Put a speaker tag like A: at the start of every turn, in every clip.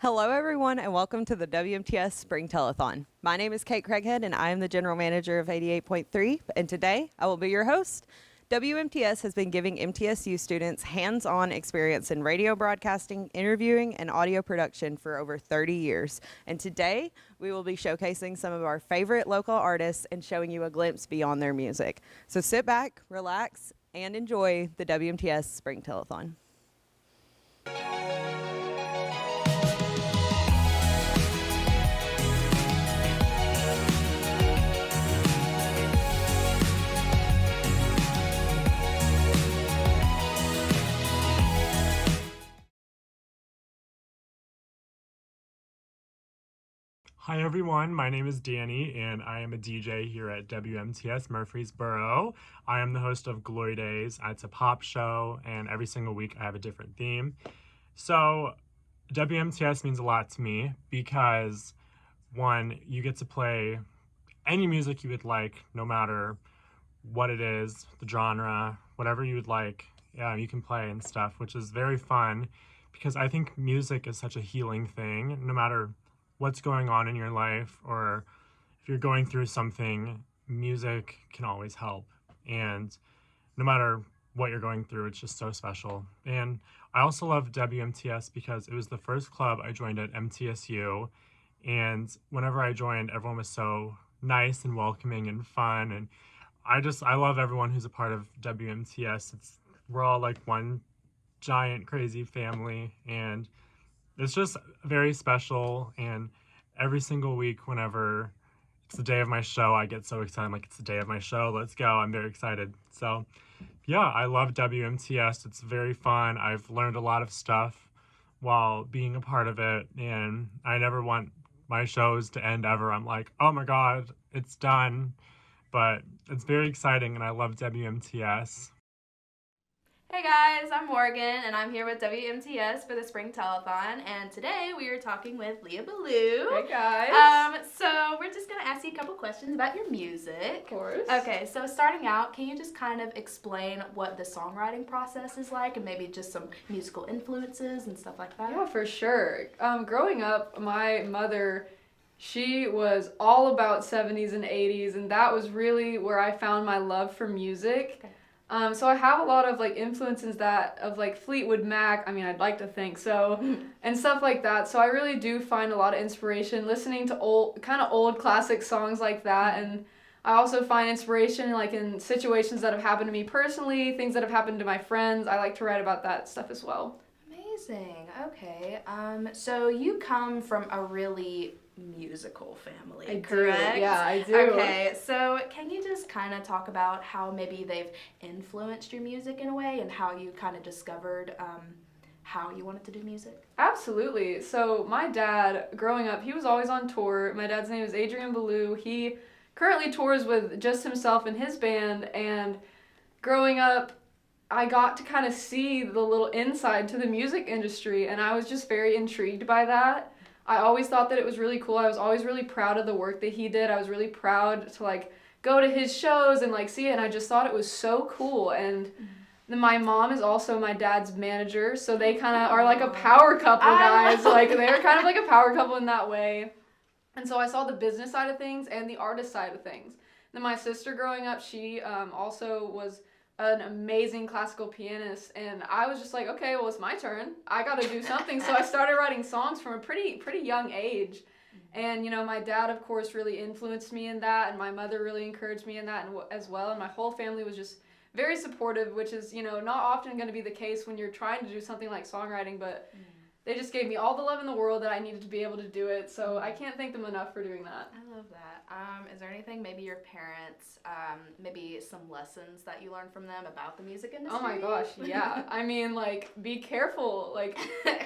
A: Hello, everyone, and welcome to the WMTS Spring Telethon. My name is Kate Craighead, and I am the General Manager of 88.3, and today I will be your host. WMTS has been giving MTSU students hands-on experience in radio broadcasting, interviewing, and audio production for over 30 years. And today, we will be showcasing some of our favorite local artists and showing you a glimpse beyond their music. So sit back, relax, and enjoy the WMTS Spring Telethon.
B: Hi everyone, my name is Danny and I am a DJ here at WMTS Murfreesboro. I am the host of Glory Days. It's a pop show and every single week I have a different theme. So WMTS means a lot to me because one, you get to play any music you would like, no matter what it is, the genre, whatever you would like, you can play and stuff, which is very fun because I think music is such a healing thing, no matter what's going on in your life or if you're going through something, music can always help. And no matter what you're going through, it's just so special. And I also love WMTS because it was the first club I joined at MTSU. And whenever I joined, everyone was so nice and welcoming and fun. And I love everyone who's a part of WMTS. We're all like one giant crazy family, and it's just very special. And every single week, whenever it's the day of my show, I get so excited. I'm like, it's the day of my show. Let's go. I'm very excited. So yeah, I love WMTS. It's very fun. I've learned a lot of stuff while being a part of it. And I never want my shows to end ever. I'm like, oh my God, it's done. But it's very exciting and I love WMTS.
C: Hey guys, I'm Morgan and I'm here with WMTS for the Spring Telethon, and today we are talking with Leah Ballou.
D: Hey guys.
C: So we're just going to ask you a couple questions about your music.
D: Of course.
C: Okay, so starting out, can you just kind of explain what the songwriting process is like and maybe just some musical influences and stuff like that?
D: Yeah, for sure. Growing up, my mother, she was all about 70s and 80s, and that was really where I found my love for music.
C: Okay.
D: So I have a lot of like influences of like Fleetwood Mac, I mean I'd like to think so, and stuff like that. So I really do find a lot of inspiration listening to old classic songs like that, and I also find inspiration like in situations that have happened to me personally, things that have happened to my friends. I like to write about that stuff as well.
C: Amazing. Okay. So you come from a really musical family,
D: I do.
C: correct?
D: Yeah, I do.
C: Okay, so can you just kind of talk about how maybe they've influenced your music in a way and how you kind of discovered how you wanted to do music?
D: Absolutely. So my dad, growing up, he was always on tour. My dad's name is Adrian Ballou. He currently tours with just himself and his band, and growing up, I got to kind of see the little inside to the music industry, and I was just very intrigued by that. I always thought that it was really cool. I was always really proud of the work that he did. I was really proud to like go to his shows and like see it, and I just thought it was so cool. And then my mom is also my dad's manager, so they kind of are like a power couple, guys. Like they're kind of like a power couple in that way. And so I saw the business side of things and the artist side of things. Then my sister growing up, she also was an amazing classical pianist, and I was just like, okay, well, it's my turn. I got to do something. So I started writing songs from a pretty young age. And, you know, my dad, of course, really influenced me in that, and my mother really encouraged me in that as well. And my whole family was just very supportive, which is, you know, not often going to be the case when you're trying to do something like songwriting, but they just gave me all the love in the world that I needed to be able to do it. So I can't thank them enough for doing that.
C: I love that. Is there anything, maybe your parents, maybe some lessons that you learned from them about the music industry?
D: Oh my gosh, yeah. I mean, like, be careful. Like,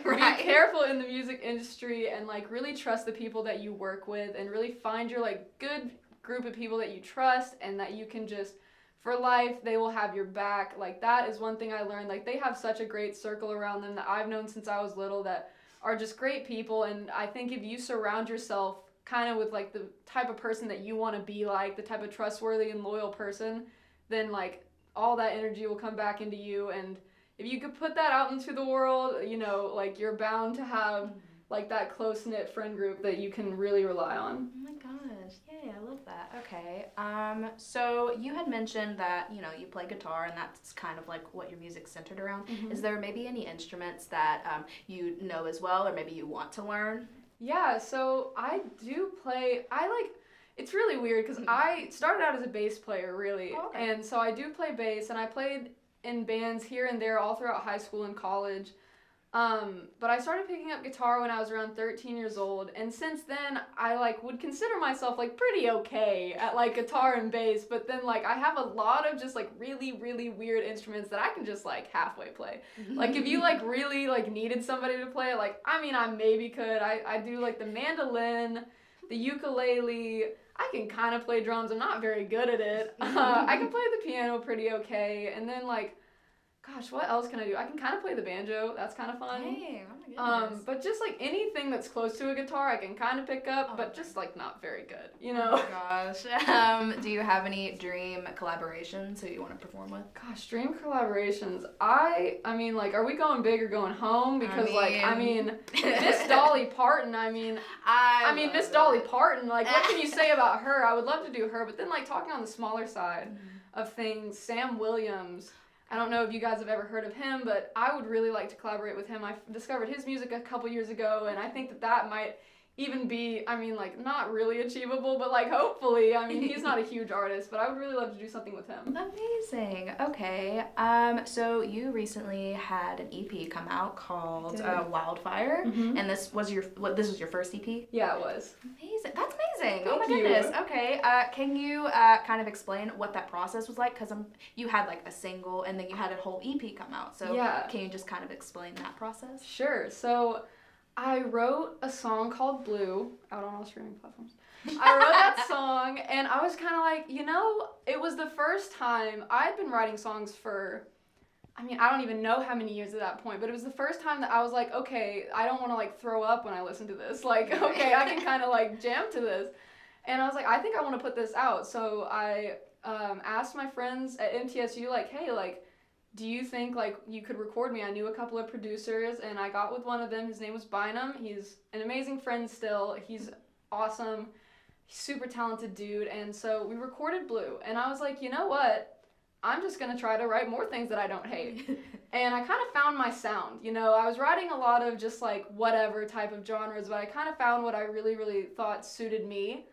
C: Right.
D: be careful in the music industry, and, like, really trust the people that you work with, and really find your, like, good group of people that you trust and that you can just, for life, they will have your back. Like, that is one thing I learned. Like, they have such a great circle around them that I've known since I was little that are just great people. And I think if you surround yourself kind of with like the type of person that you want to be, like the type of trustworthy and loyal person, then like all that energy will come back into you. And if you could put that out into the world, you know, like you're bound to have like that close-knit friend group that you can really rely on.
C: Oh my gosh, yay, I love that. Okay, so you had mentioned that, you know, you play guitar and that's kind of like what your music's centered around. Is there maybe any instruments that you know as well, or maybe you want to learn?
D: Yeah, so I do play, it's really weird because I started out as a bass player, really.
C: Oh, okay.
D: And so I do play bass, and I played in bands here and there all throughout high school and college. But I started picking up guitar when I was around 13 years old, and since then I would consider myself pretty okay at guitar and bass, but then I have a lot of just really, really weird instruments that I can just halfway play. If you really needed somebody to play it, I maybe could. I do the mandolin, the ukulele. I can kind of play drums. I'm not very good at it. I can play the piano pretty okay, and then gosh, what else can I do? I can kind of play the banjo. That's kind of fun.
C: Hey, oh my goodness.
D: But just anything that's close to a guitar, I can kind of pick up, but just not very good, you know?
C: Oh my gosh. Do you have any dream collaborations who you want to perform with?
D: Gosh, dream collaborations. I mean, are we going big or going home? Because Miss Dolly Parton. Miss Dolly Parton. What can you say about her? I would love to do her, but then talking on the smaller side of things, Sam Williams. I don't know if you guys have ever heard of him, but I would really like to collaborate with him. I discovered his music a couple years ago, and I think that might even be, not really achievable, but hopefully. He's not a huge artist, but I would really love to do something with him.
C: Amazing. Okay. So you recently had an EP come out called Wildfire, and this was your first EP?
D: Yeah, it was.
C: Amazing. That's amazing.
D: Thank
C: Oh my
D: you.
C: goodness. Okay. Can you kind of explain what that process was like? Because you had a single, and then you had a whole EP come out. So
D: yeah.
C: Can you just kind of explain that process?
D: Sure. So I wrote a song called Blue out on all streaming platforms. I wrote that song, and I was kind of it was the first time I'd been writing songs for, I don't even know how many years at that point, but it was the first time that I was okay, I don't want to throw up when I listen to this. Okay, I can kind of jam to this. And I was I think I want to put this out. So I asked my friends at MTSU, hey, do you think you could record me? I knew a couple of producers, and I got with one of them. His name was Bynum. He's an amazing friend still. He's awesome. He's super talented dude. And so we recorded Blue, and I was you know what? I'm just gonna try to write more things that I don't hate. And I kind of found my sound. I was writing a lot of just whatever type of genres, but I kind of found what I really, really thought suited me.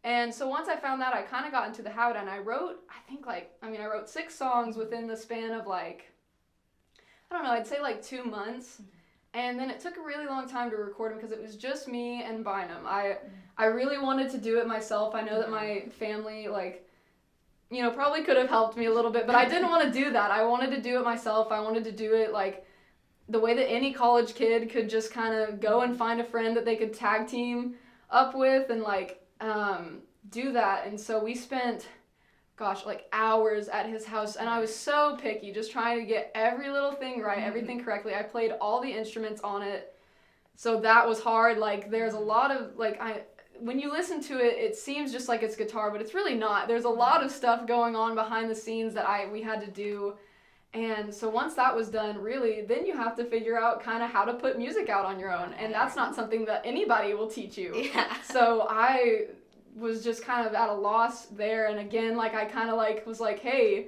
D: And so once I found that, I kind of got into the habit, and I wrote, I wrote 6 songs within the span of I don't know, I'd say 2 months. And then it took a really long time to record them because it was just me and Bynum. I really wanted to do it myself. I know that my family, probably could have helped me a little bit, but I didn't want to do that. I wanted to do it myself. I wanted to do it the way that any college kid could just kind of go and find a friend that they could tag team up with and do that. And so we spent hours at his house, and I was so picky, just trying to get every little thing right, everything correctly. I played all the instruments on it, so that was hard. There's a lot of when you listen to it, it seems just like it's guitar, but it's really not. There's a lot of stuff going on behind the scenes that we had to do. And so once that was done, really, then you have to figure out kind of how to put music out on your own, and that's not something that anybody will teach you.
C: Yeah.
D: So I was just kind of at a loss there, and again, I kind of was hey,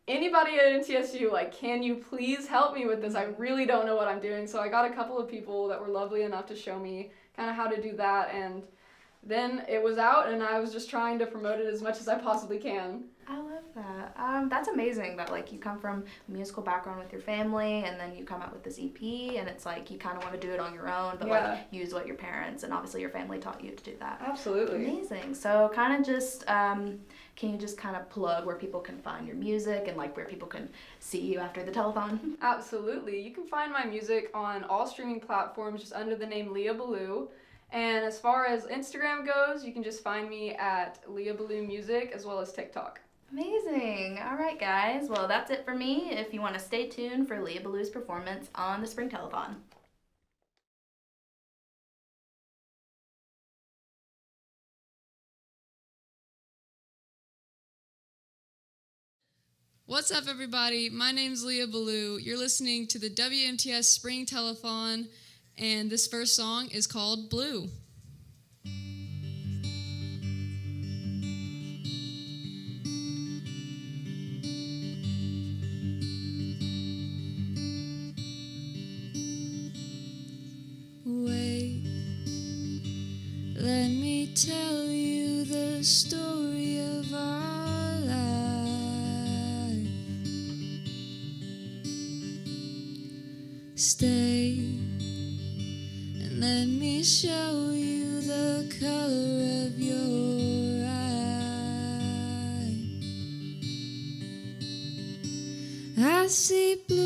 D: anybody at MTSU, can you please help me with this? I really don't know what I'm doing. So I got a couple of people that were lovely enough to show me kind of how to do that, and then it was out, and I was just trying to promote it as much as I possibly can.
C: I love that. That's amazing that you come from a musical background with your family, and then you come out with this EP, and it's you kind of want to do it on your own, but use what your parents and obviously your family taught you to do that.
D: Absolutely.
C: Amazing. So kind of just can you just kind of plug where people can find your music and where people can see you after the telethon?
D: Absolutely. You can find my music on all streaming platforms just under the name Leah Ballou. And as far as Instagram goes, you can just find me at Leah Ballou Music as well as TikTok.
C: Amazing. All right, guys. Well, that's it for me. If you want to stay tuned for Leah Ballou's performance on the Spring Telethon.
E: What's up, everybody? My name's Leah Ballou. You're listening to the WMTS Spring Telethon, And this first song is called Blue. Wait, let me tell you the story of our life. Stay and let me show you the color of your eye. I see blue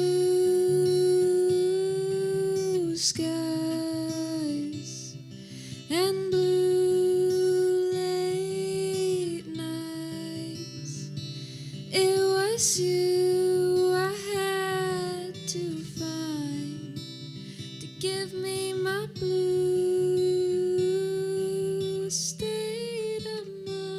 E: skies and blue late nights. It was you I had to find to give me my blue state of mind.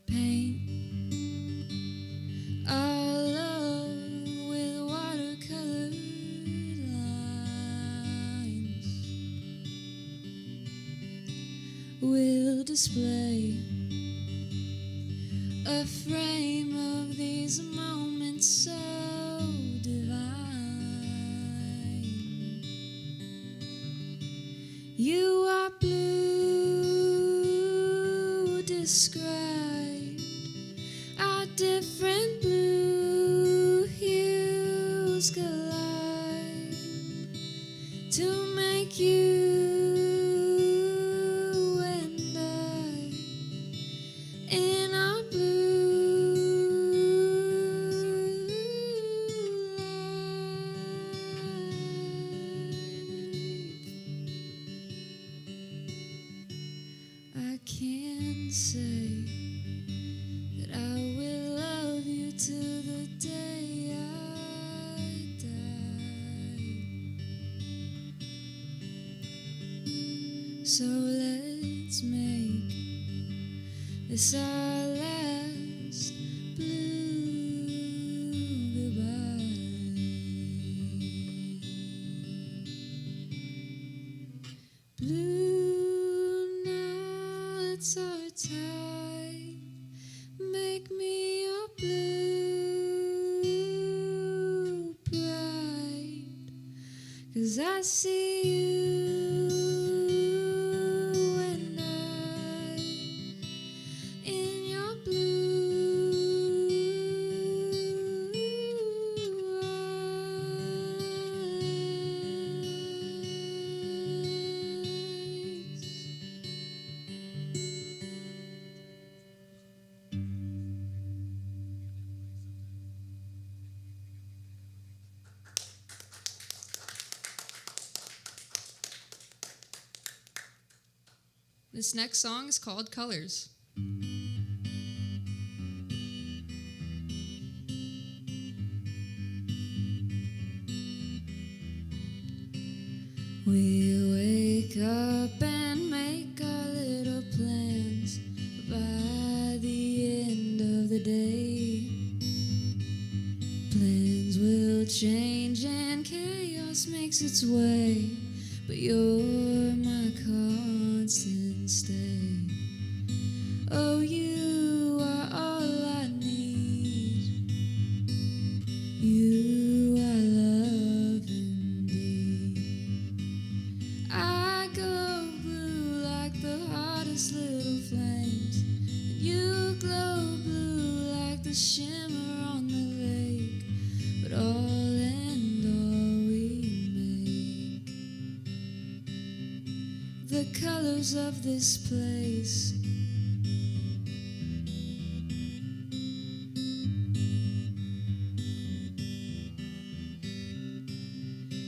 E: Paint our love with watercolor lines. We'll display a frame of these moments so divine. You are blue, described our different blue hues collide to make you and I in our blue life. I can't say that I will love you till the day I die. So let's make this our last blue goodbye. Blue, now it's our time. Make me your blue bride, 'cause I see you and I in your blue eyes. This next song is called Colors. We wake up and make our little plans, but by the end of the day, plans will change and chaos makes its way, but you're my constant stay. Oh, you are all I need. You I love indeed. I glow blue like the hottest little flames, and you glow blue like the shimmer on the lake. But all and all we make the colors of this place.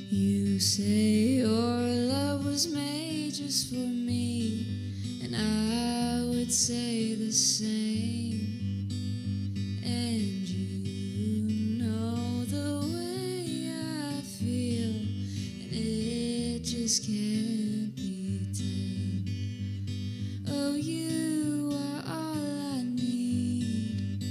E: You say your love was made just for me, and I would say the same. And you know the way I feel, and it just can't be tamed. Oh, you are all I need.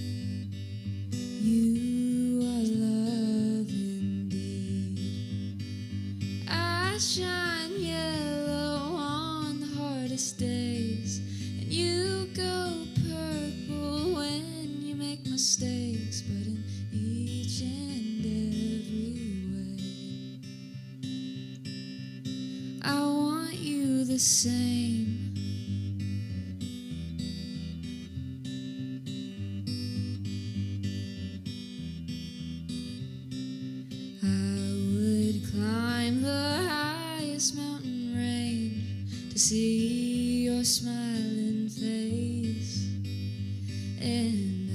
E: I shine yellow on the hardest days, and you go purple when you make mistakes, but in each and every way, I want you the same. To see your smiling face, and I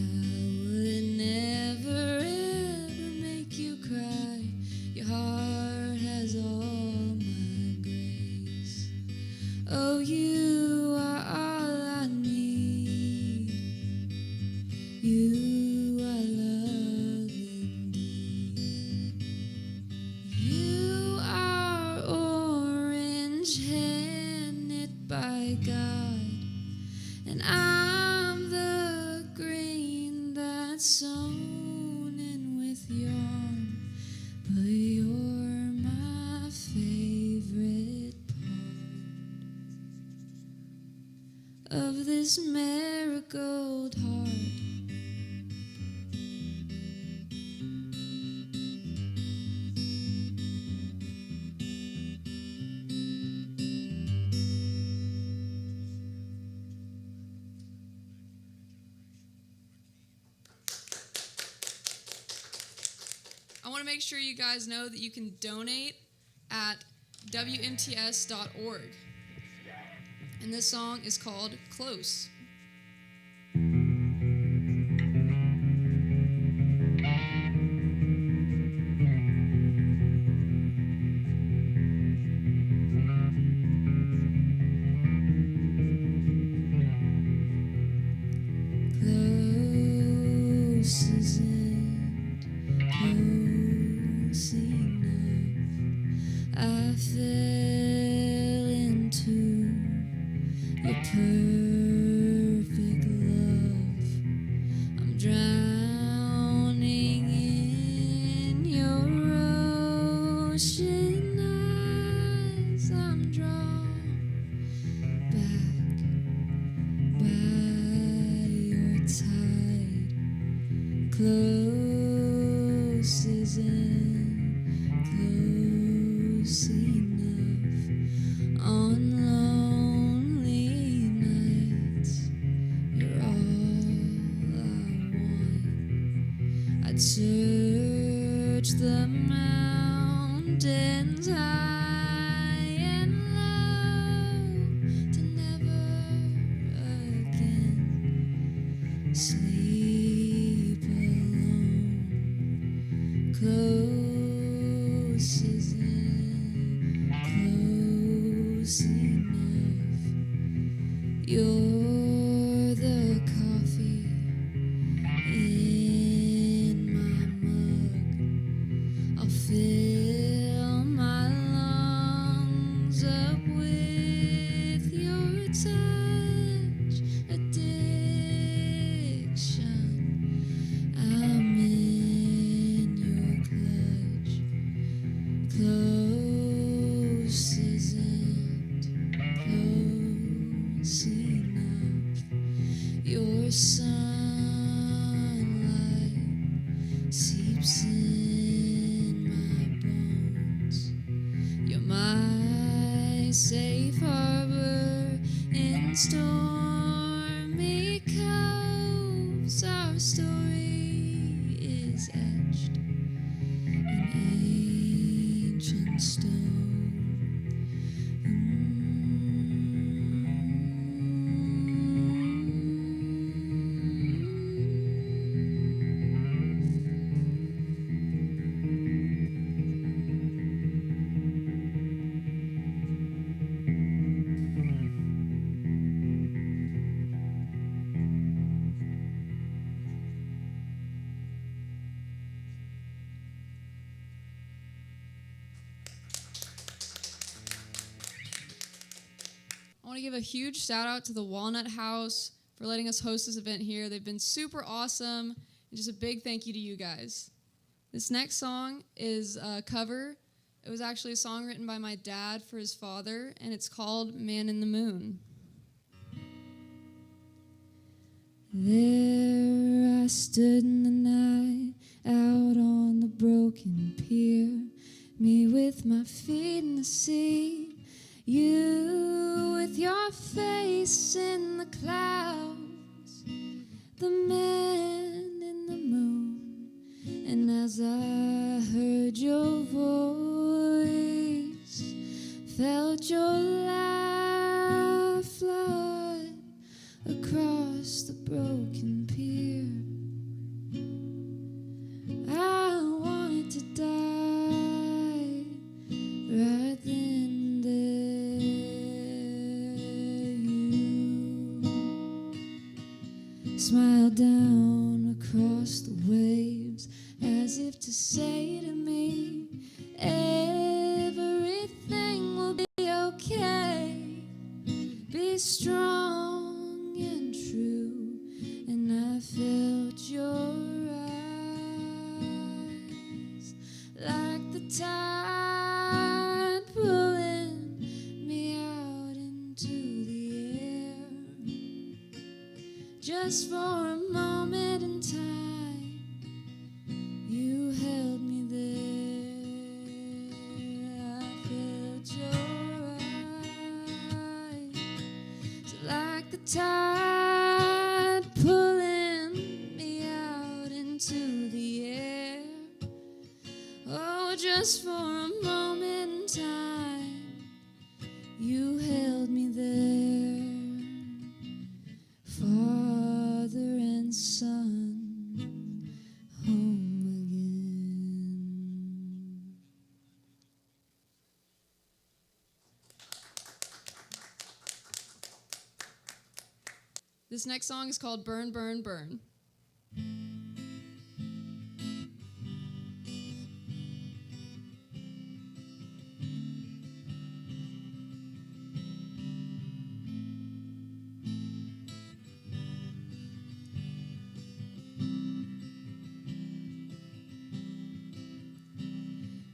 E: would never ever make you cry. Your heart has all my grace. Oh, you are all I need. You are love indeed. You are orange by God, and I'm the green that's sewn in with yarn, but you're my favorite part of this marigold heart.
F: I want to make sure you guys know that you can donate at WMTS.org. And this song is called Close.
E: Close isn't close enough. I fell into your perfect love. I'm drowning in your ocean eyes. I'm drawn back by your tide. Close isn't close enough. On lonely nights, you're all I want. I'd search the mountains high and low to never again sleep alone. Close isn't close enough. You're the coffee in my mug. I'll fill my lungs up with your touch. Addiction, I'm in your clutch. Close isn't close enough. Your sunlight seeps in my bones. You're my safe harbor in stormy coves. Our story is etched in ancient stone.
F: I want to give a huge shout out to the Walnut House for letting us host this event here. They've been super awesome, and just a big thank you to you guys. This next song is a cover It was actually a song written by my dad for his father, and it's called Man in the Moon.
E: There I stood in the night, out on the broken pier, me with my feet in the sea, you with your face in the clouds, the man in the moon. And as I heard your voice, felt your laugh flood across the broken pier, I wanted to die right then and there. You smiled down across the waves as if to say to me, everything will be okay. Be strong and true. And I felt your eyes like the tide pulling me out into the air. Just for a moment in time, you held me there. I felt your eyes like the tide pulling me out into the air. Oh, just for a moment in time, you held me there. Father and son, home again.
F: This next song is called Burn, Burn, Burn.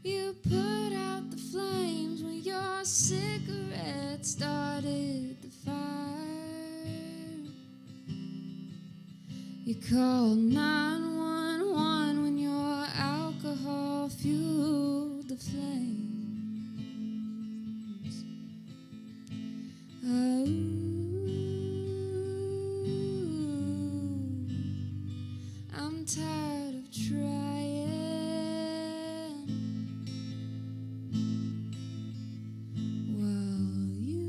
E: You put out the flames when your cigarette started the fire. You called 911 when your alcohol fueled the flames. Oh, I'm tired of trying. While you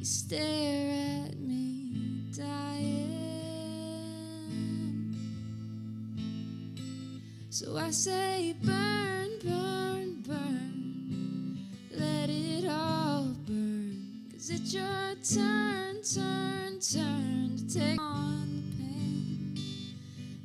E: stare at me dying. So I say burn, burn, burn, let it all burn. 'Cause it's your turn, turn, turn to take on the pain.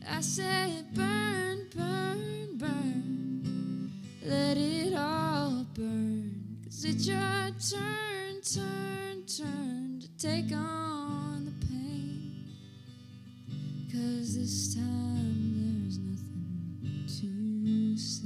E: I say burn, burn, burn, let it all burn. 'Cause it's your turn, turn, turn to take on the pain. 'Cause this time there's nothing to say.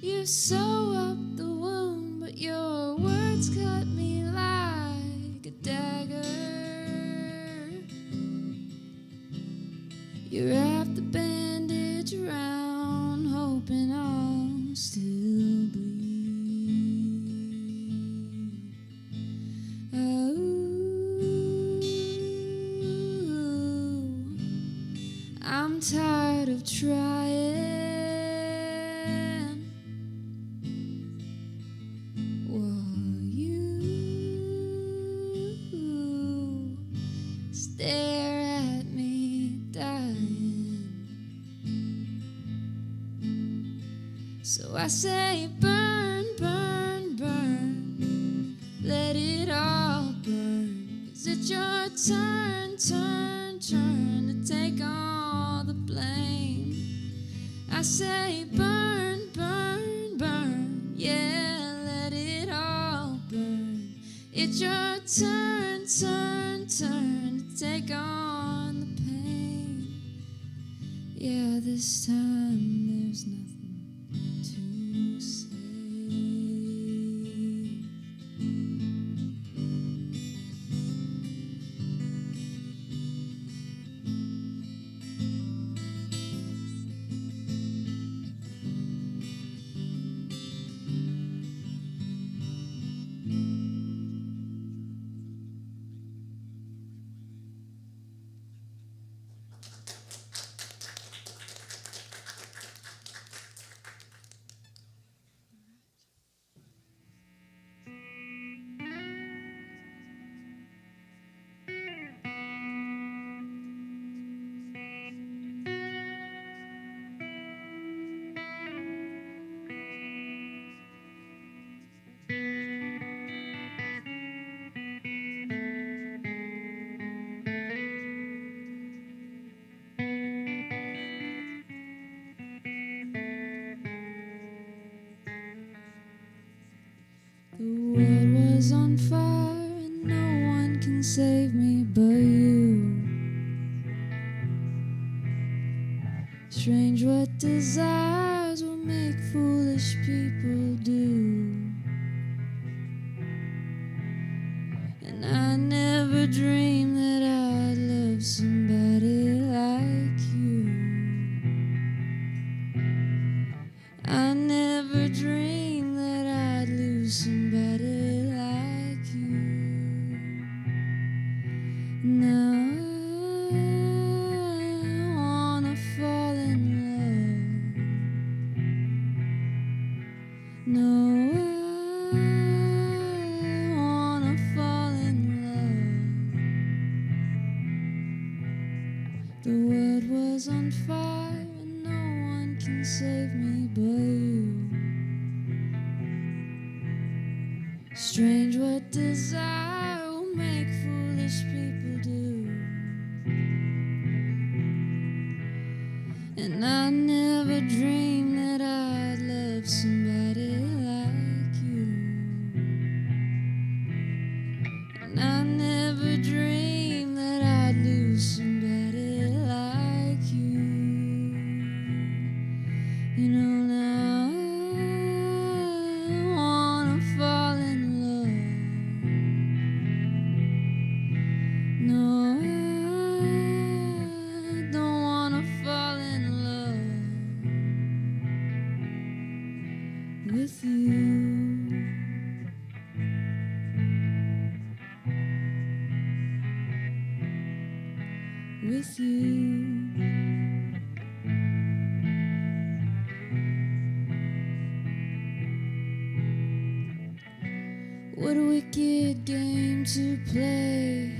E: You sew up the wound, but your words cut me like a dagger. You wrap the bandage around, hoping I'll still bleed. Oh, I'm tired of trying. While you stare at me dying. So I say burn, burn, burn, let it all burn. 'Cause it's your turn, turn, turn to take all the I say burn, burn, burn, yeah, let it all burn. It's your turn, turn, turn to take on the pain. Yeah, this time there's nothing to say. The world was on fire and no one can save me but you. Strange what desires will make foolish people do. And I never dreamed that I'd love somebody like you. I never dreamed that I'd lose somebody like you. Now I wanna fall in love. No, I wanna fall in love. The world was on fire and no one can save me but you. Strange what desire will make foolish people do. And I never dreamed that I'd love somebody like you. And I never dreamed that I'd lose somebody like you. You know now I wanna fall in love. No, I don't wanna fall in love with you. With you. What a wicked game to play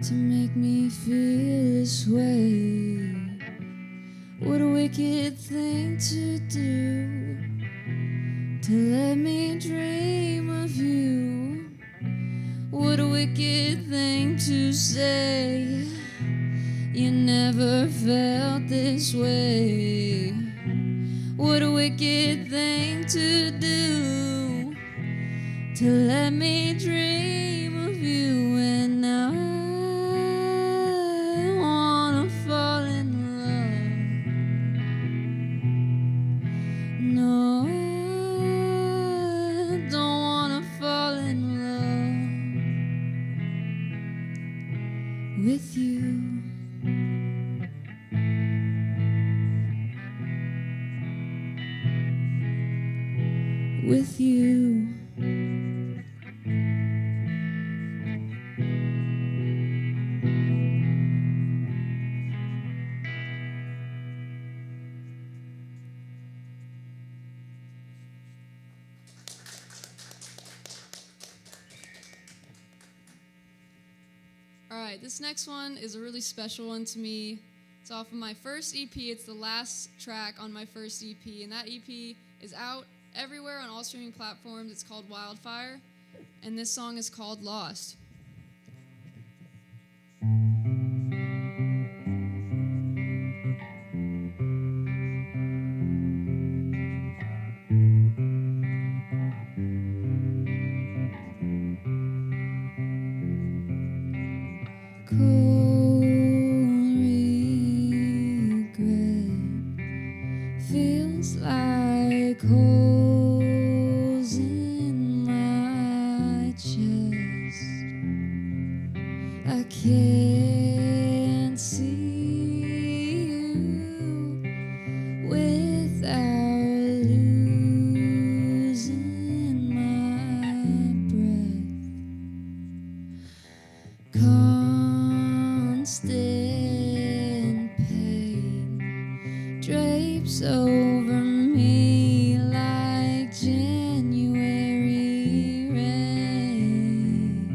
E: to make me feel this way. What a wicked thing to do to let me dream of you. What a wicked thing to say. You never felt this way. What a wicked thing to do to let me dream of you. And now I wanna fall in love. No, I don't wanna fall in love with you. With you.
F: All right, this next one is a really special one to me. It's off of my first EP. It's the last track on my first EP, and that EP is out everywhere on all streaming platforms. It's called Wildfire, and this song is called Lost.
E: sweeps over me like January rain.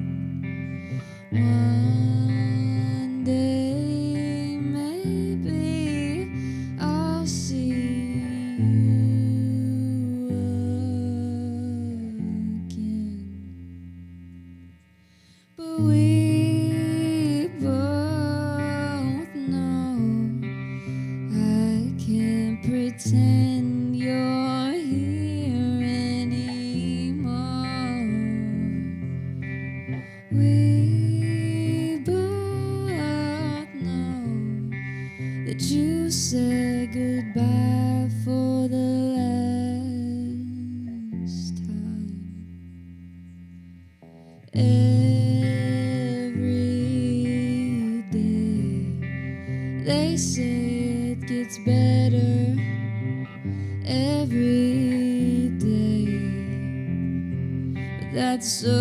E: One day maybe I'll see you again. But we both know I can't pretend you're here anymore. We both know that you said goodbye for the last time. Every day they say it gets better every day, but that's so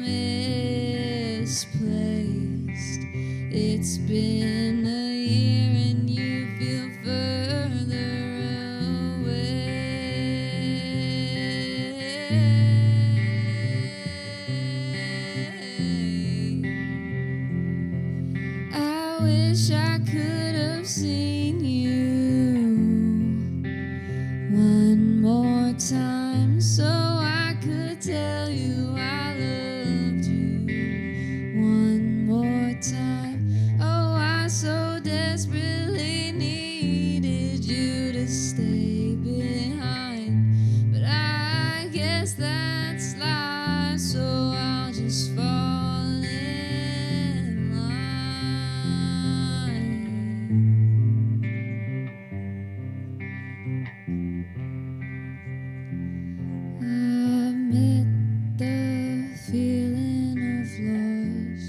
E: misplaced. It's been a year and you feel further away. I wish I could have seen you one more time so I could tell you I loved you one more time. Oh, I so desperately needed you to stay behind, but I guess that's life, so I'll just fall in line. I've met the feeling of loss.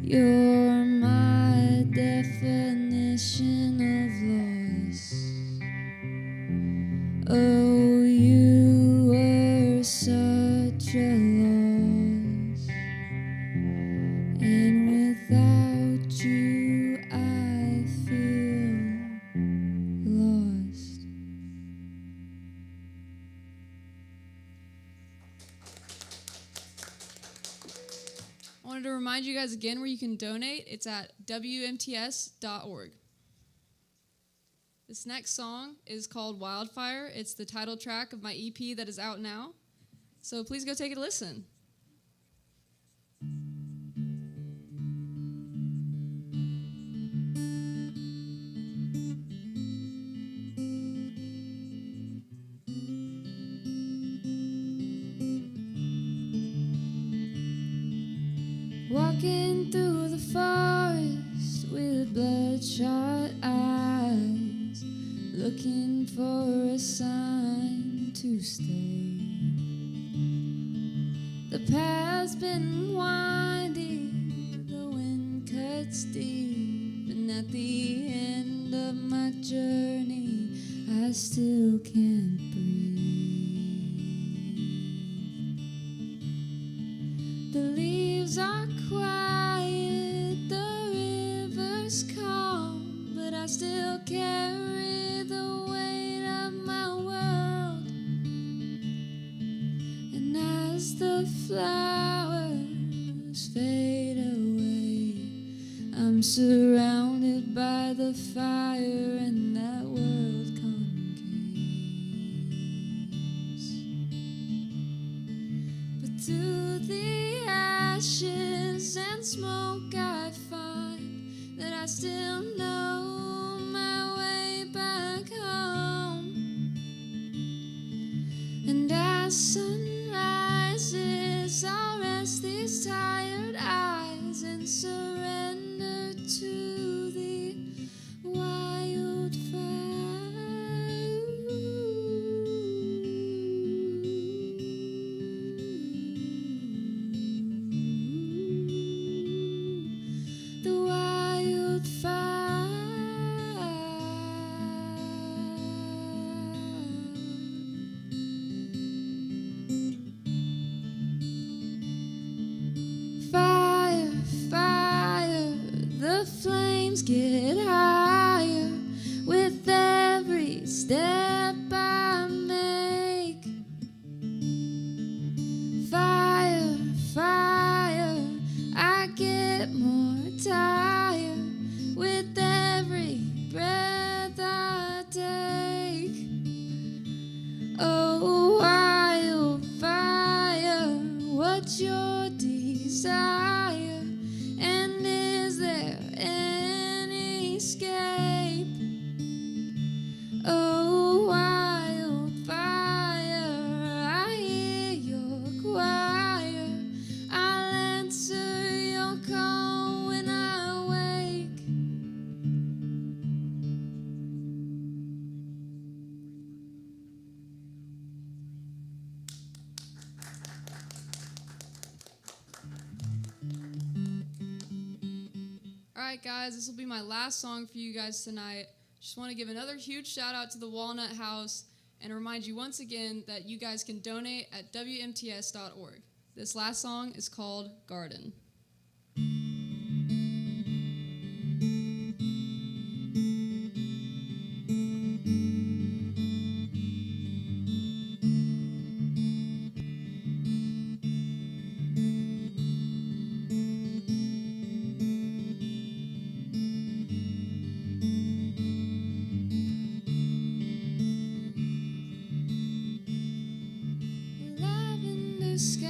E: You're my definition of loss. Oh, you were such a loss, and without you I feel lost.
F: I wanted to remind you guys again where you can donate. It's at WMTS.org. This next song is called Wildfire. It's the title track of my EP that is out now. So please go take a listen.
E: Walking through the forest with bloodshot eyes, looking for a sign to stay. The path's been winding, the wind cuts deep, and at the end of my journey, I still can't breathe. The leaves are quiet, the river's calm, but I still carry the weight of my world. And as the flowers fade away, I'm surrounded by the fire, and that world concaves. But through the ashes and smoke, I find that I still know my way back home. And as sun rises, I'll rest these tired eyes and surrender to the wildfire. The wildfire. Fire, fire, the flames get higher. desire? And is there any escape? Oh, wildfire, I hear your choir. I'll answer your call when I wake.
F: Alright, guys, this will be my last song for you guys tonight. Just want to give another huge shout out to the Walnut House and remind you once again that you guys can donate at WMTS.org. This last song is called Garden.
E: Lavender skies,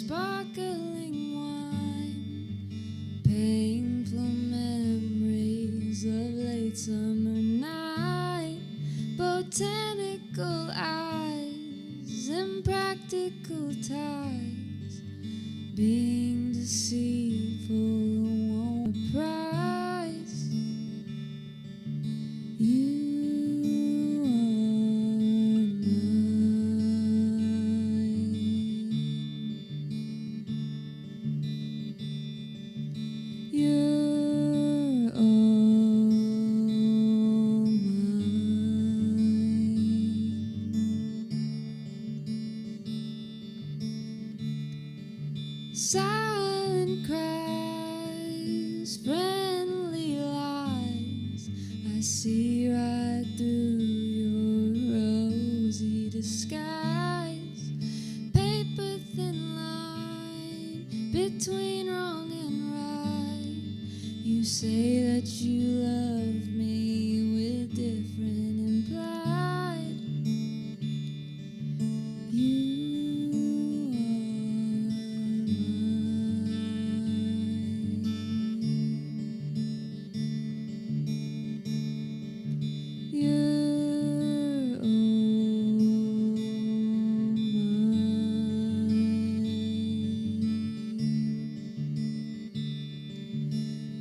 E: sparkling wine, painful memories of late summer night, botanical eyes, impractical ties, being deceitful won't prize. You are mine. You're all mine. Silent cries, friendly lies, I see right through your rosy disguise. Paper thin line between wrong and right. You say that you love me with different implied. You you're all mine.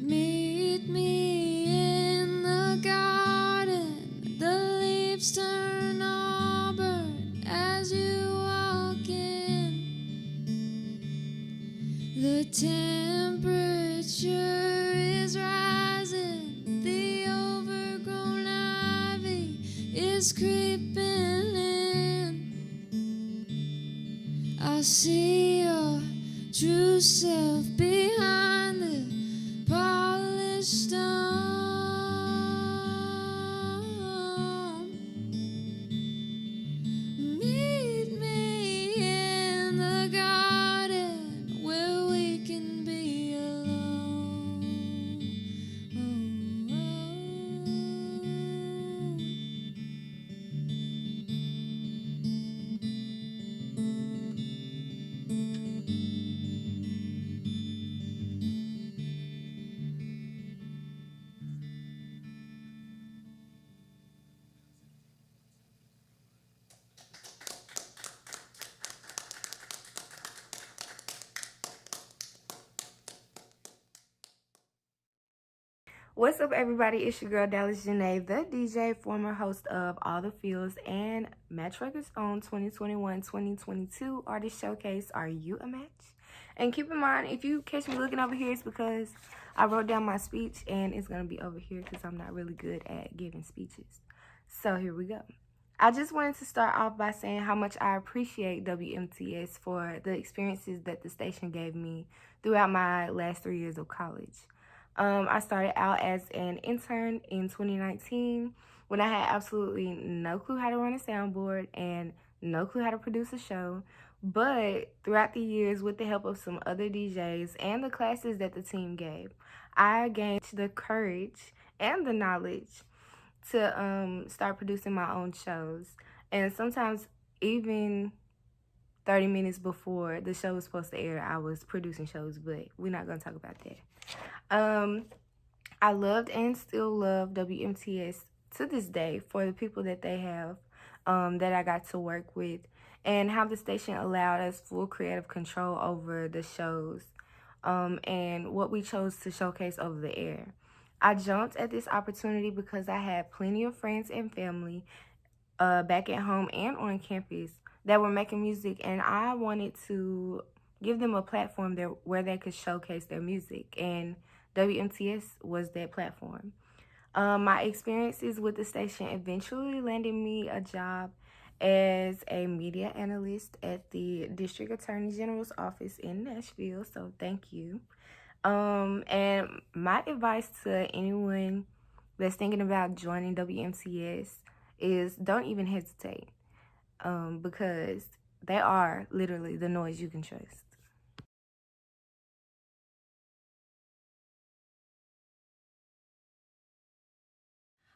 E: Meet me in the garden. The leaves turn auburn as you walk in. The temperature is rising. The overgrown ivy is creeping in. I see your true self behind the polished stone. Meet me in the garden where we can be alone. Oh, oh.
G: What's up, everybody? It's your girl, Dallas Janae, the DJ, former host of All the Fields and Match Records on 2021-2022 Artist Showcase. Are you a match? And keep in mind, if you catch me looking over here, it's because I wrote down my speech, and it's going to be over here because I'm not really good at giving speeches. So here we go. I just wanted to start off by saying how much I appreciate WMTS for the experiences that the station gave me throughout my last 3 years of college. I started out as an intern in 2019 when I had absolutely no clue how to run a soundboard and no clue how to produce a show. But throughout the years, with the help of some other DJs and the classes that the team gave, I gained the courage and the knowledge to start producing my own shows. And sometimes even 30 minutes before the show was supposed to air, I was producing shows, but we're not going to talk about that. I loved and still love WMTS to this day for the people that they have, that I got to work with, and how the station allowed us full creative control over the shows, and what we chose to showcase over the air. I jumped at this opportunity because I had plenty of friends and family back at home and on campus that were making music, and I wanted to give them a platform there where they could showcase their music, and WMTS was that platform. My experiences with the station eventually landed me a job as a media analyst at the District Attorney General's office in Nashville, so thank you. And my advice to anyone that's thinking about joining WMTS is don't even hesitate, because they are literally the noise you can trust.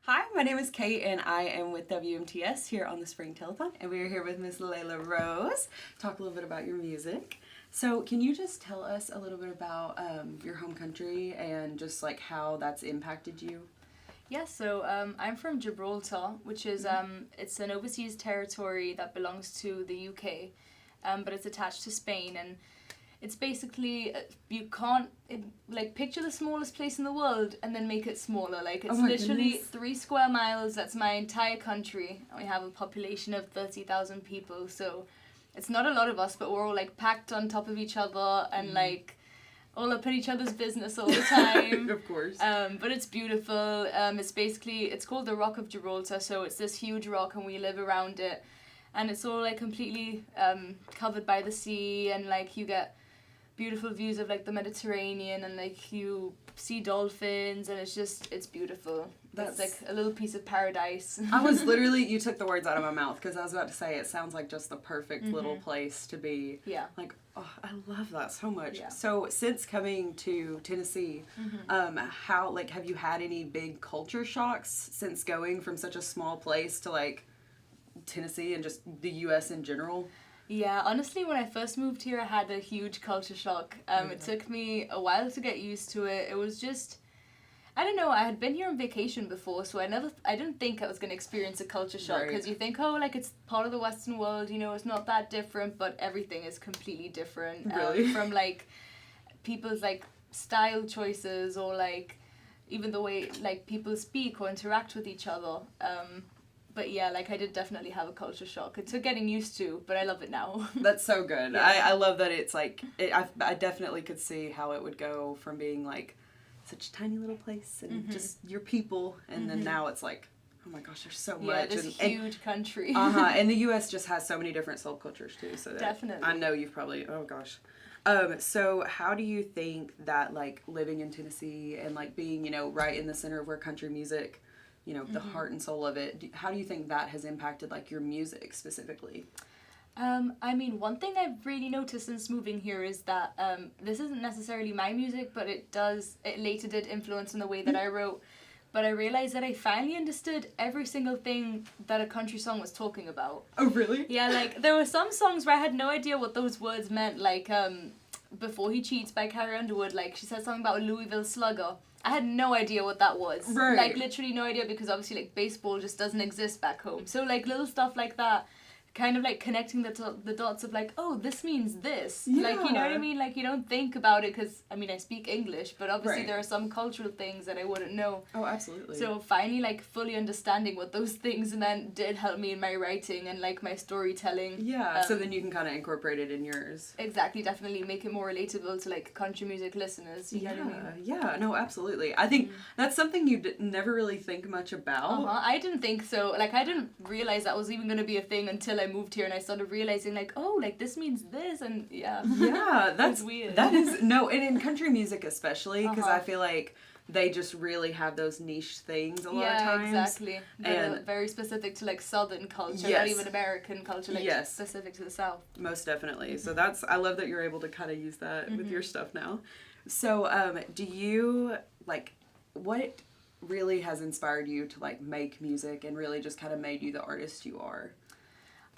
H: Hi, my name is Kate and I am with WMTS here on the Spring Telethon, and we are here with Miss Layla Rose. Talk a little bit about your music. So can you just tell us a little bit about your home country and just like how that's impacted you?
I: Yeah, so I'm from Gibraltar, which is it's an overseas territory that belongs to the UK, but it's attached to Spain, and it's basically you can't picture the smallest place in the world and then make it smaller. Like it's literally 3 square miles. That's my entire country. We have a population of 30,000 people, so it's not a lot of us, but we're all like packed on top of each other and like all up in each other's business all the time.
H: Of course.
I: But it's beautiful. It's called the Rock of Gibraltar, so it's this huge rock and we live around it. And it's all like completely covered by the sea, and like you get beautiful views of like the Mediterranean, and like you see dolphins, and it's beautiful. That's like a little piece of paradise.
H: I was literally, you took the words out of my mouth, because I was about to say it sounds like just the perfect little place to be.
I: Yeah.
H: Like, oh, I love that so much.
I: Yeah.
H: So since coming to Tennessee, how, like, have you had any big culture shocks since going from such a small place to like Tennessee and just the U.S. in general?
I: Yeah, honestly, when I first moved here, I had a huge culture shock. It took me a while to get used to it. It was just, I don't know, I had been here on vacation before, so I didn't think I was going to experience a culture shock, because you think, oh, like, it's part of the Western world, you know, it's not that different, but everything is completely different.
H: Really?
I: From, like, people's, like, style choices, or, like, even the way, like, people speak or interact with each other. But yeah, like I did definitely have a culture shock. It took getting used to, but I love it now.
H: That's so good.
I: Yeah.
H: I love that it's like, I definitely could see how it would go from being like such a tiny little place and just your people, and then now it's like, oh my gosh, there's so much.
I: Yeah, this huge country.
H: And the U.S. just has so many different subcultures too. So
I: Definitely.
H: I know you've probably, oh gosh. So how do you think that like living in Tennessee and like being, you know, right in the center of where country music, you know, the heart and soul of it, how do you think that has impacted like your music specifically?
I: I mean, one thing I've really noticed since moving here is that this isn't necessarily my music, but it later did influence in the way that I wrote. But I realized that I finally understood every single thing that a country song was talking about.
H: Oh, really?
I: Yeah, like, there were some songs where I had no idea what those words meant, like, Before He Cheats by Carrie Underwood, like, she said something about a Louisville Slugger. I had no idea what that was.
H: Right.
I: Like, literally no idea, because obviously, like, baseball just doesn't exist back home. So, like, little stuff like that, kind of, like, connecting the dots of, like, oh, this means this.
H: Yeah.
I: Like, you know what I mean? Like, you don't think about it, because, I mean, I speak English, but obviously
H: Right.
I: there are some cultural things that I wouldn't know.
H: Oh, absolutely.
I: So, finally, like, fully understanding what those things meant did help me in my writing and, like, my storytelling.
H: Yeah, so then you can kind of incorporate it in yours.
I: Exactly, definitely make it more relatable to, like, country music listeners. You know what I mean?
H: Yeah, no, absolutely. I think that's something you never really think much about.
I: I didn't think so. Like, I didn't realize that was even going to be a thing until I moved here and I started realizing, like, oh, like, this means this, and yeah.
H: Yeah, that's
I: weird.
H: That is, no, and in country music especially, because I feel like they just really have those niche things a lot of times.
I: Yeah, exactly. They're
H: And
I: very specific to, like, Southern culture, not
H: Yes.
I: even American culture, like,
H: Yes.
I: specific to the South.
H: most definitely. So that's, I love that you're able to kind of use that with your stuff now. So do you, like, what really has inspired you to, like, make music and really just kind of made you the artist you are?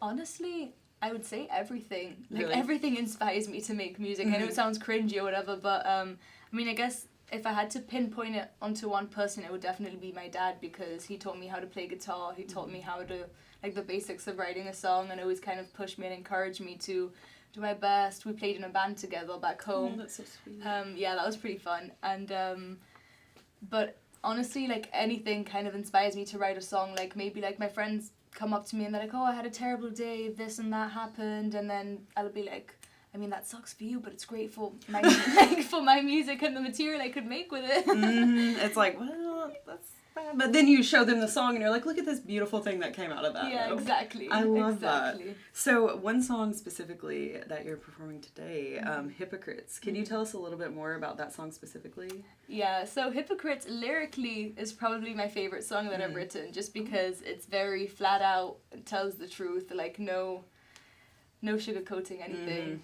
I: Honestly, I would say everything. Like,
H: Really?
I: everything inspires me to make music. I know it sounds cringy or whatever, but I mean, I guess if I had to pinpoint it onto one person, it would definitely be my dad, because he taught me how to play guitar. He taught me how to, like, the basics of writing a song, and always kind of pushed me and encouraged me to do my best. We played in a band together back home.
H: Oh, that's so sweet.
I: Yeah, that was pretty fun. And but honestly, like, anything kind of inspires me to write a song. Like, maybe like my friends come up to me and they're like, oh, I had a terrible day, this and that happened, and then I'll be like, I mean, that sucks for you, but it's great for my like, for my music and the material I could make with it.
H: It's like, well, that's bad. But then you show them the song and you're like, look at this beautiful thing that came out of that.
I: Yeah,
H: though.
I: exactly.
H: I love
I: exactly.
H: that. So one song specifically that you're performing today, Hypocrites. Can you tell us a little bit more about that song specifically?
I: Yeah, so Hypocrites lyrically is probably my favorite song that I've written, just because it's very flat out, it tells the truth, like no sugarcoating anything.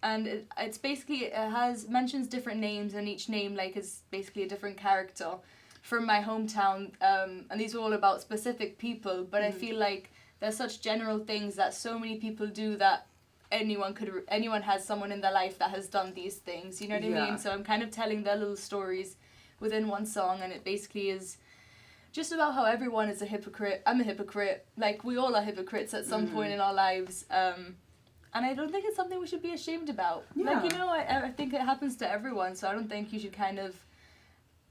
I: And it's basically, it has mentions different names, and each name like is basically a different character from my hometown, and these are all about specific people, but I feel like there's such general things that so many people do that anyone has someone in their life that has done these things, you know what I mean? So I'm kind of telling their little stories within one song, and it basically is just about how everyone is a hypocrite. I'm a hypocrite. Like, we all are hypocrites at some point in our lives. And I don't think it's something we should be ashamed about.
H: Yeah.
I: Like, you know, I think it happens to everyone, so I don't think you should kind of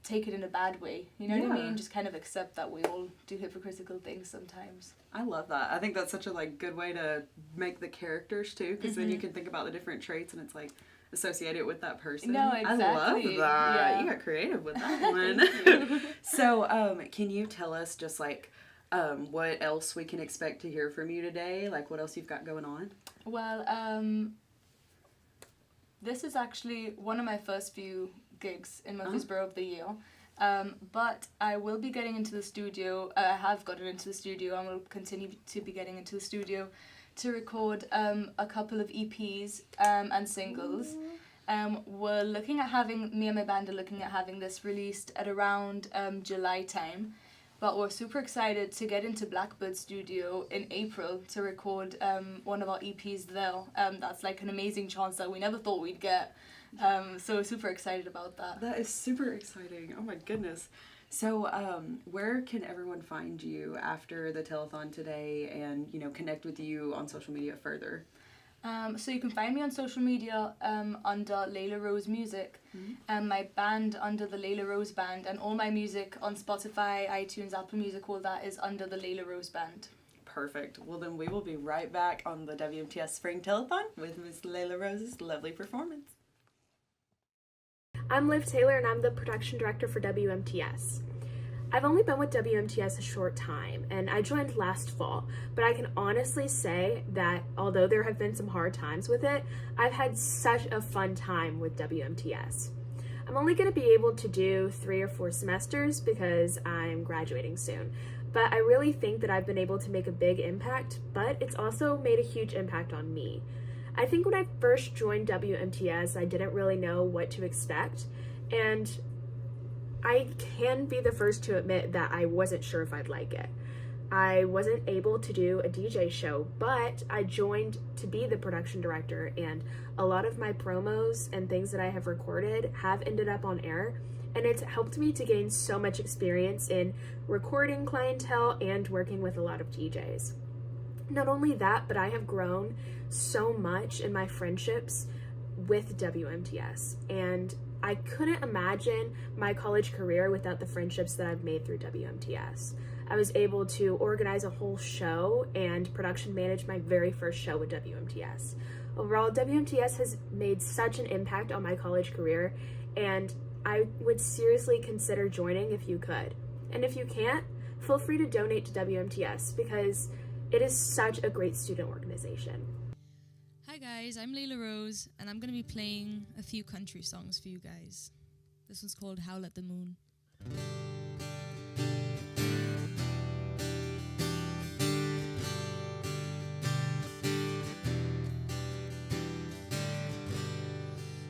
I: take it in a bad way. You know what I mean? Just kind of accept that we all do hypocritical things sometimes.
H: I love that. I think that's such a like good way to make the characters too, because then you can think about the different traits and it's like associate it with that person.
I: No, exactly.
H: I love that.
I: Yeah.
H: You got creative with that one. So, can you tell us just like what else we can expect to hear from you today? Like what else you've got going on?
I: Well, this is actually one of my first few gigs in Murfreesboro of the year. But I will be getting into the studio. I have gotten into the studio and will continue to be getting into the studio to record a couple of EPs and singles. We're looking at having, me and my band are looking at having this released at around July time. But we're super excited to get into Blackbird Studio in April to record one of our EPs there. That's like an amazing chance that we never thought we'd get. So we're super excited about that.
H: That is super exciting. Oh my goodness. So, where can everyone find you after the telethon today and, you know, connect with you on social media further?
I: So you can find me on social media under Layla Rose Music, my band under the Layla Rose Band, and all my music on Spotify, iTunes, Apple Music, all that is under the Layla Rose Band.
H: Perfect. Well, then we will be right back on the WMTS Spring Telethon with Miss Layla Rose's lovely performance.
J: I'm Liv Taylor, and I'm the production director for WMTS. I've only been with WMTS a short time, and I joined last fall, but I can honestly say that although there have been some hard times with it, I've had such a fun time with WMTS. I'm only going to be able to do 3 or 4 semesters because I'm graduating soon, but I really think that I've been able to make a big impact, but it's also made a huge impact on me. I think when I first joined WMTS, I didn't really know what to expect, and I can be the first to admit that I wasn't sure if I'd like it. I wasn't able to do a DJ show, but I joined to be the production director, and a lot of my promos and things that I have recorded have ended up on air, and it's helped me to gain so much experience in recording clientele and working with a lot of DJs. Not only that, but I have grown so much in my friendships with WMTS, and I couldn't imagine my college career without the friendships that I've made through WMTS. I was able to organize a whole show and production manage my very first show with WMTS. Overall, WMTS has made such an impact on my college career, and I would seriously consider joining if you could. And if you can't, feel free to donate to WMTS because it is such a great student organization.
E: Hi guys, I'm Layla Rose, and I'm going to be playing a few country songs for you guys. This one's called Howl at the Moon.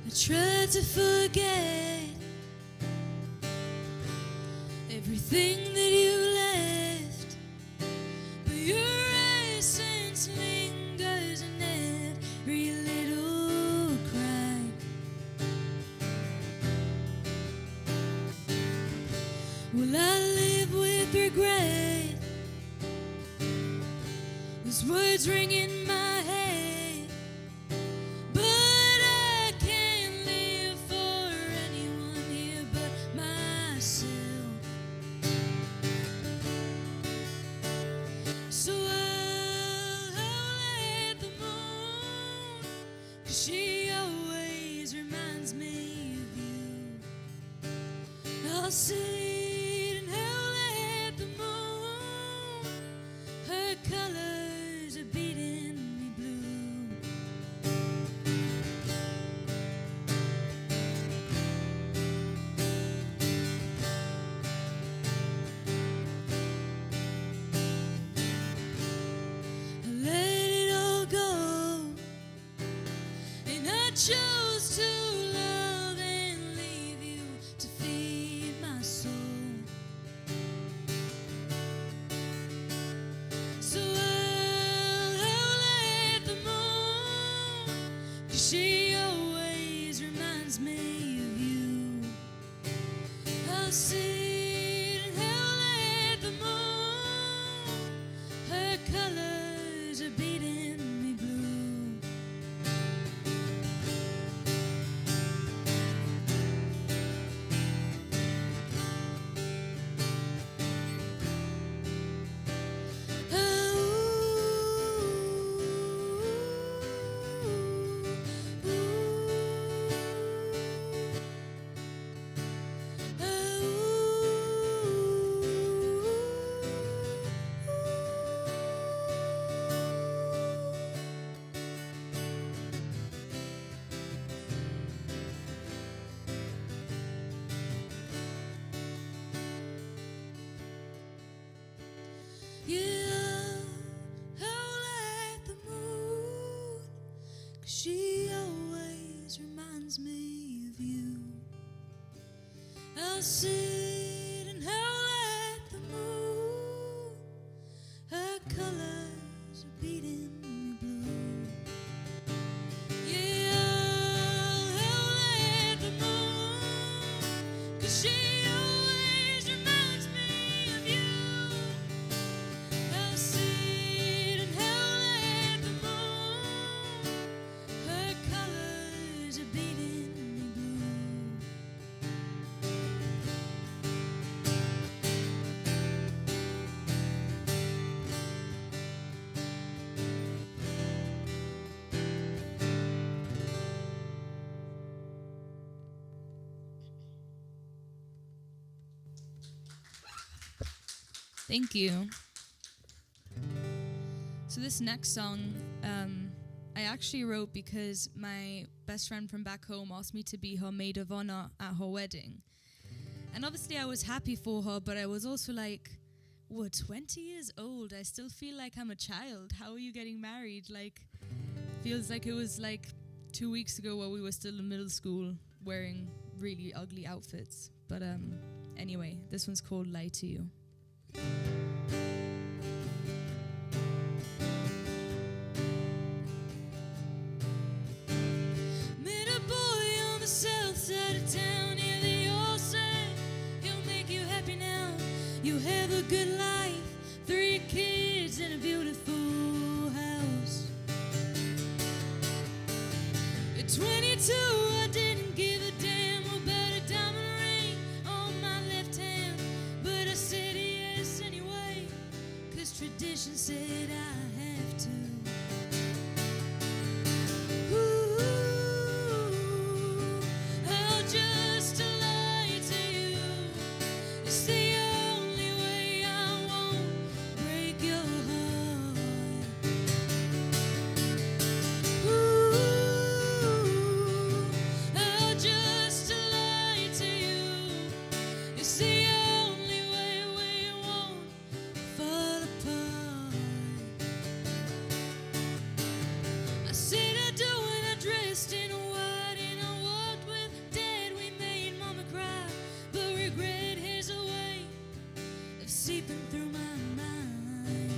E: I tried to forget everything that you left, but your essence lingers Will I live with regret? Those words ring in my head, but I can't live for anyone here but myself. So I'll howl at the moon, 'cause she always reminds me of you. I'll sit and howl at the moon, her colors are beating me blue. I let it all go, and I chose to love and leave you to feed my soul. So I'll howl at the moon, 'cause she always reminds me of you. I'll sit and howl at the moon, her colors are beating me blue. Yeah, howl at the moon, 'cause she always reminds me of you. I'll sit and howl at the moon, her colors are beating me blue. Yeah, I'll howl at the moon, 'cause she always reminds me of you. I'll sit and howl at the moon, her colors are beating me blue.
F: Thank you. So this next song, I actually wrote because my best friend from back home asked me to be her maid of honor at her wedding. And obviously I was happy for her, but I was also like, we're 20 years old. I still feel like I'm a child. How are you getting married? Like, feels like it was like 2 weeks ago where we were still in middle school wearing really ugly outfits. But anyway, this one's called Lie to You.
E: Met a boy on the south side of town. Yeah, they all say he'll make you happy now. You have a good life, 3 kids and a beautiful house. At 22, I didn't give a damn about a diamond ring on my left hand, but I said yes anyway, 'cause tradition said I have to. I'll just lie to you. It's the only way I won't break your heart. I'll just lie to you. It's the only way we won't fall apart. I said I do and I dressed in white and I walked with Dad. We made Mama cry, but regret has a way of seeping through my mind.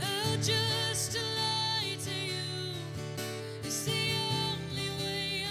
E: I'll just lie to you. It's the only way I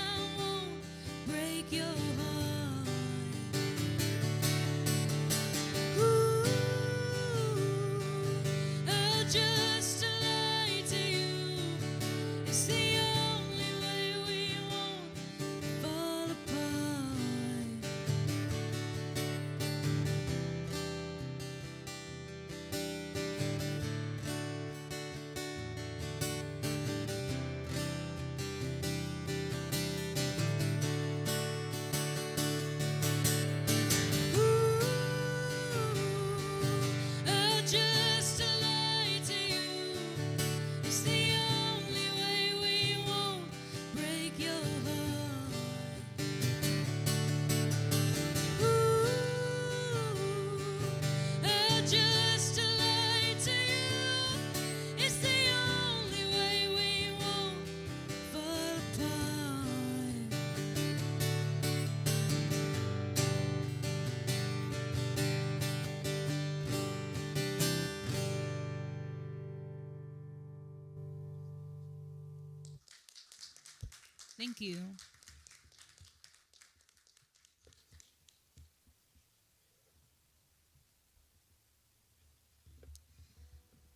F: Thank you.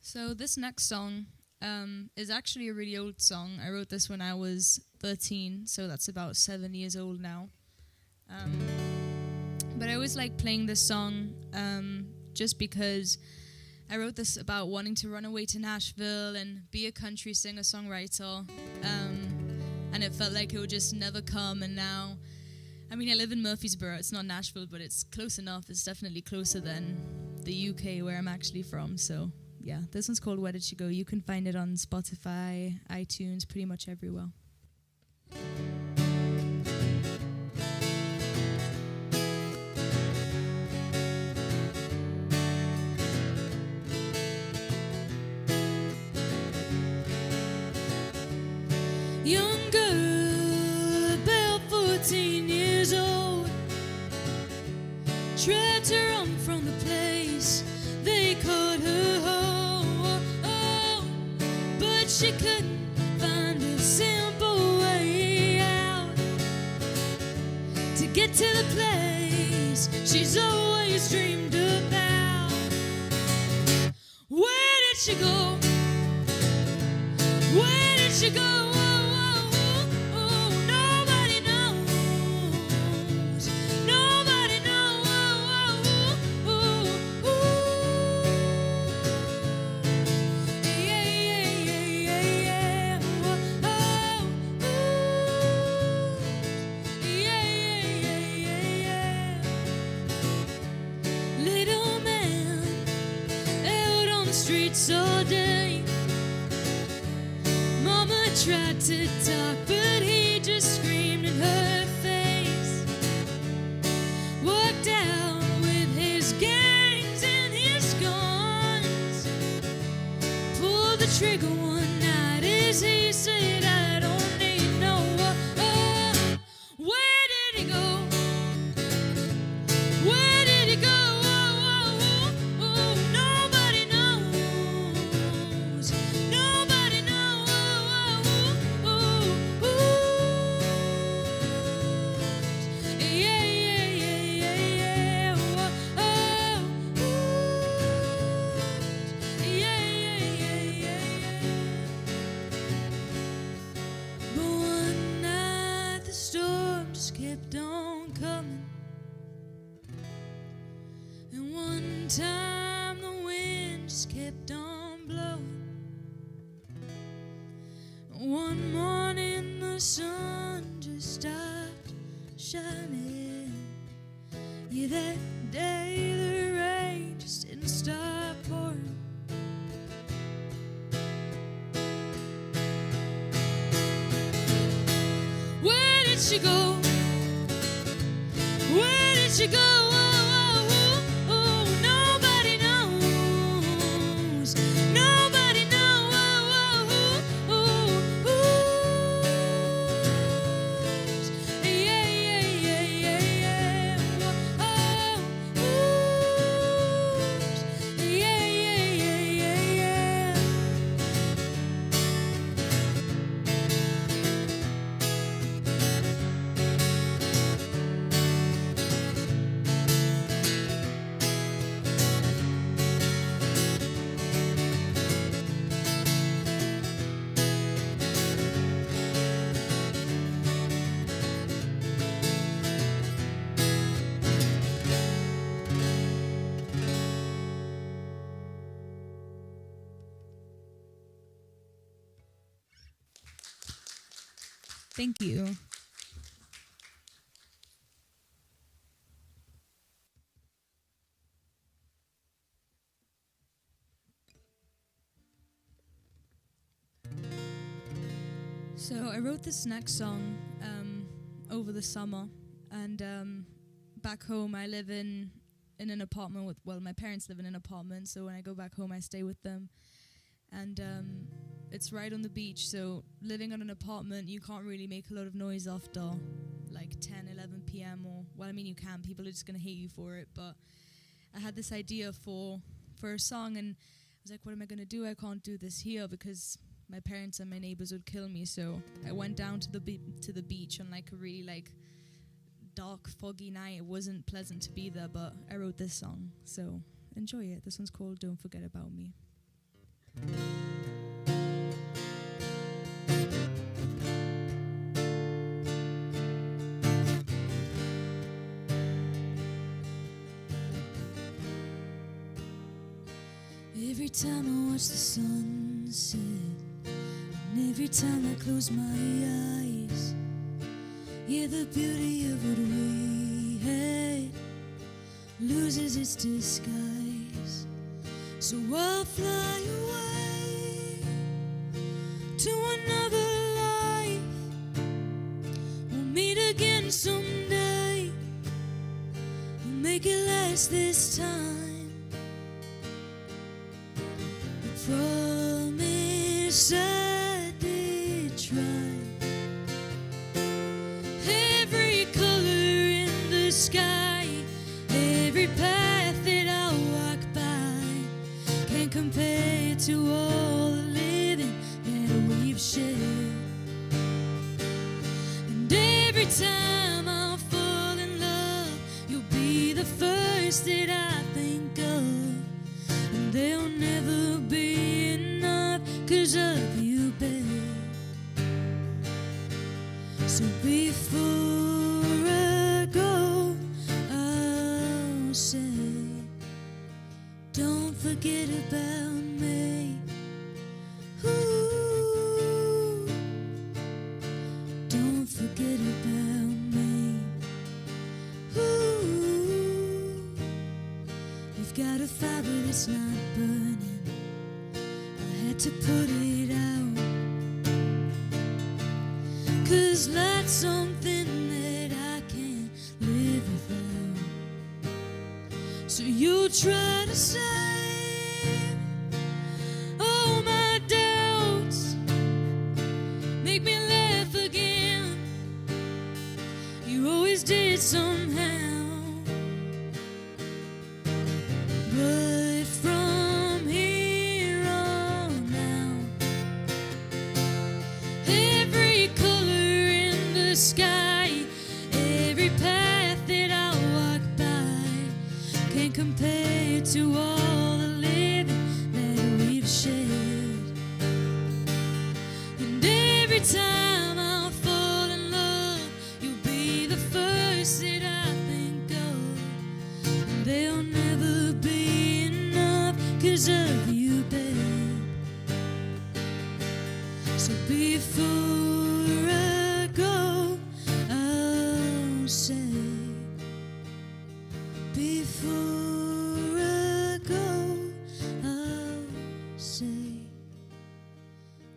F: So this next song is actually a really old song. I wrote this when I was 13, so that's about 7 years old now. But I always like playing this song just because I wrote this about wanting to run away to Nashville and be a country singer-songwriter. And it felt like it would just never come, and now, I mean, I live in Murfreesboro. It's not Nashville, but it's close enough. It's definitely closer than the UK, where I'm actually from, so yeah. This one's called Where Did She Go? You can find it on Spotify, iTunes, pretty much everywhere.
E: Young girl, about 14 years old, tried to run from the place they called her home, but she couldn't find a simple way out to get to the place she's always dreamed about. Where did she go? Where did she go? Nobody knows. Nobody knows. Yeah, yeah, yeah, yeah. Yeah, yeah, yeah, yeah. Little man out on the streets all day. Mama tried to talk, but he just screamed in her face. Walked out with his gangs and his guns. Pulled the trigger one night as he said, I don't need no one. Where did he go? Where did he go? Nobody knows. Nobody knows. Yeah, yeah, yeah, yeah, yeah. Yeah, yeah, yeah, yeah, yeah. But one night the storm just kept on coming, and one time the wind just kept on blowing. One morning the sun just stopped shining. Yeah, that day the rain just didn't stop pouring. Where did she go? Where did she go? Nobody knows. Nobody knows. Yeah, yeah, yeah, yeah, yeah. Yeah, yeah, yeah, yeah, yeah.
F: Thank you. So I wrote this next song over the summer, and back home I live in an apartment with, well, my parents live in an apartment, so when I go back home I stay with them, and it's right on the beach, so living in an apartment you can't really make a lot of noise after like 10, 11 p.m. or, well, I mean you can, people are just going to hate you for it, but I had this idea for a song, and I was like, what am I going to do? I can't do this here because my parents and my neighbors would kill me. So I went down to the beach on like a really like dark, foggy night. It wasn't pleasant to be there, but I wrote this song, so enjoy it. This one's called Don't Forget About Me. Every time I watch the sunset, and every time I close my eyes, yeah, the beauty of what we had loses its disguise. So I'll fly away to another life. We'll meet again someday. We'll make it last this time. I promise I did try. Every color in the sky, every path that I walk by, can't compare to all the living that we've shared. And every time I fall in love, you'll be the first that I think of. And there'll never be enough 'cause of you, babe. So before I go, I'll say, don't forget about me. Ooh, don't forget about me. Ooh, we've got a fire but it's not burning. I had to put it out, 'cause light's something that I can't live without. So you try to save all my doubts, make me laugh again. You always did somehow. But from here on out, every color in the sky, every path that I walk by, can't compare to all the living that we've shared. And every time I fall in love, you'll be the first that I think of. And there'll never be enough 'cause of you, babe. So before I go, I'll say, before I go, I'll say,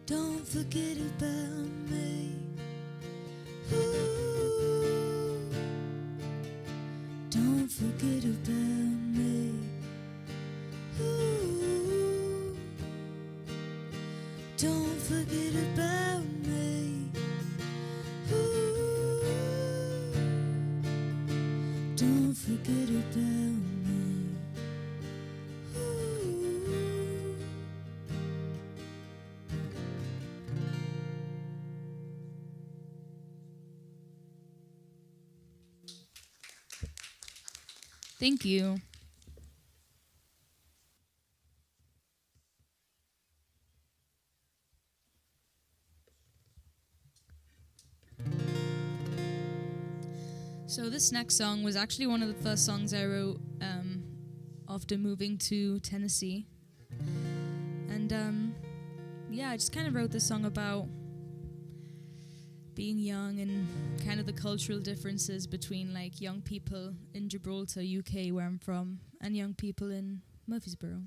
F: don't forget about me. Ooh, don't forget about me. Ooh, don't forget about me. Ooh, don't forget about me. Ooh. Thank you. So this next song was actually one of the first songs I wrote after moving to Tennessee. And yeah, I just kind of wrote this song about being young and kind of the cultural differences between like young people in Gibraltar, UK, where I'm from, and young people in Murfreesboro.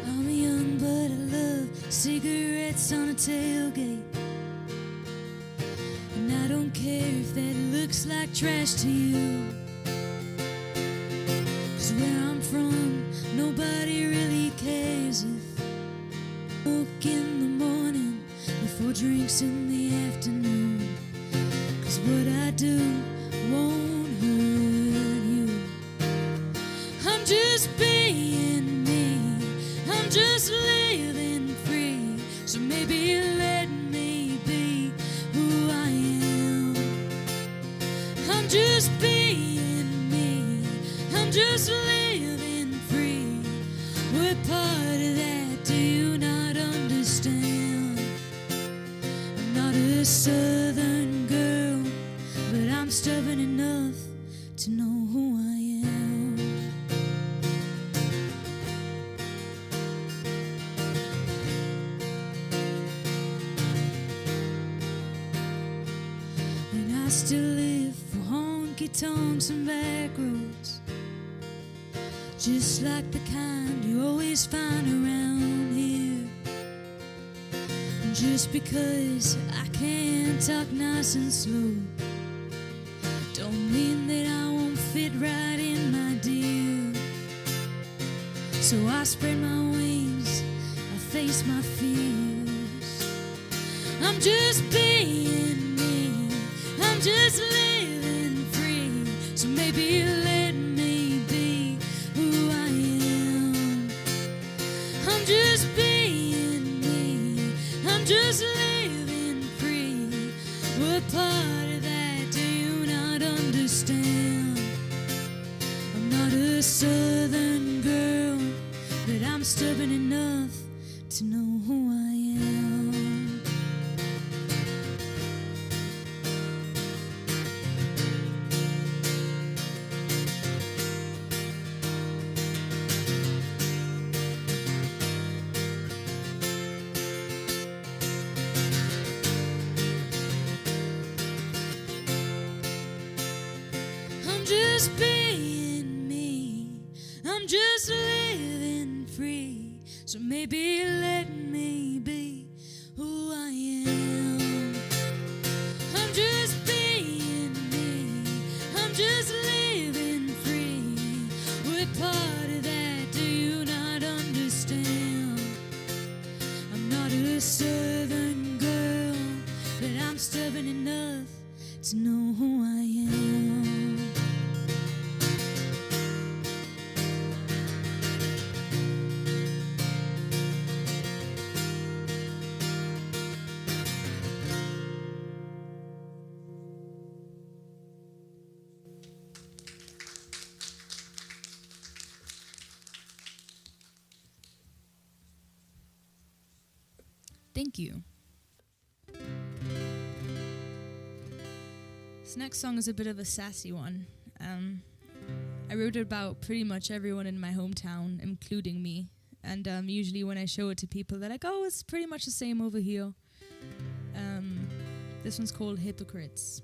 F: I'm young but I love cigarettes on a tailgate, and I don't care if that looks like trash to you. 'Cause where I'm from, nobody really cares if smoke in the morning before drinks in the afternoon.
E: what I do won't hurt you. I'm just being me, I'm just living free. So maybe let me be who I am. I'm just being me, I'm just living free. What part of that do you not understand? I'm not a southern girl, but I'm stubborn enough to know who I am. And I still live for honky-tonks and back roads, just like the kind you always find around here. And just because I can't talk nice and slow, don't mean that I won't fit right in, my dear. So I spread my wings, I face my fears. I'm just being me, I'm just living free. So maybe let me be who I am. I'm just being me, I'm just living free. What part of that do you not understand? I'm not a southern girl, but I'm stubborn enough to know who I am. I'm just being me, I'm just living free. So maybe let me be who I am. I'm just being me, I'm just living free. What part of that do you not understand? I'm not a southern girl, but I'm stubborn enough to know who I am. Thank you. This next song is a bit of a sassy one. I wrote it about pretty much everyone in my hometown, including me. And usually when I show it to people, they're like, oh, it's pretty much the same over here. This one's called Hypocrites.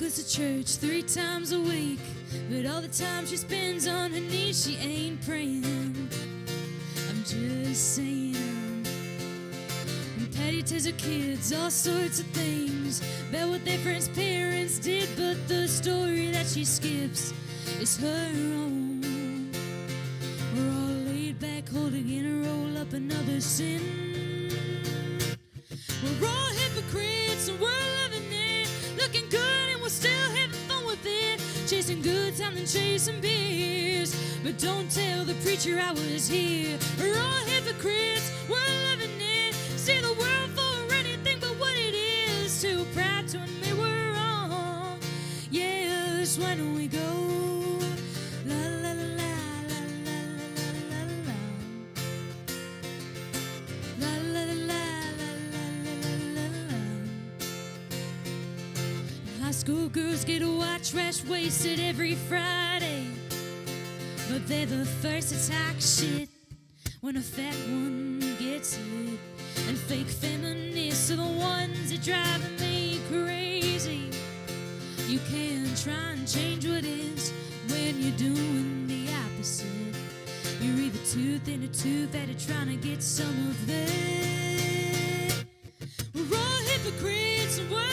E: Goes to church 3 times a week, but all the time she spends on her knees, she ain't praying. I'm just saying. And Patty tells her kids all sorts of things about what their friends' parents did, but the story that she skips is her own. We're all laid back, holding in a roll up another sin. We're all hypocrites and we're living it, looking good. We're still having fun with it, chasing good time and chasing beers. But don't tell the preacher I was here. We're all hypocrites, we're living it, see the world for anything but what it is. Too proud to admit we're wrong. Yes, why don't we go? La la la la la la la la la. La la la la la la la la. High school girls get white trash wasted every Friday, but they're the first to talk shit when a fat one gets lit. And fake feminists are the ones that drive me crazy. You can't try and change what is when you're doing the opposite. You're either too thin or too fat at trying to get some of that. We're all hypocrites and we're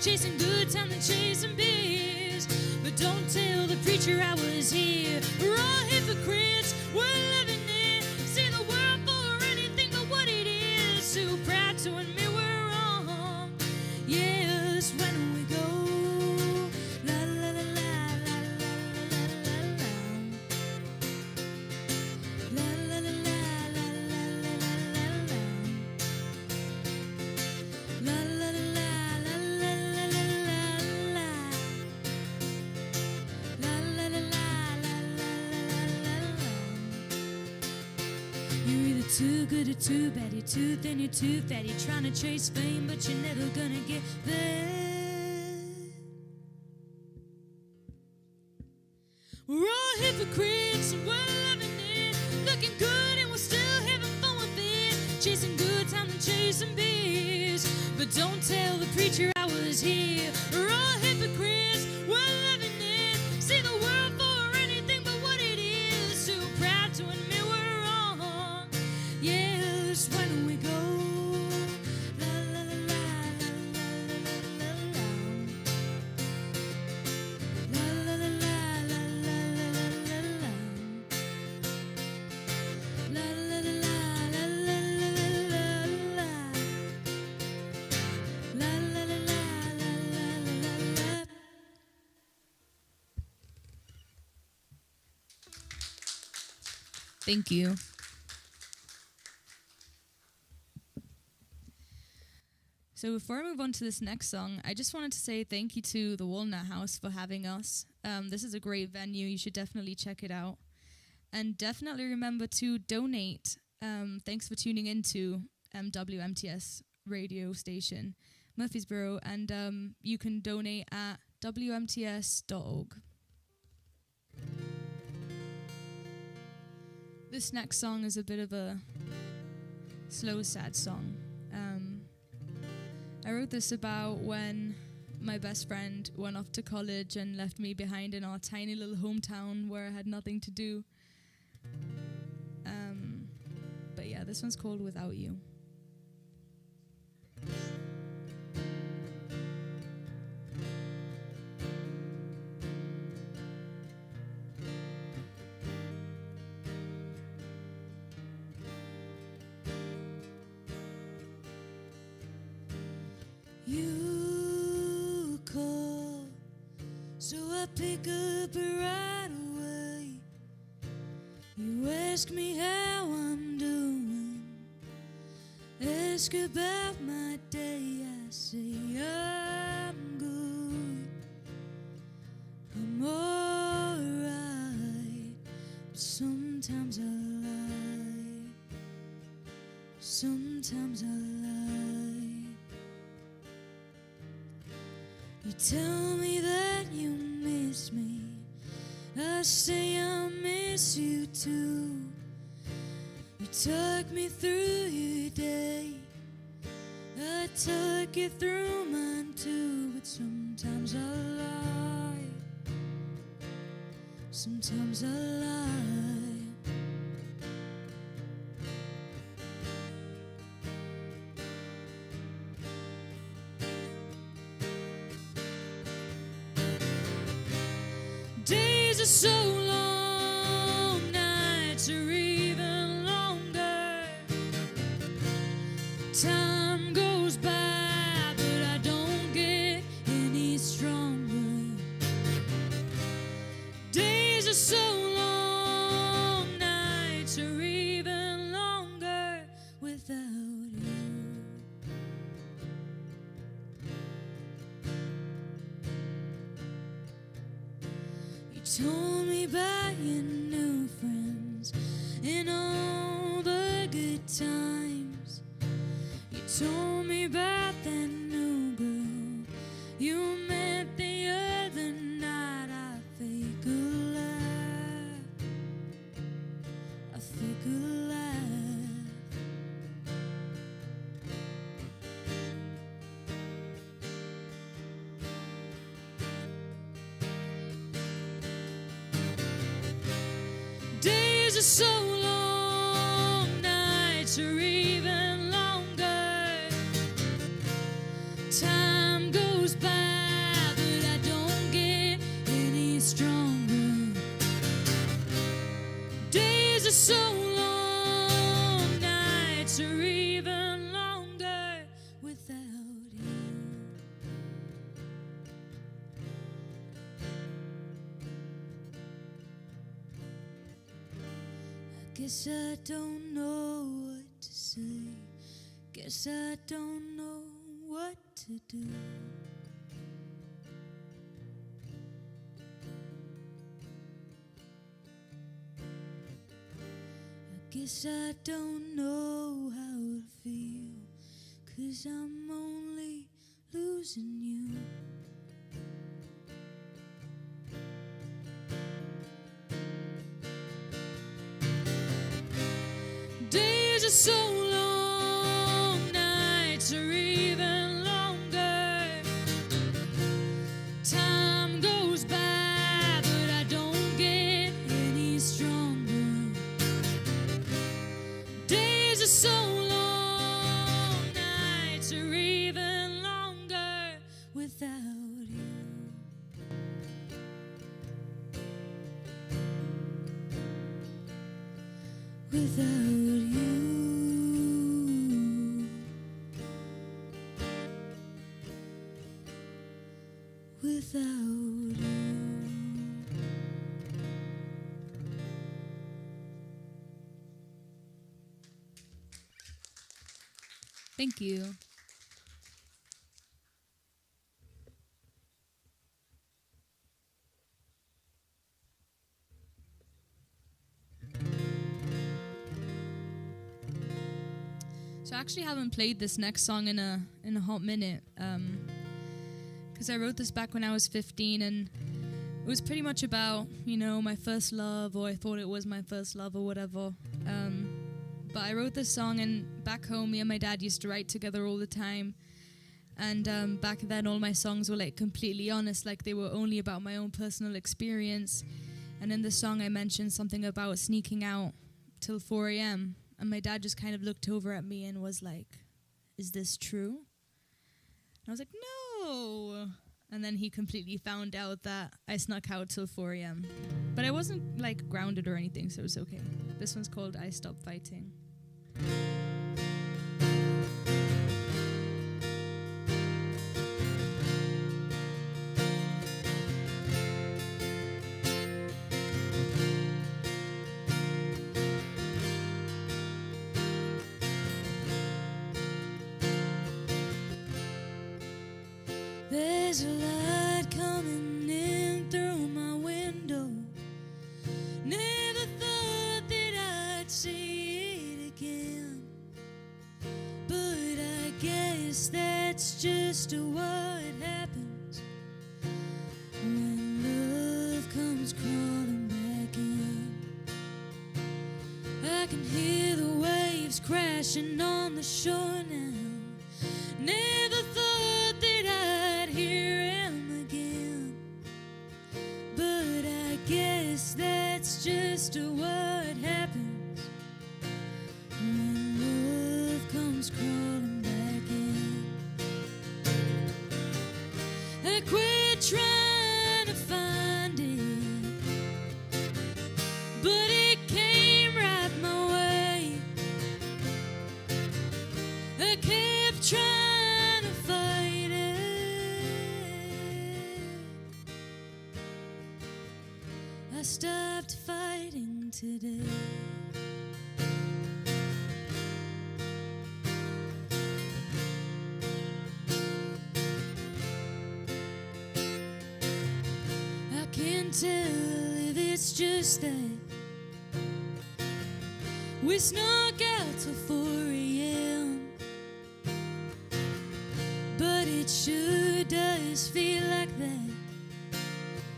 E: chasing good times and chasing beers. But don't tell the preacher I was here. We're all hypocrites, we're living it. See the world for anything but what it is. Too proud to admit we're wrong. Yes, when we go. La la la la la la la la la. La la la la la la la la la. La la la la la la la la la. La la la la la la la la. You're either too good or too bad. You're too thin, you're too fat. You're trying to chase fame, but you're never gonna get there. We're all hypocrites and we're living it. Looking good and we're still having fun with it. Chasing good times and chasing beers. But don't tell the preacher I was here. We're all hypocrites, we're living it. See the world for anything but what it is. Too proud to admit we're wrong. Yes, why don't we go? La la la la la la la la. La la la la la la la la la. La la la la la la la la la. La la la la la la la la.
F: Thank you. So before I move on to this next song, I just wanted to say thank you to the Walnut House for having us. This is a great venue. You should definitely check it out. And definitely remember to donate. Thanks for tuning into WMTS radio station, Murfreesboro. And you can donate at WMTS.org. This next song is a bit of a slow, sad song. I wrote this about when my best friend went off to college and left me behind in our tiny little hometown where I had nothing to do. But yeah, this one's called Without You.
E: You call, so I pick up right away. You ask me how I'm doing, ask about my day. I say I'm good, I'm alright. But sometimes I lie, sometimes I lie. You tell me that you miss me, I say I miss you too. You talk me through your day, I talk you through mine too. But sometimes I lie, sometimes I lie. Days are so long, nights are even longer. Time goes by, but I don't get any stronger. Days are so long, nights are even longer without you. You told me about your new friends and all the good times. You told me about that new girl you met the other night. I fake a laugh, I fake a laugh. Days are so long, nights are even longer. Time goes goes by, but I don't get any stronger. Days are so long, nights are even longer without you. I guess I don't know what to say. Guess I don't know what to do. I guess I don't know how to feel, 'cause I'm only losing you. Days are so long, nights are even longer. Time goes by, but I don't get any stronger. Days are so long, nights are even longer without you. Without you. Without you. Thank you. So I actually haven't played this next song in a hot minute, because I wrote this back when I was 15, and it was pretty much about, you know, my first love, or I thought it was my first love or whatever. But I wrote this song, and back home, me and my dad used to write together all the time. And back then, all my songs were like completely honest, like they were only about my own personal experience. And in the song, I mentioned something about sneaking out till 4 a.m. And my dad just kind of looked over at me and was like, "Is this true?" And I was like, "No." And then he completely found out that I snuck out till 4 a.m. But I wasn't like grounded or anything, so it was okay. This one's called I Stopped Fighting. There's a light coming in through my window. Never thought that I'd see it again. But I guess that's just what happens when love comes crawling back in. I can hear the waves crashing on the shore now. Never thought that I'd hear him again. But I guess that's just what happens when love comes crawling back in. I quit trying to find it, but it came right my way. I kept trying to fight it. I stopped fighting today. I can't tell if it's just that we snuck out till 4 a.m. But it sure does feel like that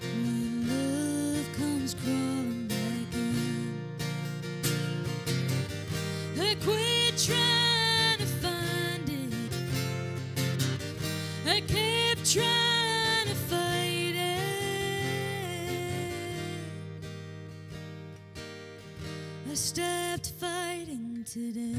E: when love comes crawling back in. I quit trying to find it. I kept trying to fight it. I stopped fighting today.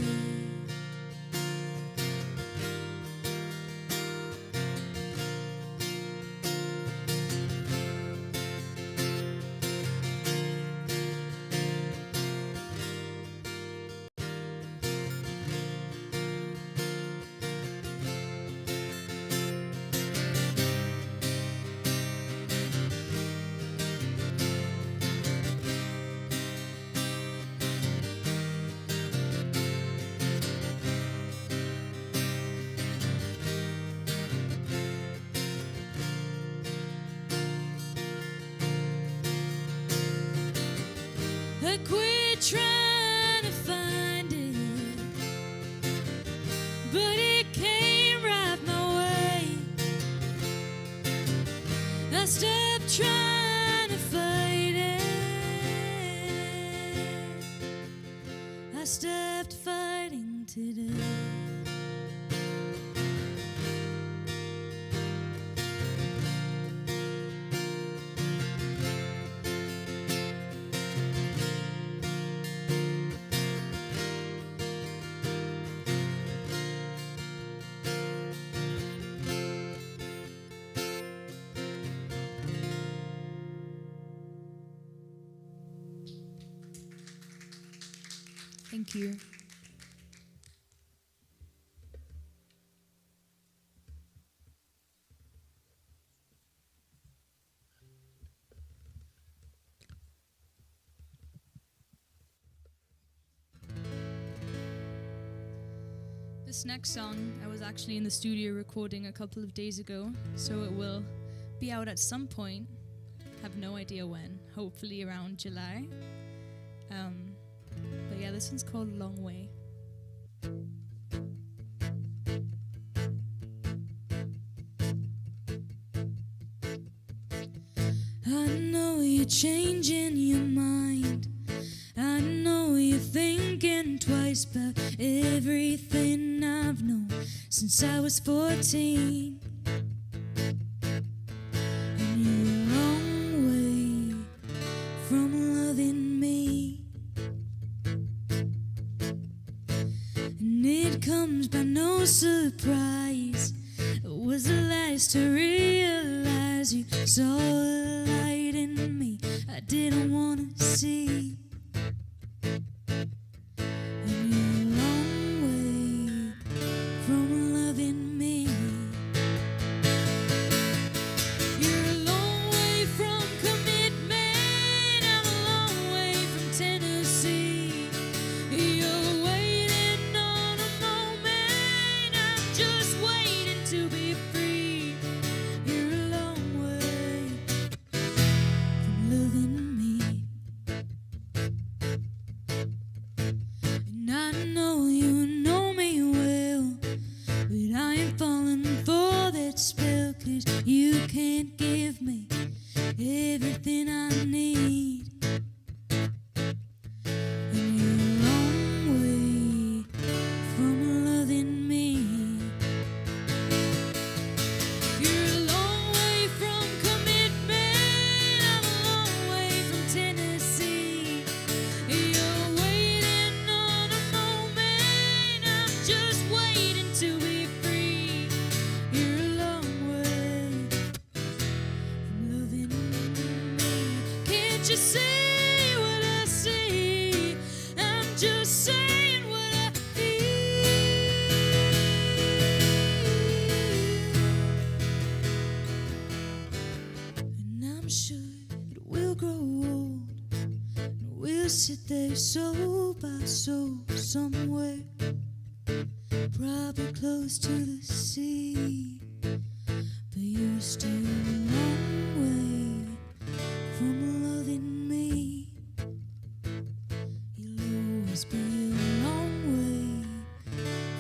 E: I quit trying to find it, but it came right my way. I stopped trying to fight it. I stopped fighting today. Thank you. This next song, I was actually in the studio recording a couple of days ago, so it will be out at some point. Have no idea when. Hopefully around July. But yeah, this one's called Long Way. I know you're changing your mind. I know you're thinking twice about everything I've known since I was 14. And you're a long way from loving me. And it comes by no surprise. It was the last to realize you saw a light in me I didn't want to see. And you're a long way from loving me. You're a long way from commitment. I'm a long way from Tennessee. You're waiting on a moment. I'm just waiting to be free. You're a long way from loving me. And I know you know me well, but I ain't falling for that spell, 'cause you can't give me everything I need. And you're a long way from loving me. You're a long way from commitment. I'm a long way from Tennessee. You're waiting on a moment. I'm just waiting to be free. You're a long way from loving me. Can't you see what I see? I'm just saying what I feel. And I'm sure it will grow old, and we'll sit there soul by soul somewhere, probably close to the sea. But you're still a long way from loving me. You'll always be a long way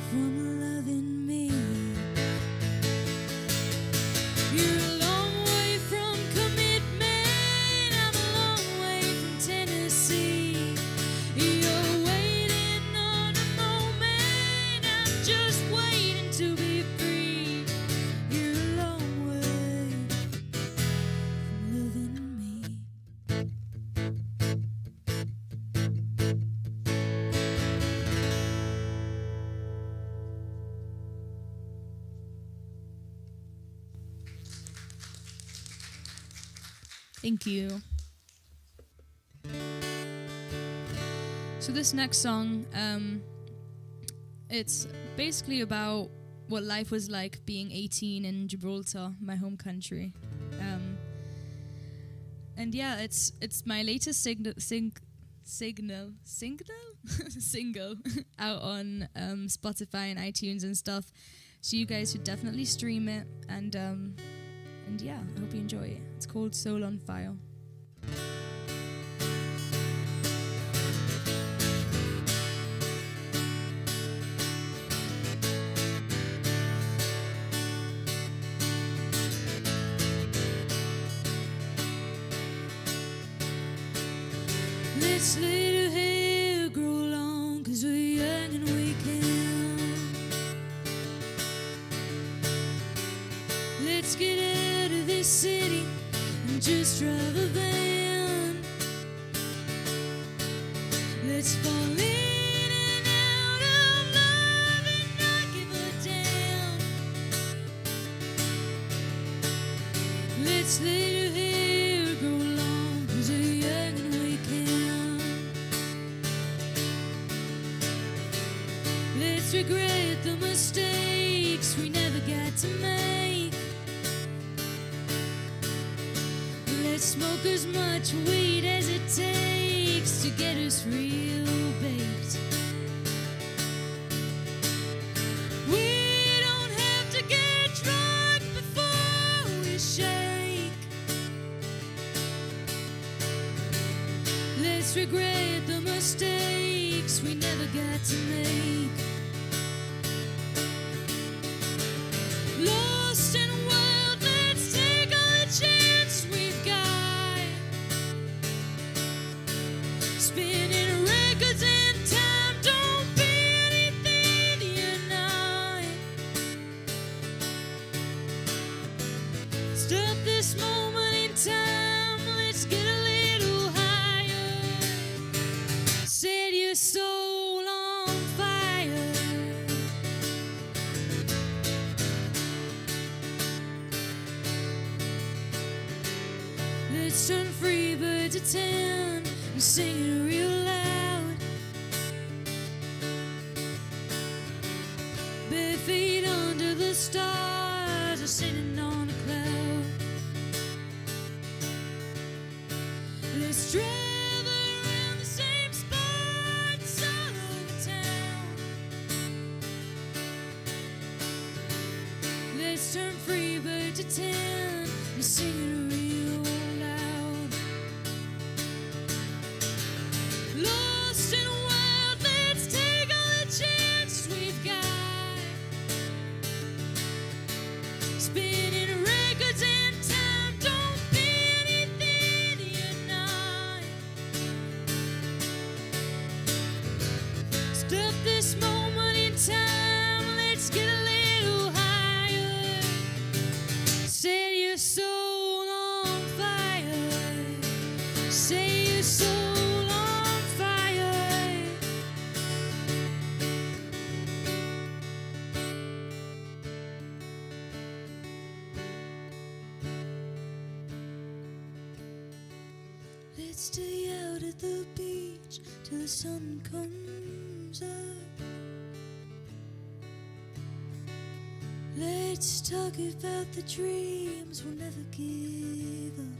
E: from loving me. You're a long way from commitment. I'm a long way from Tennessee. You're waiting on a moment. I'm just waiting to be free. You're a long way from loving me. Thank you. So this next song, it's basically about what life was like being 18 in Gibraltar, my home country. And yeah, it's my latest single out on Spotify and iTunes and stuff. So you guys should definitely stream it, and yeah, I hope you enjoy it. It's called Soul on Fire. Let's let our hair grow long, 'cause we're young and we can. Let's get out of this city and just drive a van. Let's fall in and out of love and not give a damn. Let's let our hair grow long, 'cause we're young and we can. Let's regret the mistakes we never got to make. Let's smoke as much weed as it takes to get us real baked. We don't have to get drunk before we shake. Let's regret the mistakes we never got to make. Lost in a world, let's take all the chance we've got. Spinning records in time, don't be anything you're not. Stop this moment in time, let's get a little higher. Set your soul on fire. Let's turn free bird to 10 and sing it real loud. Bare feet under the stars are sitting on a cloud. Let's drive around the same spots all over town. Let's turn free bird to 10 and sing it real loud. Lost in a world, let's take all the chances we've got. Spinning records in time, don't be anything you're not. Stop this moment in time, let's get a little higher. Set your soul on fire. Set your soul on fire. Let's stay out at the beach till the sun comes up. Let's talk about the dreams we'll never give up.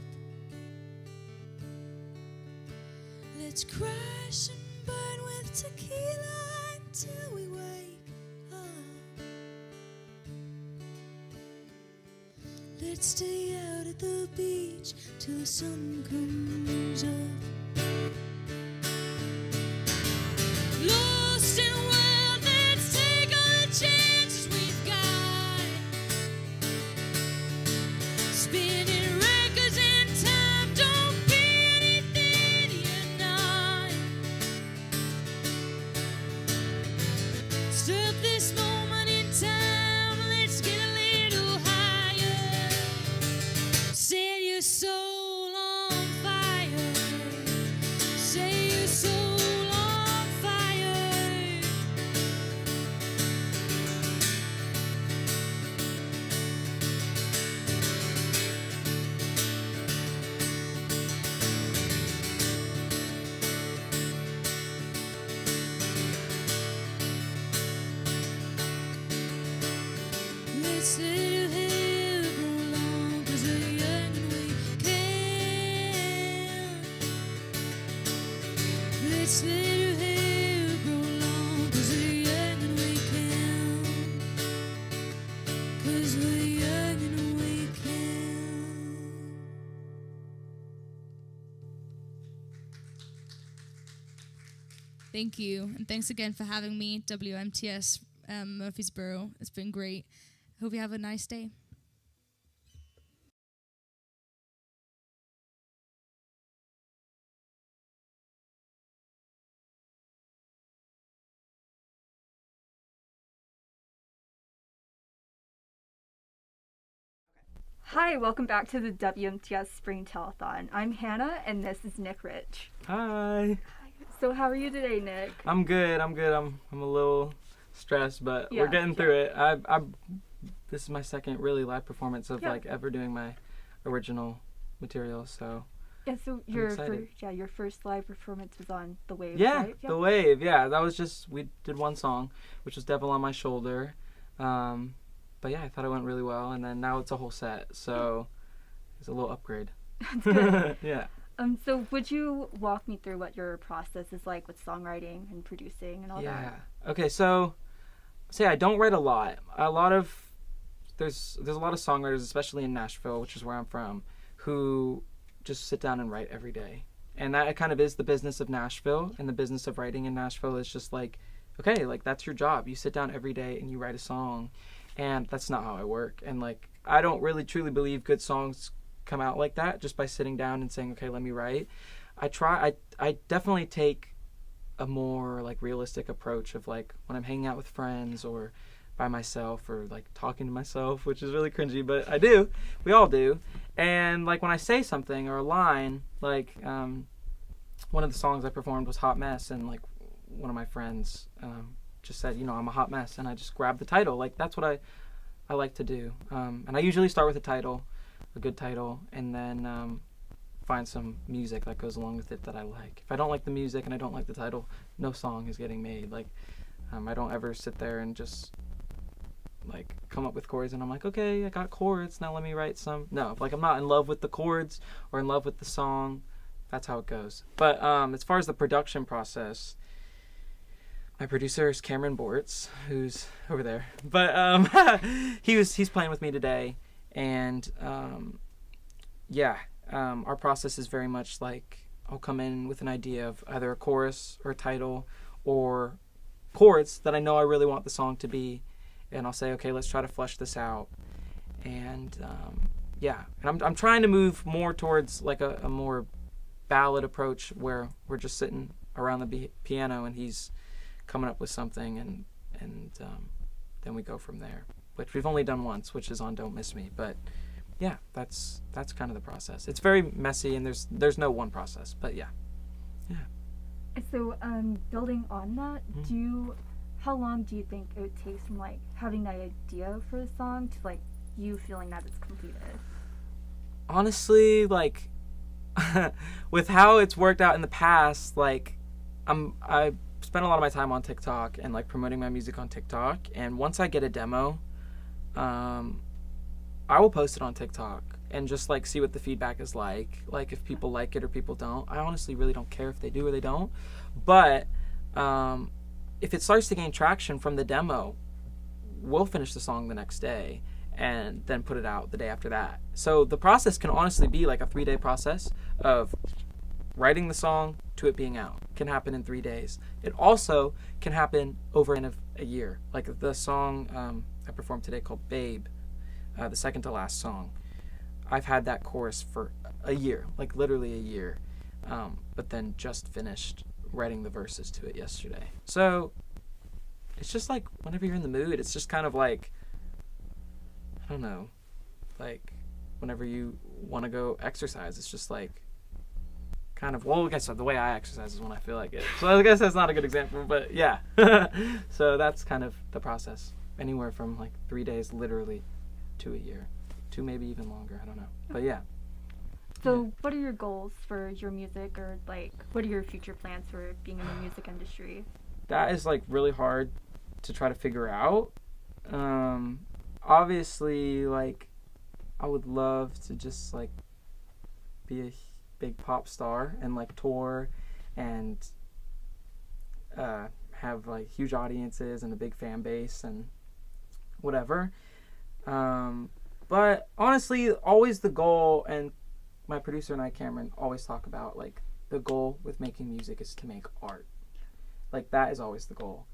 E: Let's crash and burn with tequila until we wake up. Let's stay out at the beach till the sun comes up. Lost in a world, let's take all the chances we've got. Spinning records in time, don't be anything you're not. Stop this moment in time, let's get a little higher. Set your soul on fire. Set your soul on fire. Let's let our hair grow long, 'cause we're young and we can. Let's let our hair grow long, 'cause we're young and we can. 'Cause we're young and we can.
F: Thank you. And thanks again for having me, WMTS Murfreesboro. It's been great. Hope you have a nice day.
K: Hi, welcome back to the WMTS Spring Telethon. I'm Hannah, and this is Nick Rich.
L: Hi.
K: So how are you today, Nick?
L: I'm good. I'm a little stressed, but we're getting through it. This is my second really live performance of like ever doing my original material, so
K: yeah. So your first live performance was on The Wave, right?
L: The Wave. Yeah, that was just we did one song, which was Devil on My Shoulder. But yeah, I thought it went really well, and then now it's a whole set, so it's a little upgrade.
K: That's good.
L: Yeah.
K: So would you walk me through what your process is like with songwriting and producing and all that?
L: Yeah. Okay, so I don't write a lot. There's a lot of songwriters, especially in Nashville, which is where I'm from, who just sit down and write every day. And that kind of is the business of Nashville, and the business of writing in Nashville is just like, okay, like that's your job. You sit down every day and you write a song. And that's not how I work. And like, I don't really truly believe good songs come out like that just by sitting down and saying, okay, let me write. I definitely take a more like realistic approach of like when I'm hanging out with friends or by myself or like talking to myself, which is really cringy, but I do. We all do. And like when I say something or a line, like one of the songs I performed was Hot Mess, and like one of my friends just said, I'm a hot mess, and I just grabbed the title. Like that's what I like to do, and I usually start with a good title, and then find some music that goes along with it that I like. If I don't like the music and I don't like the title, no song is getting made. Like I don't ever sit there and just like come up with chords and I'm like, okay, I got chords, now let me write some. No, like I'm not in love with the chords or in love with the song. That's how it goes. But as far as the production process, my producer is Cameron Bortz, who's over there. But he's playing with me today, and our process is very much like I'll come in with an idea of either a chorus or a title or chords that I know I really want the song to be, and I'll say, okay, let's try to flesh this out. And and I'm trying to move more towards like a more ballad approach where we're just sitting around the piano and he's coming up with something, and then we go from there, which we've only done once, which is on Don't Miss Me. But yeah, that's kind of the process. It's very messy, and there's no one process, but yeah.
K: So building on that, how long do you think it takes from like having that idea for the song to like you feeling that it's completed?
L: Honestly, like with how it's worked out in the past, like I spend a lot of my time on TikTok and like promoting my music on TikTok, and once I get a demo, I will post it on TikTok and just like see what the feedback is like if people like it or people don't. I honestly really don't care if they do or they don't, but if it starts to gain traction from the demo, we'll finish the song the next day and then put it out the day after that. So the process can honestly be like a 3-day process of writing the song to it being out. Can happen in 3 days. It also can happen over a year. Like the song I performed today called Babe, the second to last song. I've had that chorus for a year, like literally a year, but then just finished writing the verses to it yesterday. So it's just like whenever you're in the mood, it's just kind of like, I don't know, like whenever you want to go exercise, it's just like kind of, well, I guess the way I exercise is when I feel like it. So I guess that's not a good example, but yeah. So that's kind of the process. Anywhere from like 3 days literally to a year, to maybe even longer, I don't know. But yeah.
K: So what are your goals for your music, or like what are your future plans for being in the music industry?
L: That is like really hard to try to figure out. Obviously, like I would love to just like be a big pop star and like tour and have like huge audiences and a big fan base and whatever. But honestly, always the goal, and my producer and I, Cameron, always talk about like the goal with making music is to make art. Like that is always the goal.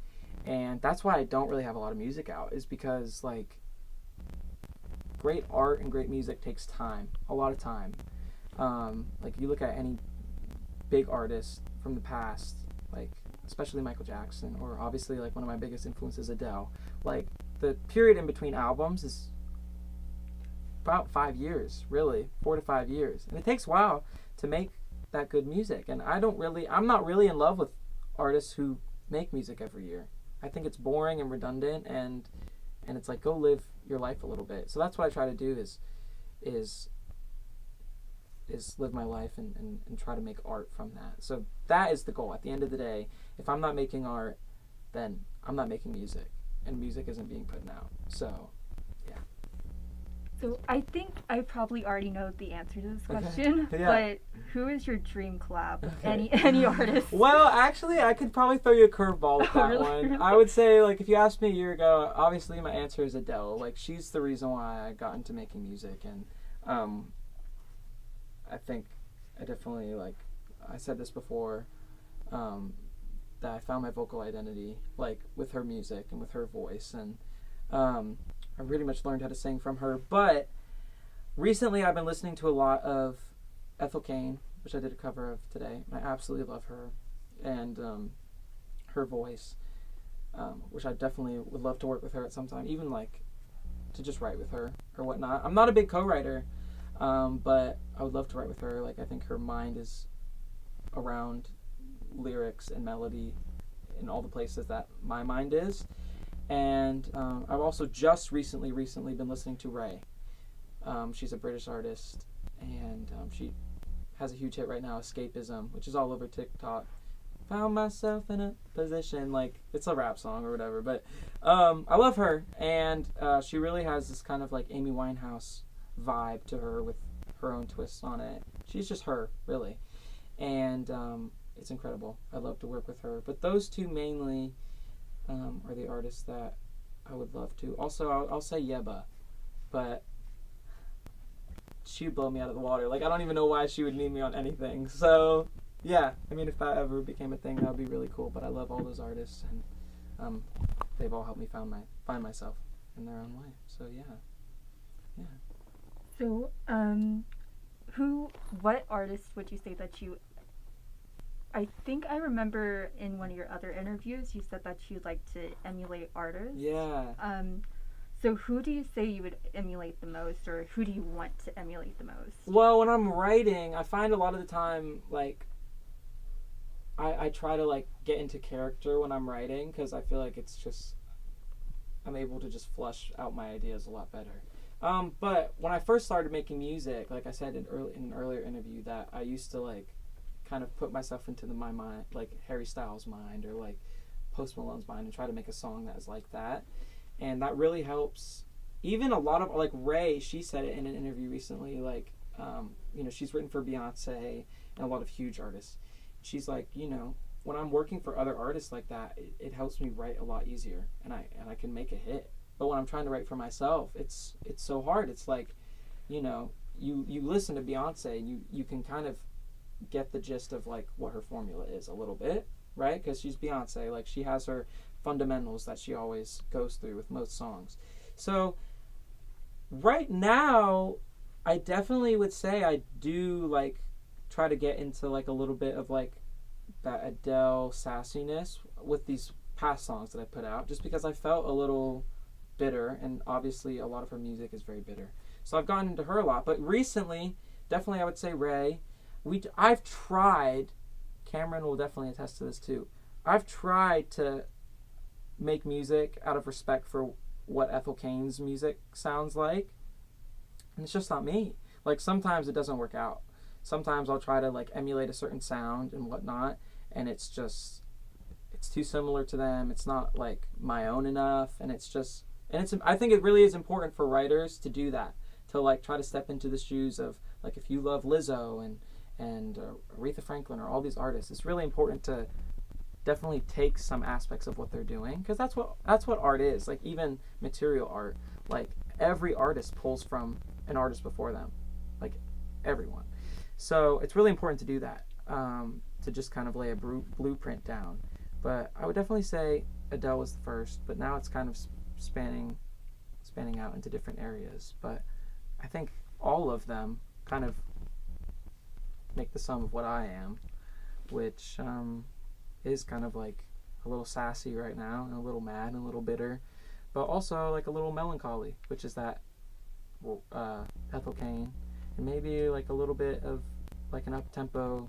L: And that's why I don't really have a lot of music out, is because like great art and great music takes time, a lot of time. Like you look at any big artist from the past, like especially Michael Jackson, or obviously like one of my biggest influences, Adele. Like the period in between albums is about 5 years, really, 4 to 5 years. And it takes a while to make that good music. And I'm not really in love with artists who make music every year. I think it's boring and redundant, and it's like, go live your life a little bit. So that's what I try to do is live my life and try to make art from that. So that is the goal. At the end of the day, if I'm not making art, then I'm not making music, and music isn't being put out. So, yeah.
K: So I think I probably already know the answer to this
L: Okay.
K: question,
L: Yeah.
K: but who is your dream collab?
L: Okay.
K: Any artist?
L: Well, actually, I could probably throw you a curveball with that
K: Really?
L: one. I would say, like, if you asked me a year ago, obviously my answer is Adele. Like, she's the reason why I got into making music, and I think I definitely, like, I said this before, that I found my vocal identity, like, with her music and with her voice, and I really much learned how to sing from her. But recently I've been listening to a lot of Ethel Cain, which I did a cover of today. I absolutely love her, and her voice, which I definitely would love to work with her at some time, even, like, to just write with her or whatnot. I'm not a big co-writer, but I would love to write with her. Like, I think her mind is around lyrics and melody in all the places that my mind is. And I've also just recently been listening to Ray. She's a British artist, and she has a huge hit right now, Escapism, which is all over TikTok. Found myself in a position, like, it's a rap song or whatever, but I love her, and she really has this kind of like Amy Winehouse vibe to her with her own twists on it. She's just her, really, and it's incredible. I love to work with her, but those two mainly are the artists that I would love to. Also, I'll say Yeba, but she'd blow me out of the water. Like, I don't even know why she would need me on anything. So, yeah, I mean, if that ever became a thing, that would be really cool. But I love all those artists, and they've all helped me find myself in their own way. So, yeah.
K: So, what artist would you say that you? I think I remember in one of your other interviews you said that you like to emulate artists.
L: Yeah.
K: So who do you say you would emulate the most, or who do you want to emulate the most?
L: Well, when I'm writing, I find a lot of the time, like, I try to, like, get into character when I'm writing, because I feel like it's just, I'm able to just flush out my ideas a lot better. But when I first started making music, like I said in an earlier interview, that I used to, like, kind of put myself into my mind, like Harry Styles' mind or like Post Malone's mind, and try to make a song that is like that. And that really helps. Even a lot of, like, Ray, she said it in an interview recently, like, she's written for Beyonce and a lot of huge artists. She's like, when I'm working for other artists like that, it helps me write a lot easier, and I can make a hit. But when I'm trying to write for myself, it's so hard. It's like, you listen to Beyonce, and you can kind of get the gist of, like, what her formula is a little bit, right? Because she's Beyonce. Like, she has her fundamentals that she always goes through with most songs. So right now, I definitely would say I do, like, try to get into, like, a little bit of, like, that Adele sassiness with these past songs that I put out, just because I felt a little bitter, and obviously a lot of her music is very bitter. So I've gotten into her a lot. But recently, definitely I would say Ray. I've tried, Cameron will definitely attest to this too, I've tried to make music out of respect for what Ethel Cain's music sounds like, and it's just not me. Like, sometimes it doesn't work out. Sometimes I'll try to, like, emulate a certain sound and whatnot, and it's too similar to them. It's not, like, my own enough, and I think it really is important for writers to do that, to, like, try to step into the shoes of, like, if you love Lizzo and Aretha Franklin or all these artists, it's really important to definitely take some aspects of what they're doing, because that's what art is. Like, even material art, like, every artist pulls from an artist before them, like, everyone. So it's really important to do that, to just kind of lay a blueprint down. But I would definitely say Adele was the first, but now it's kind of spanning out into different areas. But I think all of them kind of make the sum of what I am, which is kind of like a little sassy right now, and a little mad and a little bitter, but also like a little melancholy, which is that Ethel Cain, and maybe like a little bit of like an up-tempo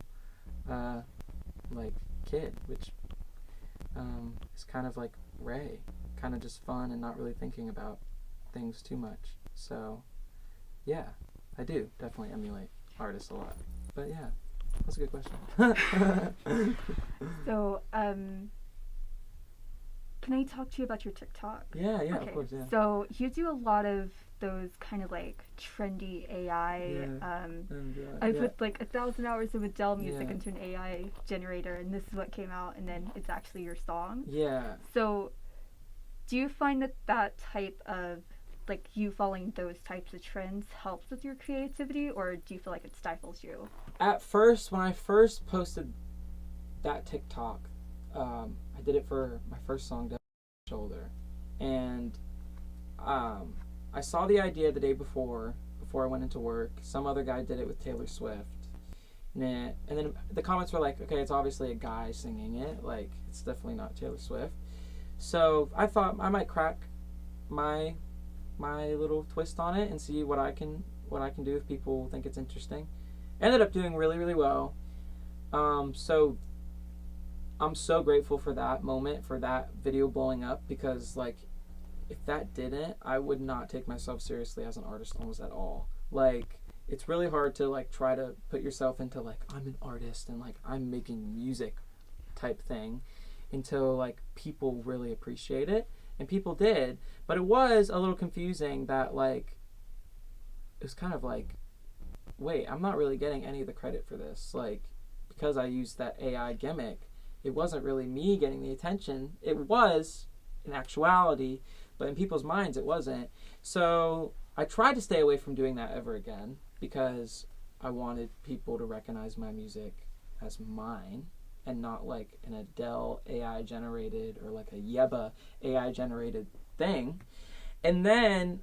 L: like Kid, which is kind of like Ray, kind of just fun and not really thinking about things too much. So yeah, I do definitely emulate artists a lot. But yeah, that's a good question.
K: So, can I talk to you about your TikTok?
L: Yeah,
K: Okay.
L: of course, yeah.
K: So you do a lot of those kind of like trendy AI. I put like 1,000 hours of Adele music into an AI generator, and this is what came out, and then it's actually your song.
L: Yeah.
K: So, do you find that that type of like you following those types of trends helps with your creativity, or do you feel like it stifles you?
L: At first, when I first posted that TikTok, I did it for my first song, Shoulder, and I saw the idea the day before I went into work. Some other guy did it with Taylor Swift, and then the comments were like, okay, it's obviously a guy singing it, like it's definitely not Taylor Swift. So I thought I might crack my little twist on it and see what I can do if people think it's interesting. Ended up doing really, really well. So I'm so grateful for that moment, for that video blowing up, because like if that didn't, I would not take myself seriously as an artist almost at all. Like it's really hard to like try to put yourself into like I'm an artist and like I'm making music type thing until like people really appreciate it. And people did, but it was a little confusing that like it was kind of like, wait, I'm not really getting any of the credit for this. Like because I used that AI gimmick, it wasn't really me getting the attention. It was in actuality, but in people's minds it wasn't. So I tried to stay away from doing that ever again because I wanted people to recognize my music as mine and not like an Adele AI generated or like a Yeba AI generated thing. And then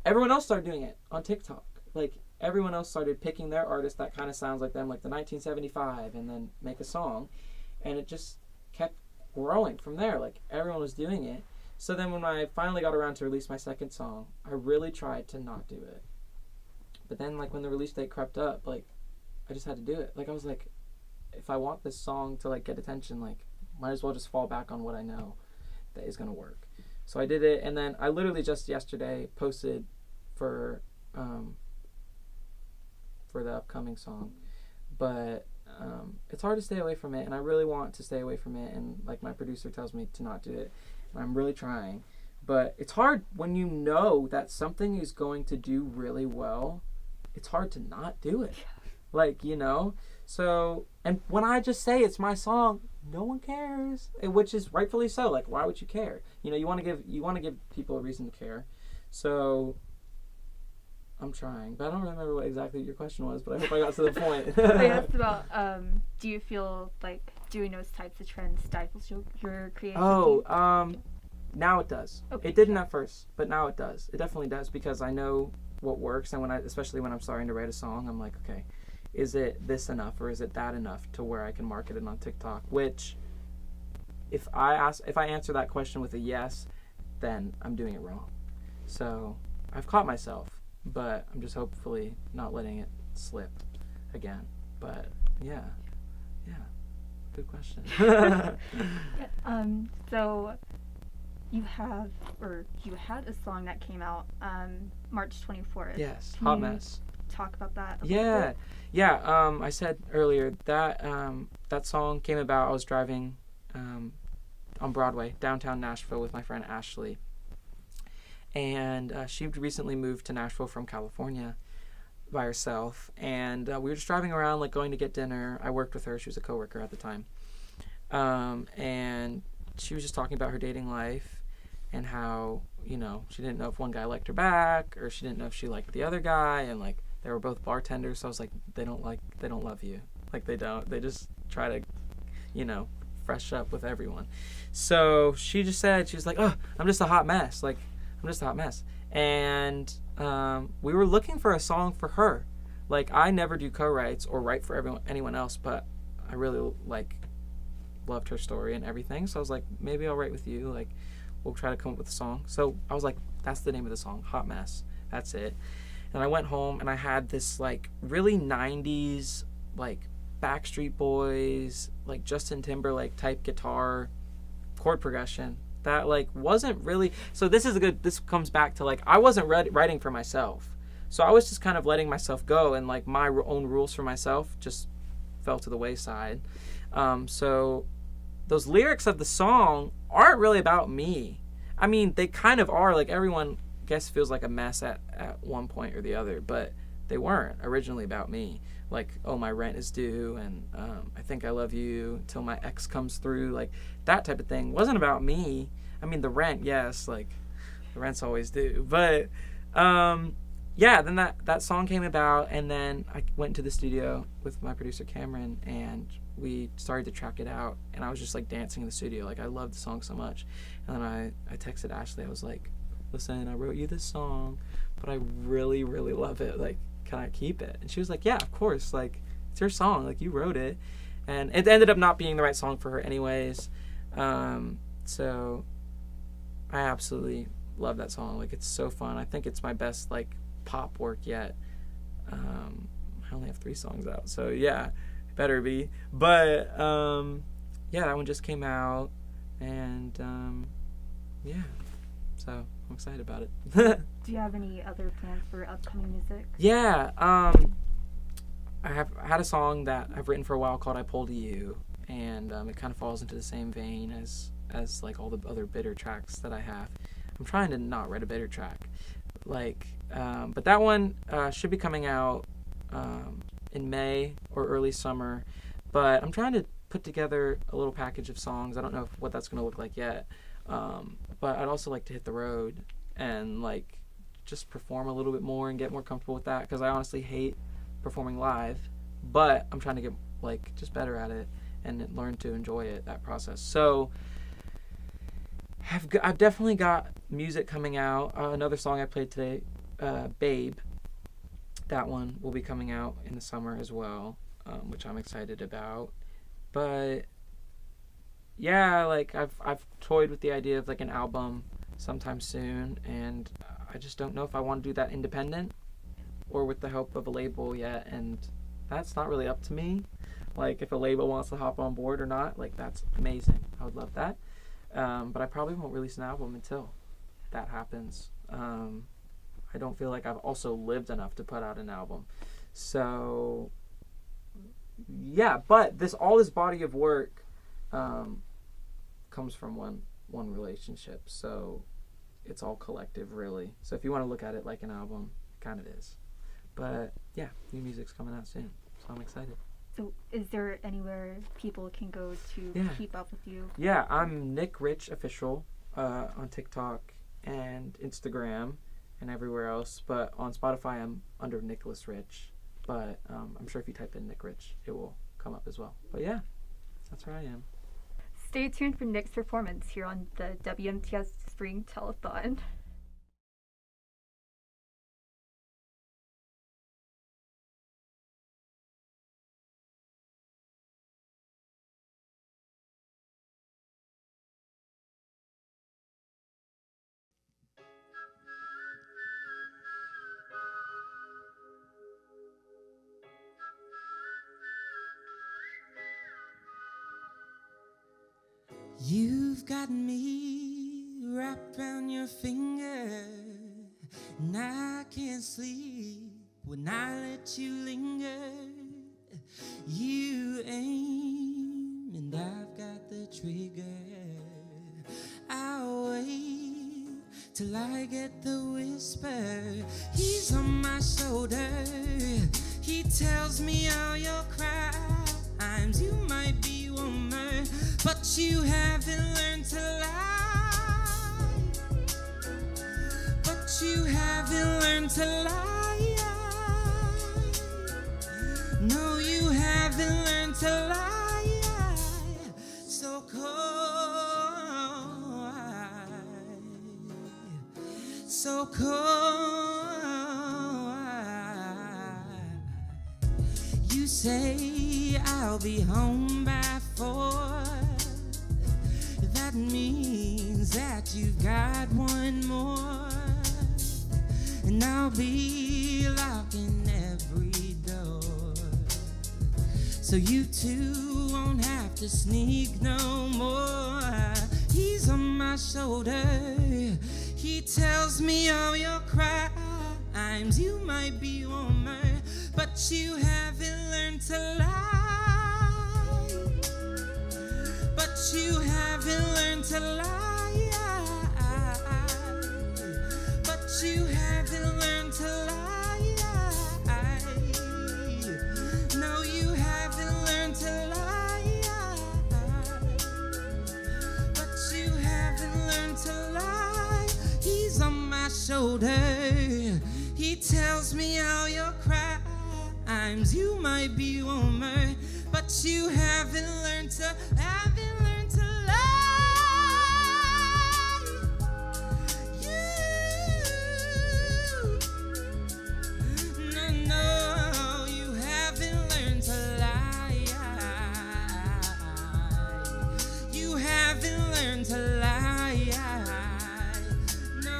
L: everyone else started doing it on TikTok. Like everyone else started picking their artist that kind of sounds like them, like the 1975, and then make a song. And it just kept growing from there. Like everyone was doing it. So then when I finally got around to release my second song, I really tried to not do it. But then like when the release date crept up, like I just had to do it. Like I was like, if I want this song to like get attention, like might as well just fall back on what I know that is gonna work. So I did it, and then I literally just yesterday posted for the upcoming song. But it's hard to stay away from it, and I really want to stay away from it, and like my producer tells me to not do it, and I'm really trying. But it's hard when you know that something is going to do really well. It's hard to not do it. Like, you know? So, and when I just say it's my song, no one cares, which is rightfully so. Like, why would you care? You know, you want to give people a reason to care. So, I'm trying, but I don't remember what exactly your question was. But I hope I got to the point.
K: I asked about, do you feel like doing those types of trends stifles your creativity?
L: Oh, now it does.
K: Okay.
L: It didn't at first, but now it does. It definitely does because I know what works, and especially when I'm starting to write a song, I'm like, okay, is it this enough or is it that enough to where I can market it on TikTok? Which, if I answer that question with a yes, then I'm doing it wrong. So I've caught myself, but I'm just hopefully not letting it slip again. But yeah, good question.
K: So you had a song that came out March 24th.
L: Yes,
K: Can
L: Hot
K: you
L: Mess.
K: talk about that a
L: Yeah,
K: little bit?
L: yeah. I said earlier that that song came about. I was driving on Broadway, downtown Nashville, with my friend Ashley, and she recently moved to Nashville from California by herself, and we were just driving around, like going to get dinner. I worked with her; she was a coworker at the time, and she was just talking about her dating life and how, you know, she didn't know if one guy liked her back or she didn't know if she liked the other guy, and like they were both bartenders. So I was like, they don't love you. Like they just try to, you know, fresh up with everyone. So she just said, she was like, oh, I'm just a hot mess. Like I'm just a hot mess. And we were looking for a song for her. Like I never do co-writes or write for anyone else, but I really loved her story and everything. So I was like, maybe I'll write with you. Like we'll try to come up with a song. So I was like, that's the name of the song, Hot Mess. That's it. And I went home and I had this like really 90s like Backstreet Boys, like Justin Timberlake type guitar chord progression that like wasn't really. So this comes back to like I wasn't writing for myself. So I was just kind of letting myself go, and like my own rules for myself just fell to the wayside. So those lyrics of the song aren't really about me. I mean, they kind of are. Like everyone, I guess, feels like a mess at one point or the other, but they weren't originally about me. Like, oh, my rent is due, and I think I love you until my ex comes through. Like that type of thing wasn't about me. I mean, the rent, yes, like the rent's always due, but yeah. Then that song came about, and then I went into the studio with my producer Cameron, and we started to track it out, and I was just like dancing in the studio. Like I loved the song so much, and then I texted Ashley. I was like, listen, I wrote you this song, but I really, really love it. Like, can I keep it? And she was like, yeah, of course. Like, it's your song. Like, you wrote it. And it ended up not being the right song for her anyways. So I absolutely love that song. Like, it's so fun. I think it's my best, like, pop work yet. I only have 3 songs out. So, yeah, it better be. But, yeah, that one just came out. And, yeah. So I'm excited about it.
K: Do you have any other plans for upcoming music?
L: Yeah, I had a song that I've written for a while called "I Pull to You," and it kind of falls into the same vein as like all the other bitter tracks that I have. I'm trying to not write a bitter track, like, but that one should be coming out in May or early summer. But I'm trying to put together a little package of songs. I don't know what that's going to look like yet. But I'd also like to hit the road and like just perform a little bit more and get more comfortable with that, because I honestly hate performing live, but I'm trying to get like just better at it and learn to enjoy it, that process. So I've definitely got music coming out. Another song I played today, Babe, that one will be coming out in the summer as well, which I'm excited about. But yeah, like I've toyed with the idea of like an album sometime soon, and I just don't know if I want to do that independent or with the help of a label yet, and that's not really up to me. Like if a label wants to hop on board or not, like that's amazing. I would love that. But I probably won't release an album until that happens. I don't feel like I've also lived enough to put out an album. So yeah, but all this body of work comes from one relationship, so it's all collective, really. So if you want to look at it like an album, it kind of is. But yeah, new music's coming out soon, so I'm excited.
K: So is there anywhere people can go to keep up with you?
L: Yeah, I'm Nick Rich Official on TikTok and Instagram and everywhere else, but on Spotify I'm under Nicholas Rich. But I'm sure if you type in Nick Rich, it will come up as well. But yeah, that's where I am.
K: Stay tuned for Nick's performance here on the WMTS Spring Telethon.
E: You've got me wrapped around your finger, and I can't sleep when I let you linger. You aim, and I've got the trigger. I'll wait till I get the whisper. He's on my shoulder. He tells me all your crimes. You might be warmer, but you haven't learned to lie. But you haven't learned to lie. No, you haven't learned to lie. So cold, so cold. You say I'll be home by 4. That means that you've got one more.
M: and I'll be locking every door. So you two won't have to sneak no more. He's on my shoulder. He tells me all your crimes. You might be warmer, but you haven't learned to lie. But you haven't learned to lie. But you haven't learned to lie. No, you haven't learned to lie. But you haven't learned to lie. He's on my shoulder. He tells me all your crimes. You might be warmer, but you haven't learned to lie. No, you haven't learned to lie. You haven't learned to lie. No.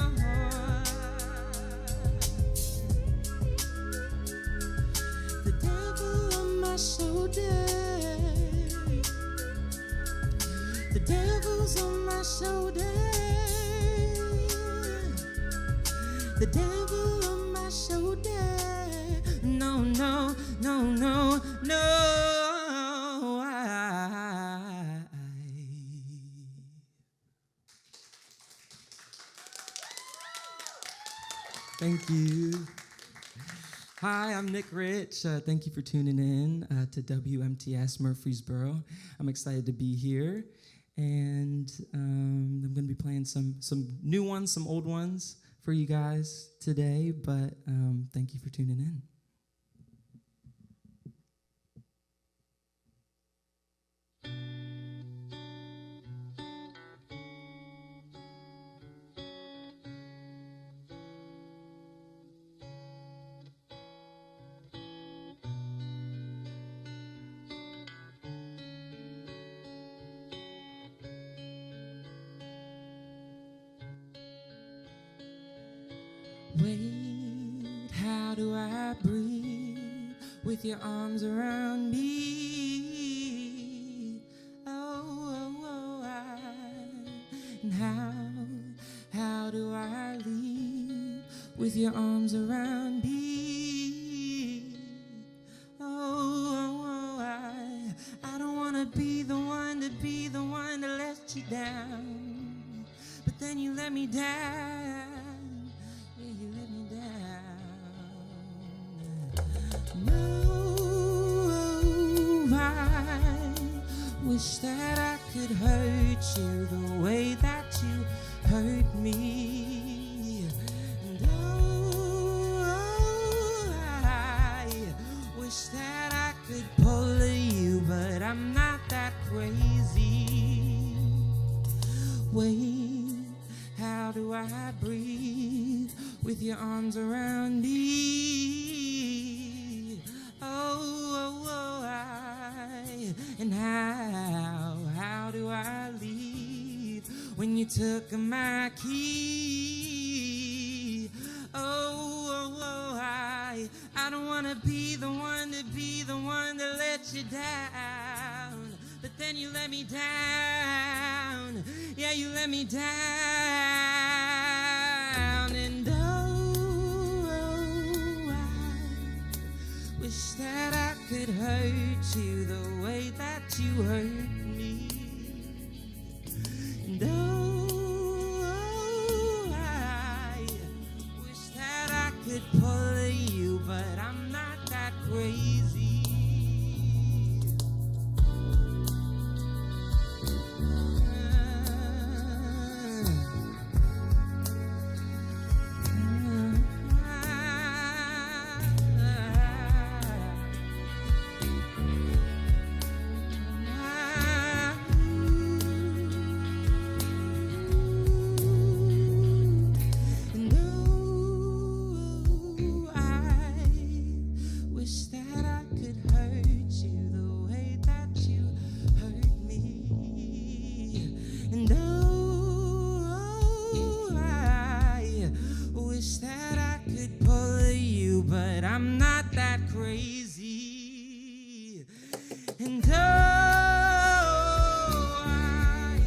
M: The devil on my shoulder. The devil's on my shoulder. The devil on my shoulder. No, no, no, no, no. Thank you. Hi, I'm Nick Rich. Thank you for tuning in to WMTS Murfreesboro. I'm excited to be here, and I'm going to be playing some new ones, some old ones for you guys today, but thank you for tuning in. Wait, how do I breathe with your arms around me? And how do I leave with your arms around me? I don't wanna be the one to let you down, but then you let me down. You let me down. No, I wish that I could hurt you the way that you hurt me. And I wish that I could pull you, but I'm not that crazy. Wait, how do I breathe with your arms around me? And how do I leave when you took my key? I don't wanna be the one to let you down, but then you let me down. Yeah, you let me down. And I wish that I could hurt you the way that you hurt me. And I wish that I could pull you, but I'm not that crazy. Wish that I could I'm not that crazy. And oh, I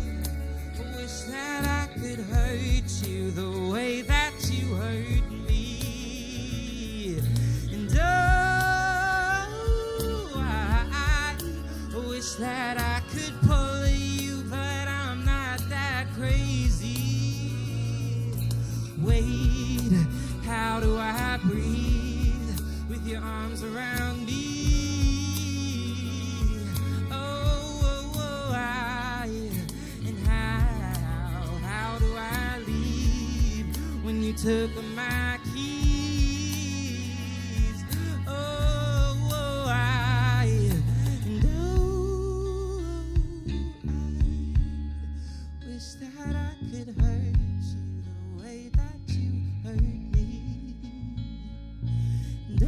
M: wish that I could hurt you the way that you hurt me. And oh, I wish that I could pull you, but I'm not that crazy. Wait, how do I breathe with your arms around me? When you took my keys, and I wish that I could hurt you the way that you hurt me. And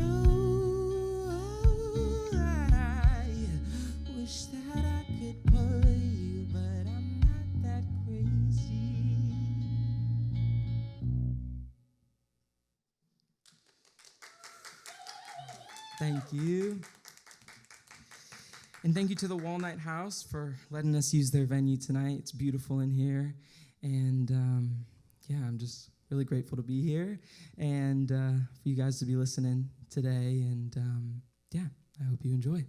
M: I wish that I could pull you, but I'm not that crazy. Thank you. And thank you to the Walnut House for letting us use their venue tonight. It's beautiful in here. And yeah, I'm just really grateful to be here and for you guys to be listening today. And yeah, I hope you enjoy.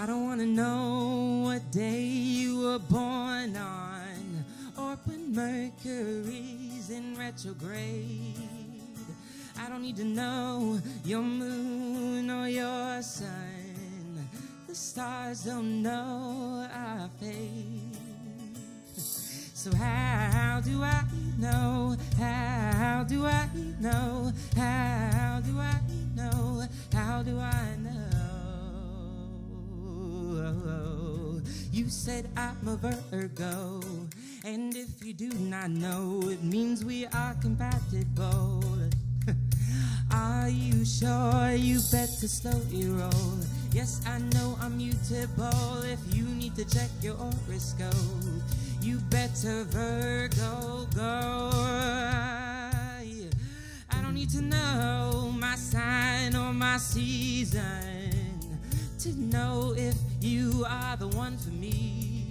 M: I don't want to know what day you were born on or when Mercury's in retrograde. I don't need to know your moon or your sun. The stars don't know our fate. So how do I know? How do I know? How do I know? How do I know? You said I'm a Virgo, and if you do not know, it means we are compatible. Are you sure? You better slow your roll. Yes, I know I'm mutable. If you need to check your horoscope, you better Virgo go. I don't need to know my sign or my season to know if you are the one for me.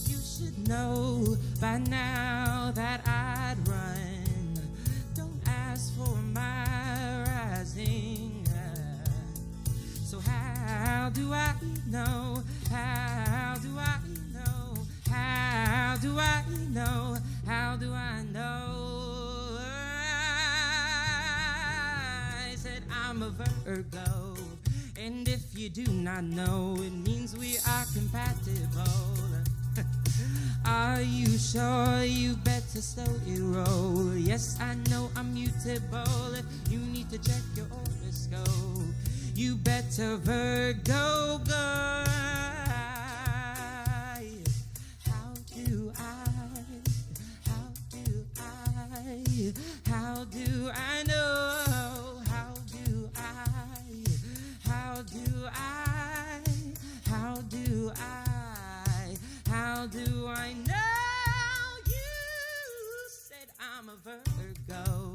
M: You should know by now that I'd run. Don't ask for my rising. So how do I know? How do I know? How do I know? How do I know? I said I'm a Virgo. And if you do not know, it means we are compatible. Are you sure? You better slow it roll. Yes, I know I'm mutable. If you need to check your horoscope, you better Virgo go. How do I know? How do I know? You said I'm a Virgo,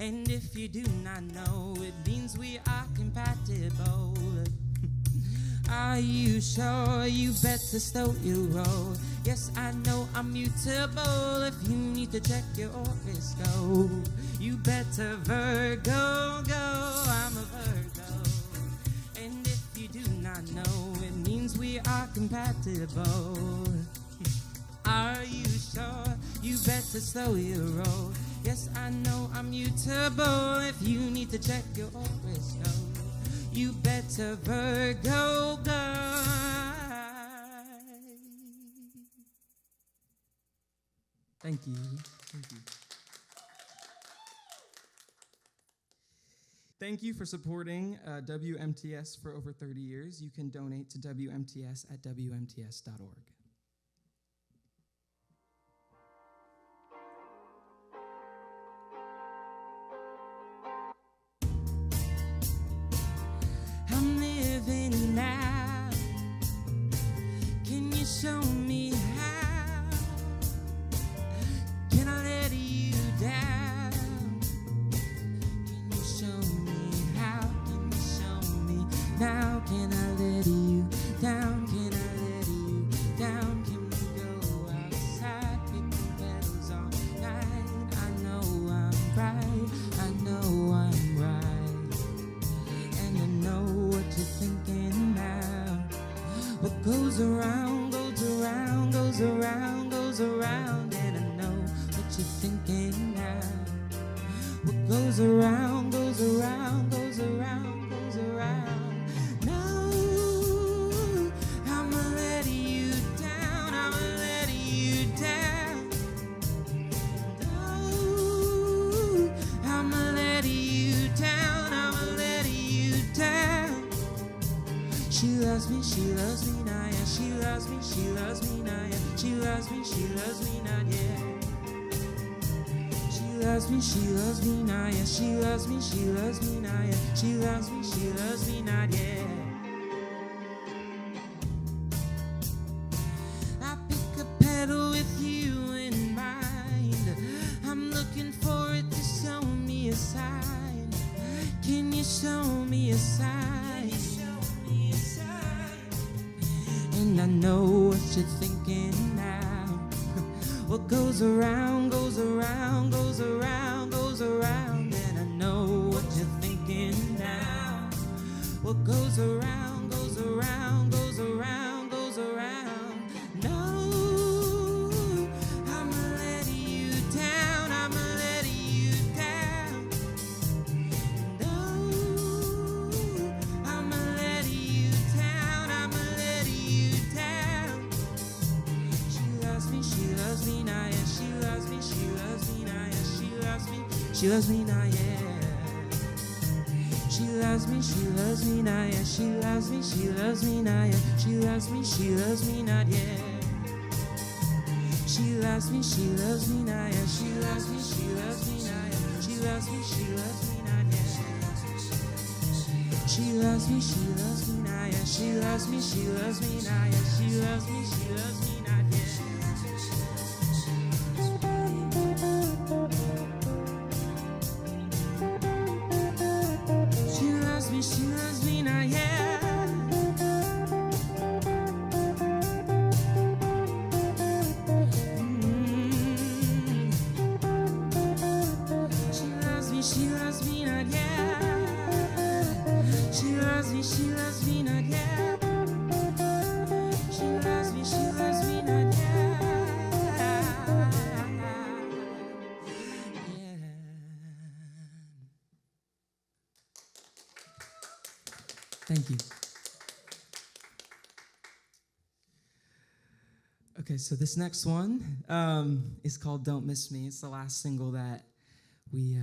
M: and if you do not know, it means we are compatible. Are you sure? You better slow your roll. Yes, I know I'm mutable. If you need to check your horoscope, you better Virgo go. I'm a Virgo, and if you do not know, it means we are compatible. Are you sure? You better slow your roll. Yes, I know I'm mutable. If you need to check your horoscope, you better Virgo go. Thank you. Thank you. Thank you for supporting WMTS for over 30 years. You can donate to WMTS at WMTS.org. I'm living now you show me how? Can I let you down? Can you show me how? Can you show me now? Can I let you down? Can I let you down? Can we go outside, picking petals all night? I know I'm right, I know I'm right, and I know what you're thinking now. What goes around, goes around, goes around, goes around, and I know what you're thinking now. What goes around, goes around, goes around, goes around. No, I'ma let you down, I'ma let you down. No, I'ma let you down, I'ma let you down. She loves me now, yeah. She loves me now, yeah. She loves me not, yeah. She loves me now, yeah. She loves me now, yeah. She loves me not, yeah. I pick a petal with you in mind. I'm looking for it to show me a sign. Can you show me a sign? And I know what you're thinking now. What goes around, goes around, goes around, goes around. And I know what you're thinking now. What goes around, goes around, goes around, goes around. No, I'ma let you down, I'ma let you down. No, I'ma let you down, I'ma let you down. She loves me now, yeah. She loves me now, yeah. She loves me now, yeah. She loves me now, yeah. She loves me now, yeah. She loves me not, yeah. She loves me now, yeah. She loves me now, yeah. She loves me not, yeah. She loves me now, yeah. She loves me now, yeah. She loves me not, yeah. She loves me now, yeah. She loves me not, yeah. She loves me not, yeah. She loves me not, yeah. Thank you. Okay, so this next one is called Don't Miss Me. It's the last single that we,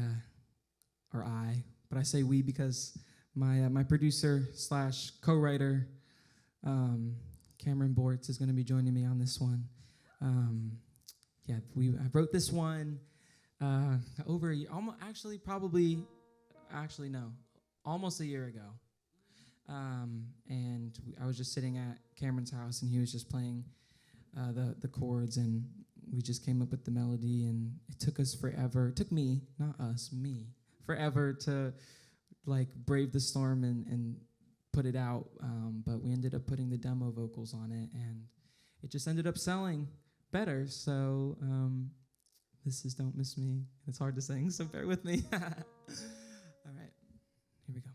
M: or I, but I say we because my producer slash co-writer, Cameron Bortz, is going to be joining me on this one. I wrote this one over a year, almost a year ago. And I was just sitting at Cameron's house, and he was just playing the chords, and we just came up with the melody, and it took us forever. It took me, not us, me, forever to like brave the storm and put it out. But we ended up putting the demo vocals on it, and it just ended up selling better. So this is Don't Miss Me. It's hard to sing, so bear with me. All right, here we go.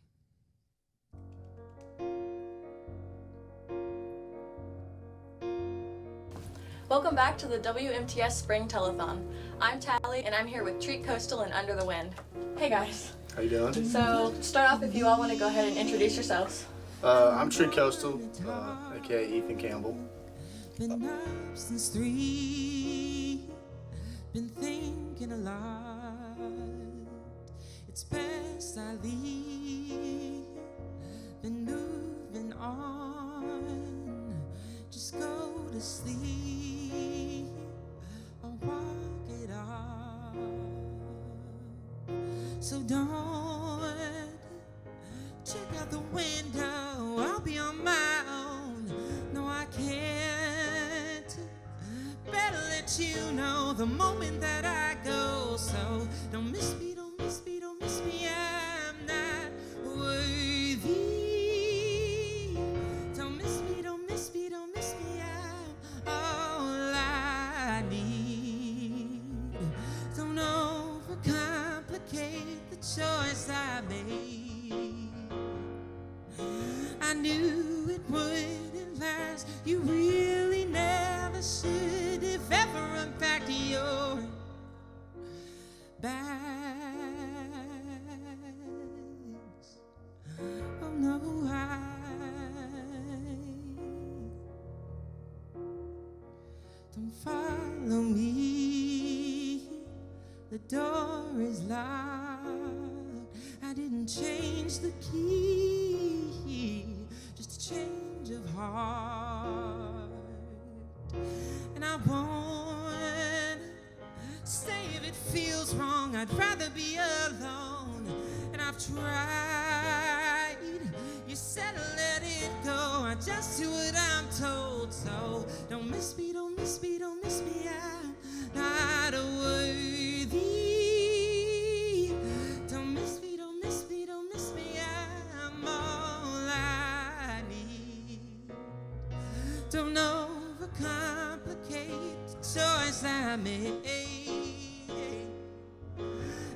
N: Welcome back to the WMTS Spring Telethon. I'm Tally, and I'm here with Treat Coastal and Under the Wind. Hey guys.
O: How you doing?
N: So, to start off, if you all want to go ahead and introduce yourselves.
O: I'm Treat Coastal, aka Ethan Campbell.
M: Been up since 3, been thinking a lot. It's best I leave, been moving on. Just go to sleep or walk it off. So don't check out the window, I'll be on my own. No, I can't let you know the moment that I go. So don't miss me, don't miss me, don't miss me. I'm not worthy. Don't miss me, don't miss me, don't miss me. I'm all I need. Don't overcomplicate the choice I made. I knew it wouldn't last. You really never should have ever unpacked your bags. Oh no, don't follow me. The door is locked. I didn't change the key, just a change of heart. And I won't stay if it feels wrong. I'd rather be alone. And I've tried. You said let it go. I just do what I'm told. So don't miss me, don't miss me, don't miss me. I'm not worthy. Don't miss me, don't miss me, don't miss me. I'm all I need. Don't overcomplicate the choice I made.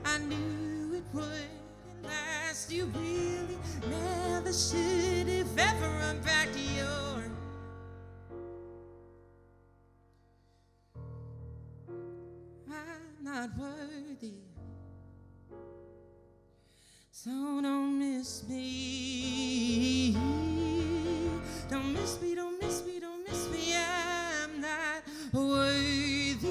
M: I knew it wouldn't last. You really never should have ever unpacked your I'm not worthy. So don't miss me. Don't miss me, don't miss me, don't miss me. I'm not worthy.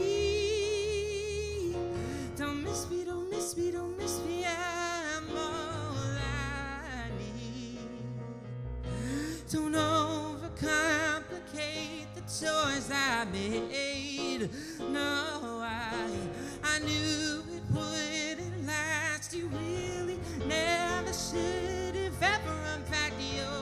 M: Don't miss me, don't miss me, don't miss me. I'm all I need. Don't overcomplicate the choice I made. No, I knew it wouldn't last. You really never should have ever unpacked your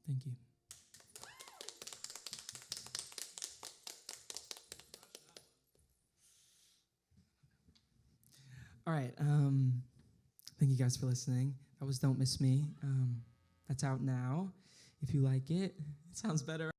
M: Thank you. All right. Thank you guys for listening. That was Don't Miss Me. That's out now. If you like it, it sounds better.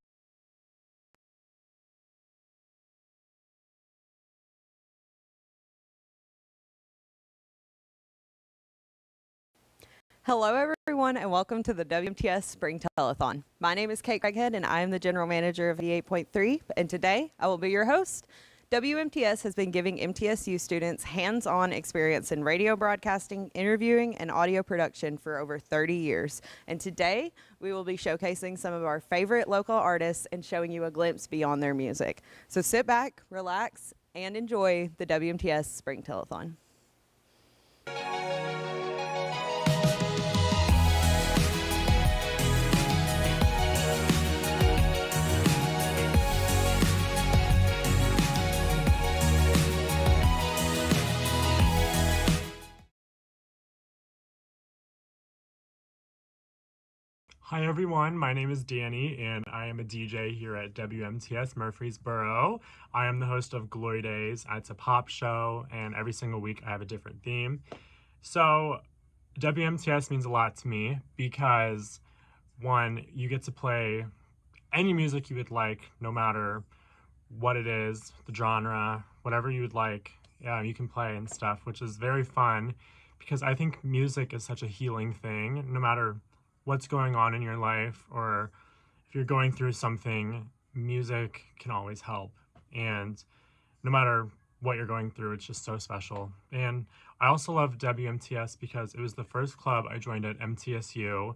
A: Hello, everyone, and welcome to the WMTS Spring Telethon. My name is Kate Craighead, and I am the General Manager of 88.3, and today I will be your host. WMTS has been giving MTSU students hands-on experience in radio broadcasting, interviewing, and audio production for over 30 years. And today, we will be showcasing some of our favorite local artists and showing you a glimpse beyond their music. So sit back, relax, and enjoy the WMTS Spring Telethon.
B: Hi everyone, my name is Danny and I am a DJ here at WMTS Murfreesboro. I am the host of Glory Days. It's a pop show and every single week I have a different theme. So WMTS means a lot to me because one, you get to play any music you would like, no matter what it is, the genre, whatever you would like, you can play and stuff, which is very fun because I think music is such a healing thing, no matter what's going on in your life or if you're going through something, music can always help. And no matter what you're going through, it's just so special. And I also love WMTS because it was the first club I joined at MTSU.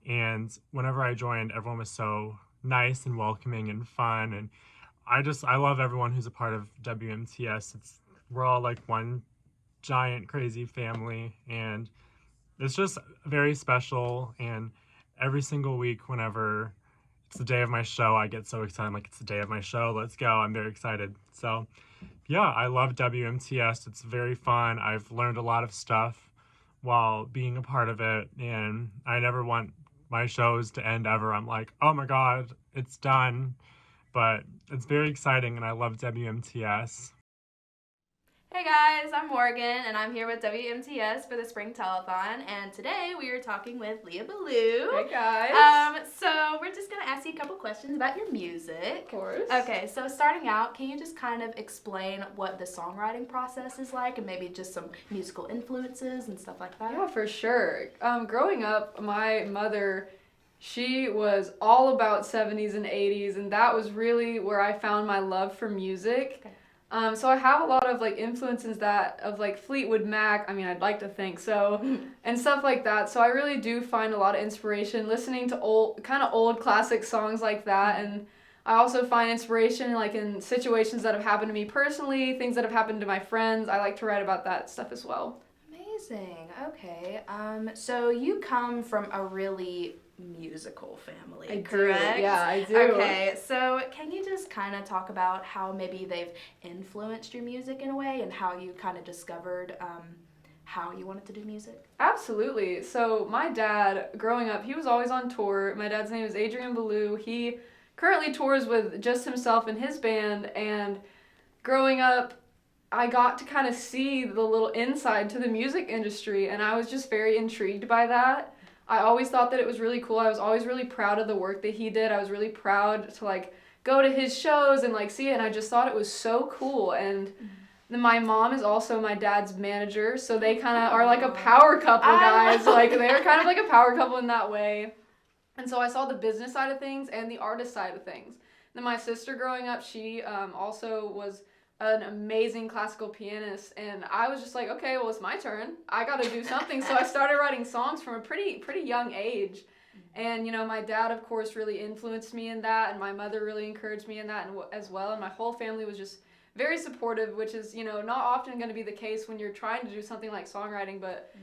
B: And whenever I joined, everyone was so nice and welcoming and fun. And I love everyone who's a part of WMTS. We're all like one giant crazy family, and it's just very special. And every single week, whenever it's the day of my show. I get so excited. I'm like, it's the day of my show. Let's go. I'm very excited. So, yeah, I love WMTS. It's very fun. I've learned a lot of stuff while being a part of it, and I never want my shows to end ever. I'm like, oh my God, it's done. But it's very exciting, and I love WMTS.
C: Hey guys, I'm Morgan, and I'm here with WMTS for the Spring Telethon, and today we are talking with Leah Ballou.
D: Hey guys.
C: So we're just going to ask you a couple questions about your music.
D: Of course.
C: Okay, so starting out, can you just kind of explain what the songwriting process is like, and maybe just some musical influences and stuff like that?
D: Yeah, for sure. Growing up, my mother, she was all about 70s and 80s, and that was really where I found my love for music.
C: Okay.
D: So I have a lot of like influences that of like Fleetwood Mac, I mean I'd like to think so, and stuff like that. So I really do find a lot of inspiration listening to old classic songs like that, and I also find inspiration like in situations that have happened to me personally, things that have happened to my friends. I like to write about that stuff as well.
C: Amazing. Okay. So you come from a really musical family,
D: I do.
C: correct?
D: Yeah, I do.
C: Okay, so can you just kind of talk about how maybe they've influenced your music in a way, and how you kind of discovered how you wanted to do music?
D: Absolutely. So my dad, growing up, he was always on tour. My dad's name is Adrian Ballou. He currently tours with just himself and his band, and growing up, I got to kind of see the little inside to the music industry, and I was just very intrigued by that. I always thought that it was really cool. I was always really proud of the work that he did. I was really proud to like go to his shows and like see it, and I just thought it was so cool. And then my mom is also my dad's manager, so they kind of are like a power couple, guys. Like they're kind of like a power couple in that way. And so I saw the business side of things and the artist side of things. Then my sister growing up, she also was an amazing classical pianist, and I was just like, okay, well, it's my turn. I got to do something. So I started writing songs from a pretty young age. And, you know, my dad, of course, really influenced me in that, and my mother really encouraged me in that as well. And my whole family was just very supportive, which is, you know, not often going to be the case when you're trying to do something like songwriting, but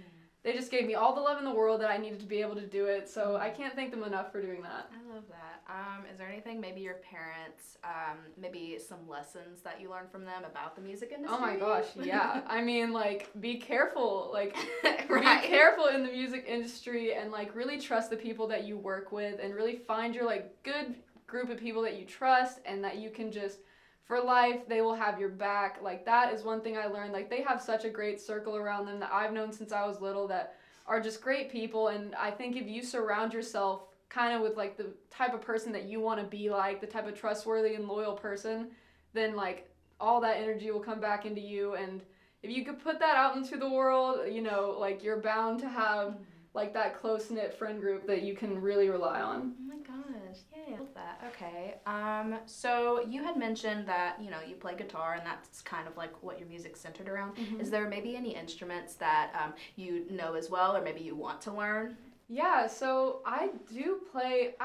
D: they just gave me all the love in the world that I needed to be able to do it. So I can't thank them enough for doing that.
C: I love that. Is there anything, maybe your parents, maybe some lessons that you learned from them about the music industry?
D: Oh my gosh, yeah. I mean, like, be careful. Like,
C: Right.
D: be careful in the music industry, and, like, really trust the people that you work with, and really find your, like, good group of people that you trust and that you can just, for life, they will have your back. Like, that is one thing I learned. Like, they have such a great circle around them that I've known since I was little that are just great people, and I think if you surround yourself kind of with like the type of person that you want to be like, the type of trustworthy and loyal person, then like all that energy will come back into you. And if you could put that out into the world, you know, like you're bound to have like that close-knit friend group that you can really rely on.
C: Oh my gosh, yeah, I love that. Okay, so you had mentioned that, you know, you play guitar, and that's kind of like what your music's centered around. Is there maybe any instruments that you know as well, or maybe you want to learn?
D: Yeah, so I do play,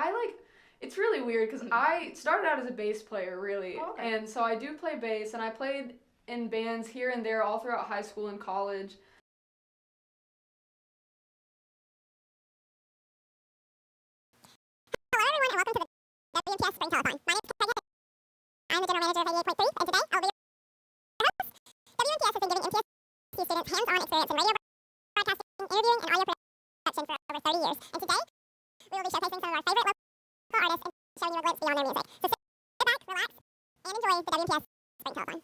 D: it's really weird because I started out as a bass player, really.
C: Oh, okay.
D: And so I do play bass, and I played in bands here and there all throughout high school and college.
P: Hello everyone, and welcome to the WMTS Spring Telethon. My name is Megan. I'm the general manager of 88.3, and today I'll be your host. WMTS has been giving MTSU students hands-on experience in radio broadcasting, interviewing, and audio production for over 30 years. And today, we will be showcasing some of our favorite local artists and showing you a glimpse beyond their music. So sit back, relax, and enjoy the WMTS Spring Telethon.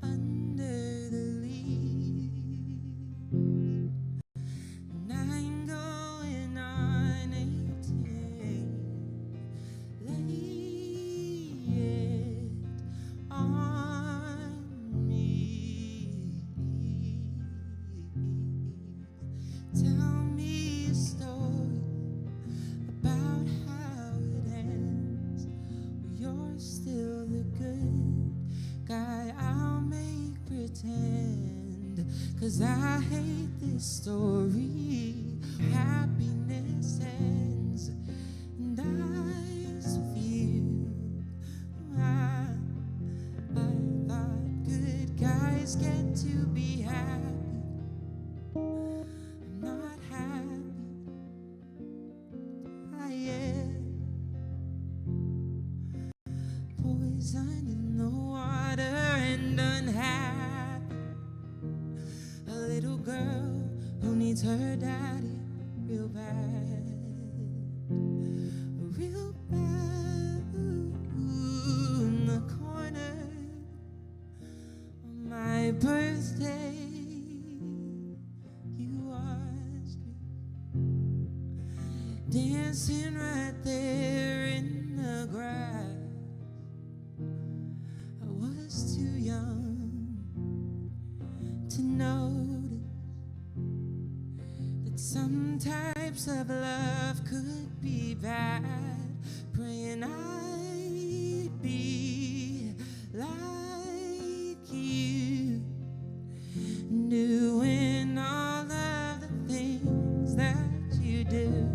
M: Under the leaves, and I'm going on 18. Lay it on me. Tell me a story about how it ends. You're still the good guy, I'll make pretend, 'cause I hate this story. Happiness ends, and I just feel I thought good guys get to be happy. I'm not happy, I am poison in the water and unhappy. A little girl who needs her daddy real bad, real bad. Ooh, in the corner on my birthday, you watched me dancing right there in the grass. I was too young to notice that some types of love could be bad. Praying I'd be like you, doing all of the things that you do,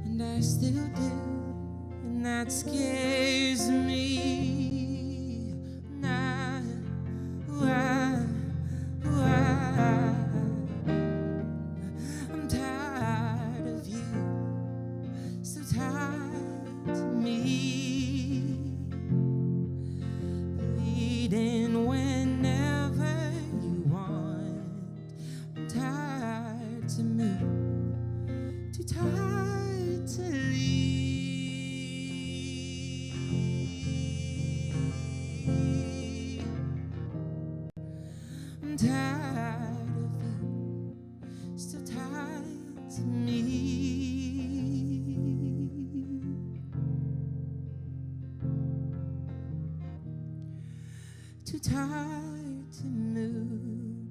M: and I still do, and that scares me. Nah, why? I'm tired of you, so tied to me, bleeding whenever you want. I'm tired to move, too tired to leave. I'm tired of you, still tied to me. Too tired to move,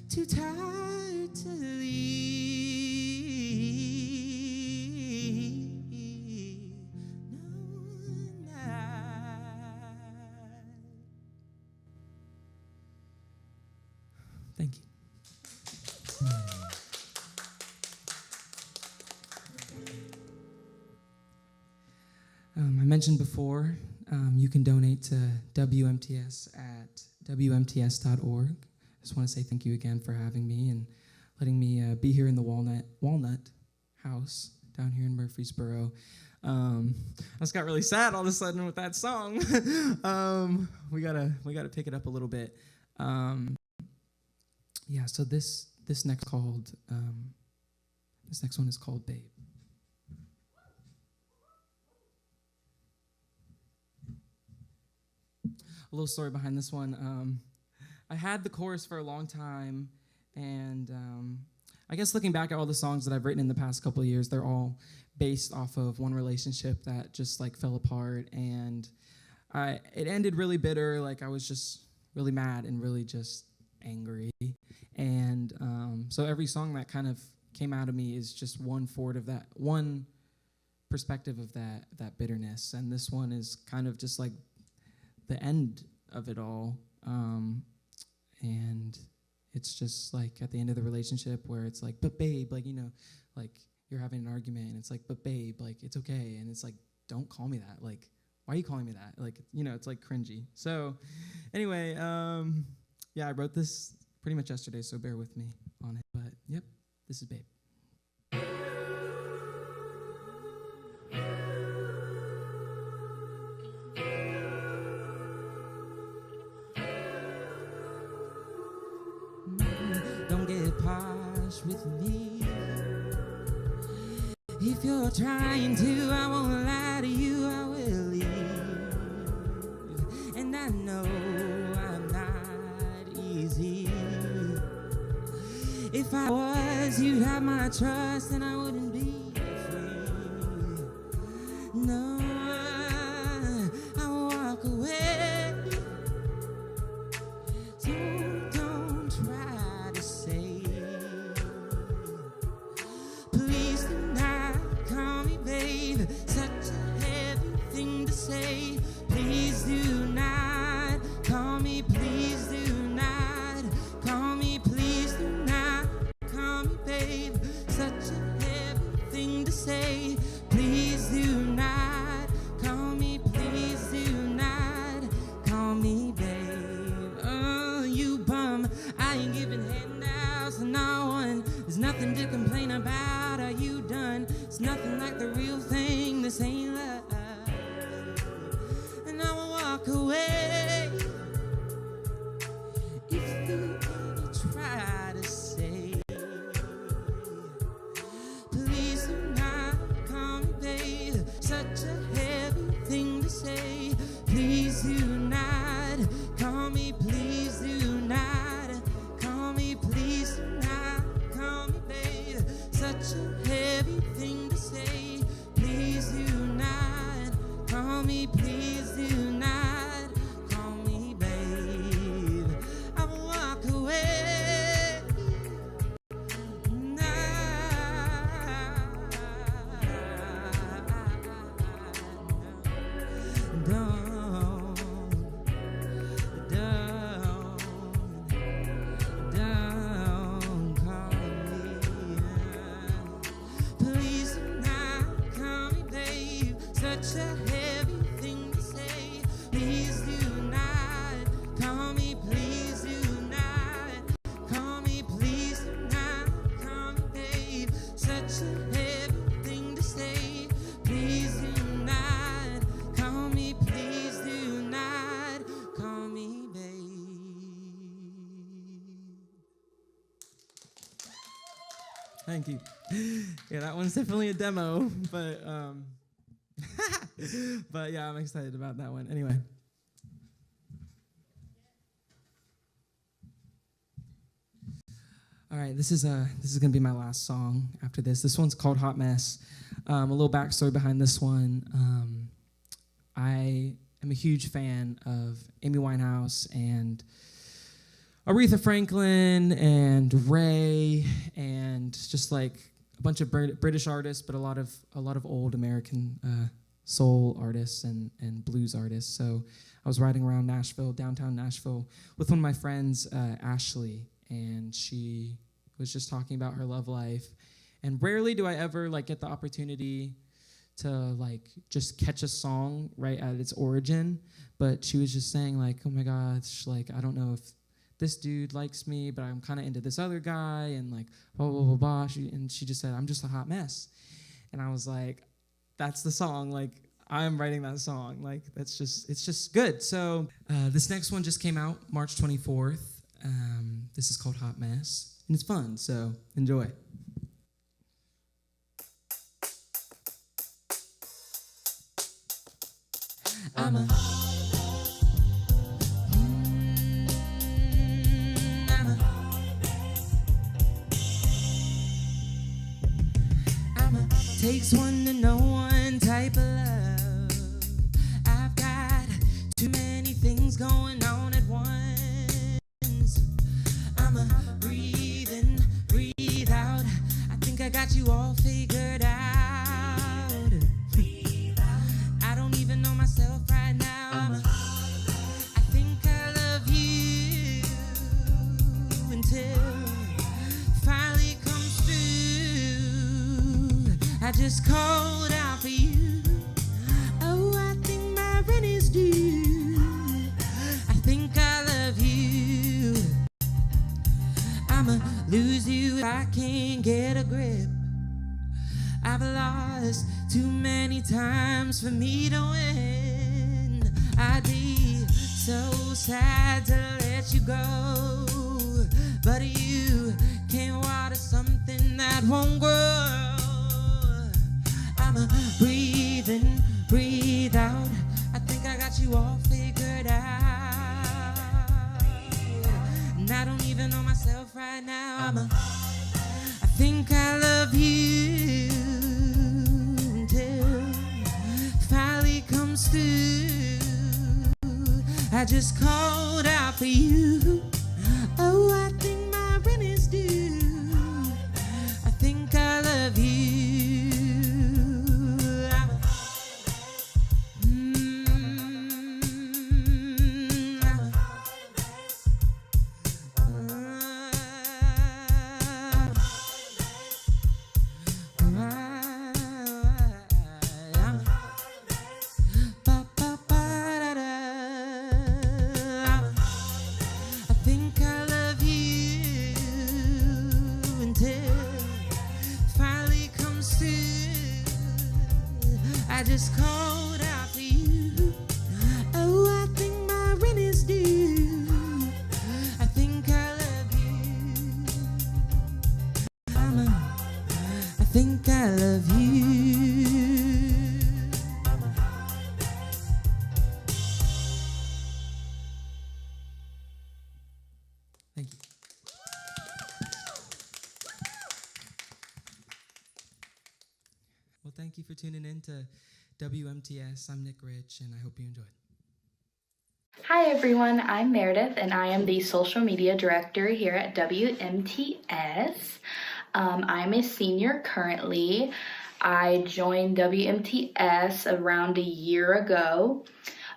M: too tired to leave. No, thank you. I mentioned before, you can donate to WMTS at WMTS.org. I just want to say thank you again for having me and letting me be here in the Walnut House down here in Murfreesboro. I just got really sad all of a sudden with that song. We gotta pick it up a little bit. Yeah. So this next one is called Babe. A little story behind this one. I had the chorus for a long time, and I guess looking back at all the songs that I've written in the past couple of years, they're all based off of one relationship that just like fell apart, and it ended really bitter. Like I was just really mad and really just angry, and so every song that kind of came out of me is just one perspective of that bitterness, and this one is kind of just like the end of it all, and it's just like at the end of the relationship where it's like, but babe, like, you know, like you're having an argument and it's like, but babe, like it's okay, and it's like, don't call me that, like why are you calling me that, like, you know, it's like cringy. So anyway, yeah, I wrote this pretty much yesterday, so bear with me on it, but yep, this is Babe. if you're trying to, I won't lie to you, I will leave. And I know I'm not easy. If I was, you'd have my trust and I wouldn't be free. No, I walk away. So don't try to say, please do not call me babe. Such a heavy thing to say. Please do not call me, please do not call me, please do not call me babe. Such a heavy thing to say. Please do not call me, please do not call me babe. Oh, you bum, I ain't giving handouts to no one. There's nothing to complain about. Are you done? It's nothing like the real thing. This ain't love. And I will walk away if you try to say, please do not call me babe. Such a heavy thing to say. Please do not call me, please do not call me, please do not call me babe. Such a heavy thing to say. Please do not call me, please do not call me babe. I will walk away. Don't call me. Please do not call me babe. Such a heavy thing to say. Please do not call me, please do not call me, please do not call me babe. Such a heavy thing to say. Please do not call me, please do not call me babe.
Q: Thank you. Yeah, that one's definitely a demo, but but yeah, I'm excited about that one. Anyway. All right, this is gonna be my last song after this. This one's called Hot Mess. A little backstory behind this one. I am a huge fan of Amy Winehouse and Aretha Franklin and Ray and just like a bunch of British artists, but a lot of old American soul artists and blues artists. So I was riding around Nashville, downtown Nashville, with one of my friends, Ashley, and she was just talking about her love life. And rarely do I ever like get the opportunity to like just catch a song right at its origin. But she was just saying like, oh my gosh, like I don't know if this dude likes me, but I'm kind of into this other guy, and like blah blah blah blah. And she just said, I'm just a hot mess. And I was like, that's the song. Like I'm writing that song. Like it's just good. So this next one just came out March 24th. This is called Hot Mess, and it's fun. So enjoy. I'm a takes one to know one type of love. I've got too many things going on at once. I'm a breathe in, breathe out. I think I got you all figured out. I don't even know myself right now. I think I love you until finally comes through. I just called out for you. Oh, I think my rent is due. I think I love you. I'ma lose you if I can't get a grip. I've lost too many times for me to win. I'd be so sad to let you go, but you can't water something that won't grow.
M: I'm a breathe in, breathe out. I think I got you all figured out. And I don't even know myself right now. I think I love you until finally comes through. I just called out for you. Oh, I think my rent is due. I think I love you. I think I love you until finally comes through. I just called out for you. Oh, I think my rent is due. I think I love you. I think I love you. Thank you. Well, thank you for tuning in to WMTS. I'm Nick Rich, and I hope you enjoyed.
C: Hi everyone, I'm Meredith and I am the social media director here at WMTS. I'm a senior currently. I joined WMTS around a year ago.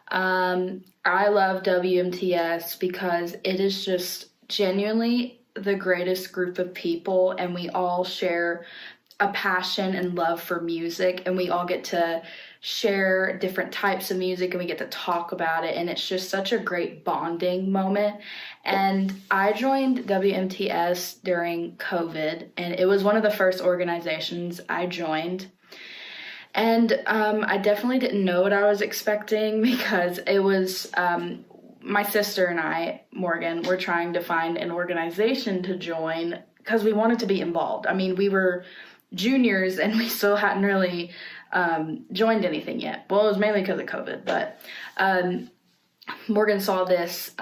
C: I love WMTS because it is just genuinely the greatest group of people, and we all share a passion and love for music, and we all get to share different types of music and we get to talk about it, and it's just such a great bonding moment. And I joined WMTS during COVID, and it was one of the first organizations I joined. And I definitely didn't know what I was expecting because it was my sister and I, Morgan, were trying to find an organization to join because we wanted to be involved. I mean, we were juniors and we still hadn't really joined anything yet. Well, it was mainly because of COVID, but Morgan saw this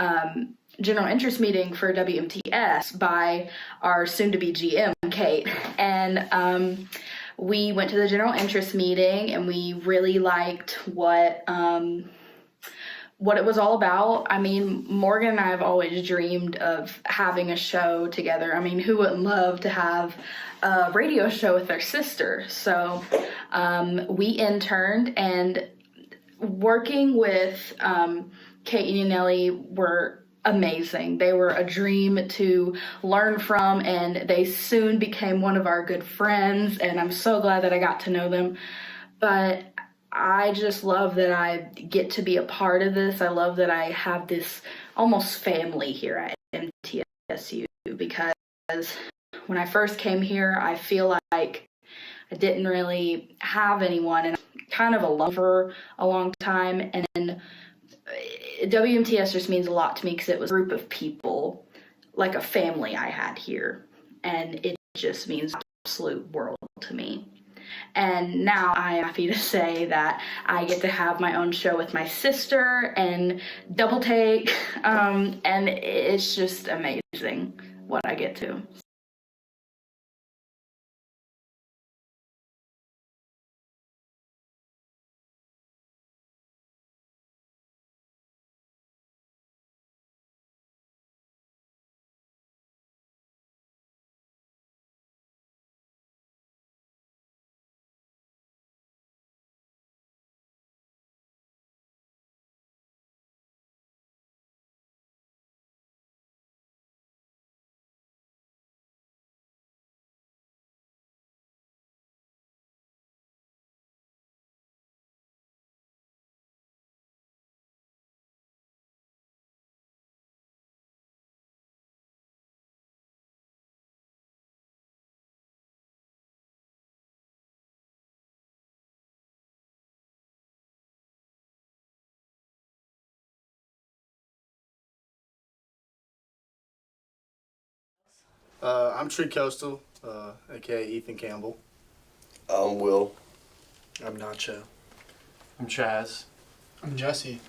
C: general interest meeting for WMTS by our soon-to-be GM, Kate, and we went to the general interest meeting and we really liked what it was all about. I mean, Morgan and I have always dreamed of having a show together. I mean, who wouldn't love to have a radio show with their sister? So we interned, and working with Kate and Nellie were amazing. They were a dream to learn from, and they soon became one of our good friends, and I'm so glad that I got to know them. But I just love that I get to be a part of this. I love that I have this almost family here at MTSU, because when I first came here, I feel like I didn't really have anyone, and I'm kind of alone for a long time. And WMTS just means a lot to me because it was a group of people, like a family I had here, and it just means the absolute world to me. And now I am happy to say that I get to have my own show with my sister and Double Take, and it's just amazing what I get to.
O: I'm Tree Coastal, aka Ethan Campbell.
R: I'm Will.
O: I'm Nacho.
R: I'm Chaz.
S: I'm Jesse.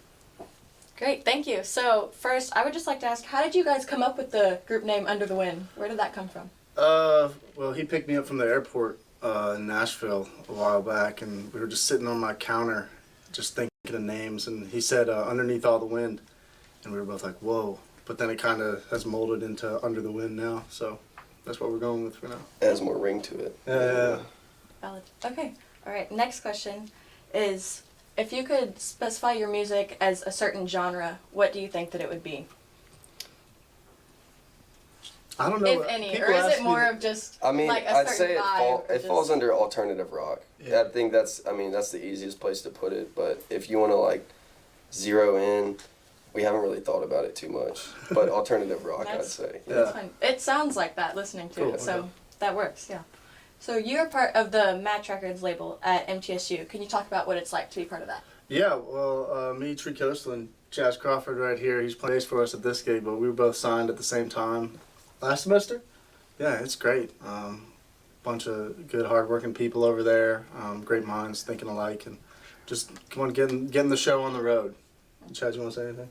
N: Great, thank you. So first, I would just like to ask, how did you guys come up with the group name Under the Wind? Where did that come from?
O: Well, he picked me up from the airport in Nashville a while back, and we were just sitting on my counter, just thinking of names, and he said, Underneath All the Wind, and we were both like, whoa. But then it kind of has molded into Under the Wind now, so that's what we're going with for now.
T: It has more ring to it.
O: Yeah.
N: Valid. Okay, all right, next question is, if you could specify your music as a certain genre, what do you think that it would be?
O: I don't know.
N: If any, or is it more of just
T: I mean,
N: like a
T: I'd
N: certain
T: say
N: vibe?
T: it falls under alternative rock.
O: Yeah.
T: I think that's the easiest place to put it. But if you want to like zero in, we haven't really thought about it too much. But alternative rock, I'd say.
N: That's fine. It sounds like that listening to
T: Cool,
N: it, so
T: okay.
N: that works, yeah. So you're part of the Match Records label at MTSU. Can you talk about what it's like to be part of that?
O: Yeah, well, me, Tree Coastal, and Chaz Crawford right here, he's playing bass for us at this gig, but we were both signed at the same time last semester. Yeah, it's great. Bunch of good, hardworking people over there, great minds thinking alike, and just come on, getting the show on the road. Chaz, you want to say anything?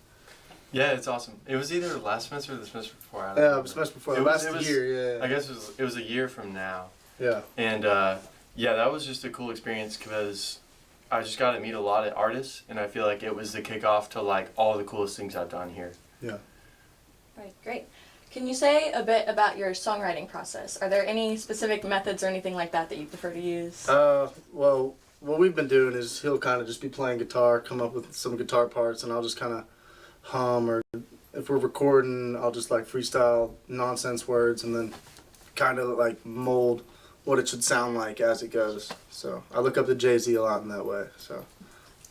R: Yeah, it's awesome. It was either last semester or the semester before. I don't
O: Yeah,
R: remember.
O: semester before.
R: It
O: Last
R: was,
O: year, yeah.
R: I guess it was a year from now.
O: Yeah.
R: And yeah, that was just a cool experience because I just got to meet a lot of artists, and I feel like it was the kickoff to like all the coolest things I've done here.
O: Yeah.
N: Right, great. Can you say a bit about your songwriting process? Are there any specific methods or anything like that that you prefer to use?
O: Well, what we've been doing is he'll kind of just be playing guitar, come up with some guitar parts, and I'll just kind of hum, or if we're recording, I'll just like freestyle nonsense words and then kind of like mold what it should sound like as it goes. So I look up to Jay-Z a lot in that way. So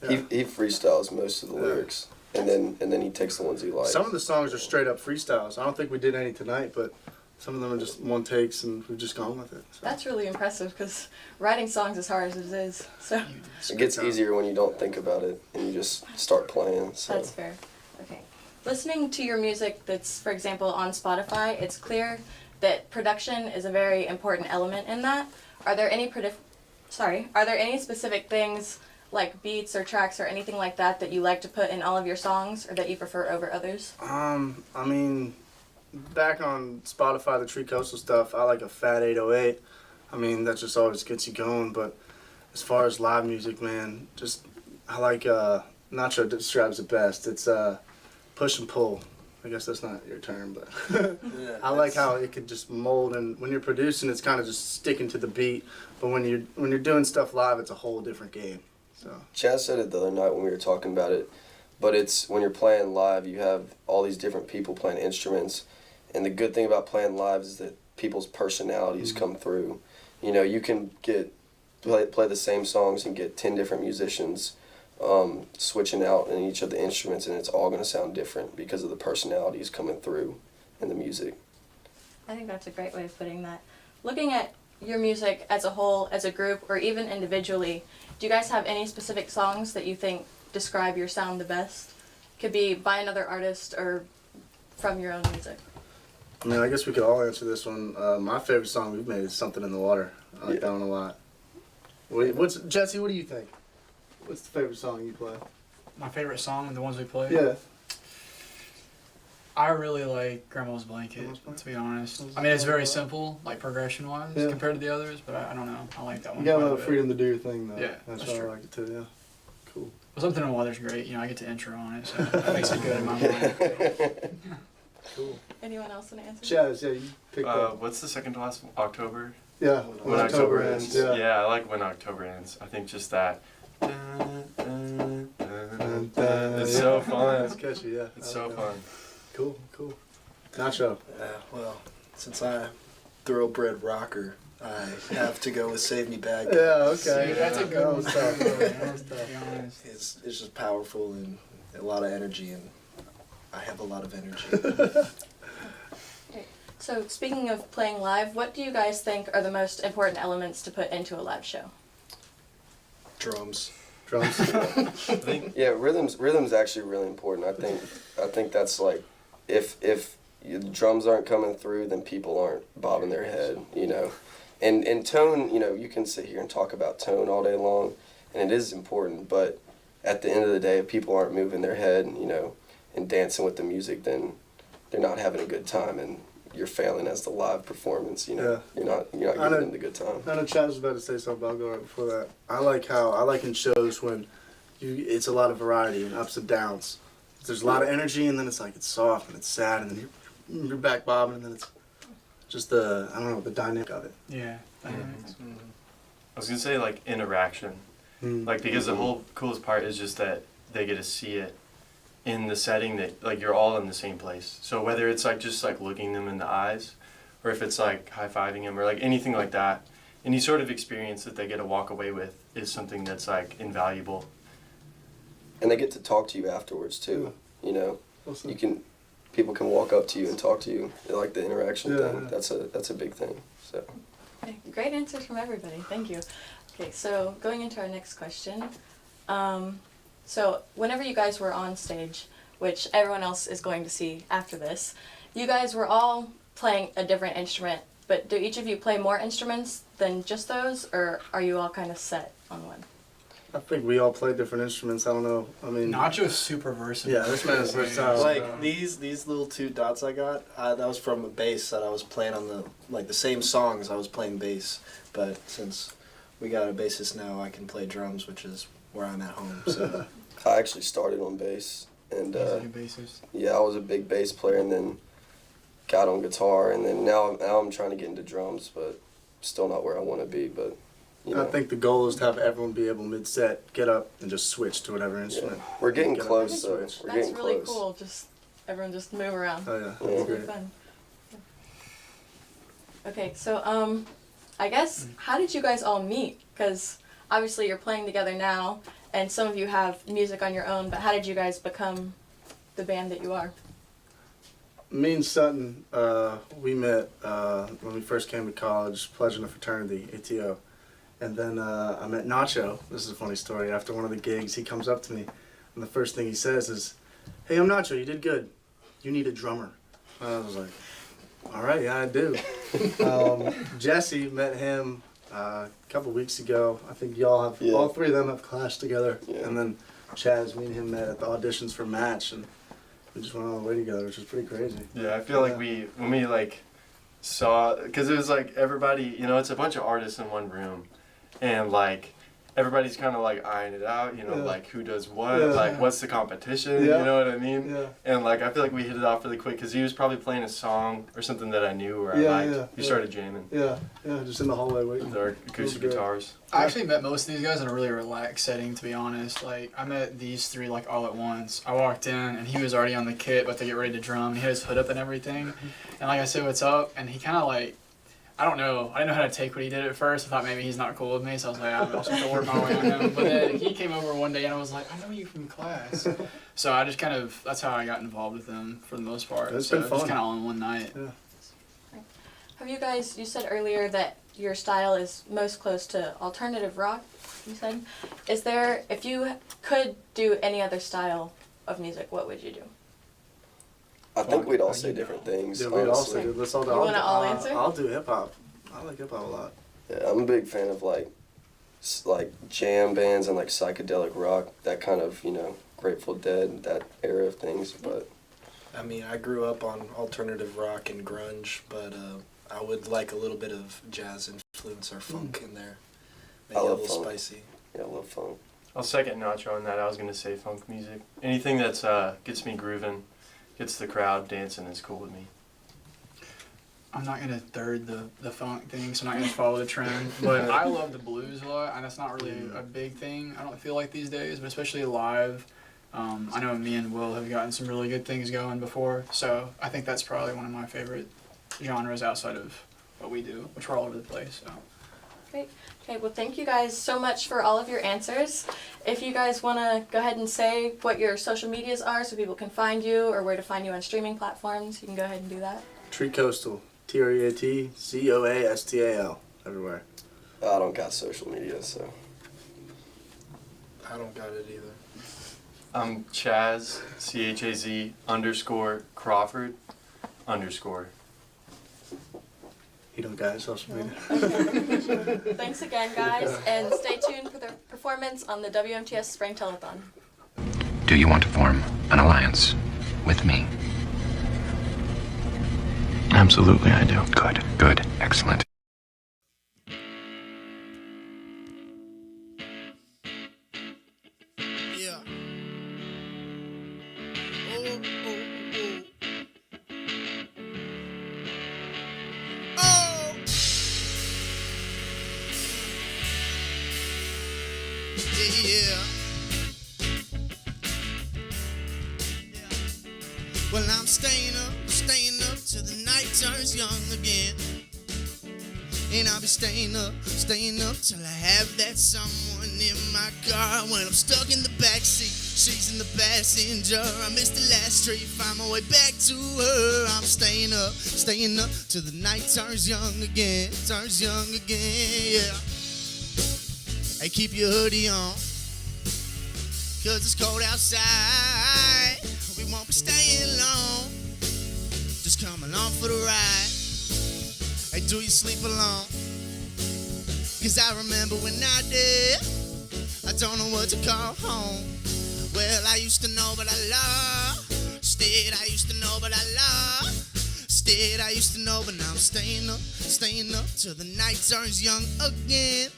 O: yeah.
T: He freestyles most of the lyrics, and then he takes the ones he likes.
O: Some of the songs are straight up freestyles. I don't think we did any tonight, but some of them are just one takes, and we've just gone with it. So.
N: That's really impressive because writing songs as hard as it is. So
T: It gets easier when you don't think about it and you just start playing. So.
N: that's fair. Okay. Listening to your music that's, for example, on Spotify, it's clear that production is a very important element in that. Are there any specific things like beats or tracks or anything like that that you like to put in all of your songs or that you prefer over others?
O: I mean, back on Spotify, the Tree Coastal stuff, I like a fat 808. I mean, that just always gets you going. But as far as live music, man, I like, Nacho describes it best. It's push and pull. I guess that's not your term, but I like how it could just mold, and when you're producing, it's kind of just sticking to the beat. But when you're doing stuff live, it's a whole different game. So
T: Chaz said it the other night when we were talking about it, but it's when you're playing live, you have all these different people playing instruments, and the good thing about playing live is that people's personalities come through. You know, you can play the same songs and get 10 different musicians switching out in each of the instruments, and it's all going to sound different because of the personalities coming through in the music.
N: I think that's a great way of putting that. Looking at your music as a whole, as a group, or even individually, do you guys have any specific songs that you think describe your sound the best? Could be by another artist or from your own music.
O: I mean, I guess we could all answer this one. My favorite song we've made is Something in the Water. I like that one a lot. Jesse, what do you think? What's the favorite song you play?
S: My favorite song and the ones we play?
O: Yeah.
S: I really like Grandma's Blanket, to be honest. I mean, it's very simple, like progression-wise, compared to the others, but I don't know. I like that one.
O: You got a
S: quite
O: lot of
S: bit.
O: freedom to do your thing, though.
S: Yeah,
O: that's
S: that's
O: why
S: true.
O: I like it too. Yeah. Cool.
S: Well, Something in the Water's great. You know, I get to intro on it, so that makes it good in my mind.
O: Cool.
N: Anyone else want to answer?
O: Chaz, yeah, you pick
R: What's the second to last one? October?
O: Yeah,
R: When October ends.
O: yeah.
R: Yeah, I like When October Ends. I think just that. It's so fun.
O: It's catchy, yeah.
R: It's so fun.
O: Cool. Nacho.
U: Well, since I'm a thoroughbred rocker, I have to go with Save Me Bad Guy.
O: Yeah, okay.
S: See, that's a good one.
O: That was tough.
U: It's just powerful and a lot of energy, and I have a lot of energy.
N: Okay. So speaking of playing live, what do you guys think are the most important elements to put into a live show?
U: Drums.
T: Yeah, rhythm's actually really important. I think that's like if the drums aren't coming through, then people aren't bobbing their head, you know. And tone, you know, you can sit here and talk about tone all day long, and it is important. But at the end of the day, if people aren't moving their head, and dancing with the music, then they're not having a good time, and you're failing as the live performance. You're not giving them the good time.
O: I know Chad was about to say something, but I'll go right before that. I like in shows when it's a lot of variety and ups and downs. There's a lot of energy, and then it's soft and it's sad, and then you're back bobbing, and then it's just the dynamic of it.
S: Yeah.
R: I was gonna say interaction, because the whole coolest part is just that they get to see it in the setting that you're all in the same place. So whether it's just looking them in the eyes, or if it's high-fiving them or anything like that, any sort of experience that they get to walk away with is something that's invaluable.
T: And they get to talk to you afterwards too. People can walk up to you and talk to you. They like the interaction thing. That's a big thing. So.
N: Okay, great answers from everybody. Thank you. Okay, so going into our next question. So whenever you guys were on stage, which everyone else is going to see after this, you guys were all playing a different instrument, but do each of you play more instruments than just those, or are you all kind of set on one?
O: I think we all play different instruments. I don't know. I mean,
S: Nacho's super versatile.
O: Yeah, this man is versatile.
U: Like these little 2 dots I got, that was from a bass that I was playing on the same songs. I was playing bass, but since we got a bassist now, I can play drums, which is where I'm at home. So
T: I actually started on bass, and
S: bassist.
T: I was a big bass player, and then got on guitar, and then now I'm trying to get into drums, but still not where I want to be. But
O: I think the goal is to have everyone be able mid-set, get up, and just switch to whatever instrument.
T: Yeah. We're getting close, though.
N: That's really cool. Just everyone just move around.
O: Oh yeah,
N: It's really fun. Okay, so I guess how did you guys all meet? Because obviously you're playing together now, and some of you have music on your own. But how did you guys become the band that you are?
O: Me and Sutton, we met when we first came to college, pledging a fraternity, ATO. And then I met Nacho. This is a funny story. After one of the gigs, he comes up to me, and the first thing he says is, "Hey, I'm Nacho. You did good. You need a drummer." I was like, "All right, yeah, I do." Jesse met him a couple weeks ago. I think y'all have all 3 of them have clashed together. Yeah. And then Chaz, me and him met at the auditions for Match, and we just went all the way together, which was pretty crazy.
R: Yeah, I feel like when we saw, because it was everybody, it's a bunch of artists in one room. And everybody's kind of eyeing it out, who does what, what's the competition, you know what I mean? Yeah. And I feel like we hit it off really quick because he was probably playing a song or something that I knew or I liked. We started jamming.
O: Yeah, just in the hallway waiting.
R: With our acoustic guitars.
S: I actually met most of these guys in a really relaxed setting, to be honest. I met these 3 all at once. I walked in and he was already on the kit, about to get ready to drum. He had his hood up and everything. And I said, "What's up?" And he kind of I don't know. I didn't know how to take what he did at first. I thought maybe he's not cool with me, so I was like, I'm just going to work my way on him. But then he came over one day and I was like, "I know you from class." So I just that's how I got involved with him for the most part.
O: It's been fun.
S: Just kind of all in one night.
N: Yeah. Have you guys, you said earlier that your style is most close to alternative rock, you said. Is there, if you could do any other style of music, what would you do?
T: I think we'd all say different things.
O: Yeah, we'd all say it. Let's all do.
N: You want to all answer?
O: I'll do hip hop. I like hip hop a lot.
T: Yeah, I'm a big fan of jam bands and psychedelic rock, that kind of Grateful Dead, that era of things. But
U: I mean, I grew up on alternative rock and grunge, but I would like a little bit of jazz influence or funk in there. Maybe
T: I love
U: a little
T: funk.
U: Spicy.
T: Yeah, I love funk.
R: I'll second Nacho on that. I was gonna say funk music. Anything that's gets me grooving, gets the crowd dancing is cool with me.
S: I'm not gonna third the funk thing, so I'm not gonna follow the trend. But I love the blues a lot, and that's not really a big thing. I don't feel like these days, but especially live. I know me and Will have gotten some really good things going before, so I think that's probably one of my favorite genres outside of what we do, which we're all over the place. So.
N: Great. Okay, well, thank you guys so much for all of your answers. If you guys want to go ahead and say what your social medias are so people can find you or where to find you on streaming platforms, you can go ahead and do that.
O: Treat Coastal. TREATCOASTAL. Everywhere.
T: I don't got social media, so.
U: I don't got it either.
R: I'm Chaz, CHAZ _Crawford _.
O: He don't got his social media.
N: Thanks again, guys, and stay tuned for the performance. performance on the WMTS Spring Telethon.
G: Do you want to form an alliance with me?
V: Absolutely, I do.
G: Good, good, excellent.
W: Yeah. Oh, oh, oh. Oh! Yeah. Well, I'm staying up till the night turns young again. And I'll be staying up till I have that someone in my car. When I'm stuck in the backseat, she's in the passenger. I missed the last street, find my way back to her. I'm staying up till the night turns young again, yeah. Hey, keep your hoodie on, 'cause it's cold outside. We won't be staying long, just come along for the ride. Hey, do you sleep alone? 'Cause I remember when I did. I don't know what to call home. Well, I used to know, but I lost. Instead, I used to know, but I lost. Instead, I used to know, but now I'm staying up till the night turns young again.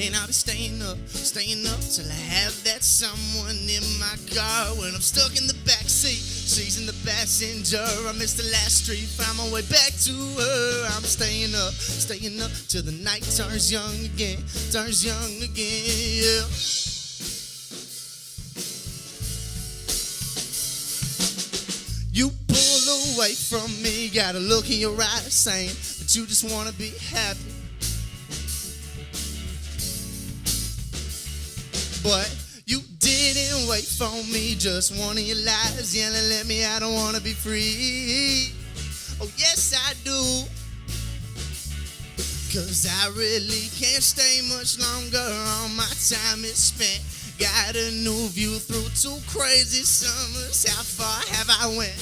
W: And I'll be staying up till I have that someone in my car. When I'm stuck in the backseat, she's in the passenger. I missed the last street, found my way back to her. I'm staying up till the night turns young again, yeah. You pull away from me, got a look in your eyes saying that you just wanna be happy. But you didn't wait for me, just one of your lies yelling at me I don't wanna be free. Oh yes I do, 'cause I really can't stay much longer. All my time is spent, got a new view through 2 crazy summers. How far have I went?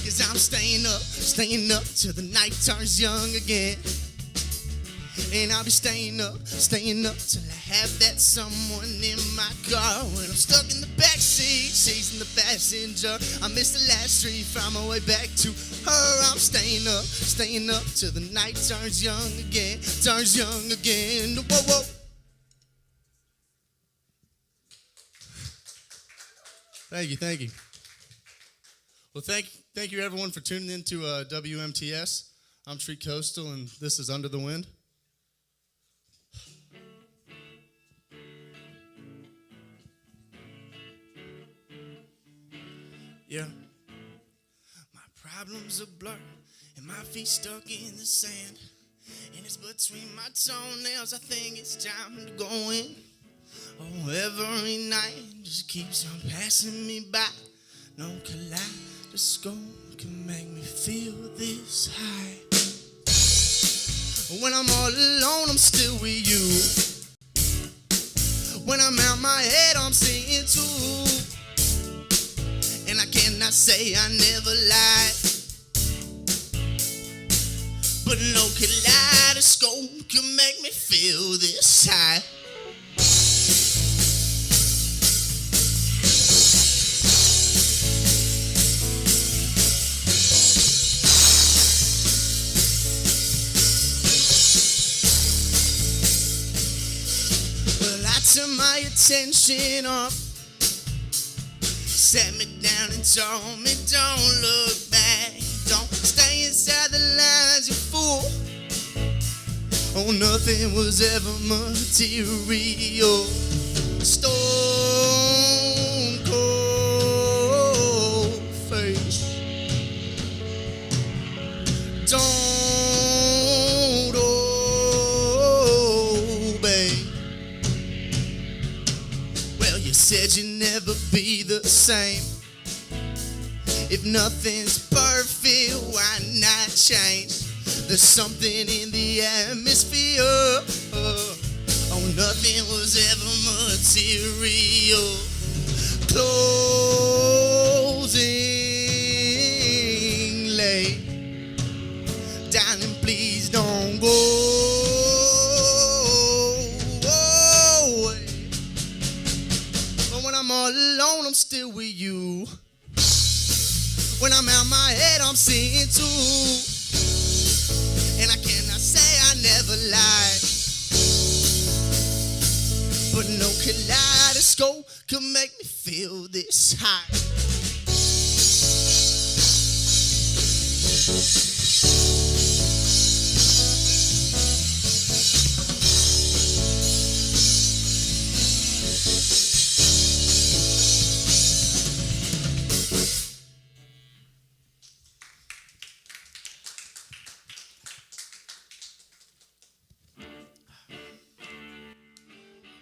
W: 'Cause I'm staying up till the night turns young again. And I'll be staying up till I have that someone in my car. When I'm stuck in the backseat, she's in the passenger. I missed the last street, found my way back to her. I'm staying up till the night turns young again, Whoa, whoa. Thank you. Well, thank you everyone for tuning in to WMTS. I'm Treat Coastal, and this is Under the Wind. Yeah. My problems are blurred and my feet stuck in the sand. And it's between my toenails, I think it's time to go in. Oh, every night just keeps on passing me by. No kaleidoscope can make me feel this high. When I'm all alone, I'm still with you. When I'm out my head, I'm singing too. And I cannot say I never lied, but no kaleidoscope can make me feel this high. Well, I turn my attention up, sat me down and told me don't look back, don't stay inside the lines, you fool. Oh, nothing was ever material. Stone cold face. Don't obey. Well, you said you'd never be the same. If nothing's perfect, why not change? There's something in the atmosphere. Oh, nothing was ever material. Closing late. Darling, please don't go. I'm still with you. When I'm out my head, I'm seeing too. And I cannot say I never lied. But no kaleidoscope could make me feel this high.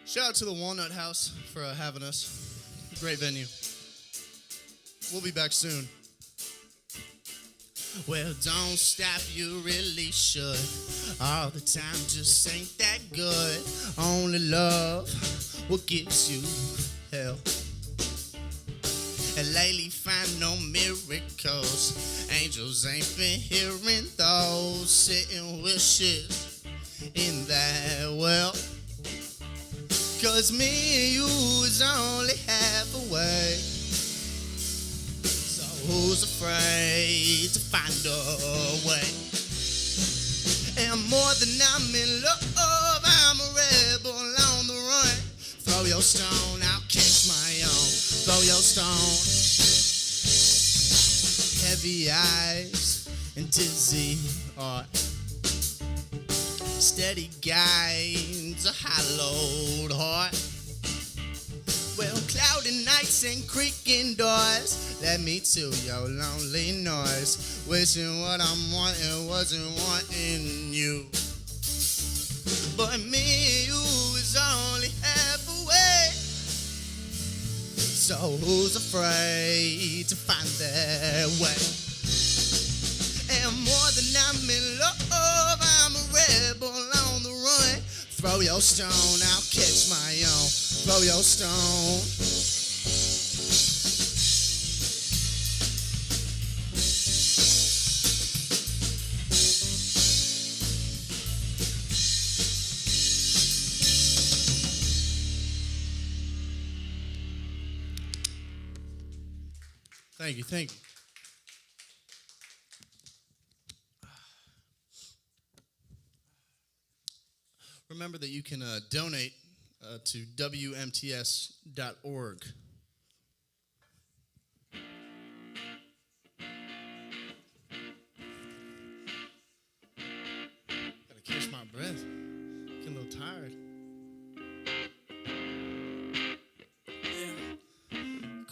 W: Shout out to the Walnut House for having us. Great venue. We'll be back soon. Well, don't stop, you really should. All the time just ain't that good. Only love what gives you hell. And lately find no miracles. Angels ain't been hearing those sitting wishes in that well. Cause me and you is only half away. So who's afraid to find a way? And more than I'm in love, I'm a rebel on the run. Throw your stone, I'll catch my own. Throw your stone. Heavy eyes and dizzy heart. Steady guides a hollowed heart. Well, cloudy nights and creaking doors led me to your lonely noise. Wishing what I'm wanting wasn't wanting you. But me and you is only half away. So who's afraid to find their way? And more than I'm in love, I'm a rebel on the run. Throw your stone, I'll catch my own. Throw your stone. Thank you, thank you. Remember that you can donate to WMTS.org. Gotta catch my breath. Getting a little tired. Yeah.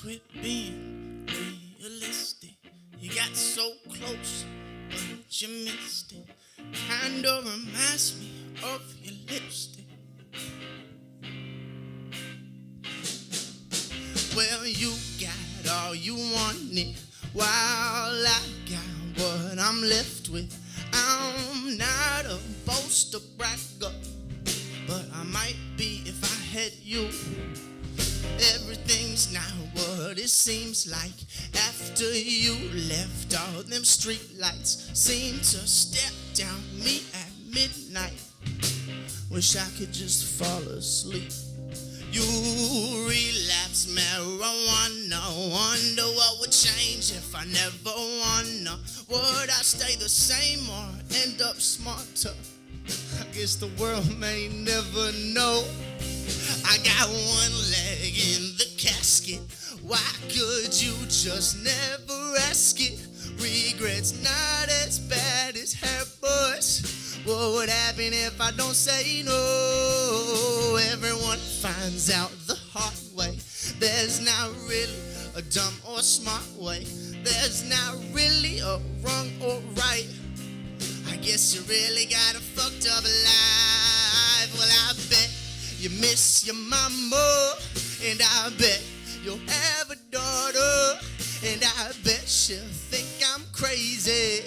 W: Quit being realistic. You got so close, but you missed it. Kinda reminds me of your lipstick. Well, you got all you wanted, while I got what I'm left with. I'm not a boaster bragger, but I might be if I had you. Everything's not what it seems like. After you left, all them street lights seem to step down me at midnight. Wish I could just fall asleep. You relapse marijuana. Wonder what would change if I never wanna. Would I stay the same or end up smarter? I guess the world may never know. I got one leg in the casket. Why could you just never ask it? Regrets not as bad as hairboys. What would happen if I don't say no? Everyone finds out the hard way. There's not really a dumb or smart way. There's not really a wrong or right. I guess you really got a fucked up life. Well, I bet you miss your mama, and I bet you'll have a daughter, and I bet she'll think I'm crazy.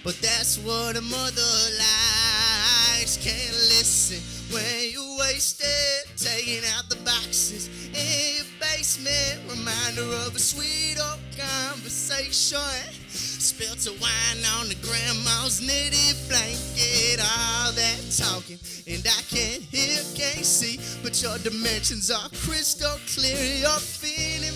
W: But that's what a mother likes. Can't listen when you wasted, taking out the boxes in your basement. Reminder of a sweet old conversation. Spilt the wine on the grandma's knitted blanket. All that talking, and I can't hear, can't see, but your dimensions are crystal clear. You're feeling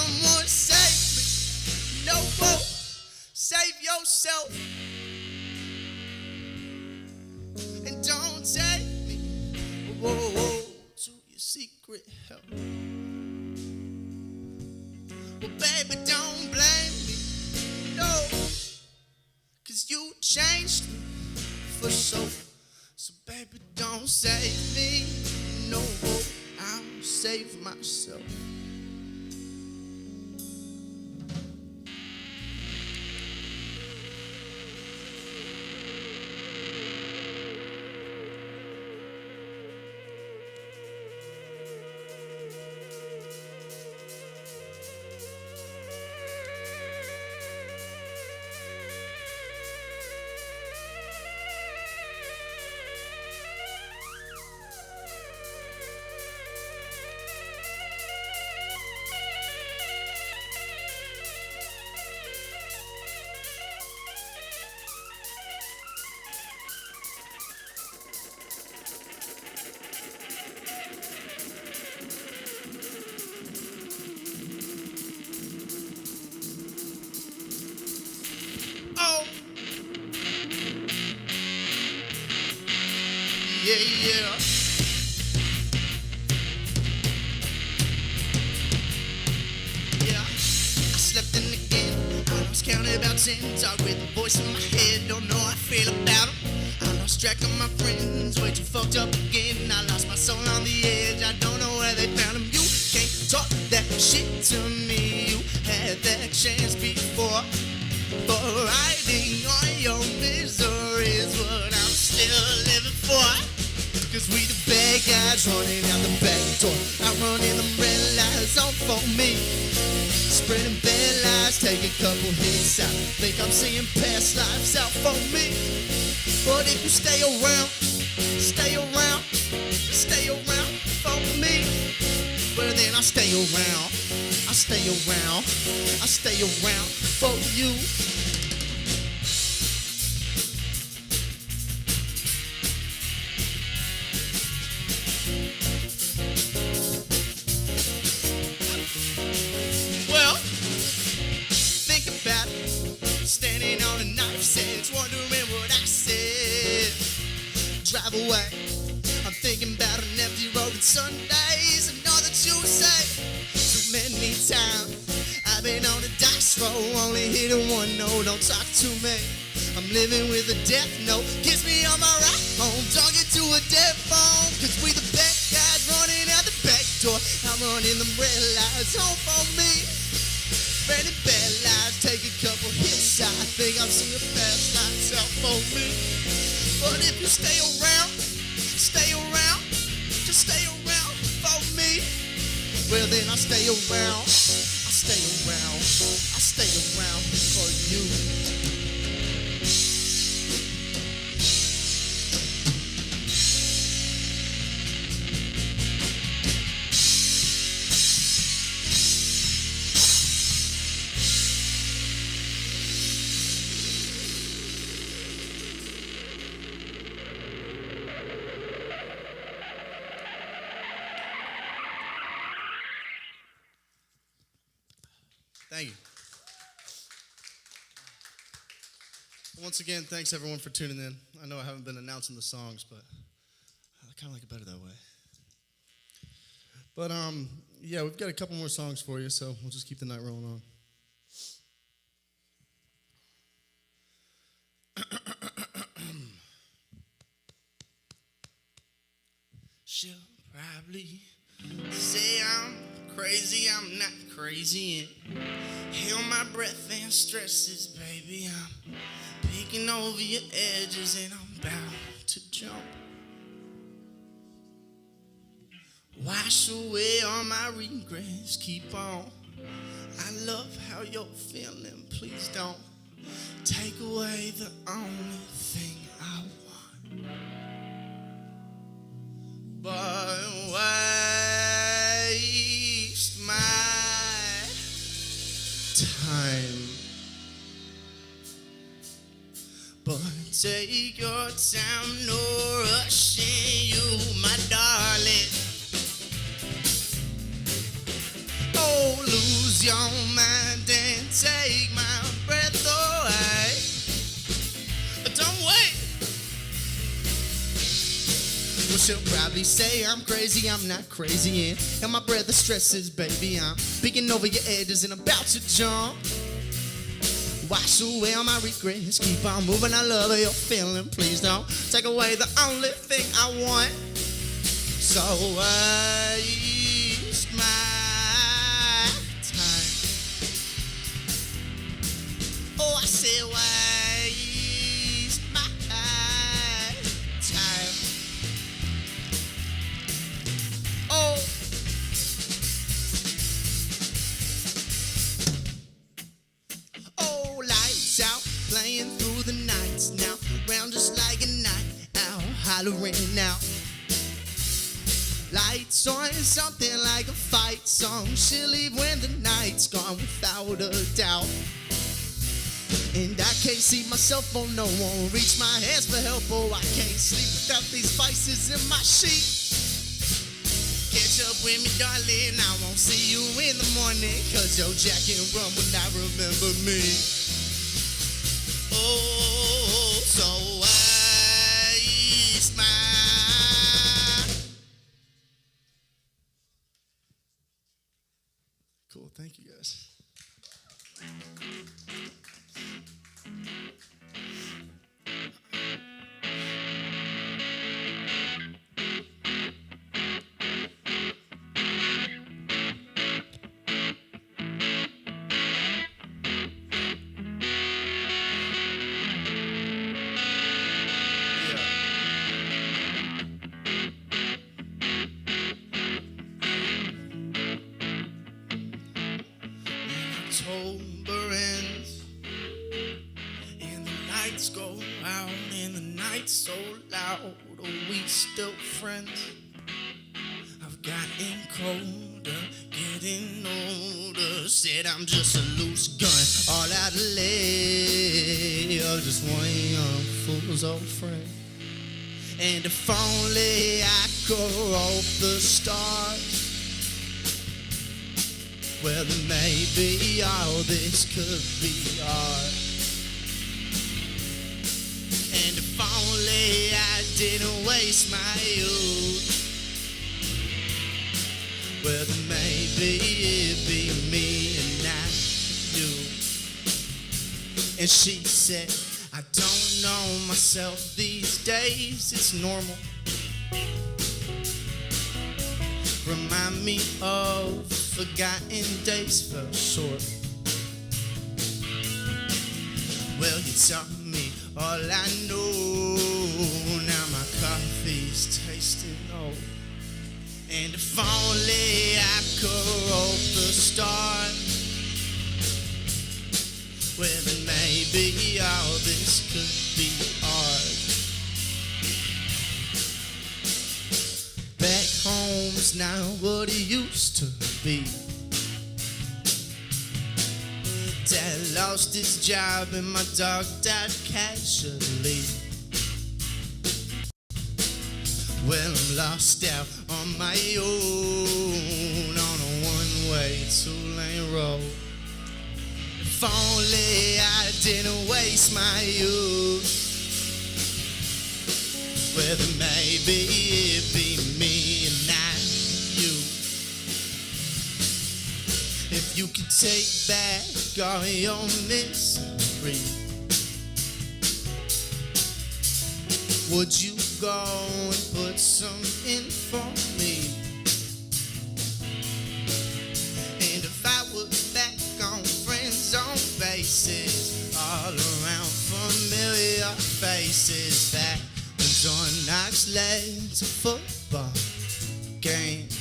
W: secret help. Well, baby, don't blame me, no, 'cause you changed me for so. So, baby, don't save me, no, I'll save myself. Oh, yeah, yeah. Yeah, I slept in again. I lost count about 10. Talk with the voice in my head. Don't know how I feel about them. I lost track of my friends. Way too fucked up again. I lost my soul on the edge. I don't know where they found them. You can't talk that shit to me. You had that chance before. But riding on your misery is what I'm still living for. 'Cause we the bad guys running out the back door. I'm running them red lights on for me. Spreading bad lies, take a couple hits out. Think I'm seeing past lives out for me. But if you stay around for me, well then I'll stay around. I'll stay around for you. Well, think about it. Standing on a knife's edge, wondering what I said. Drive away. I'm thinking about an empty road on Sundays. And all that you say too many times. I've been on a dice roll, only hitting one note. Don't talk to me. I'm living with a death note. Kiss me on my ride home. Don't get to a dead phone. 'Cause we the bad guys running out the back door. I'm running them red lights home for me. Running bad lives, take a couple hits. I think I'm seeing past lives out for me. But if you stay around, just stay around for me. Well then I'll stay around. I'll stay around for you. Thank you. Once again, thanks everyone for tuning in. I know I haven't been announcing the songs, but I kind of like it better that way. But yeah, we've got a couple more songs for you, so we'll just keep the night rolling on. She'll probably say I'm crazy, I'm not crazy. Held my breath and stresses, baby. I'm peeking over your edges and I'm bound to jump. Wash away all my regrets, keep on. I love how you're feeling, please don't take away the only thing I want. But waste my time. But take your time, no rushing you, my darling. Oh, lose your mind and take my breath away. Don't wait. Well, she'll probably say I'm crazy, I'm not crazy, and my breath of stress is, baby, I'm peeking over your edges and about to jump. Wash away all my regrets, keep on moving, I love your feeling, please don't take away the only thing I want. So waste my time. Oh, I said waste my time. Oh. Oh, lights out, playing through the nights now, round just like a night owl, hollering out. Lights on, something like a fight song. She'll leave when the night's gone, without a doubt. And I can't see myself, oh no, won't reach my hands for help. Oh, I can't sleep without these vices in my sheet. Catch up with me, darling, I won't see you in the morning, 'cause your jacket run when I remember me. Oh, so waste my. Cool, thank you guys. October ends and the lights go out and the night's so loud. Are we still friends? I've gotten colder, getting older. Said I'm just a loose gun, all out of lay of just one young fool's old friend. And if only I could hope the stars. Well, then maybe all this could be art. And if only I didn't waste my youth. Well, then maybe it'd be me and not you. And she said, I don't know myself these days, it's normal. Remind me of forgotten days fell short. Well, you taught me all I know. Now my coffee's tasting old. And if only I could hope the stars. Well, then maybe all this could be art. Back home's not what it used to be. Dad lost his job and my dog died casually. Well, I'm lost out on my own on a one-way, two-lane road. If only I didn't waste my youth. Well, then maybe it'd be me and not you. If you could take back all your misery, would you go and put some in for me? And if I was back on friends on faces, all around familiar faces, back when John Knox led to football games.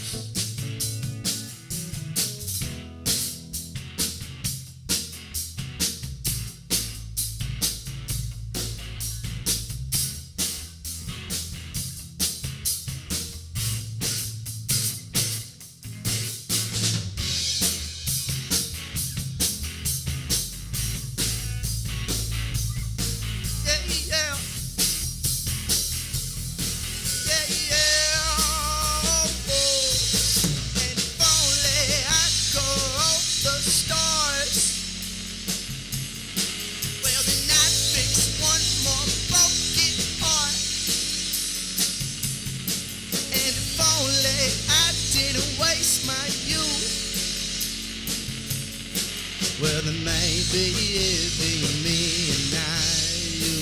W: Well, then maybe it be me and not you.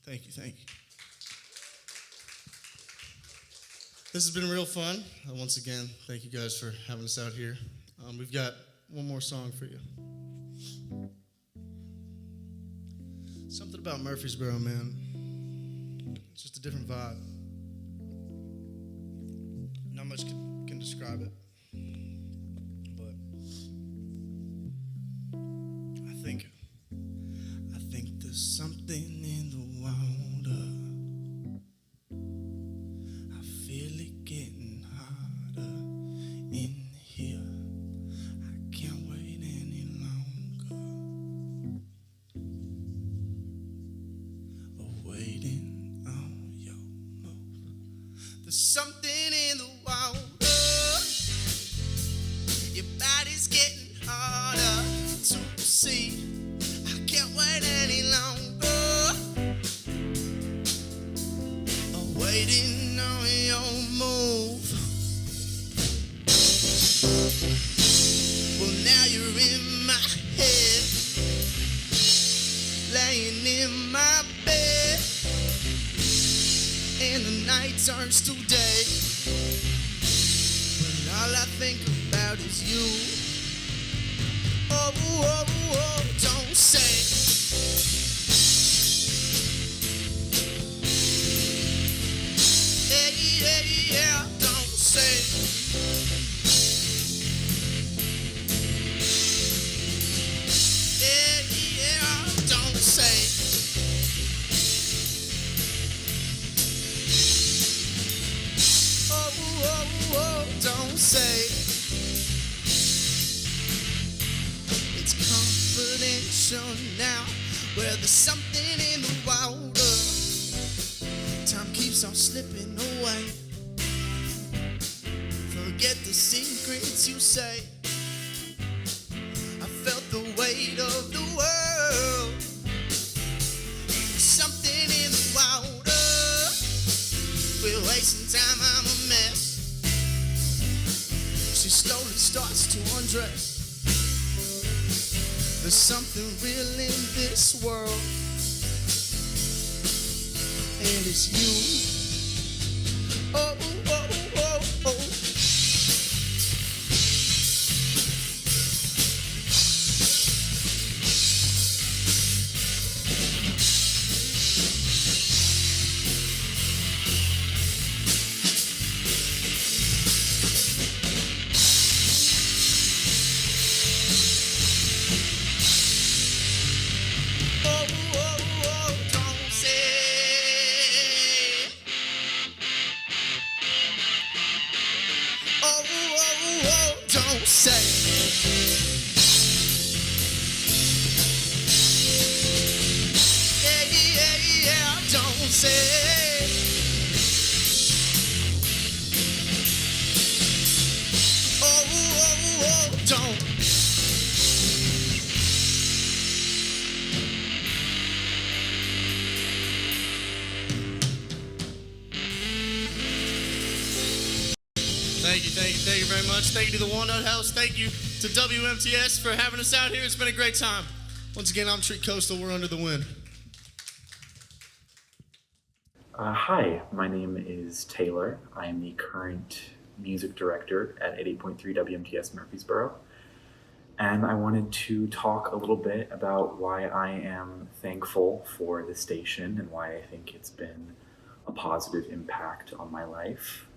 W: Thank you, thank you. This has been real fun. Once again, thank you guys for having us out here. We've got one more song for you. Something about Murfreesboro, man. It's just a different vibe. Not much can describe it. But I think there's something in the water. I feel it getting harder in here. I can't wait any longer. Waiting on your move. There's something in the water. Your body's getting harder to see. I can't wait any longer. Waiting on your move. Well, now you're in my head, laying in my bed, and the night turns to day. When all I think about is you. Oh, oh, oh, don't say. Yeah, don't say. Yeah, don't say. Oh, oh, oh, don't say. It's confidential now, where there's something in the water. Time keeps on slipping away. Forget the secrets you say. I felt the weight of the world. Something in the water. We're wasting time, I'm a mess. She slowly starts to undress. There's something real in this world, and it's you. Oh, oh, oh, oh. Thank you very much. Thank you to the Walnut House. Thank you to WMTS for having us out here. It's been a great time. Once again, I'm Treat Coastal. We're under the wind.
H: Hi, my name is Taylor. I am the current music director at 88.3 WMTS Murfreesboro. And I wanted to talk a little bit about why I am thankful for the station and why I think it's been a positive impact on my life.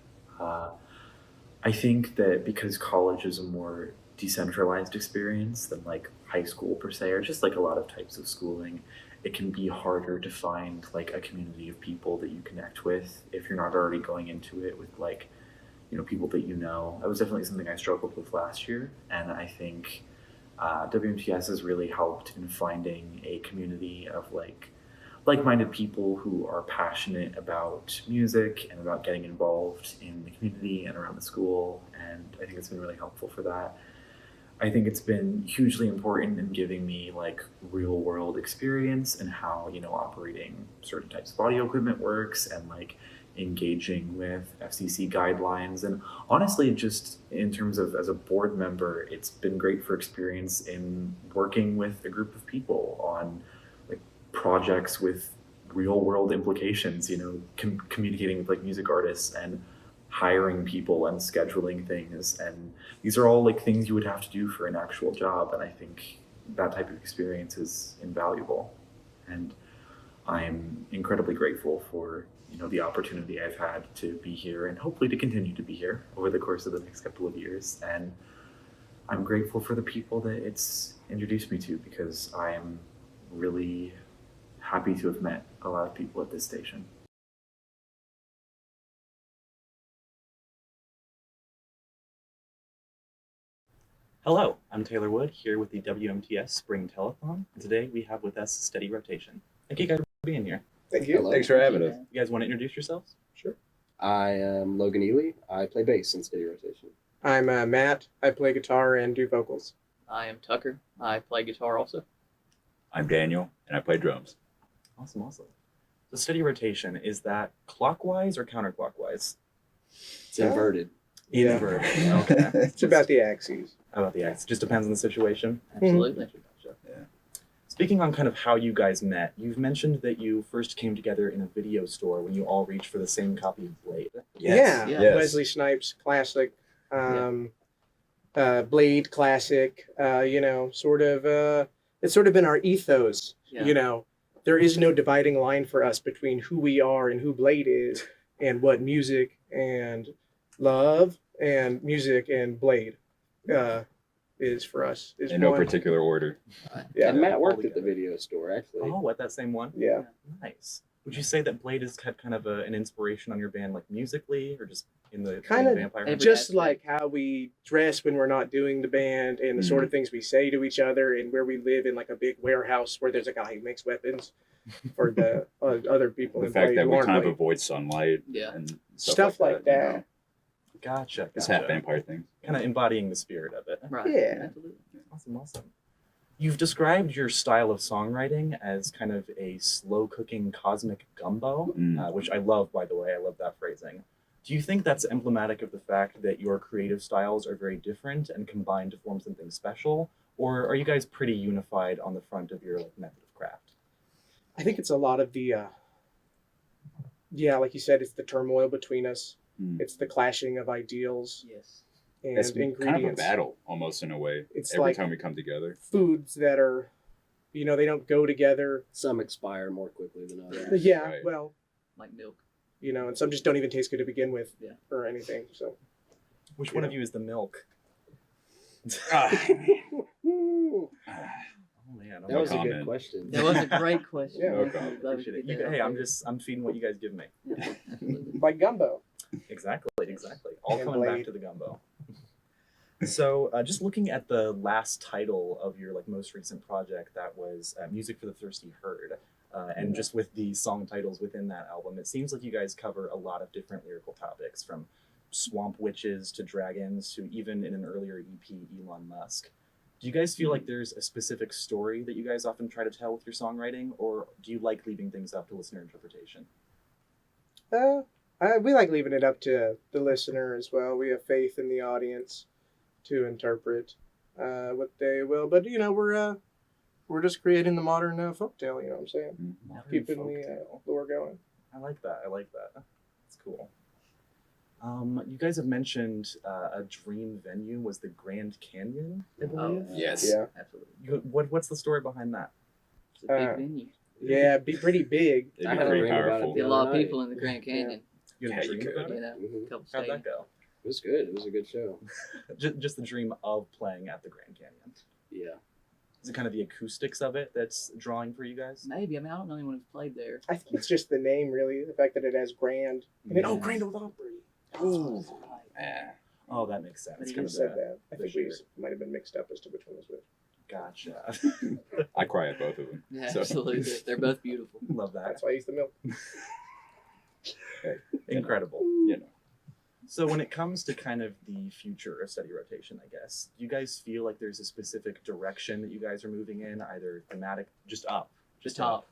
H: I think that because college is a more decentralized experience than like high school per se, or just like a lot of types of schooling, it can be harder to find like a community of people that you connect with if you're not already going into it with like, you know, people that you know. That was definitely something I struggled with last year, and I think WMTS has really helped in finding a community of like-minded people who are passionate about music and about getting involved in the community and around the school, and I think it's been really helpful for that. I think it's been hugely important in giving me like real world experience and how, you know, operating certain types of audio equipment works and like engaging with FCC guidelines. And honestly, just in terms of as a board member, it's been great for experience in working with a group of people on like projects with real world implications, you know, communicating with like music artists and hiring people and scheduling things. And these are all like things you would have to do for an actual job. And I think that type of experience is invaluable. And I'm incredibly grateful for, you know, the opportunity I've had to be here and hopefully to continue to be here over the course of the next couple of years. And I'm grateful for the people that it's introduced me to, because I am really happy to have met a lot of people at this station.
F: Hello, I'm Taylor Wood, here with the WMTS Spring Telethon, and today we have with us Steady Rotation. Thank you guys for being here.
I: Thank you. Thanks for having us.
F: You guys want to introduce yourselves?
I: Sure. I am Logan Ely. I play bass in Steady Rotation.
J: I'm Matt. I play guitar and do vocals.
X: I am Tucker. I play guitar also.
Y: I'm Daniel, and I play drums.
F: Awesome, awesome. So Steady Rotation, is that clockwise or counterclockwise?
I: It's inverted.
F: Inverted, okay.
J: It's about the axes.
F: How about the axes? Just depends on the situation?
X: Absolutely.
F: Gotcha. Yeah. Speaking on kind of how you guys met, you've mentioned that you first came together in a video store when you all reached for the same copy of Blade.
J: Yeah. Wesley Snipes, classic. Blade, classic. You know, sort of, it's sort of been our ethos.
X: Yeah.
J: You know, there is no dividing line for us between who we are and who Blade is, and what music and love and music and Blade is for us. Is
Y: in no particular order.
J: Yeah.
I: And Matt worked at the video store, actually.
F: Oh, at that same one?
J: Yeah.
F: Nice. Would you say that Blade has had kind of an inspiration on your band, like musically, or just in the
J: Kind of
F: vampire?
J: just like how we dress when we're not doing the band, and the sort of things we say to each other, and where we live in like a big warehouse where there's a guy who makes weapons for the other people.
Y: The
J: in
Y: fact
J: Blade
Y: that
J: who
Y: we
J: aren't
Y: kind of
J: Blade.
Y: avoid sunlight and
J: Stuff like
Y: you
J: that.
Y: know.
F: Gotcha.
Y: It's half vampire thing.
F: Kind of embodying the spirit of it.
X: Right.
J: Yeah.
F: Awesome, awesome. You've described your style of songwriting as kind of a slow cooking cosmic gumbo, which I love, by the way. I love that phrasing. Do you think that's emblematic of the fact that your creative styles are very different and combine to form something special? Or are you guys pretty unified on the front of your like method of craft?
J: I think it's a lot of the, like you said, it's the turmoil between us. It's the clashing of ideals.
X: Yes.
J: And
Y: It's
J: ingredients.
Y: kind of a battle, almost in a way.
J: It's
Y: every
J: like
Y: time we come together.
J: Foods that are, you know, they don't go together.
I: Some expire more quickly than others.
J: Yeah,
Y: Right.
J: well,
X: Like milk.
J: you know, and some just don't even taste good to begin with,
X: Yeah.
J: or anything. So,
F: Which one of you is the milk?
I: Ooh.
F: Oh man,
I: That was a good question.
X: That was a great question.
J: Yeah.
F: No
X: Glad
F: comment.
X: we
F: Appreciate it.
X: could get
F: You-
X: that
F: hey,
X: out
F: I'm
X: there.
F: I'm feeding what you guys give me.
X: Yeah, absolutely.
J: like gumbo.
F: Exactly. All
J: And
F: coming back
J: Blade.
F: to the gumbo. So, just looking at the last title of your like most recent project, that was "Music for the Thirsty Herd," and just with the song titles within that album, it seems like you guys cover a lot of different lyrical topics, from swamp witches to dragons to even in an earlier EP, Elon Musk. Do you guys feel like there's a specific story that you guys often try to tell with your songwriting, or do you like leaving things up to listener interpretation?
J: We like leaving it up to the listener as well. We have faith in the audience to interpret what they will. But you know, we're just creating the modern folktale. You know what I'm saying?
F: Modern
J: Keeping the lore going.
F: I like that. That's cool. You guys have mentioned a dream venue was the Grand Canyon, I believe.
Y: Yes.
J: Yeah.
X: Absolutely.
F: What's the story behind that?
X: It's a big venue.
J: Yeah, be pretty big.
Y: It'd
X: I
Y: be
X: had
Y: pretty
X: a
Y: powerful.
X: be a lot of people in the Grand Canyon.
F: You had
Y: Yeah,
F: a
Y: you
F: dream
Y: could.
F: about
X: You
F: it?
X: know, a couple
F: How'd that
X: stadiums.
F: go?
I: It was good. It was a good show.
F: Just the dream of playing at the Grand Canyon.
I: Yeah.
F: Is it kind of the acoustics of it that's drawing for you guys?
X: Maybe. I mean, I don't know anyone who's played there.
J: I think it's just the name, really. The fact that it has grand. And then,
X: Yeah.
J: Grand Ole Opry.
Y: Ooh. Yeah.
F: Oh, that makes sense.
X: But he
F: Kind
J: You
F: of
J: said
F: the-
J: that. I
F: the
J: think we
F: shirt.
J: might have been mixed up as to which one was which.
F: Gotcha.
Y: I cry at both of them.
X: Yeah,
Y: so.
X: absolutely. They're both beautiful.
F: Love that.
J: That's why I use the milk.
F: Incredible.
Y: You know.
F: So when it comes to kind of the future of Steady Rotation, I guess, do you guys feel like there's a specific direction that you guys are moving in, either thematic, just up?
X: Just top.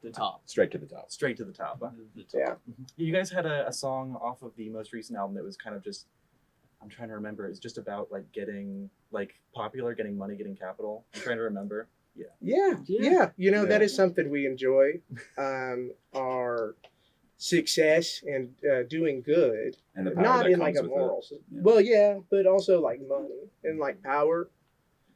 Y: The top.
F: Straight to the top. Straight to the top. Huh?
Y: The top.
J: Yeah.
F: You guys had a song off of the most recent album that was kind of just, I'm trying to remember. It's just about like getting like popular, getting money, getting capital. I'm trying to remember. Yeah.
J: Yeah. You know, that
F: Yeah.
J: is something we enjoy. Our success and doing good.
F: And the power
J: not
F: that
J: in like
F: comes
J: a
F: with it.
J: moral. Well, yeah, but also like money and like power.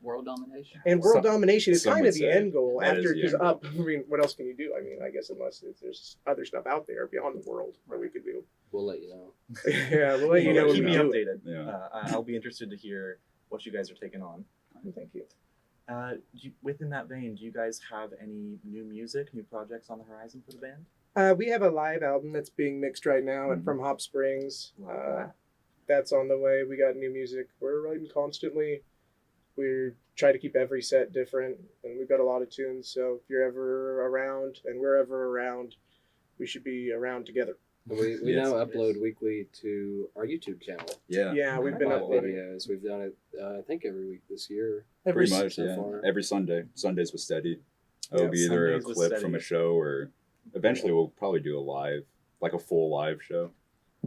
Y: World domination.
J: And world
F: Some-
J: domination is
F: some
J: kind
F: would
J: of the
F: say
J: end goal
F: that is
J: after
F: the
J: because
F: end
J: up. I mean, what else can you do? I mean, I guess unless there's other stuff out there beyond the world that we could do.
I: We'll let you know.
J: Yeah, we'll let you know.
F: Keep
J: when
F: me
J: we do it.
F: updated. I'll be interested to hear what you guys are taking on.
J: Thank you.
F: Within that vein, do you guys have any new music, new projects on the horizon for the band?
J: We have a live album that's being mixed right now from Hop Springs. That's on the way. We got new music. We're writing constantly. We try to keep every set different, and we've got a lot of tunes. So if you're ever around and we're ever around, we should be around together.
I: We now upload weekly to our YouTube channel.
J: Yeah, we've been
I: Live
J: uploading.
I: videos. We've done it, I think, every week this year.
A: Pretty much,
I: so
A: yeah.
I: far.
A: Every Sunday. Sundays with Steady. It'll
F: Yeah,
A: be either a
F: Sundays with
A: clip
F: Steady.
A: from a show or eventually we'll probably do a live, like a full live show.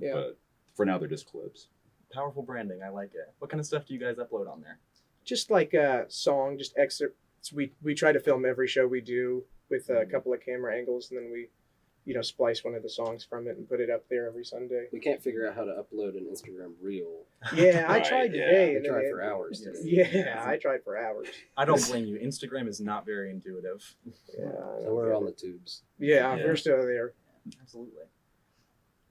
J: Yeah.
A: But for now, they're just clips.
F: Powerful branding. I like it. What kind of stuff do you guys upload on there?
J: Just like a song, just excerpts. We try to film every show we do with a couple of camera angles, and then we, splice one of the songs from it and put it up there every Sunday.
I: We can't figure out how to upload an Instagram reel.
J: Yeah, I tried today.
I: I tried for hours today.
J: Yeah, I tried for hours.
F: I don't blame you. Instagram is not very intuitive.
J: Yeah,
I: So we're on the tubes.
J: Yeah, we're still there.
F: Absolutely.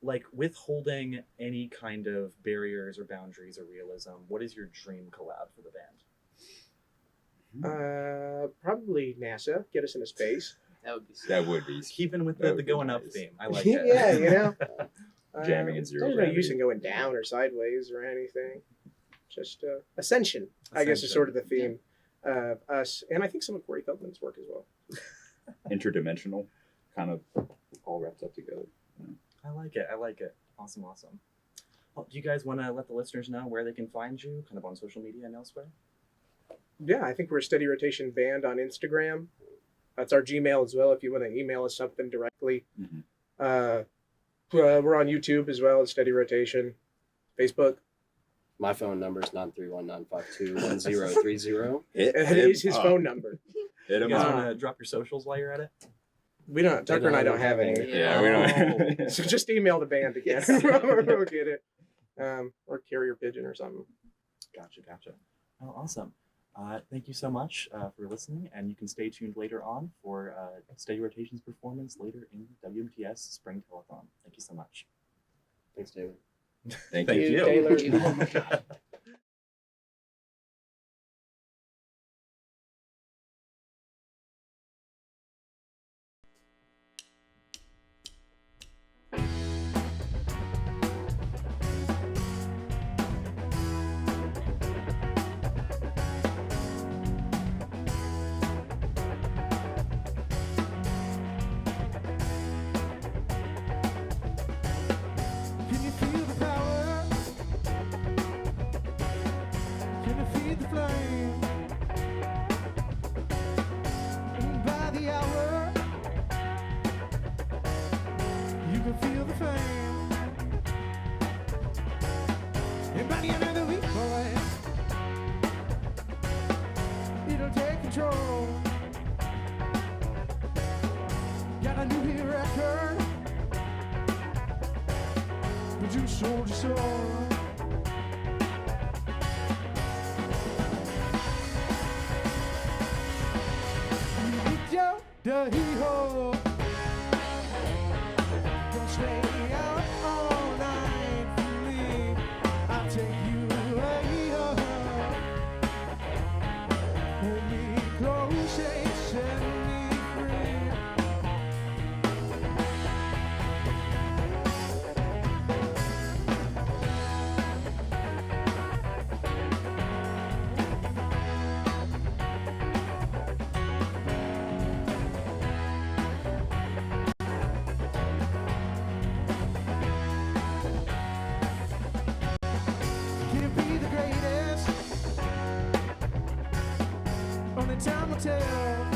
F: Like withholding any kind of barriers or boundaries or realism, what is your dream collab for the band?
J: Probably NASA. Get us into space.
Y: That would be sick.
A: That would be.
F: Keeping with
A: That
F: the
A: would be
F: going up
A: nice.
F: theme. I like it.
J: Yeah,
A: Jamming in zero
J: There's no
A: gravity.
J: use in going down or sideways or anything. Just ascension, I guess, is sort of the theme of us. And I think some of Corey Feldman's work as well.
A: Interdimensional, kind of all wrapped up together.
F: I like it. I like it. Awesome. Well, do you guys want to let the listeners know where they can find you, kind of on social media and elsewhere?
J: Yeah, I think we're Steady Rotation Band on Instagram. That's our Gmail as well if you want to email us something directly. We're on YouTube as well as Steady Rotation. Facebook.
I: My phone number is 931-952-1030.
J: That is his phone number.
F: You guys want to drop your socials while you're at it?
J: We don't. Tucker and I don't have any.
A: Yeah, we don't.
J: So just email the band again. We'll get it. Or carrier pigeon or something.
F: Gotcha. Oh, awesome. Thank you so much for listening, and you can stay tuned later on for Steady Rotation's performance later in WMTS Spring Telethon. Thank you so much.
I: Thanks, Taylor.
A: Thank
J: you,
A: you.
J: Taylor.
F: Oh my God.
M: Can you feel the power? Can you feel the flame? And by the hour, you can feel the fame. And by the end of the week, boy, it'll take control. Got a new hit record. Would you sold your soul? Yo, da hee ho. Don't stay out all night for me. I'll take you away. Hold me close and set me free. Can it be the greatest? Only time will tell.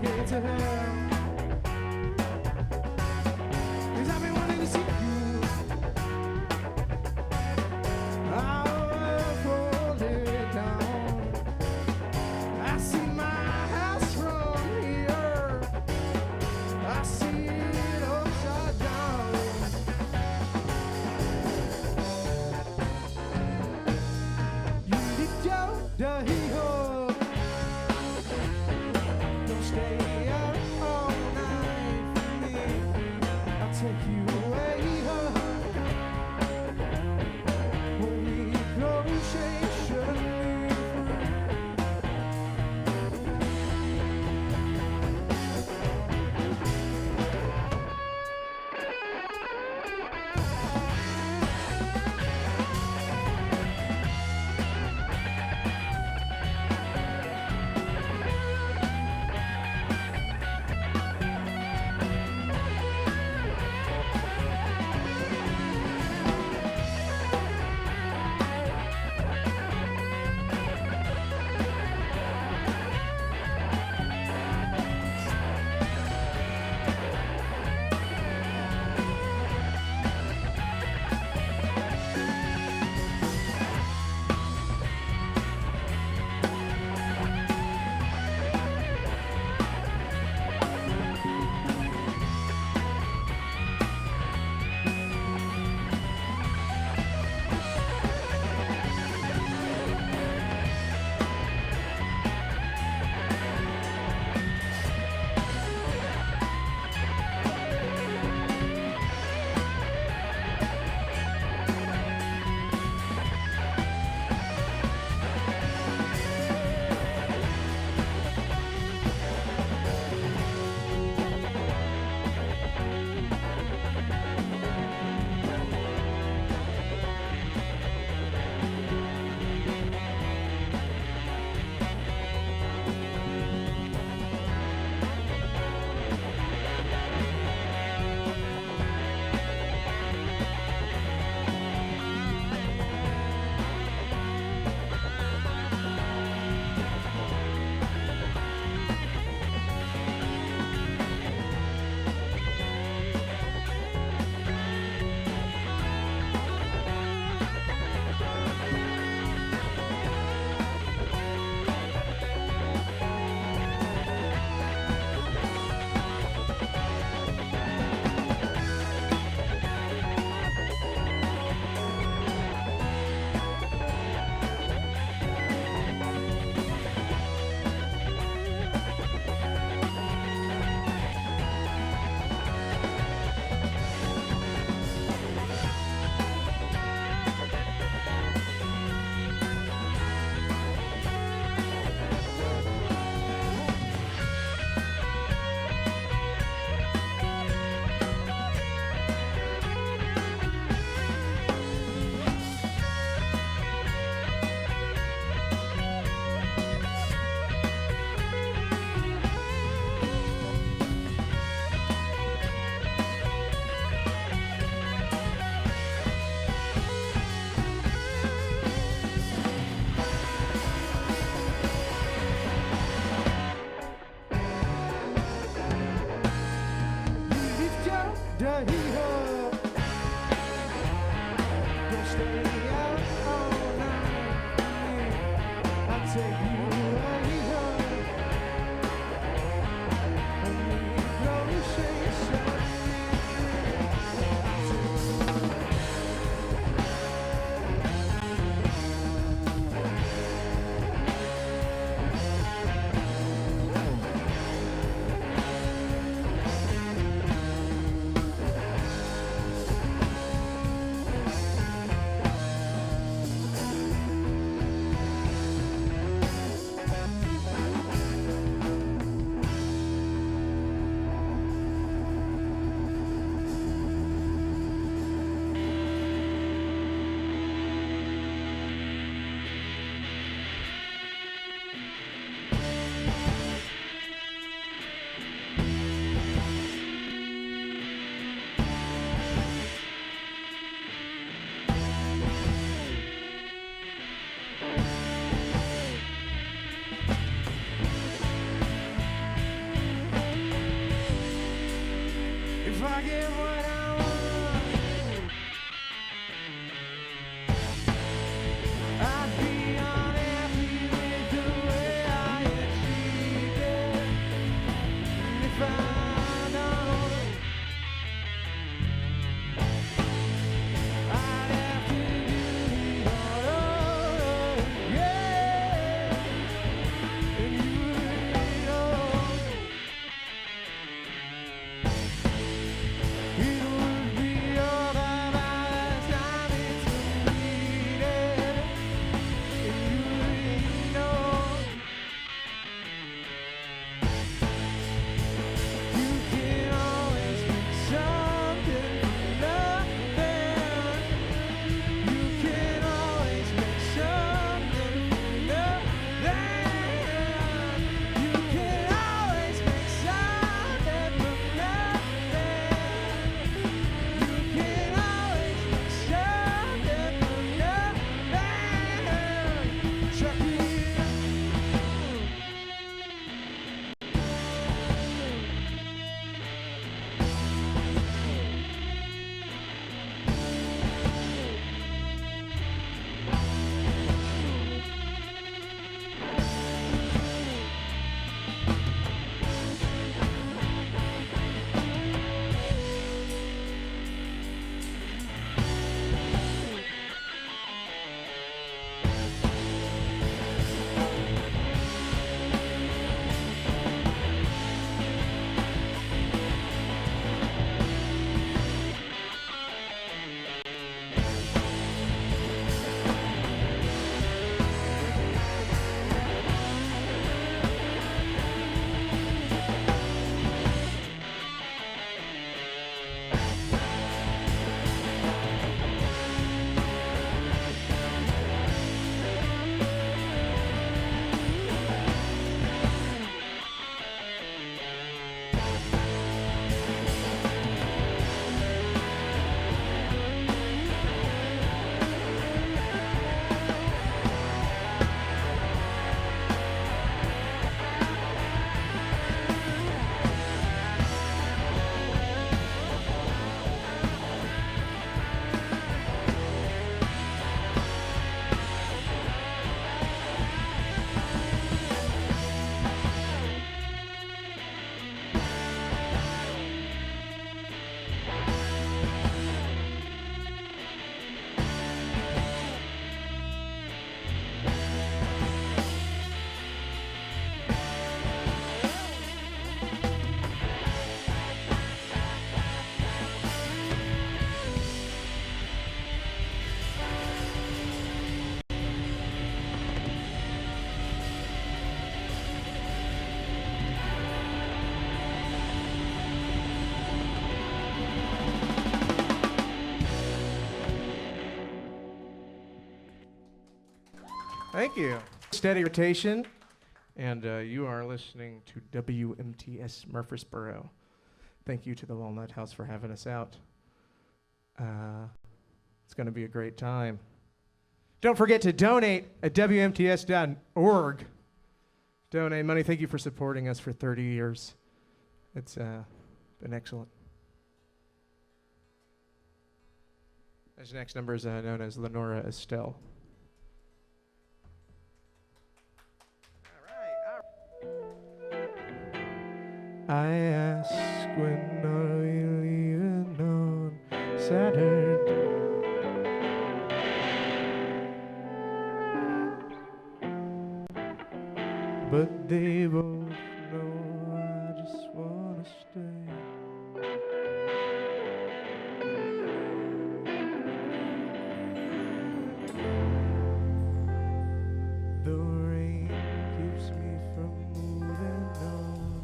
M: take it to hell. 'Cause I've been wanting to see you. I'll hold it down. I see my house from here. I see it upside down. You lift your dirty hook. Don't stay out all night for me. I'll take you away. Hold me close, shut me free. If I get what I want, I'd be unhappy with the way I get treated. And if I know, I'd have to do it all over, yeah. And you would know. It would be over by the time it's completed, and you would know. You can always make something from nothing. You can always make something from nothing. You can always make something from nothing. You can always make something from nothing. Check it.
B: Thank you. Steady rotation. And you are listening to WMTS Murfreesboro. Thank you to the Walnut House for having us out. It's going to be a great time. Don't forget to donate at WMTS.org. Donate money. Thank you for supporting us for 30 years. It's been excellent. This next number is known as Lenora Estelle. I ask, when are we leaving on Saturday? But they both know I just wanna stay. The rain keeps me from moving on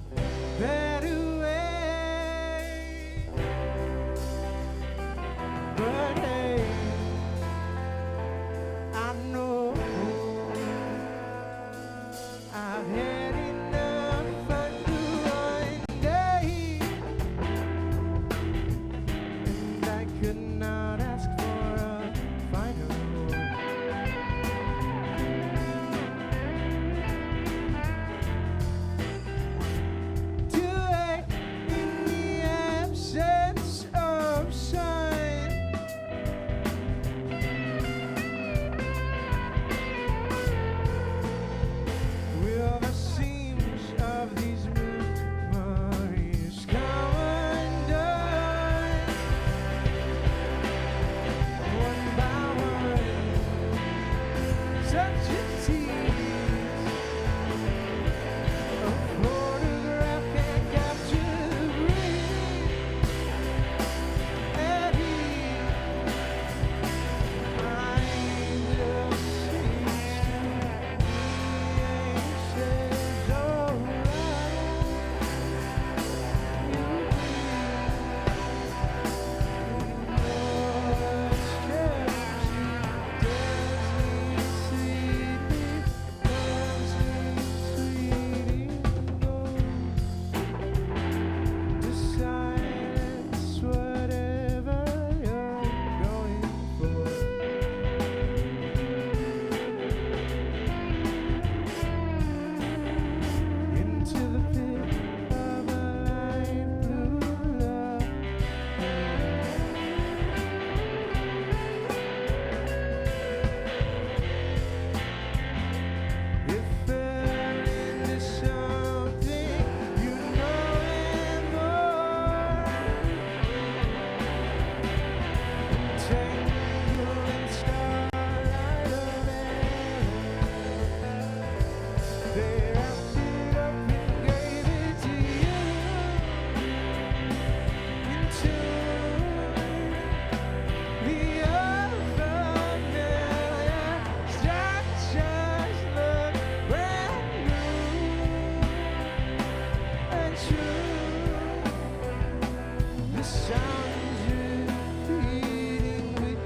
B: that way. But hey, I know I've had enough fun to one day, and I could not ask for a final word. Too late in the absence. the sounds repeating with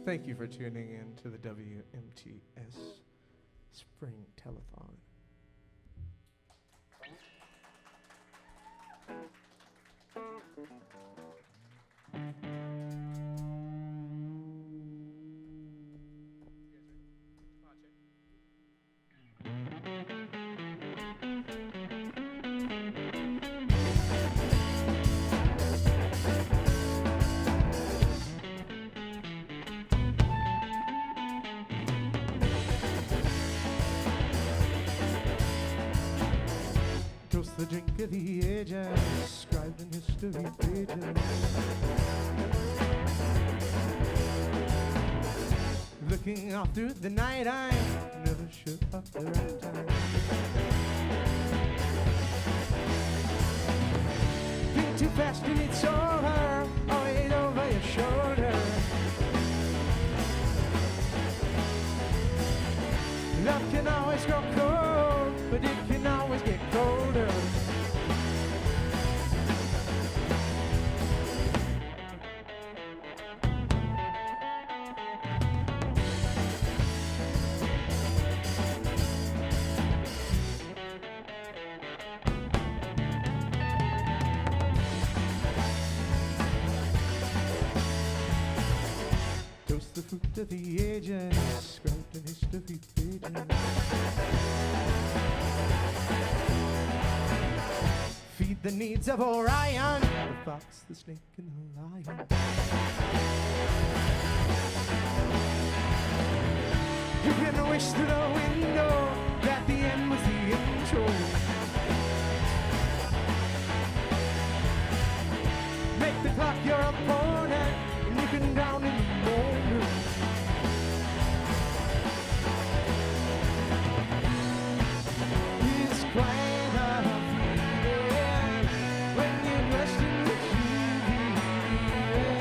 B: Thank you for tuning in to the WMTS Spring Telethon. Toast the drink of the ages, scribed in history pages. Looking off through the night, I never should up the right time. Think too fast and it's over, always over your shoulder. Love can always grow cold, but it can always get colder. Toast the fruit of the ages, scribed in history pages. Feed the needs of Orion, the fox, the snake, and the lion. You can wish through the window that the end was the intro. Make the clock your opponent, and you can drown in the moment. It's quite a feeling when you question the TV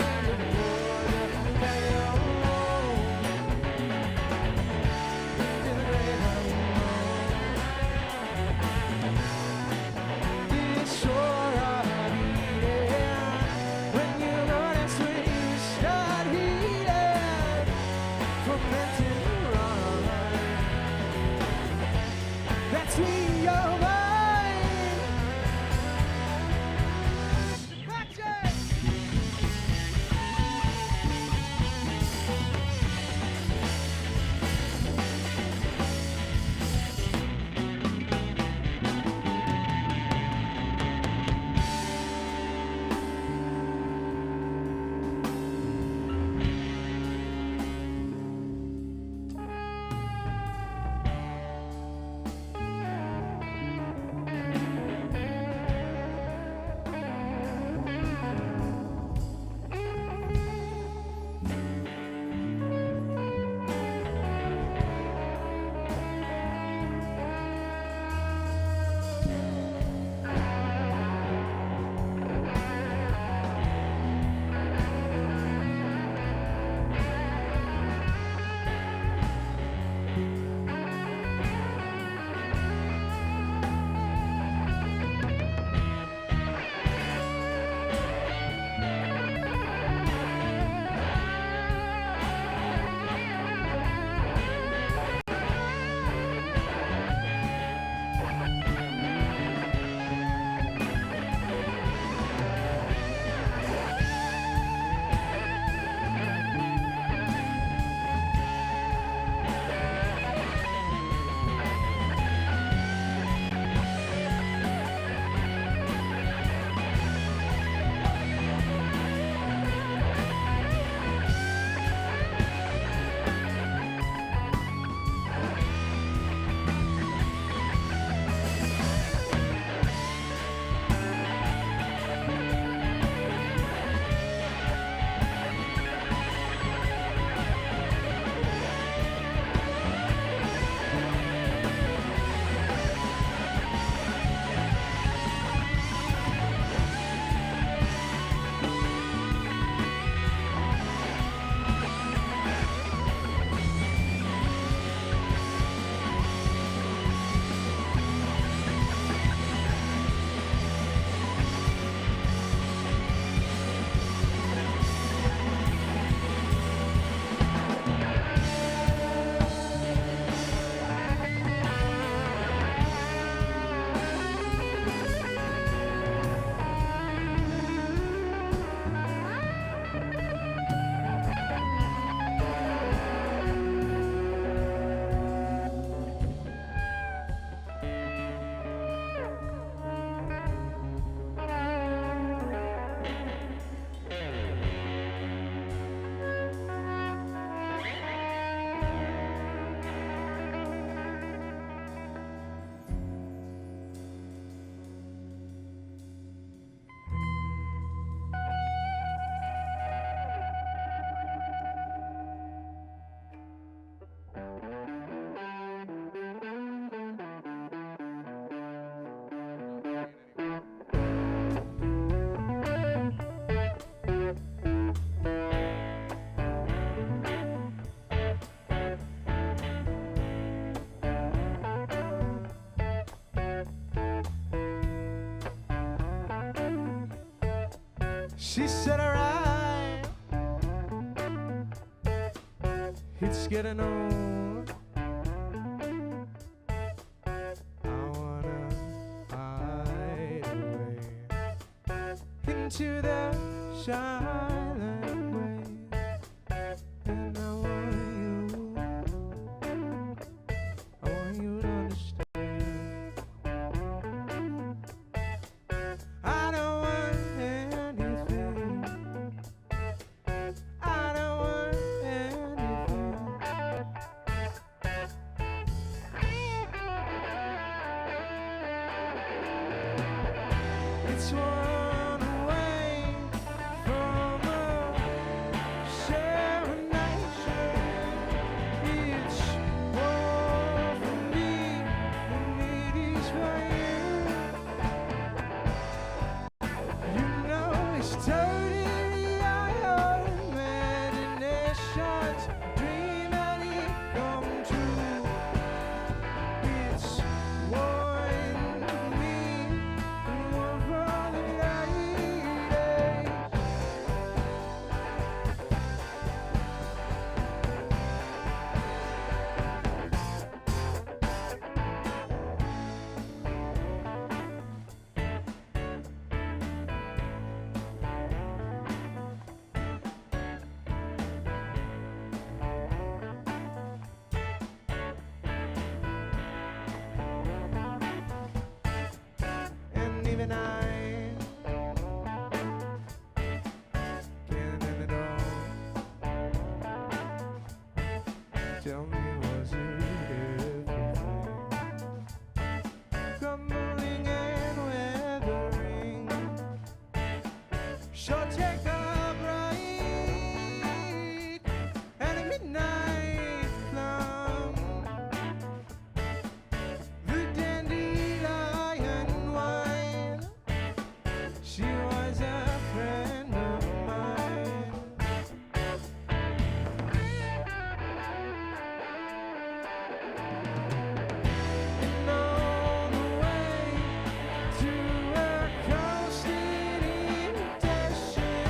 B: and the border that you're alone. She said, alright, it's getting old. I wanna hide away into the silent way. And I want you to understand. I don't want anything. I don't want anything. It's one away from a serenation. It's war for me, and it is for you. You know it's totally our imaginations, dream and it come true. It's one for me, and one for the ladies. And even I can't end it all. Tell me, was it everything? Crumbling and weathering. Sure take a bright and a midnight plum. The dandelion wine. She was a friend of mine. And on the way to a coasting invitation,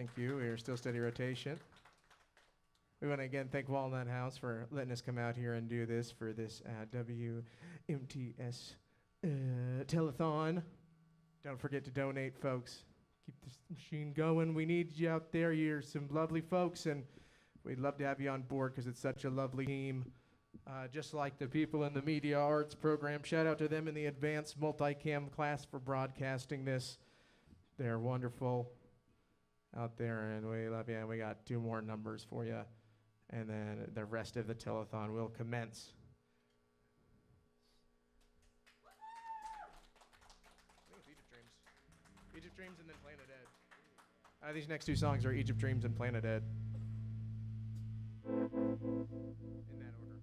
B: Thank you. We are still steady rotation. We want to again thank Walnut House for letting us come out here and do this for this WMTS telethon. Don't forget to donate, folks. Keep this machine going. We need you out there. You're some lovely folks, and we'd love to have you on board because it's such a lovely team. Just like the people in the media arts program. Shout out to them in the advanced multicam class for broadcasting this. They're wonderful out there, and we love you. And we got 2 more numbers for you, and then the rest of the telethon will commence. Egypt Dreams and then Planet Ed. These next 2 songs are Egypt Dreams and Planet Ed. In that order.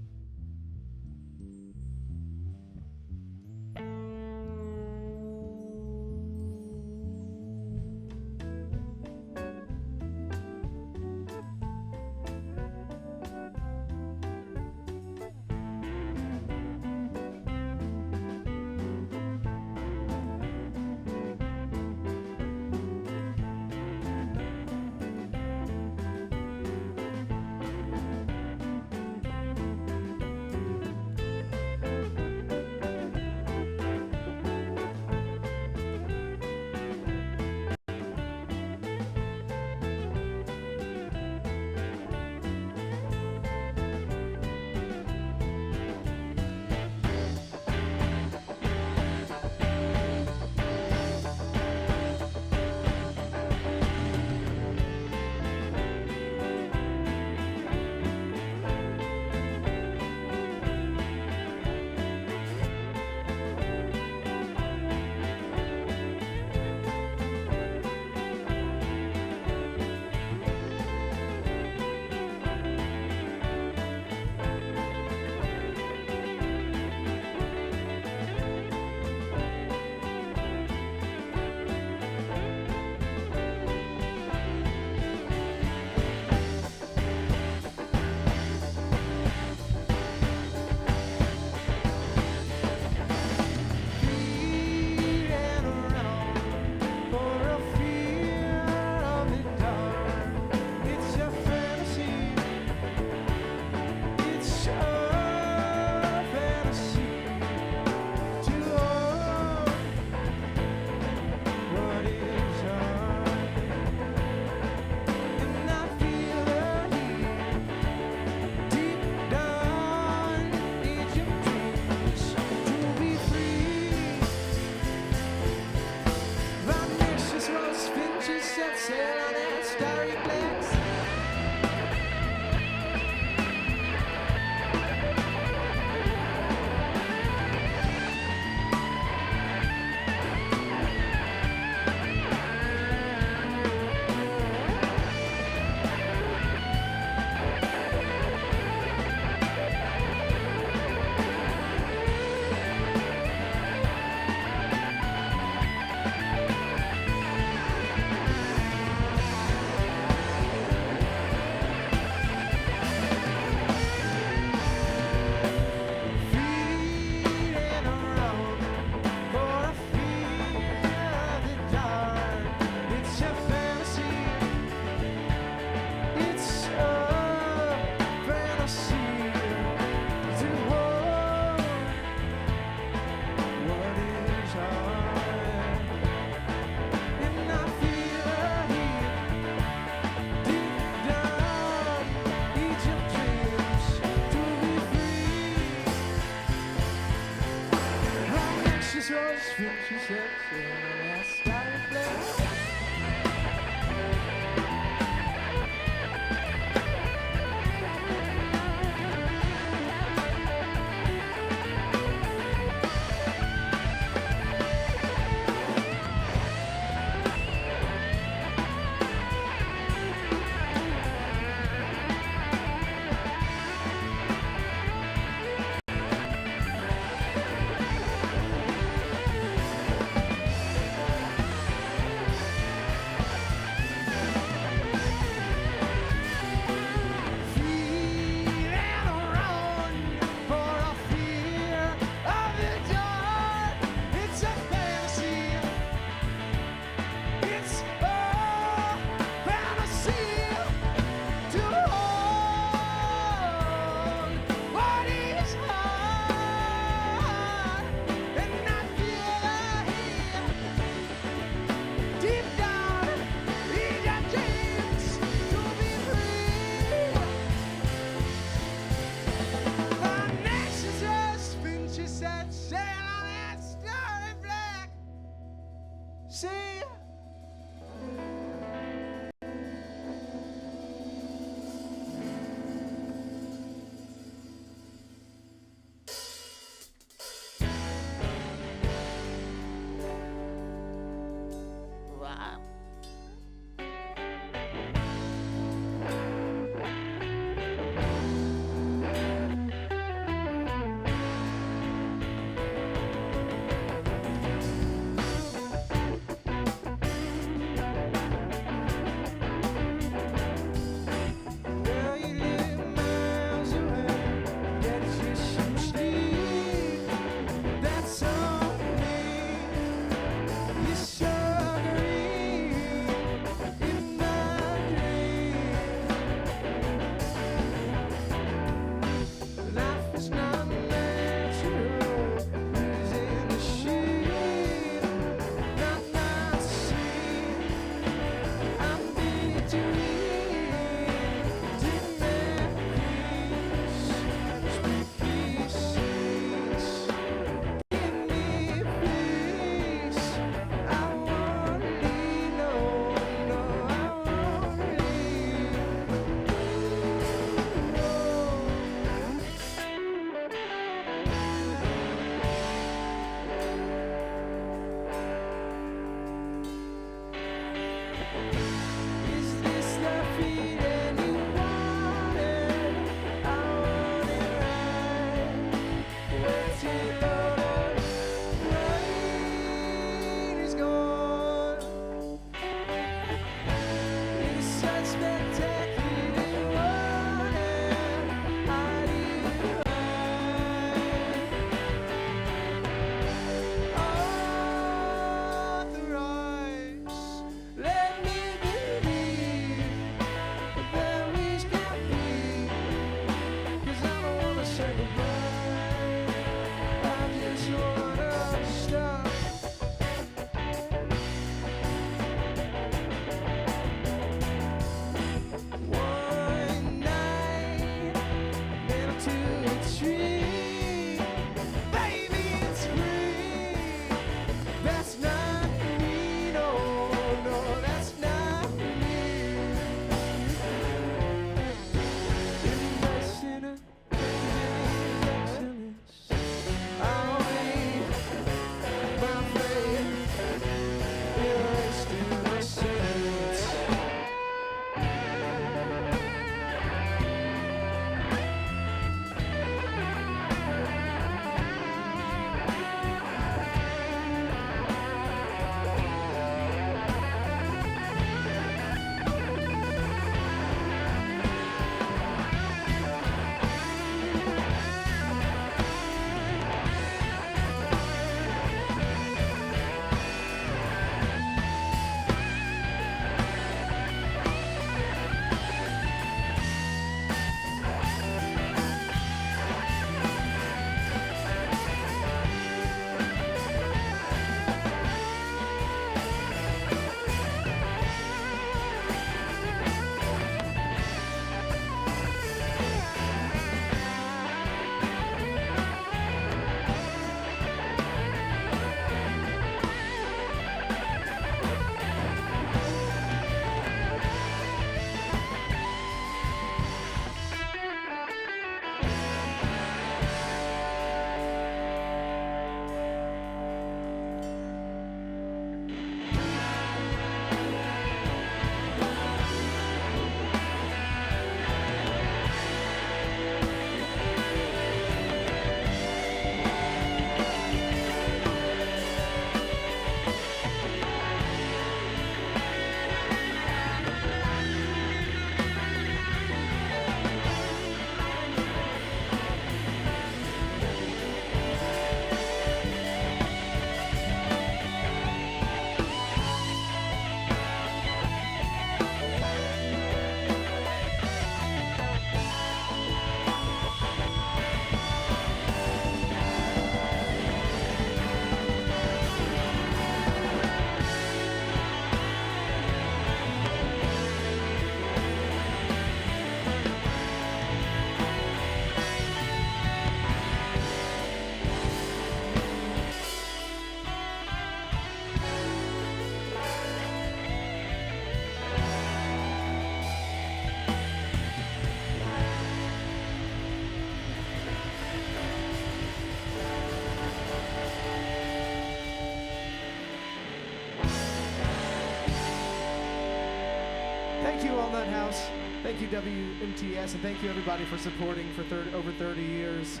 B: Thank you, Walnut House. Thank you, WMTS, and thank you, everybody, for supporting for over 30 years.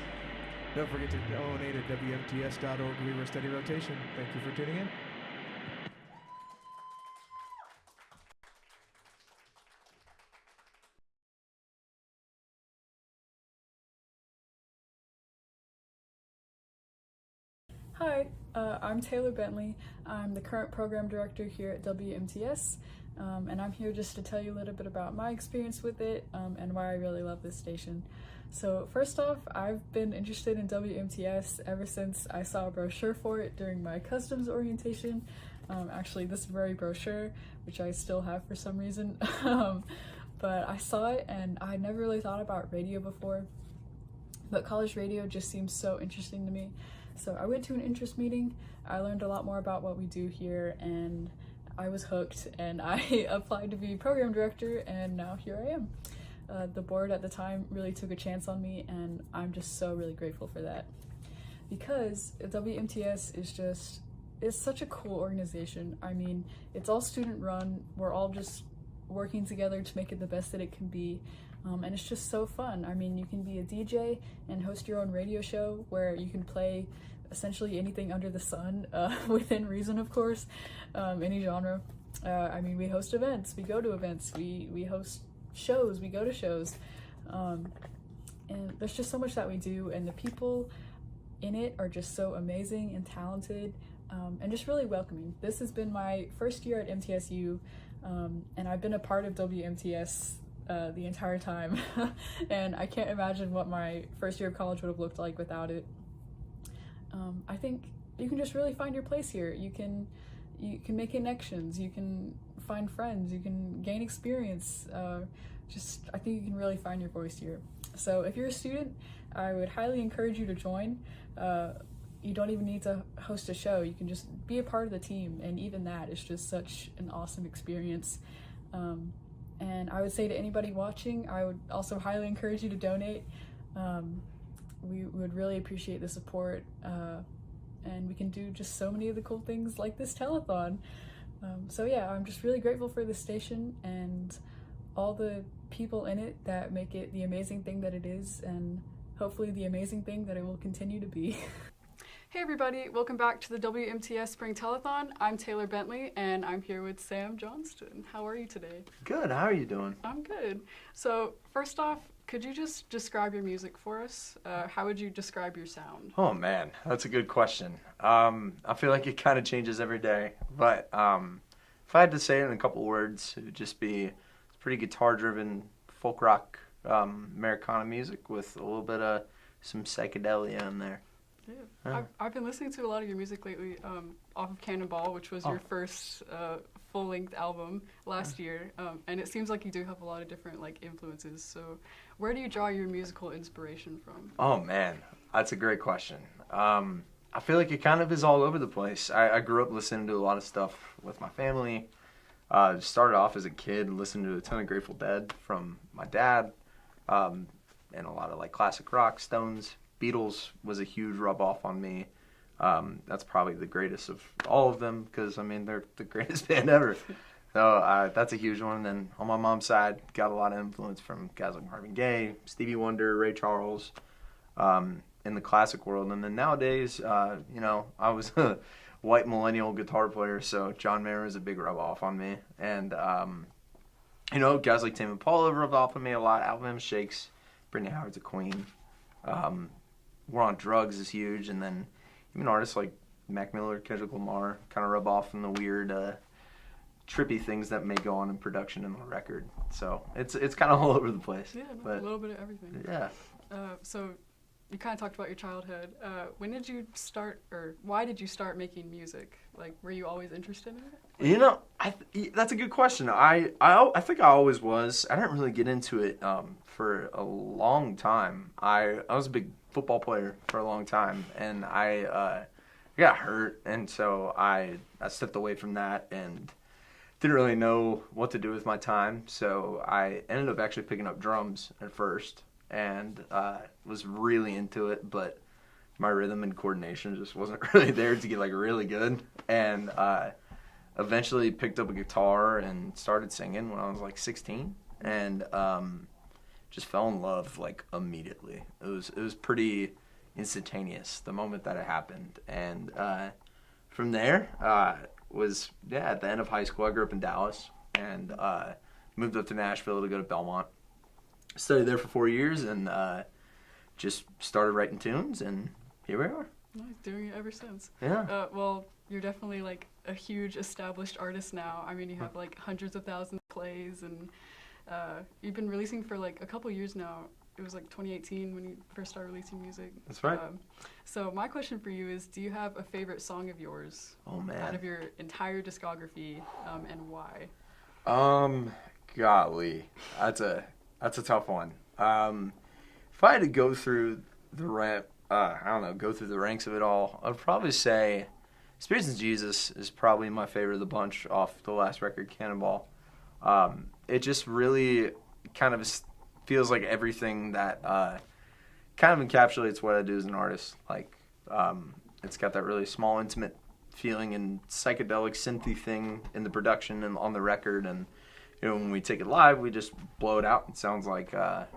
B: Don't forget to donate at WMTS.org. We were a steady rotation. Thank you for tuning in.
D: Hi, I'm Taylor Bentley. I'm the current program director here at WMTS, and I'm here just to tell you a little bit about my experience with it and why I really love this station. So first off, I've been interested in WMTS ever since I saw a brochure for it during my customs orientation. Actually, this very brochure, which I still have for some reason, but I saw it and I never really thought about radio before, but college radio just seems so interesting to me. So I went to an interest meeting, I learned a lot more about what we do here, and I was hooked, and I applied to be program director, and now here I am. The board at the time really took a chance on me, and I'm just so really grateful for that. Because WMTS is such a cool organization. I mean, it's all student run, we're all just working together to make it the best that it can be. And it's just so fun. I mean, you can be a DJ and host your own radio show where you can play essentially anything under the sun, within reason, of course, any genre. I mean, we host events, we go to events, we host shows, we go to shows. And there's just so much that we do, and the people in it are just so amazing and talented, and just really welcoming. This has been my first year at MTSU, and I've been a part of WMTS the entire time, and I can't imagine what my first year of college would have looked like without it. I think you can just really find your place here. You can make connections, you can find friends, you can gain experience. I think you can really find your voice here. So if you're a student, I would highly encourage you to join. You don't even need to host a show, you can just be a part of the team, and even that is just such an awesome experience. And I would say to anybody watching, I would also highly encourage you to donate. We would really appreciate the support, and we can do just so many of the cool things like this telethon. So yeah, I'm just really grateful for this station and all the people in it that make it the amazing thing that it is, and hopefully the amazing thing that it will continue to be.
E: Hey everybody, welcome back to the WMTS Spring Telethon. I'm Taylor Bentley, and I'm here with Sam Johnston. How are you today?
K: Good, how are you doing?
E: I'm good. So first off, could you just describe your music for us? How would you describe your sound?
K: Oh man, that's a good question. I feel like it kind of changes every day, but if I had to say it in a couple words, it would just be pretty guitar-driven folk rock Americana music with a little bit of some psychedelia in there.
E: Yeah. I've been listening to a lot of your music lately, off of Cannonball, which was your first full-length album last year, and it seems like you do have a lot of different influences. So where do you draw your musical inspiration from?
K: Oh man, that's a great question. I feel like it kind of is all over the place. I grew up listening to a lot of stuff with my family. Started off as a kid listening to a ton of Grateful Dead from my dad, and a lot of classic rock, Stones. Beatles was a huge rub-off on me. That's probably the greatest of all of them because, I mean, they're the greatest band ever. So that's a huge one. And then on my mom's side, got a lot of influence from guys like Marvin Gaye, Stevie Wonder, Ray Charles, in the classic world. And then nowadays, I was a white millennial guitar player, so John Mayer is a big rub-off on me. And, guys like Tame Impala rub off on me a lot. Alabama Shakes, Brittany Howard's a queen. War on Drugs is huge, and then even artists like Mac Miller, Kendrick Lamar kind of rub off on the weird, trippy things that may go on in production in the record. So it's kind of all over the place.
E: Yeah,
K: but,
E: a little bit of everything.
K: Yeah.
E: So you kind of talked about your childhood. When did you start, or why did you start making music? Were you always interested in it?
K: That's a good question. I think I always was. I didn't really get into it for a long time. I was a big football player for a long time, and I got hurt, and so I stepped away from that and didn't really know what to do with my time. So I ended up actually picking up drums at first, and was really into it, but my rhythm and coordination just wasn't really there to get really good. And eventually picked up a guitar and started singing when I was like 16, and just fell in love like immediately. It was pretty instantaneous the moment that it happened, and from there was at the end of high school. I grew up in Dallas and moved up to Nashville to go to Belmont. Studied there for 4 years and just started writing tunes, and here we are.
E: Nice, doing it ever since.
K: Yeah.
E: Well, you're definitely like a huge established artist now. I mean, you have like hundreds of thousands of plays, and you've been releasing for like a couple years now. It was like 2018 when you first started releasing music.
K: That's right.
E: So my question for you is, do you have a favorite song of yours?
K: Oh, man.
E: Out of your entire discography, and why?
K: Golly, that's a tough one. If I had to go through the go through the ranks of it all, I'd probably say Spirits and Jesus is probably my favorite of the bunch off the last record, Cannonball. It just really kind of feels like everything that kind of encapsulates what I do as an artist. Like, it's got that really small, intimate feeling and psychedelic synthy thing in the production and on the record, and when we take it live, we just blow it out. It sounds like a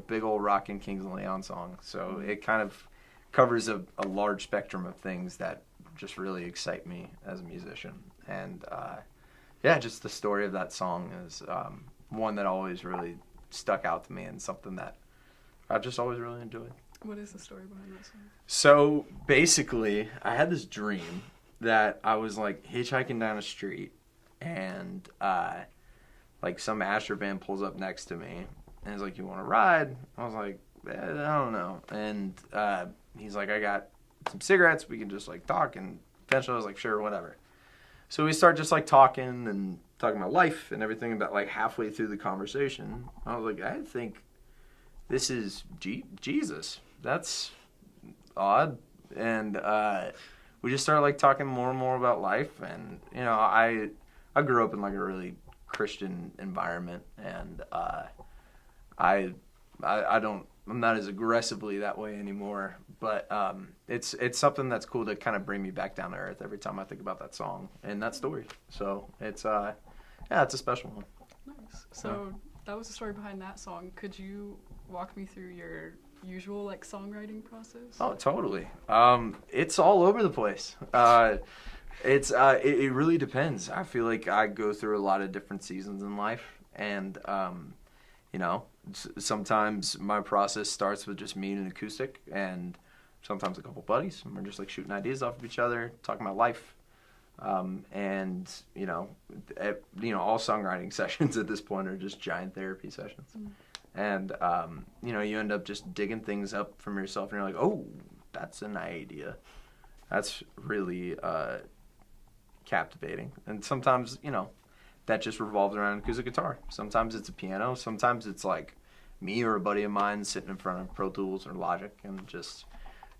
K: big old rockin' Kings of Leon song. So it kind of covers a large spectrum of things that just really excite me as a musician. And just the story of that song is one that always really stuck out to me and something that I've just always really enjoyed.
E: What is the story behind that song?
K: So basically, I had this dream that I was like hitchhiking down a street, and like some Asher van pulls up next to me and he's like, "You want to ride?" I was like, I don't know. And he's like, "I got some cigarettes. We can just like talk." And eventually I was like, "Sure, whatever." So we start just like talking about life and everything. About like halfway through the conversation, I was like, "I think this is Jesus. That's odd." And we just started like talking more and more about life. And I grew up in like a really Christian environment, and I'm not as aggressively that way anymore, but it's something that's cool to kind of bring me back down to earth every time I think about that song and that story. So it's a special one.
E: Nice. So that was the story behind that song. Could you walk me through your usual like songwriting process?
K: Oh, totally. It's all over the place. It really depends. I feel like I go through a lot of different seasons in life, and sometimes my process starts with just me and an acoustic, and sometimes a couple buddies, and we're just like shooting ideas off of each other, talking about life, and all songwriting sessions at this point are just giant therapy sessions, and you end up just digging things up from yourself, and you're like, oh, that's an idea, that's really captivating. And sometimes that just revolves around acoustic guitar. Sometimes it's a piano. Sometimes it's like me or a buddy of mine sitting in front of Pro Tools or Logic and just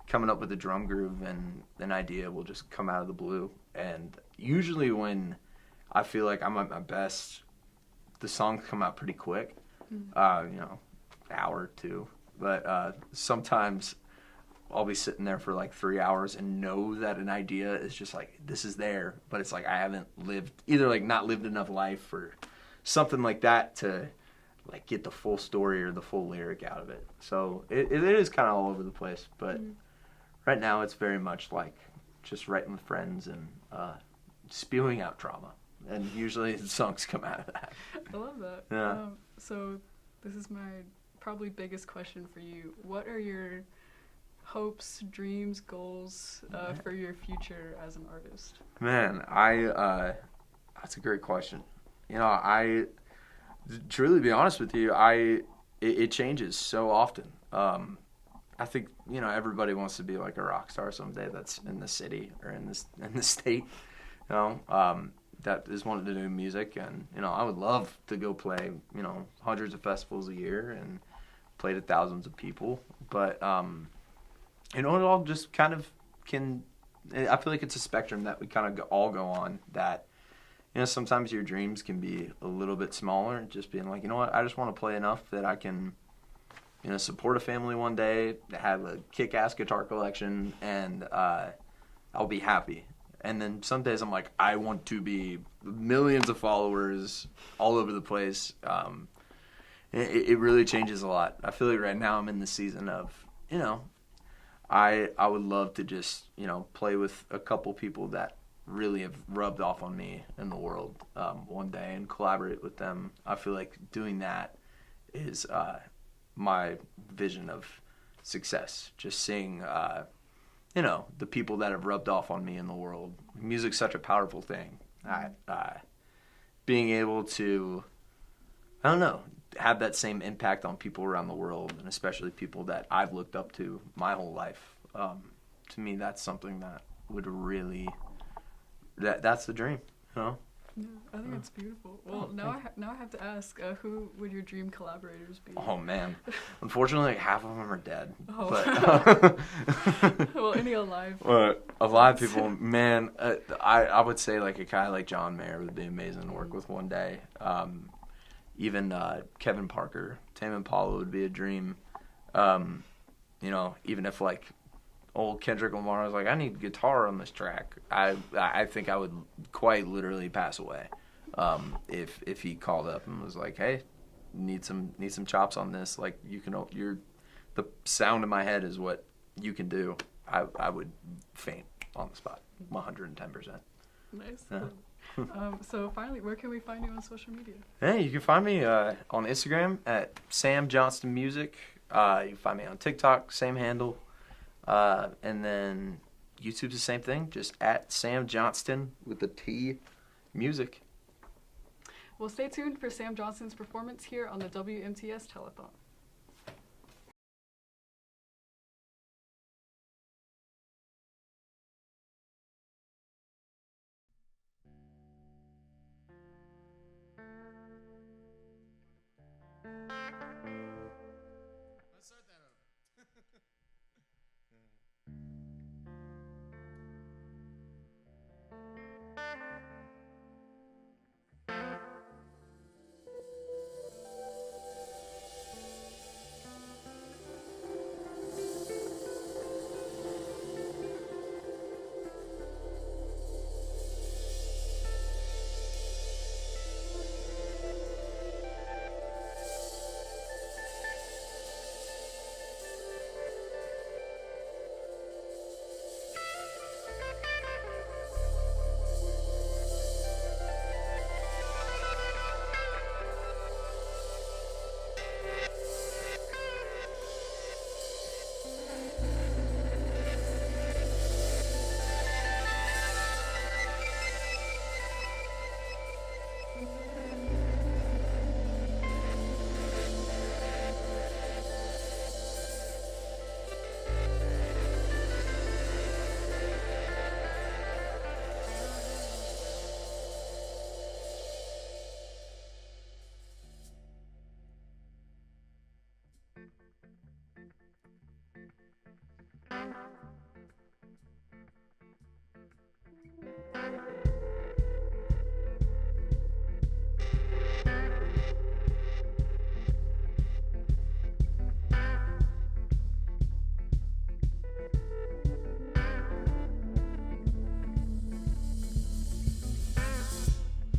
K: coming up with a drum groove, and an idea will just come out of the blue. And usually when I feel like I'm at my best, the songs come out pretty quick, hour or two. But sometimes I'll be sitting there for like 3 hours and know that an idea is just like, this is there, but it's like I haven't not lived enough life or something like that to like get the full story or the full lyric out of it. So it is kind of all over the place, but right now it's very much like just writing with friends and spewing out trauma, and usually the songs come out of that.
E: I love that.
K: Yeah.
E: So this is my probably biggest question for you. What are your hopes, dreams, goals for your future as an artist?
K: Man, that's a great question. I truly, be honest with you, it changes so often. I think everybody wants to be like a rock star someday. That's in the city or in the state. That is wanting to do music, and I would love to go play hundreds of festivals a year and play to thousands of people. But it all just kind of I feel like it's a spectrum that we kind of all go on, that sometimes your dreams can be a little bit smaller, just being like, I just want to play enough that I can support a family one day, have a kick-ass guitar collection, and I'll be happy. And then some days I'm like, I want to be millions of followers all over the place. It really changes a lot. I feel like right now I'm in the season of, you know, I would love to just, you know, play with a couple people that really have rubbed off on me in the world one day and collaborate with them. I feel like doing that is my vision of success. Just seeing, you know, the people that have rubbed off on me in the world. Music's such a powerful thing. Being able to, I don't know, have that same impact on people around the world, and especially people that I've looked up to my whole life. To me, that's something that would really, that's the dream, you know?
E: Yeah, I think it's beautiful. Well, now I have to ask, who would your dream collaborators be?
K: Oh man, unfortunately, like, half of them are dead.
E: Oh.
K: But
E: well, any alive?
K: Alive people, man. I would say like a guy like John Mayer would be amazing to work with one day. Even Kevin Parker, Tame Impala would be a dream. You know, even if like old Kendrick Lamar was like, I need guitar on this track, I think I would quite literally pass away if he called up and was like, hey, need some chops on this. Like the sound in my head is what you can do. I would faint on the spot, 110%.
E: Nice.
K: Yeah.
E: So finally, where can we find you on social media?
K: Hey, you can find me on Instagram at Sam Johnston Music. You can find me on TikTok, same handle. And then YouTube's the same thing, just at Sam Johnston with the T Music.
E: Well, stay tuned for Sam Johnston's performance here on the WMTS Telethon.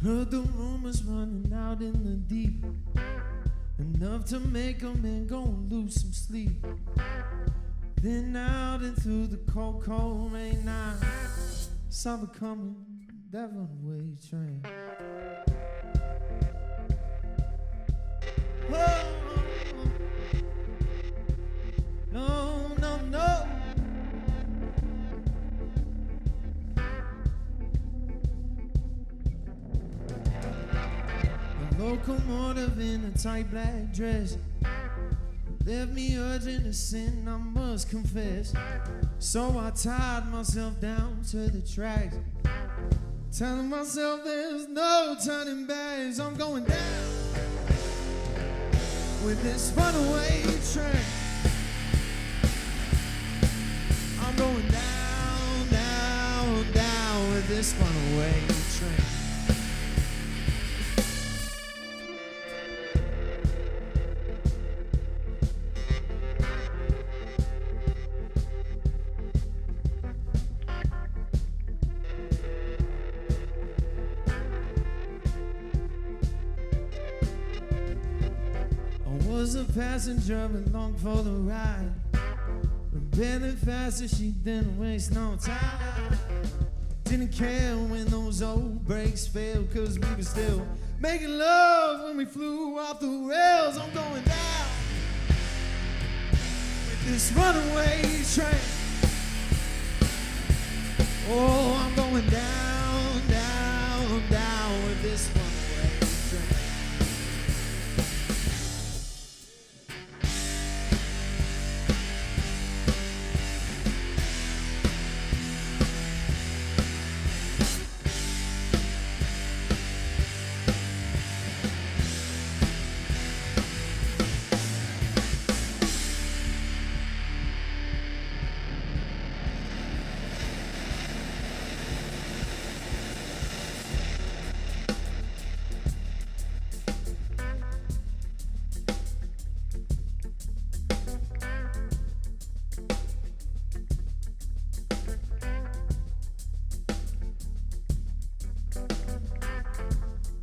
W: Heard the rumors running out in the deep, enough to make a man go and lose some sleep. Then out and through the cold, cold rain night, saw the coming, that runaway train. Oh, no, no, no. A locomotive in a tight black dress left me urging to sin, I must confess. So I tied myself down to the tracks, telling myself there's no turning back. So I'm going down with this runaway train. I'm going down, down, down with this runaway train.
M: was a passenger along for the ride. Barely faster, she didn't waste no time. Didn't care when those old brakes failed, cause we were still making love when we flew off the rails. I'm going down with this runaway train. Oh, I'm going down, down, down with this runaway train.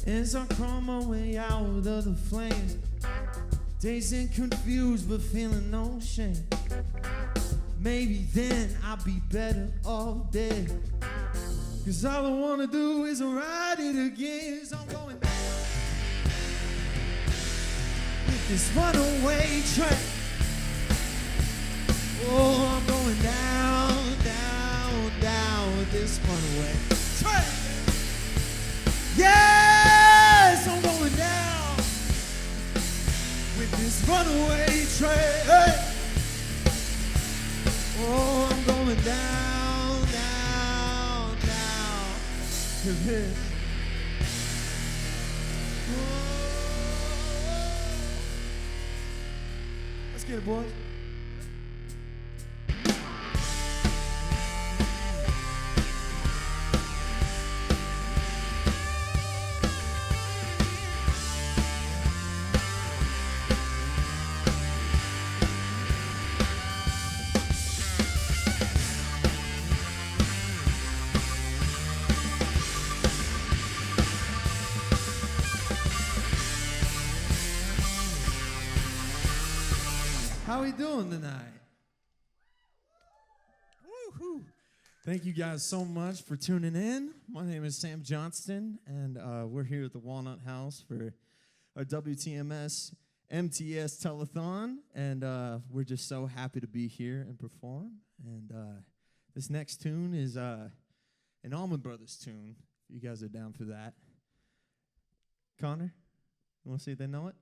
M: As I crawl my way out of the flames, dazed and confused but feeling no shame. Maybe then I'll be better off dead, cause all I wanna do is ride it again. So I'm going down with this runaway train. Oh, I'm going down, down, down with this runaway train. Yes, I'm going down with this runaway train. Oh, I'm going down, down, down with this. Oh. Let's get it, boys. How we doing tonight? Woo-hoo. Thank you guys so much for tuning in. My name is Sam Johnston, and we're here at the Walnut House for our WMTS Telethon, and we're just so happy to be here and perform. And this next tune is an Allman Brothers tune, if you guys are down for that. Connor, you want to see if they know it?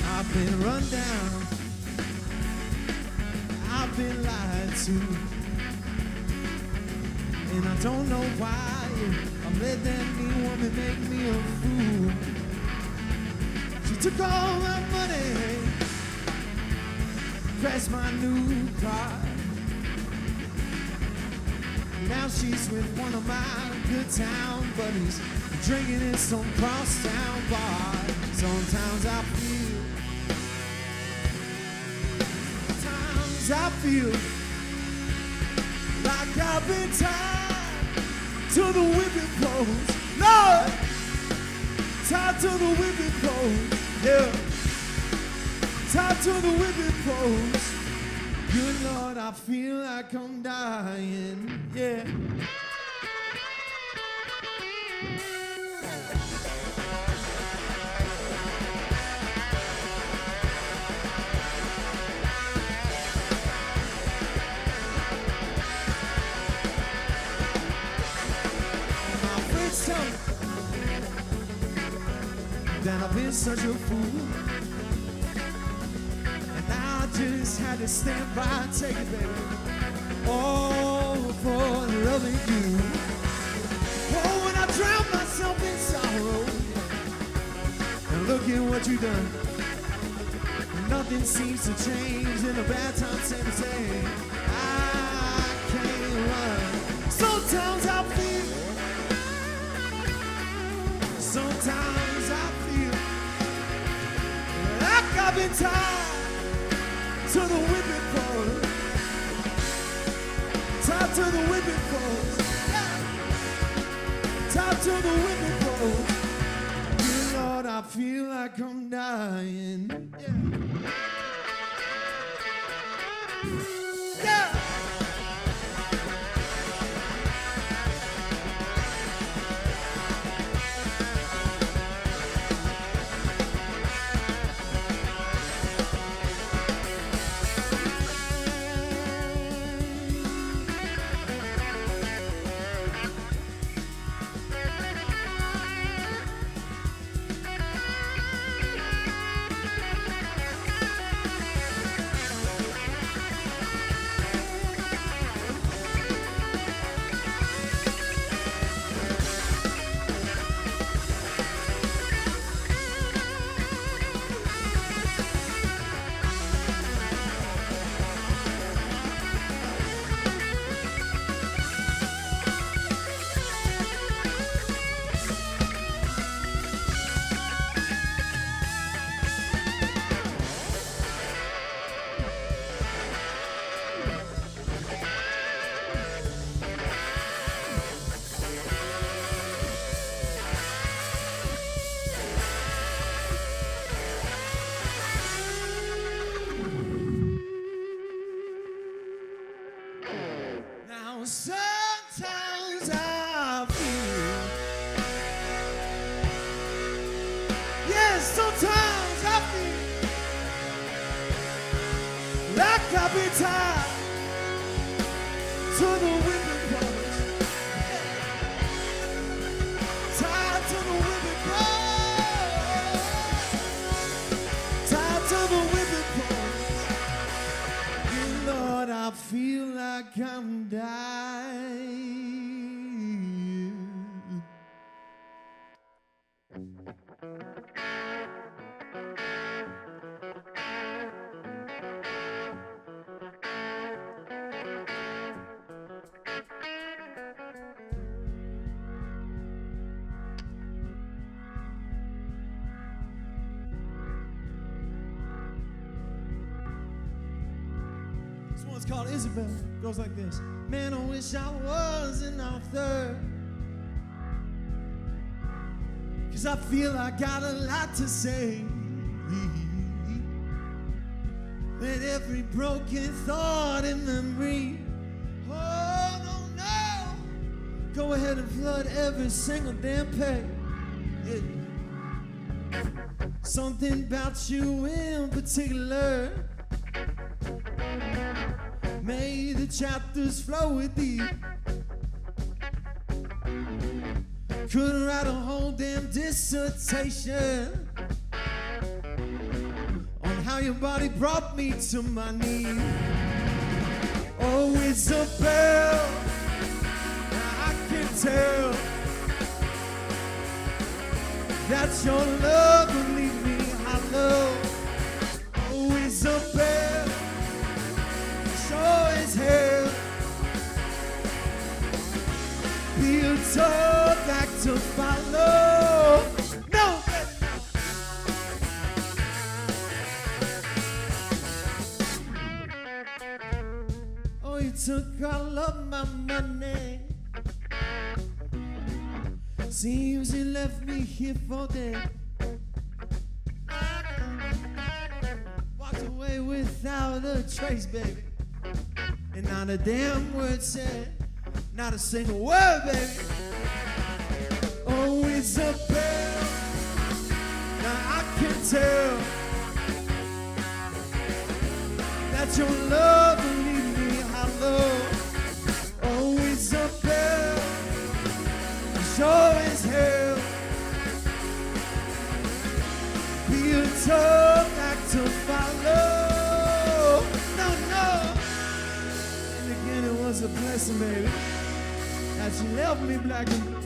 M: I've been run down, I've been lied to, and I don't know why I let that mean woman make me a fool. She took all my money, crashed my new car. Now she's with one of my good town buddies, drinking in some crosstown bar. Sometimes I feel like I've been tied to the whipping post. Lord, tied to the whipping post. Yeah, tied to the whipping post. Good Lord, I feel like I'm dying. Yeah. That I've been such a fool, and now I just had to stand by and take it, baby. All for loving you. Oh, when I drown myself in sorrow, and look at what you've done. Nothing seems to change in a bad time, same. I've been tied to the whipping post. Tied to the whipping post. Tied to the whipping post. Dear Lord, I feel like I'm dying. Yeah. Now sometimes I feel, yes, sometimes I feel like I've been tied to the whipping post. Tied to the whipping post. Tied to the whipping post. Dear Lord, I feel like I'm dying. This one's called Isabel. Goes like this. Man, I wish I was an author, 'cause I feel I got a lot to say. Let every broken thought and memory, oh no, no, go ahead and flood every single damn page. Yeah. Something about you in particular made the chapters flow with thee. Couldn't write a whole damn dissertation on how your body brought me to my knees. Oh, Isabel, I can tell that your love will leave me hollow. Oh, Isabel, sure as hell be a tough act to follow. No, oh, you took all of my money. Seems you left me here for dead. Walked away without a trace, baby. And not a damn word said, not a single word, baby. Oh, Isabel, now I can tell that your love will leave me hollow. Oh, Isabel, sure as hell be a tough act to follow. No, no. And again, it was a blessing, baby, that you left me black and blue.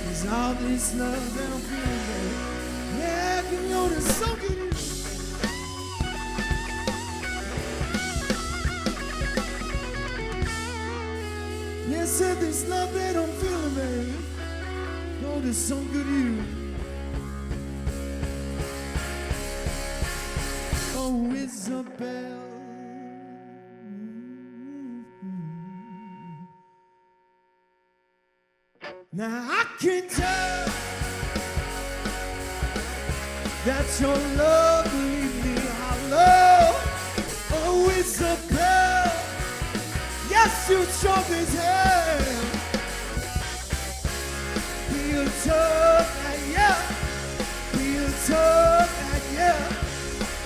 M: 'Cause all this love that I'm feeling, baby, yeah, give me all the soak it in. Yes,
W: said this love that I'm feeling, baby. Oh, there's so good to you. Oh, Isabel. Now I can tell that your love leaves me hollow. Oh, Isabel, yes, you strong as hell. Feel tough, yeah. Feel tough, yeah.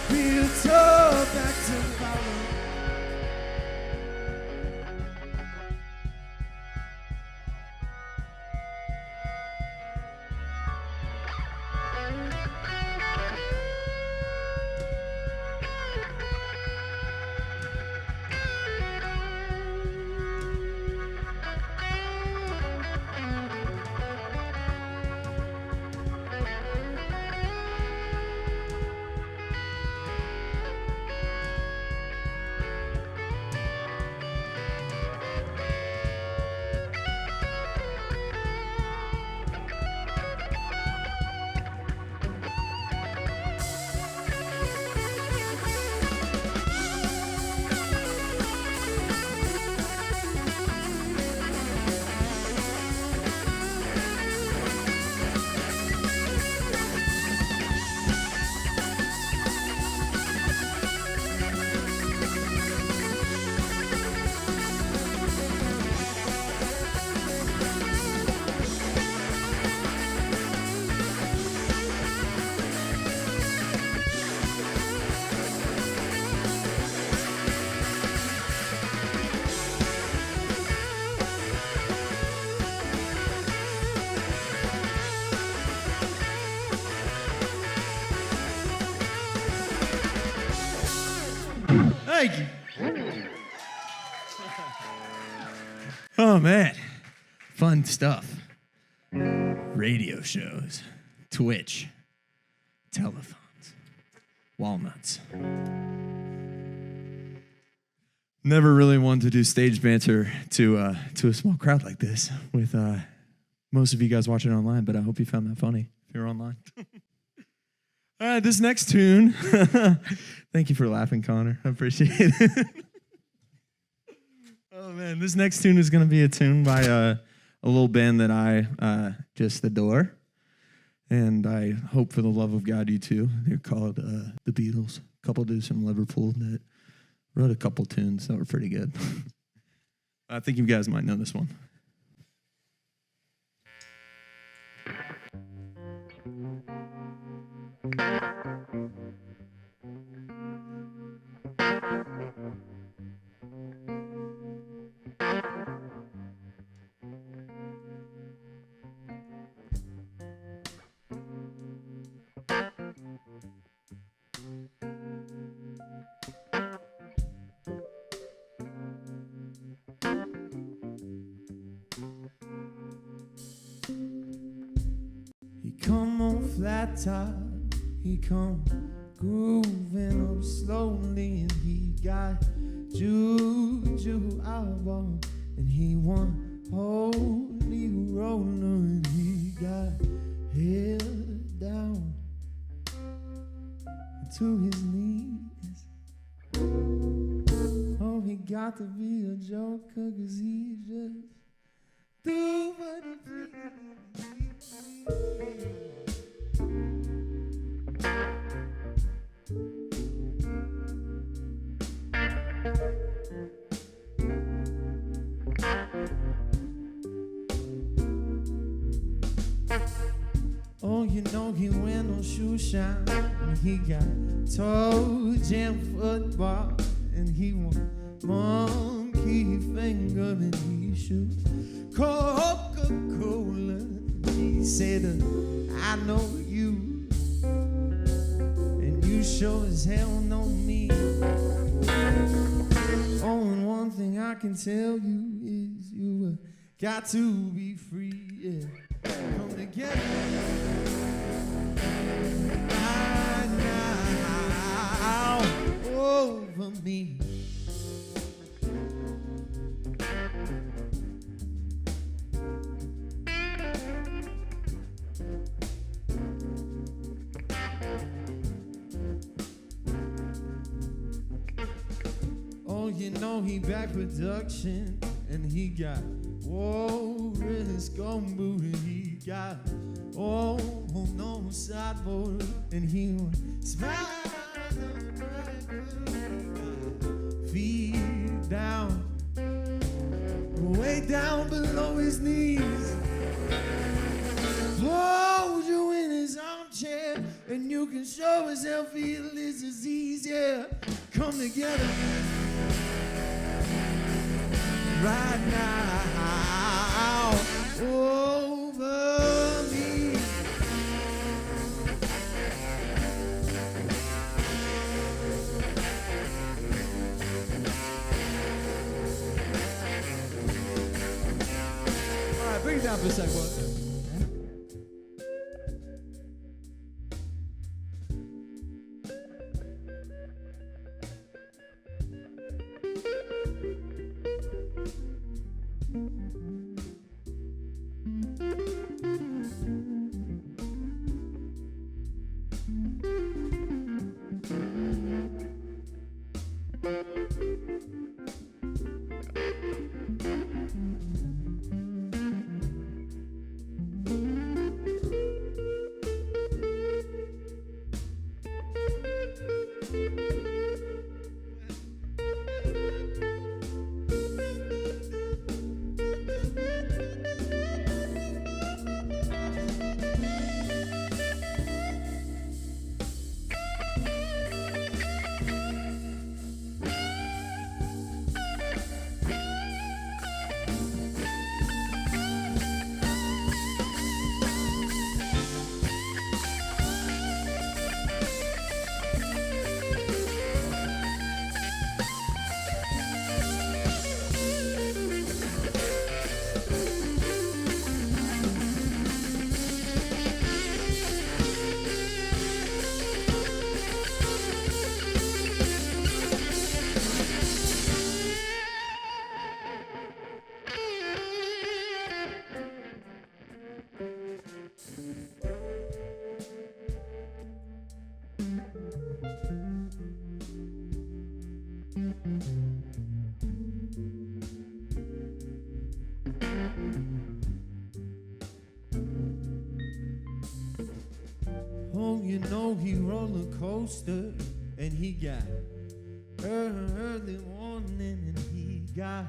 W: Feel tough, back to follow.
C: Thank you. Oh man, fun stuff. Radio shows, Twitch, telethons, walnuts. Never really wanted to do stage banter to a small crowd like this with most of you guys watching online, but I hope you found that funny if you're online. This next tune, thank you for laughing, Connor. I appreciate it. Oh man, this next tune is going to be a tune by a little band that I just adore, and I hope for the love of God you too. They're called the Beatles. A couple dudes from Liverpool that wrote a couple tunes that were pretty good. I think you guys might know this one.
W: He come on flat top, he come grooving up slowly, and he got juju eyeball, and he want holy roller, and he got head down to his knees. Oh, he got to be a joker, 'cause he just do what he please. Oh, you know he went on shoe shine, and he got toe jam football, and he want monkey finger, and he shoot Coca-Cola. He said, I know you, and you sure as hell know me. Oh, and one thing I can tell you is you got to be free, yeah. Come together right now over me.
M: Oh, you know he back production, and he got really scum booty. He got no sideboard, and he was smiling. Feet down, way down below his knees. Hold you in his armchair, and you can show yourself feel his disease. Yeah, come together right now over me. All right, bring it down for a sec, boys. Oh, you know he roller coaster, and he got early warning, and he got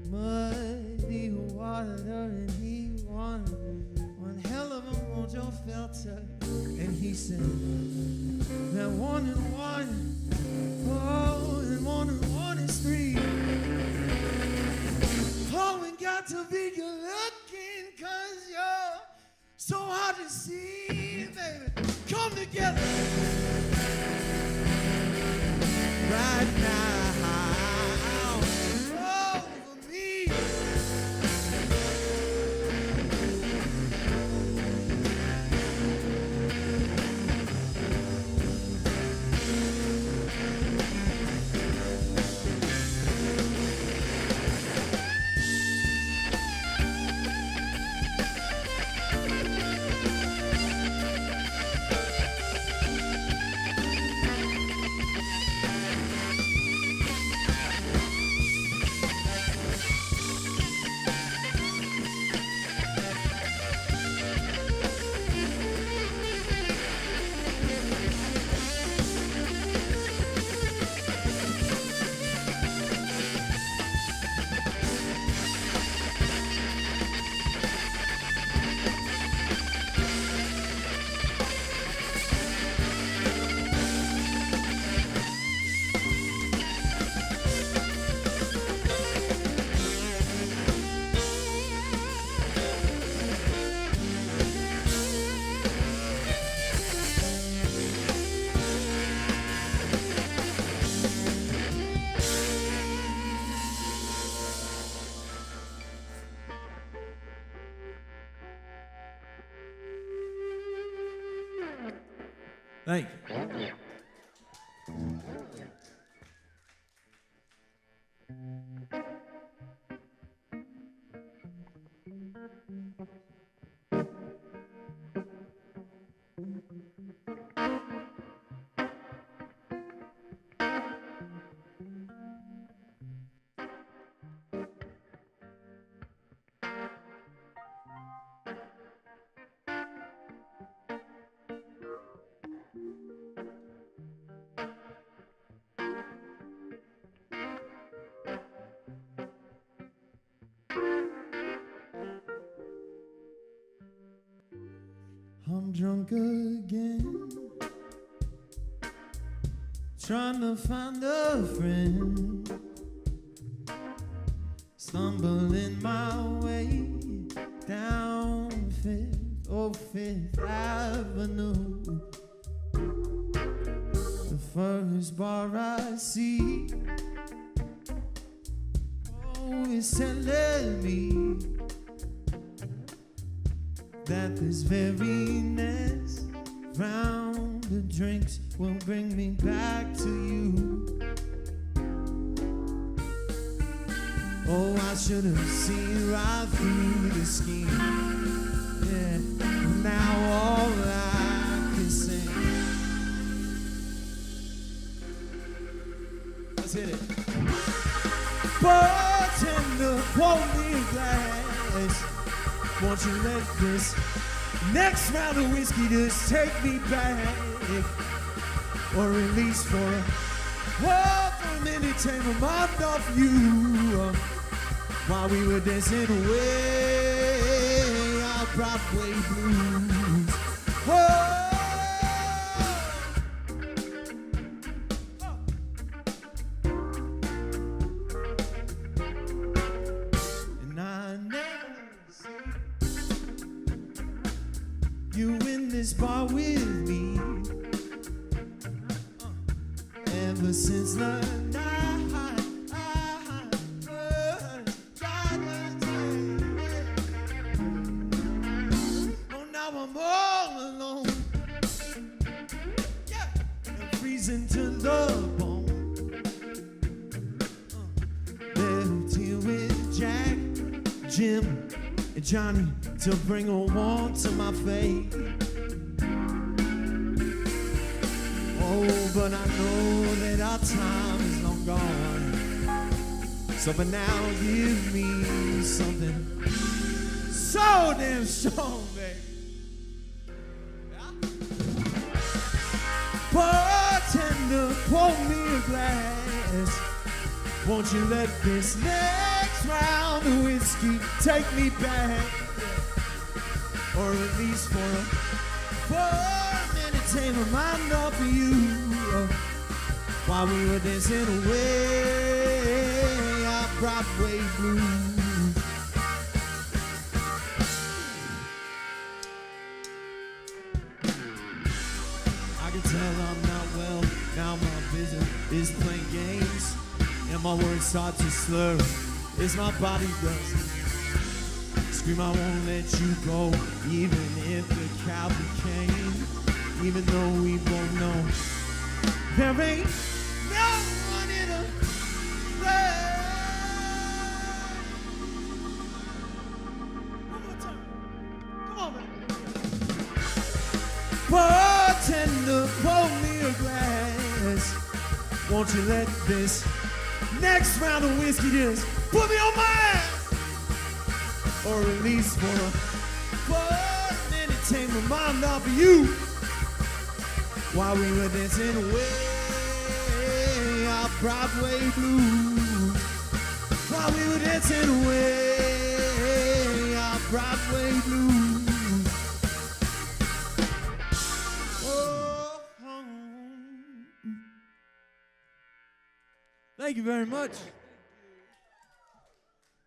M: muddy water, and he wanted one hell of a mojo filter, and he said that 1 and 1, oh, and 1 and 1 is 3. Oh, we got to be good looking, 'cause you're so hard to see, baby. Come together right now over me. Thank you. I'm drunk again, trying to find a friend, stumbling my way down Fifth Avenue. The first bar I see, oh, is telling me that this very next round of drinks will bring me back to you. Oh, I should have seen right through the scheme. Yeah, now all I can say. Let's hit it. Bartender, pour me a glass. Won't you let this next round of whiskey just take me back? Or at least for a minute, take my mind off you. While we were dancing away our Broadway blues. Whoa. And I never see you in this bar with me ever since the night. I'm all alone, I'm freezing to the bone. Left here with Jack, Jim, and Johnny to bring a warmth to my face. Oh, but I know that our time is long gone. So for now, give me something so damn strong, baby. Bartender, pour me a glass. Won't you let this next round of whiskey take me back? Or at least for a minute, take my mind off of you. While we were dancing away our Broadway blues. I can tell I'm not well, now my vision is playing games, and my words start to slur as my body does. Scream, I won't let you go, even if the cavalry came, even though we both know there ain't no one in a race. One more time, come on, man. Bartender, pour me a glass. Won't you let this next round of whiskey just put me on my ass? Or at least for a minute, take my mind off of you. While we were dancing away our Broadway blues. While we were dancing away our Broadway blues. Thank you very much.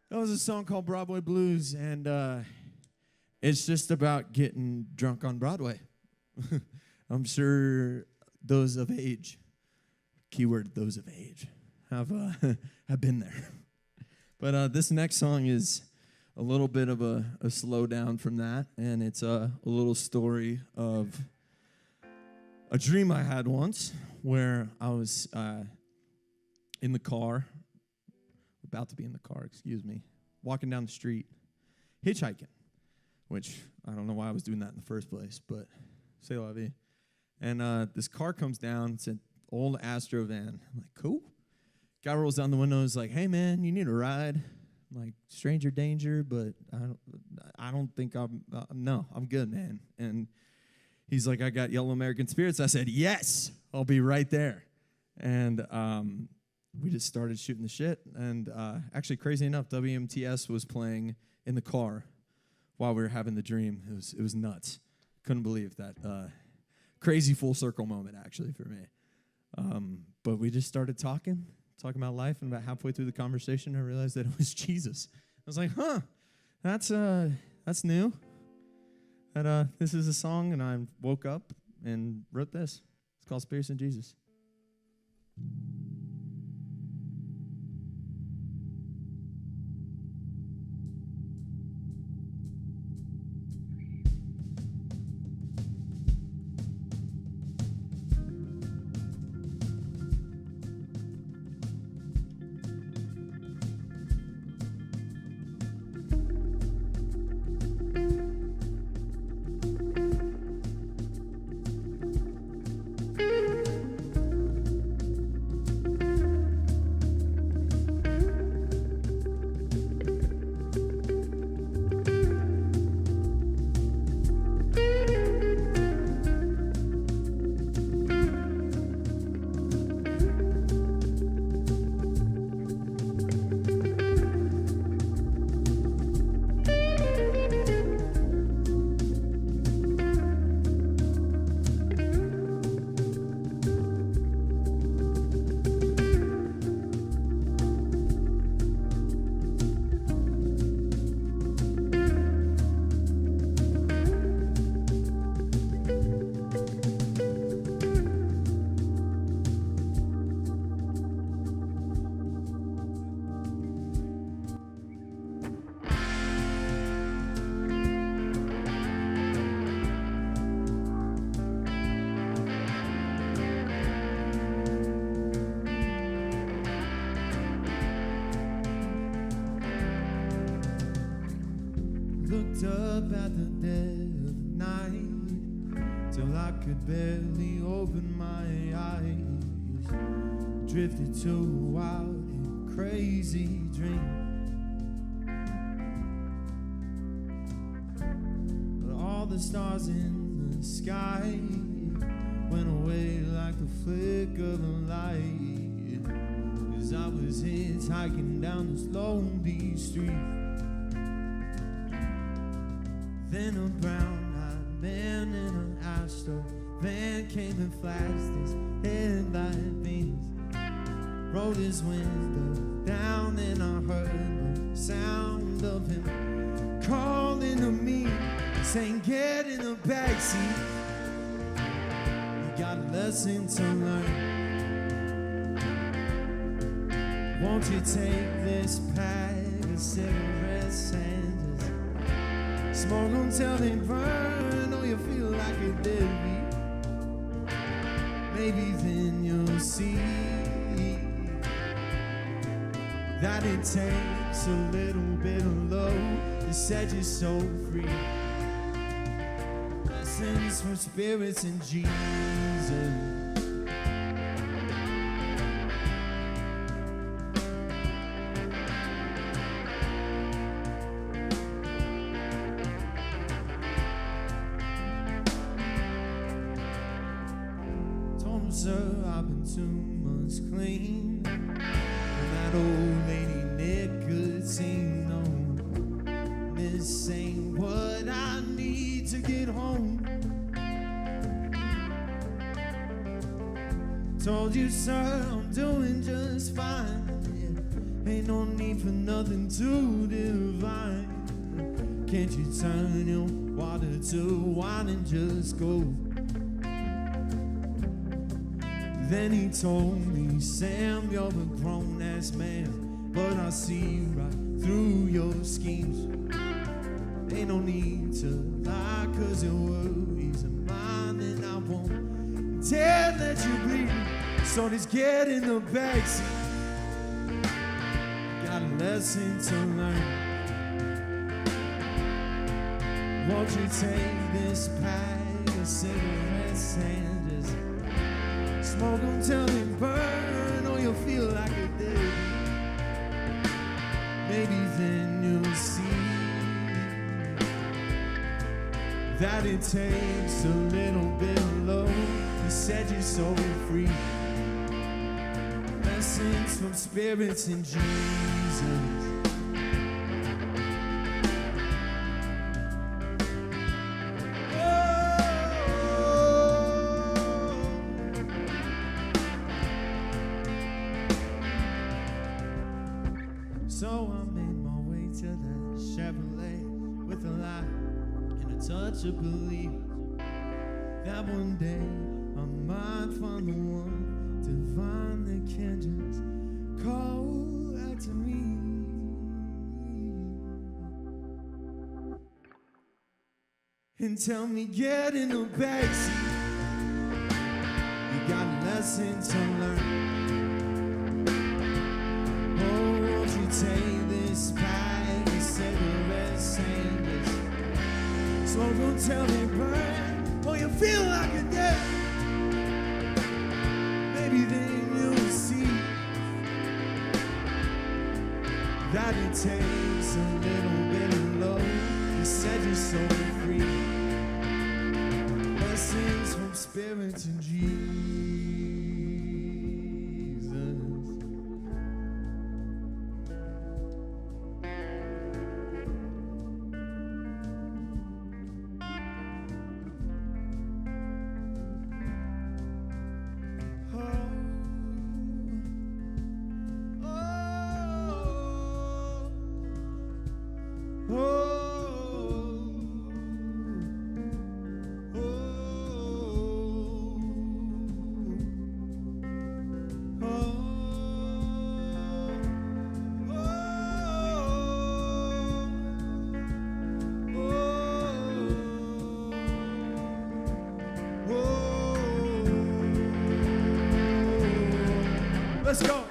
M: That was a song called Broadway Blues, and it's just about getting drunk on Broadway. I'm sure those of age, keyword those of age, have been there. But this next song is a little bit of a slowdown from that, and it's a little story of a dream I had once where I was in the car, about to be in the car, walking down the street, hitchhiking, which I don't know why I was doing that in the first place, but c'est la vie. And this car comes down, it's an old Astro van. I'm like, cool. Guy rolls down the window, is like, hey man, you need a ride? I'm like, stranger danger, but I don't think no, I'm good, man. And he's like, I got Yellow American Spirits. I said, yes, I'll be right there. And
C: we just started shooting the shit. And actually, crazy enough, WMTS was playing in the car while we were having the dream. It was nuts. Couldn't believe that. Crazy full circle moment, actually, for me. But we just started talking about life, and about halfway through the conversation, I realized that it was Jesus. I was like, huh, that's new. That this is a song, and I woke up and wrote this. It's called Space and Jesus. Looked up at the dead of night till I could barely open my eyes. Drifted to a wild and crazy dream. But all the stars in the sky went away like the flick of a light, as I was hitchhiking down this lonely street. Then a brown-eyed man in an Astro van came and flashed his headlight beams. Rolled his window down and I heard the sound of him calling to me, saying, "Get in the backseat. You got a lesson to learn. Won't you take this pack of cigarettes and smoke them till they burn, or you feel like a deadbeat? Maybe then you'll see that it takes a little bit of love to set your soul free. Lessons from spirits and Jesus. Sir, I've been too much clean, and that old lady nicotine, no, this ain't what I need to get home. Told you, sir, I'm doing just fine, yeah. Ain't no need for nothing too divine. Can't you turn your water to wine and just go? Then he told me, Sam, you're a grown-ass man, but I see right through your schemes. Ain't no need to lie, 'cause your worries are mine, and I won't dare let you bleed. So just get in the backseat. Got a lesson to learn. Won't you take this pack of cigarettes and just smoke them till they burn, or you'll feel like a dead. Maybe then you'll see that it takes a little bit of love to set your soul free. Lessons
M: blessings from spirits and Jesus. So I made my way to the Chevrolet with a lie and a touch of belief that one day I might find the one divine that can just call out to me. And tell me, get in the backseat, you got a lesson to learn. Take this pack of cigarettes and this smoke until they burn. Oh, you feel like a death. Maybe then you'll see that it takes a little bit of love to set your soul free. Blessings from spirits and Jesus. Let's go.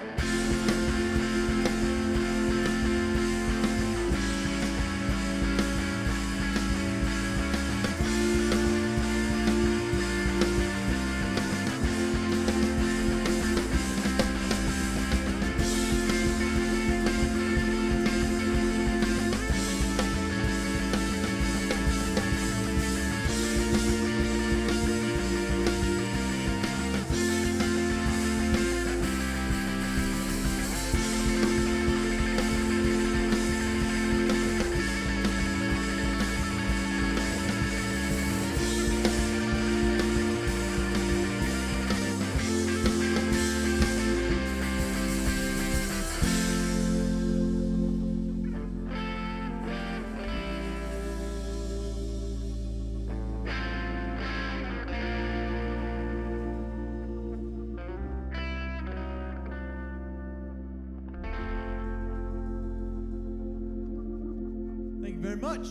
M: Thank you very much.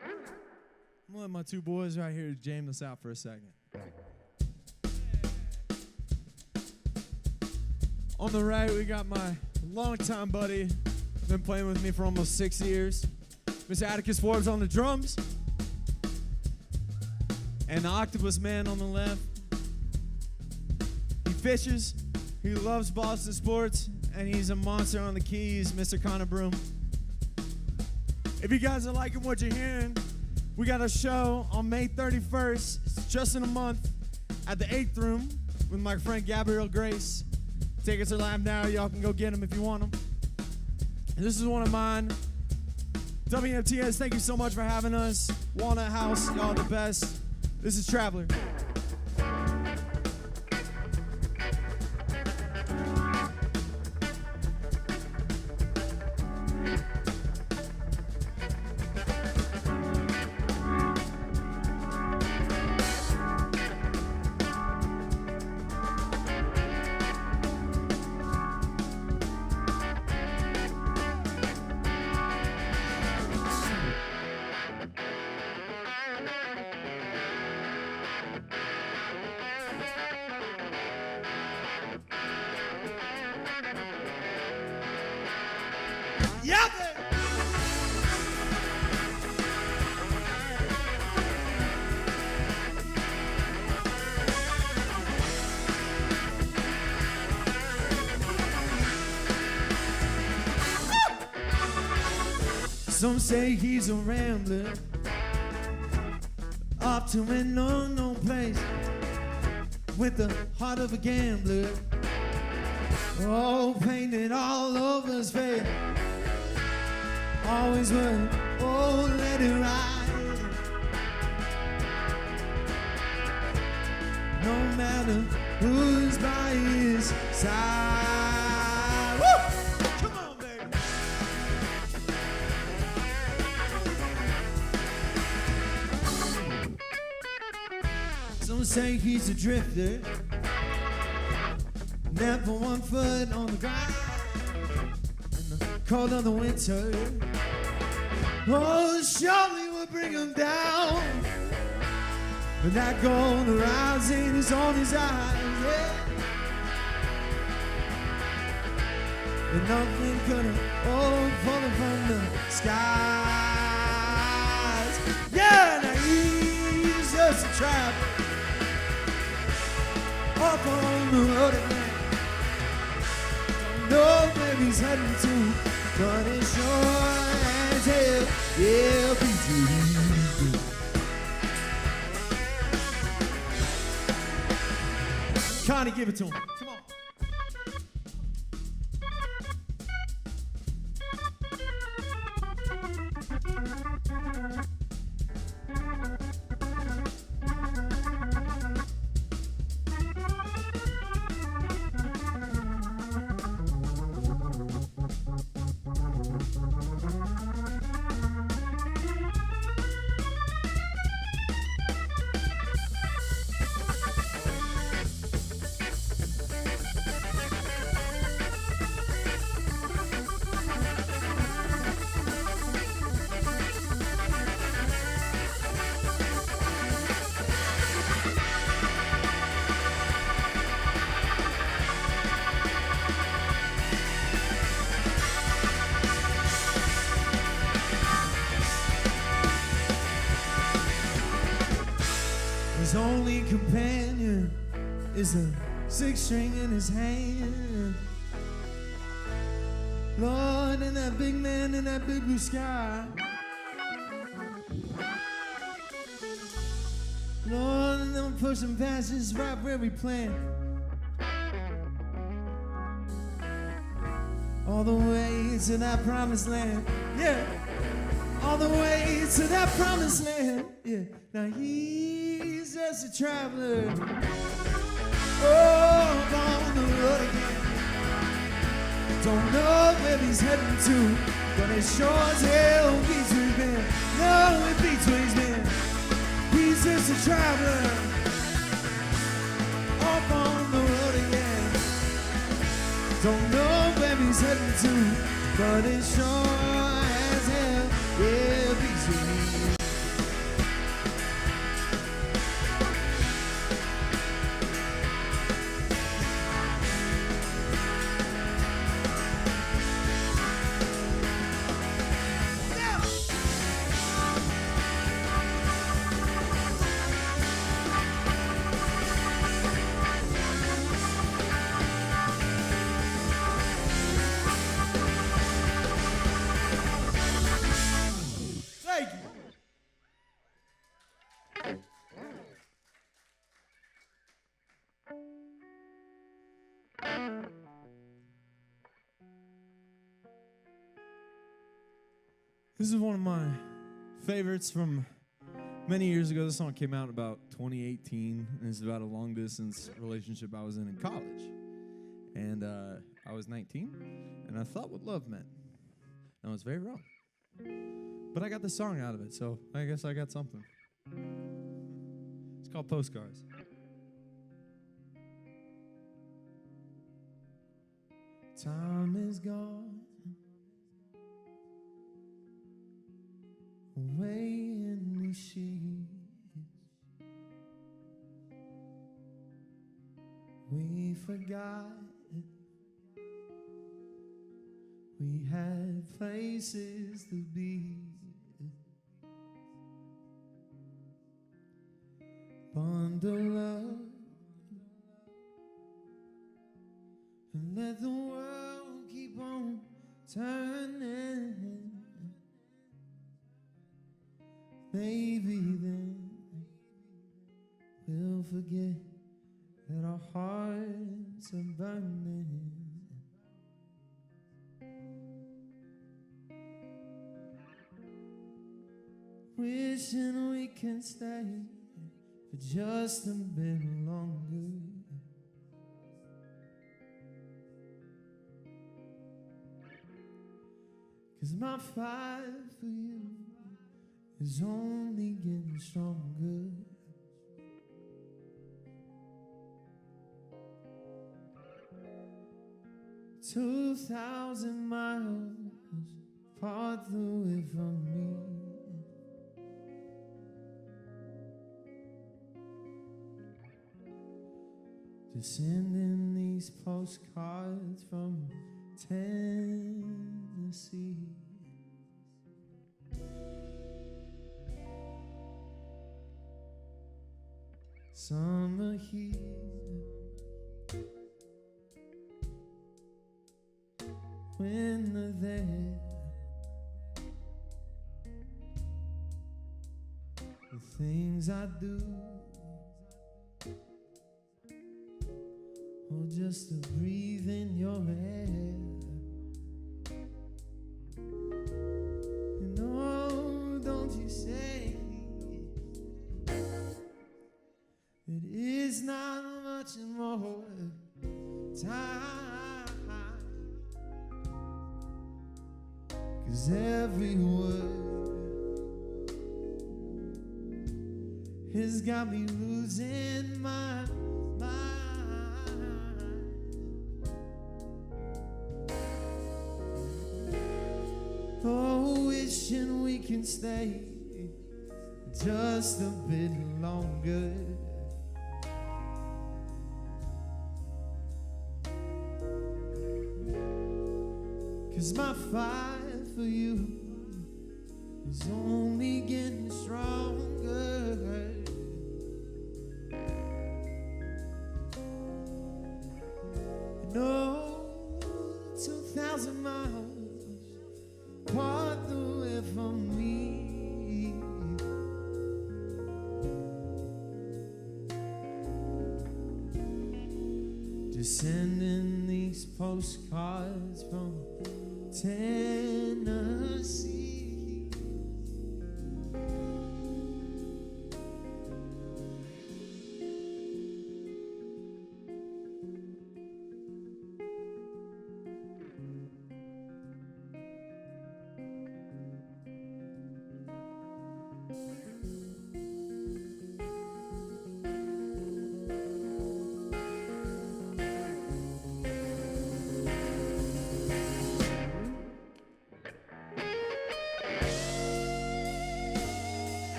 M: I'm gonna let my two boys right here jam this out for a second. On the right, we got my longtime buddy, been playing with me for almost 6 years, Mr. Atticus Forbes on the drums, and the Octopus Man on the left. He fishes, he loves Boston sports, and he's a monster on the keys, Mr. Connor Broom. If you guys are liking what you're hearing, we got a show on May 31st, it's just in a month, at the 8th Room with my friend Gabrielle Grace. Tickets are live now, y'all can go get them if you want them. This is one of mine. WMTS, thank you so much for having us. Walnut House, y'all the best. This is Traveler. Yep. Some say he's a rambler, off to an unknown place with the heart of a gambler. Oh, painted all over his face. Always would, oh, let it ride. No matter who's by his side. Woo! Come on, baby. Some say he's a drifter, never one foot on the ground. In the cold of the winter, oh, surely will bring him down. But that gold horizon is on his eyes, yeah. And nothing could have fallen from the skies. Yeah, now he's just a trap up on the road again. Don't know where he's heading to, but it's sure as hell, yeah, beats me. Connie, give it to him. Come on. His only companion is a six string in his hand. Lord, and that big man in that big blue sky. Lord, and them pushing past us right where we planned. All the way to that promised land, yeah. All the way to that promised land, yeah. Now he's just a traveler, oh, on the road again. Don't know where he's heading to, but it sure as hell beats where he's been. No, it beats where he's been. He's just a traveler, off on the road again. Don't know where he's heading to, but it sure as hell, yeah, beats where he's been. Thank you. This is one of my favorites from many years ago. This song came out about 2018, and it's about a long-distance relationship I was in college. And I was 19, and I thought what love meant. And I was very wrong. But I got the song out of it, so I guess I got something. It's called Postcards. Time is gone, away in the sheets. We forgot we had places to be. Bundle up and let the world keep on turning. Maybe then forget that our hearts are burning. Wishing we can stay for just a bit longer. 'Cause my fight for you is only getting stronger. "2,000 miles apart away from me. Just sending these postcards from Tennessee. Summer heat, winter there. The things I do, or just to breathe in your air. You know, don't you say it is not much more time, 'cause every word has got me losing my mind. Oh, wishing we can stay just a bit longer. "'Cause my fight for you is only getting stronger. No, 2,000 miles apart away from me. Just sending these postcards from Tennessee.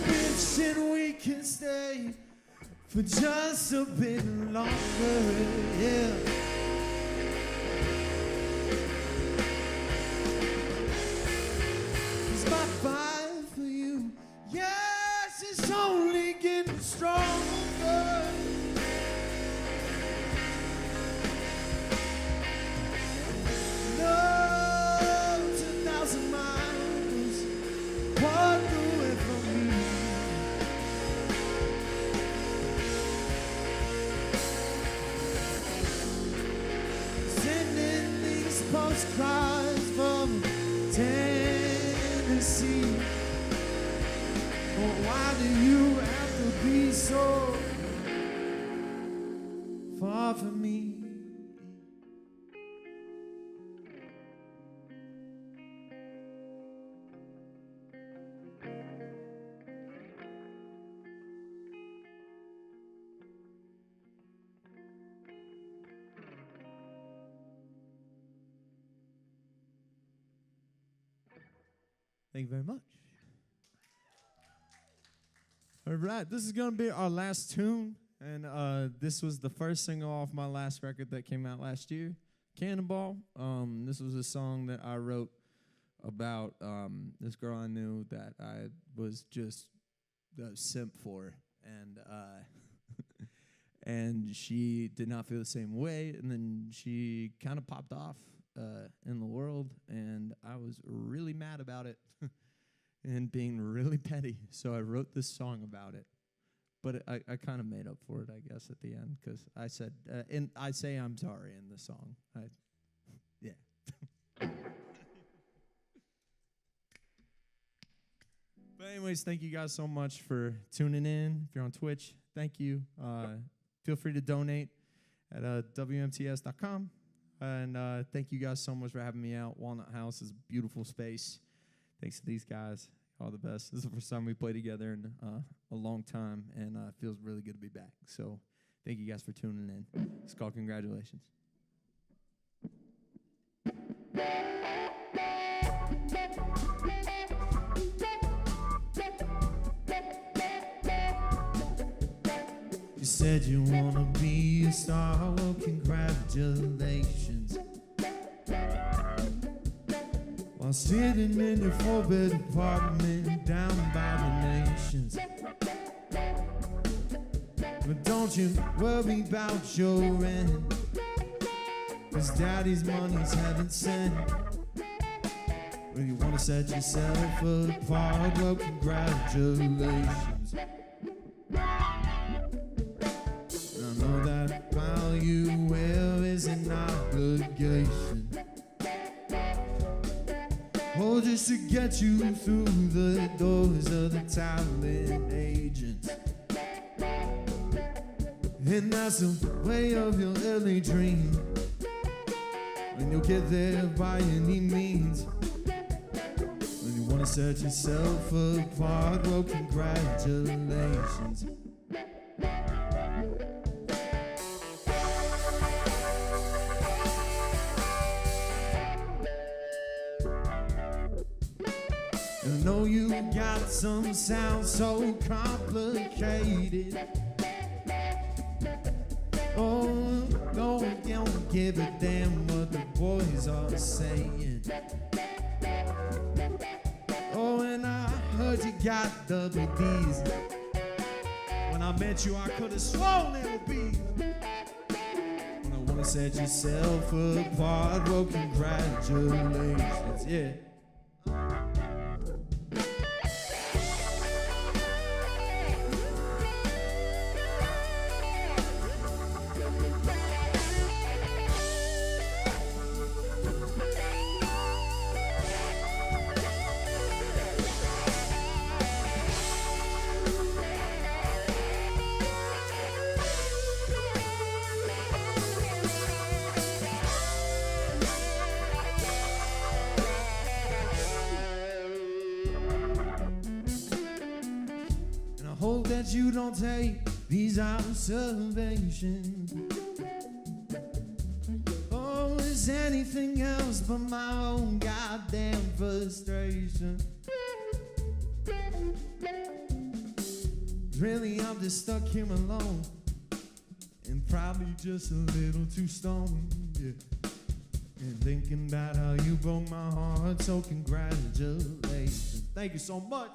M: Wishing we can stay for just a bit longer, yeah. "'Cause my fight for you, yes, it's only getting stronger. No, 2,000 miles apart away from me. Sending these postcards from Tennessee. Oh, why do you have to be so far from me?
C: Thank you very much. All right, this is going to be our last tune, and this was the first single off my last record that came out last year, Cannonball. This was a song that I wrote about this girl I knew that I was just a simp for, and and she did not feel the same way, and then she kind of popped off in the world, and I was really mad about it and being really petty, so I wrote this song about it. But I kind of made up for it, I guess, at the end, because I said, and I say I'm sorry in the song. Yeah. But anyways, thank you guys so much for tuning in. If you're on Twitch, thank you. Feel free to donate at WMTS.com. And thank you guys so much for having me out. Walnut House is a beautiful space. Thanks to these guys. All the best. This is the first time we played together in a long time, and it feels really good to be back. So thank you guys for tuning in. It's called Congratulations. You said you wanna be a star, well, congratulations. While sitting in your four-bed apartment down by the nations. But don't you worry about your rent, 'cause daddy's money's heaven sent. Well, you wanna set yourself apart, well, congratulations. I know that while you will is an obligation. Oh, just to get you through the doors of the talent agents. And that's the way of your early dream, when you'll get there by any means. When you wanna set yourself apart, well, congratulations. I know you got some sounds so complicated. Oh, don't give a damn what the boys are saying. Oh, and I heard you got double D's. When I met you, I could have sworn it would be. When I wanna set yourself apart, well, congratulations, yeah. Hope that you don't take these observations. Oh, it's anything else but my own goddamn frustration. Really, I'm just stuck here alone, and probably just a little too stoned, yeah. And thinking about how you broke my heart, so congratulations. Thank you so much.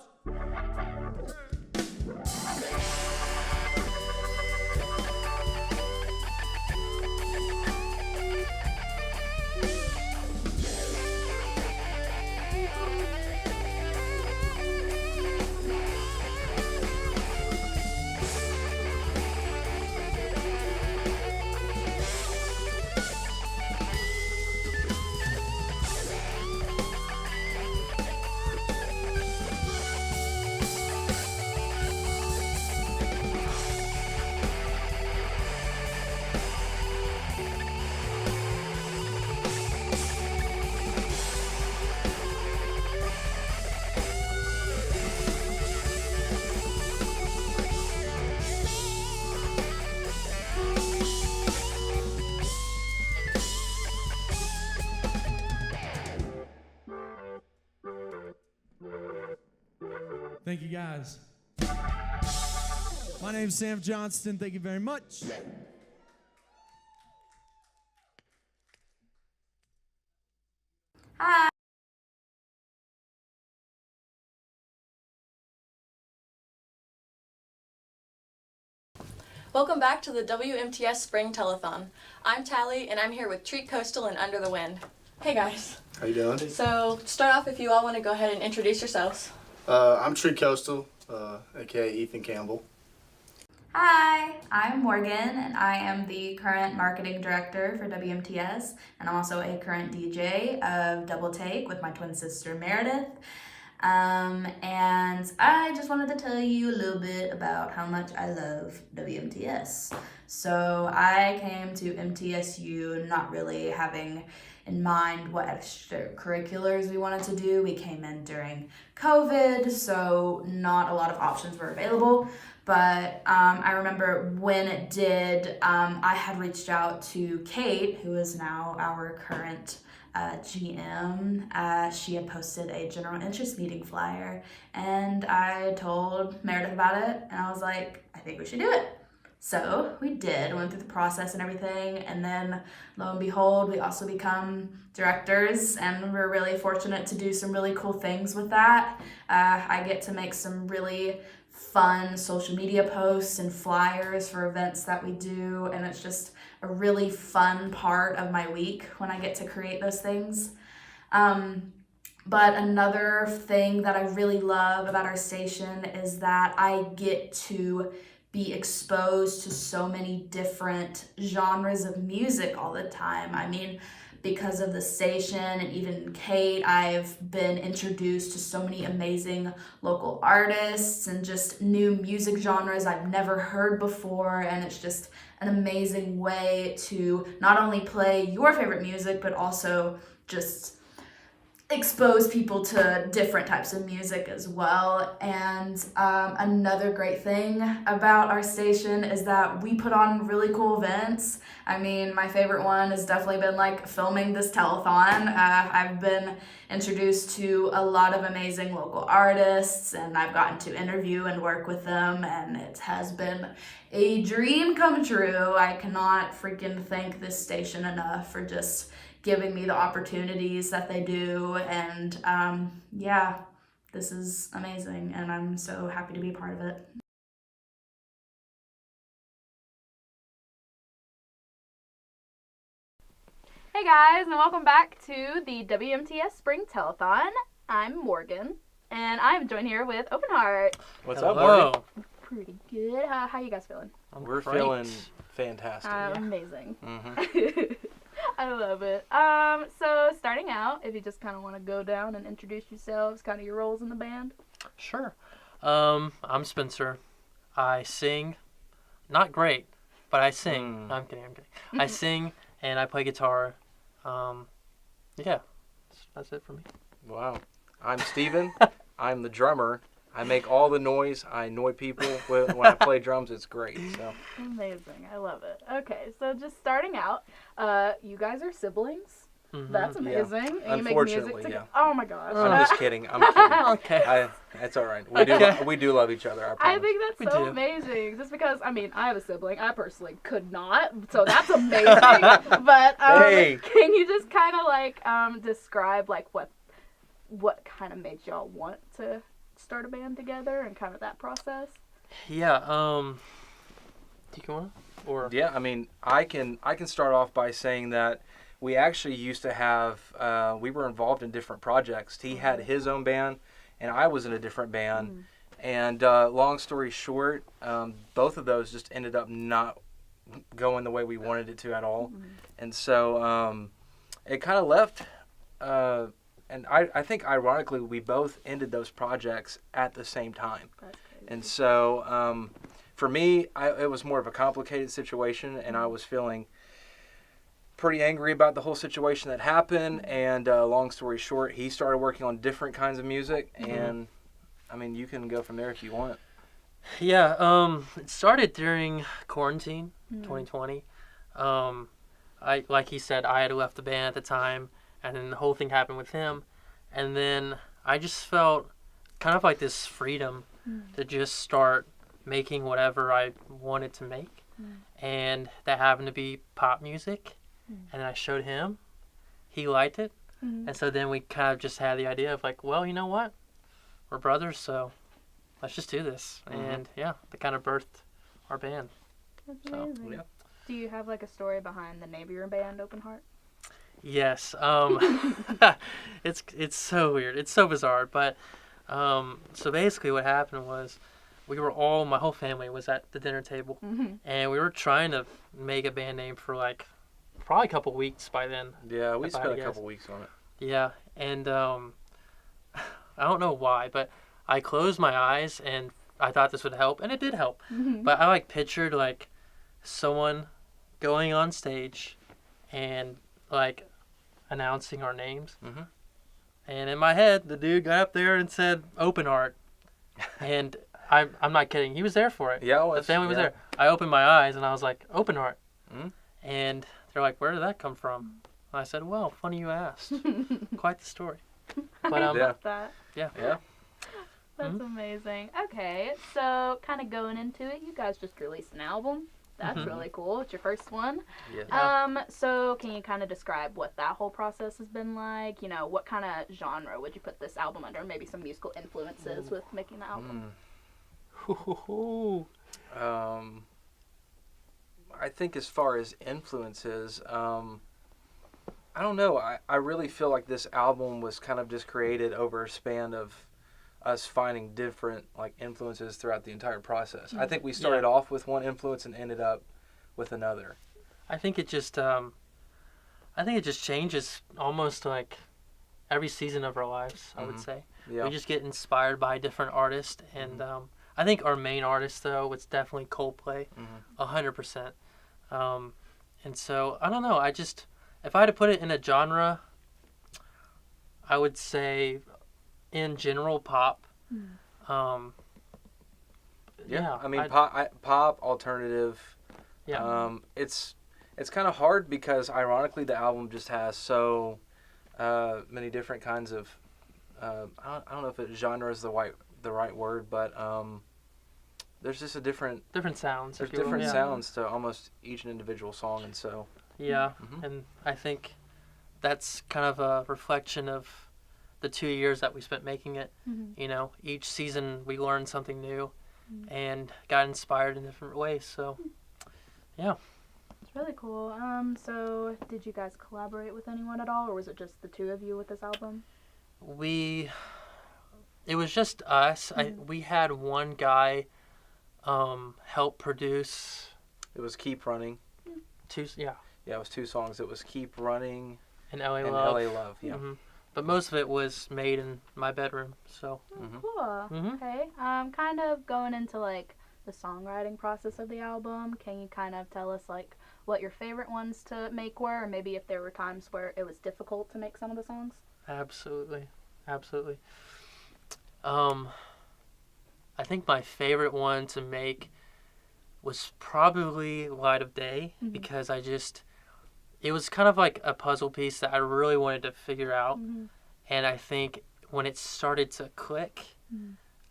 L: Thank you, guys. My name's Sam Johnston. Thank you very much.
N: Hi. Welcome back to the WMTS Spring Telethon. I'm Tally, and I'm here with Treat Coastal and Under the Wind. Hey guys.
O: How you doing?
N: So, to start off, if you all want to go ahead and introduce yourselves.
O: I'm Tree Coastal, aka Ethan Campbell.
P: Hi, I'm Morgan, and I am the current marketing director for WMTS, and I'm also a current DJ of Double Take with my twin sister Meredith. And I just wanted to tell you a little bit about how much I love WMTS. So I came to MTSU not really having in mind what extracurriculars we wanted to do. We came in during COVID, so not a lot of options were available. But I remember when it did, I had reached out to Kate, who is now our current GM. She had posted a general interest meeting flyer, and I told Meredith about it, and I was like, I think we should do it. So we did, went through the process and everything, and then lo and behold, we also become directors, and we're really fortunate to do some really cool things with that. I get to make some really fun social media posts and flyers for events that we do, and it's just a really fun part of my week when I get to create those things. But another thing that I really love about our station is that I get to be exposed to so many different genres of music all the time. I mean, because of the station and even Kate, I've been introduced to so many amazing local artists and just new music genres I've never heard before, and it's just an amazing way to not only play your favorite music, but also just expose people to different types of music as well. And another great thing about our station is that we put on really cool events. I mean, my favorite one has definitely been like filming this telethon. I've been introduced to a lot of amazing local artists, and I've gotten to interview and work with them, and it has been a dream come true. I cannot freaking thank this station enough for just giving me the opportunities that they do, and yeah, this is amazing, and I'm so happy to be a part of it.
Q: Hey guys, and welcome back to the WMTS Spring Telethon. I'm Morgan, and I'm joined here with Open Heart.
S: What's up, Morgan?
Q: Pretty good. How you guys feeling?
S: We're feeling fantastic.
Q: Amazing.
S: Mm-hmm.
Q: I love it. So starting out, if you just kind of want to go down and introduce yourselves, kind of your roles in the band.
T: Sure. I'm Spencer. I sing, not great, but I sing. No, I'm kidding. I sing and I play guitar. Yeah, that's it for me.
S: Wow. I'm Steven. I'm the drummer. I make all the noise. I annoy people when I play drums. It's great. So
Q: Amazing. I love it. Okay, so just starting out, you guys are siblings.
T: Mm-hmm.
Q: That's amazing.
S: Yeah.
Q: And you make music
S: Unfortunately,
Q: together.
S: yeah.
Q: Oh my gosh.
S: I'm just kidding. I'm kidding.
Q: Okay.
S: That's all right.
Q: Okay.
S: We do love each other. I promise.
Q: I think that's
S: We
Q: so
S: do.
Q: amazing. Just because, I mean, I have a sibling. I personally could not, so that's amazing. But
S: Hey.
Q: can you just kind of like describe like what kind of made y'all want to start a band together and kind of that process?
T: Yeah. Do you want or?
S: Yeah. I mean, I can start off by saying that we actually used to have. We were involved in different projects. He had his own band, and I was in a different band. And long story short, both of those just ended up not going the way we wanted it to at all. And so it kind of left. And I think ironically, we both ended those projects at the same time. And so for me, it was more of a complicated situation, and I was feeling pretty angry about the whole situation that happened. And long story short, he started working on different kinds of music, and I mean, you can go from there if you want.
T: Yeah. It started during quarantine, 2020. Like he said, I had left the band at the time, and then the whole thing happened with him, and then I just felt kind of like this freedom to just start making whatever I wanted to make. And that happened to be pop music. And I showed him. He liked it. And so then we kind of just had the idea of like, well, you know what? We're brothers, so let's just do this. And yeah, that kind of birthed our band.
Q: That's amazing. Do you have like a story behind the name of your band, Open Heart?
T: Yes. It's so weird. It's so bizarre. But so basically what happened was my whole family was at the dinner table. And we were trying to make a band name for like probably a couple weeks by then.
S: Yeah, we spent a couple weeks on it.
T: Yeah. And I don't know why, but I closed my eyes and I thought this would help, and it did help. But I like pictured like someone going on stage and like announcing our names. And in my head, the dude got up there and said Open Heart. And I'm not kidding. He was there for it.
S: Yeah,
T: the family was there. I opened my eyes and I was like, Open Heart. And they're like, where did that come from? And I said, well, funny you asked. Quite the story. But
Q: I love that.
T: Yeah.
Q: That's amazing. Okay, so kind of going into it, you guys just released an album. That's really cool. It's your first one.
T: Yeah.
Q: So can you kind of describe what that whole process has been like? You know, what kind of genre would you put this album under? Maybe some musical influences with making the album.
S: I think as far as influences, I don't know. I really feel like this album was kind of just created over a span of us finding different like influences throughout the entire process. I think we started off with one influence and ended up with another.
T: I think it just changes almost like every season of our lives, I would say.
S: Yeah.
T: We just get inspired by different artists, and I think our main artist though, it's definitely Coldplay, 100%. And so I don't know. If I had to put it in a genre, I would say, in general, pop.
S: I mean, pop, alternative.
T: Yeah.
S: It's kind of hard because ironically the album just has so many different kinds of I don't know if genre is the right word, but there's just different
T: sounds.
S: There's different sounds to almost each individual song, and so
T: and I think that's kind of a reflection of the 2 years that we spent making it. You know, each season we learned something new and got inspired in different ways. So, yeah.
Q: It's really cool. So did you guys collaborate with anyone at all, or was it just the two of you with this album?
T: It was just us. We had one guy help produce.
S: It was Keep Running.
T: Yeah,
S: it was 2 songs. It was Keep Running
T: and LA
S: and
T: Love.
S: LA Love, yeah.
T: But most of it was made in my bedroom, so.
Q: Cool. Okay. Kind of going into like the songwriting process of the album, can you kind of tell us like what your favorite ones to make were, or maybe if there were times where it was difficult to make some of the songs?
T: Absolutely. I think my favorite one to make was probably Light of Day, because it was kind of like a puzzle piece that I really wanted to figure out. And I think when it started to click,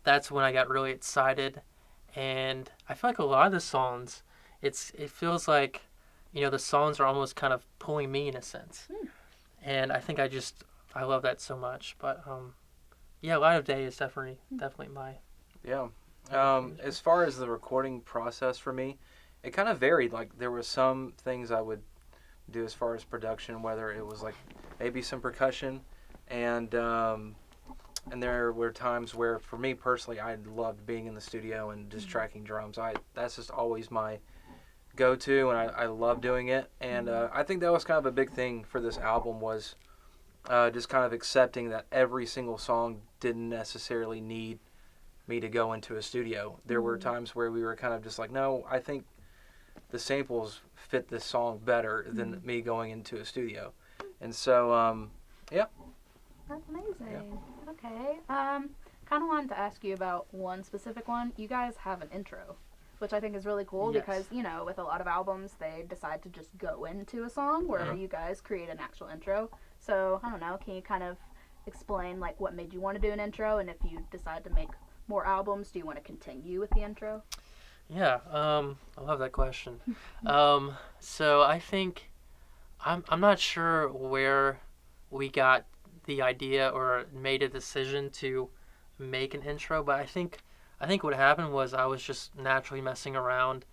T: that's when I got really excited. And I feel like a lot of the songs, it feels like, you know, the songs are almost kind of pulling me in a sense. And I think I love that so much. But Light of Day is definitely my.
S: Yeah. As far as the recording process for me, it kind of varied. Like there were some things I would do as far as production, whether it was like maybe some percussion, and there were times where for me personally I loved being in the studio and just tracking drums. That's just always my go-to, and I love doing it. And I think that was kind of a big thing for this album, was just kind of accepting that every single song didn't necessarily need me to go into a studio. There were times where we were kind of just like, no, I think the samples fit this song better than me going into a studio. And so,
Q: That's amazing. Yeah. Okay. Kind of wanted to ask you about one specific one. You guys have an intro, which I think is really cool because, you know, with a lot of albums, they decide to just go into a song where you guys create an actual intro. So, I don't know, can you kind of explain like what made you want to do an intro, and if you decide to make more albums, do you want to continue with the intro?
T: Yeah, I love that question. So I think I'm not sure where we got the idea or made a decision to make an intro, but I think what happened was I was just naturally messing around,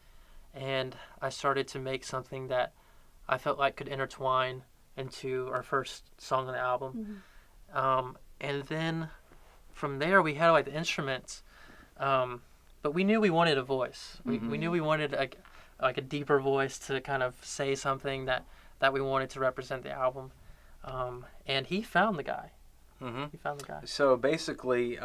T: and I started to make something that I felt like could intertwine into our first song on the album. And then from there we had like the instruments, but we knew we wanted a voice. We knew we wanted like a deeper voice to kind of say something that we wanted to represent the album. And he found the guy. He found the guy.
S: So basically,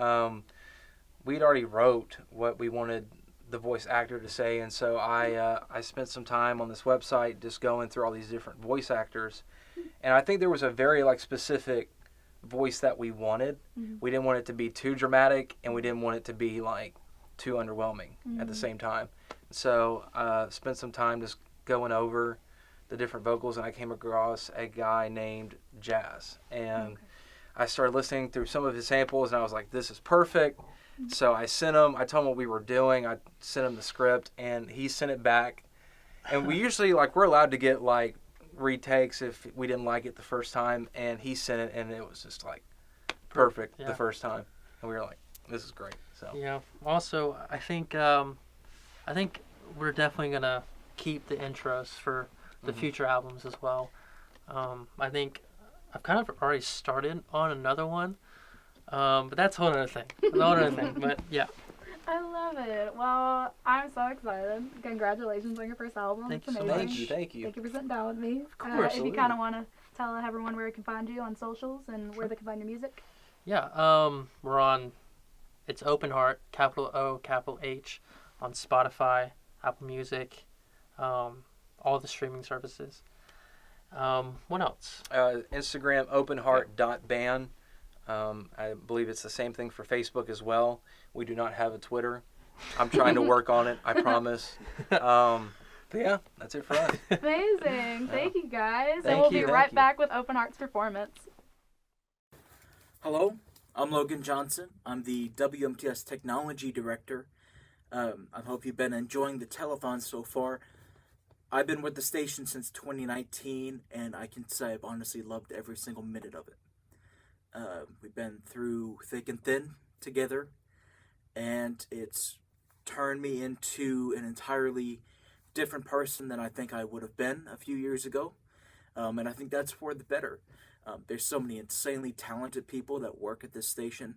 S: we'd already wrote what we wanted the voice actor to say, and so I spent some time on this website just going through all these different voice actors, and I think there was a very like specific voice that we wanted. We didn't want it to be too dramatic, and we didn't want it to be like too underwhelming at the same time. So spent some time just going over the different vocals, and I came across a guy named Jazz, and I started listening through some of his samples, and I was like, this is perfect. So I told him what we were doing. I sent him the script, and he sent it back. And we usually, like, we're allowed to get, like, retakes if we didn't like it the first time. And he sent it, and it was just, like, perfect the first time. And we were like, this is great. So
T: yeah. Also, I think we're definitely going to keep the intros for the future albums as well. I think I've kind of already started on another one. But that's a whole other thing. But yeah.
Q: I love it. Well, I'm so excited. Congratulations on your first album.
T: Thank
Q: it's
T: you so
Q: amazing.
T: much.
S: Thank you.
Q: Thank you for sitting down with me.
T: Of course.
Q: If you kind of want to tell everyone where they can find you on socials and where they can find your music.
T: Yeah. We're on. It's Open Heart, capital O, capital H, on Spotify, Apple Music, all the streaming services. What else?
S: Instagram, openheart.band. I believe it's the same thing for Facebook as well. We do not have a Twitter. I'm trying to work on it, I promise. But yeah, that's it for us.
Q: Amazing. Thank you, guys.
S: Thank
Q: and we'll
S: you,
Q: be right back with Open Heart's performance.
G: Hello, I'm Logan Johnson. I'm the WMTS Technology Director. I hope you've been enjoying the telethon so far. I've been with the station since 2019, and I can say I've honestly loved every single minute of it. We've been through thick and thin together, and it's turned me into an entirely different person than I think I would have been a few years ago, and I think that's for the better. There's so many insanely talented people that work at this station.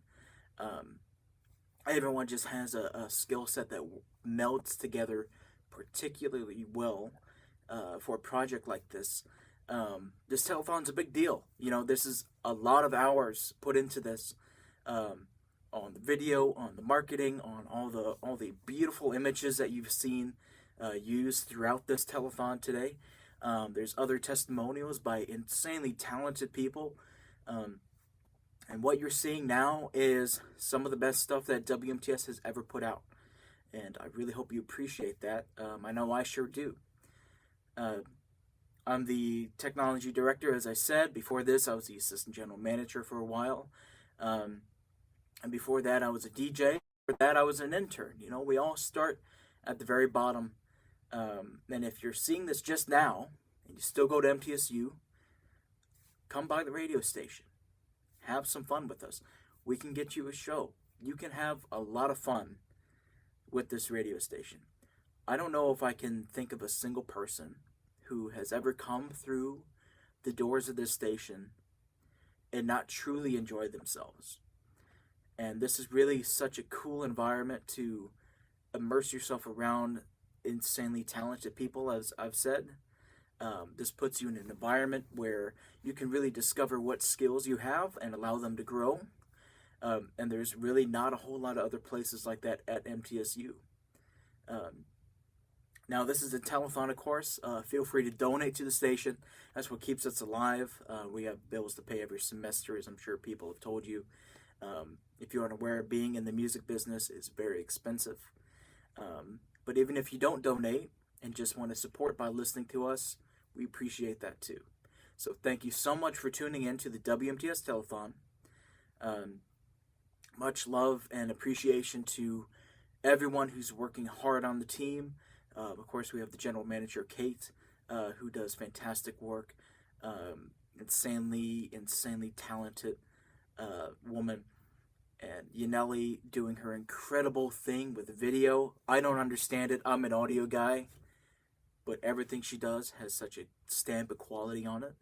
G: Everyone just has a skill set that melds together particularly well for a project like this. This telethon's a big deal. You know, this is a lot of hours put into this, on the video, on the marketing, on all the beautiful images that you've seen used throughout this telethon today. There's other testimonials by insanely talented people, and what you're seeing now is some of the best stuff that WMTS has ever put out, and I really hope you appreciate that. I know I sure do. I'm the technology director, as I said. Before this, I was the assistant general manager for a while. And before that, I was a DJ. Before that, I was an intern. You know, we all start at the very bottom. And if you're seeing this just now, and you still go to MTSU, come by the radio station. Have some fun with us. We can get you a show. You can have a lot of fun with this radio station. I don't know if I can think of a single person who has ever come through the doors of this station and not truly enjoyed themselves. And this is really such a cool environment to immerse yourself around insanely talented people, as I've said. This puts you in an environment where you can really discover what skills you have and allow them to grow. And there's really not a whole lot of other places like that at MTSU. Now, this is a telethon, of course. Feel free to donate to the station. That's what keeps us alive. We have bills to pay every semester, as I'm sure people have told you. If you're unaware, being in the music business is very expensive. But even if you don't donate and just want to support by listening to us, we appreciate that too. So thank you so much for tuning in to the WMTS Telethon. Much love and appreciation to everyone who's working hard on the team. Of course, we have the general manager, Kate, who does fantastic work. Insanely talented woman. And Yaneli doing her incredible thing with video. I don't understand it. I'm an audio guy. But everything she does has such a stamp of quality on it.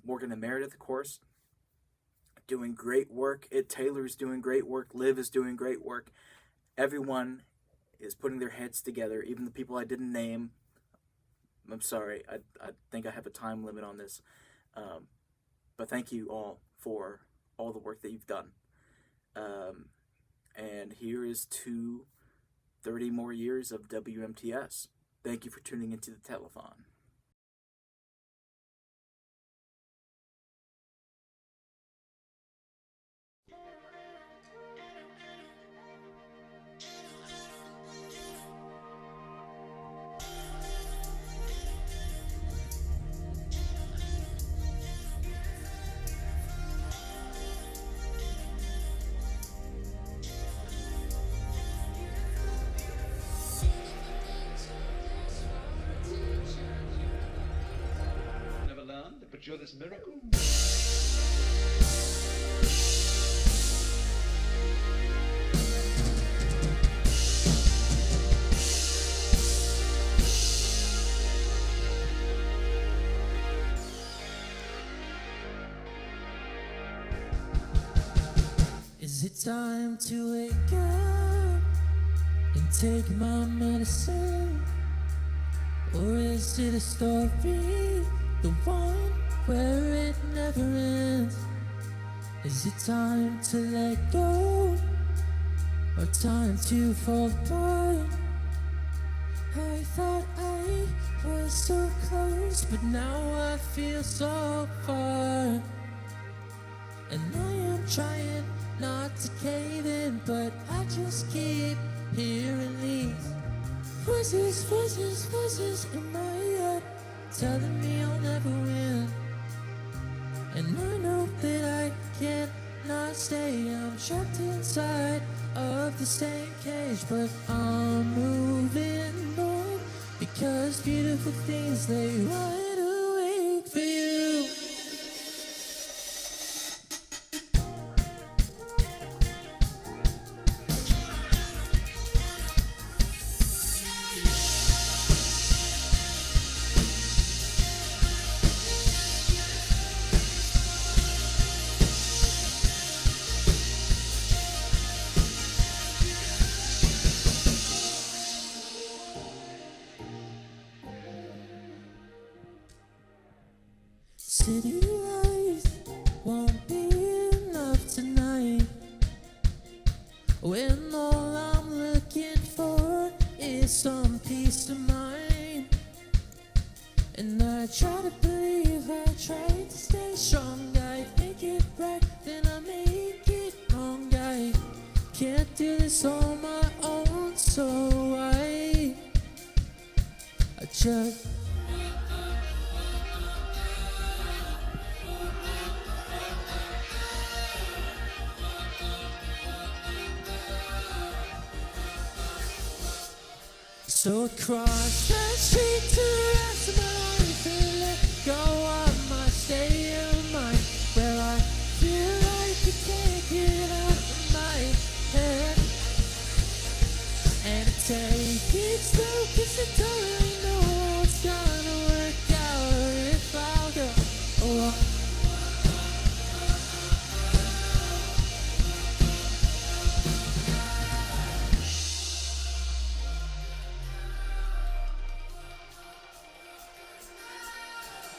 G: Morgan and Meredith, of course, doing great work. Taylor's doing great work. Liv is doing great work. Everyone is putting their heads together, even the people I didn't name. I'm sorry. I think I have a time limit on this. But thank you all for all the work that you've done. And here is to 30 more years of WMTS. Thank you for tuning into the Telethon.
H: Never learned, but you're this miracle.
M: Is it time to wake up and take my medicine? Or is it a story, the one where it never ends? Is it time to let go, or time to fall apart? I thought I was so close, but now I feel so far. And I am trying not to cave in, but I just keep hearing these voices in my head telling me I'll never win. And I know that I can't not stay. I'm trapped inside of the same cage, but I'm moving on because beautiful things lay wide awake for you. City lights won't be enough tonight, when all I'm looking for is some peace of mind. And I try to believe, I try to stay strong. I make it right, then I make it wrong. I can't do this on my own, so I just so across the street to the rest of my life and let go of my state of mind, where I feel like I can't get out of my head. And I take it slow, 'cause I don't really know how it's gonna work out, or if I'll go. Oh,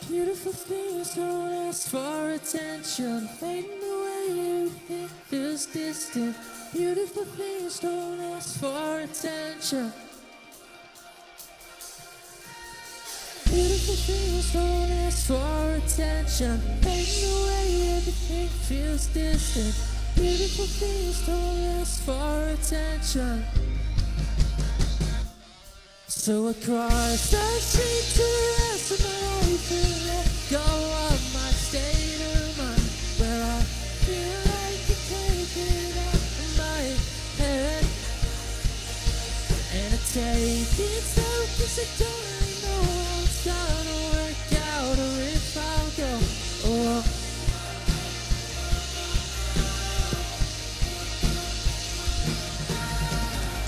M: beautiful things don't ask for attention, fading away, everything feels distant. Beautiful things don't ask for attention. Beautiful things don't ask for attention, fading away, everything feels distant. Beautiful things don't ask for attention. So across the street to the rest of my life and let go of my state of mind, where I feel like take it slow, 'cause I don't really know how it's gonna work out or if I'll go. Oh.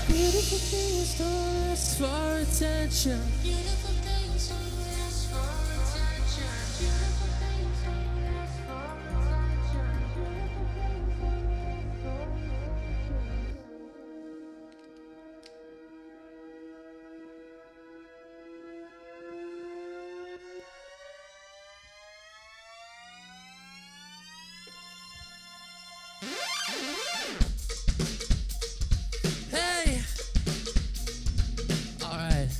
M: Beautiful things don't ask for attention. Beautiful things don't ask for attention. Beautiful things don't ask for attention. Beautiful things don't ask for Hey! Alright.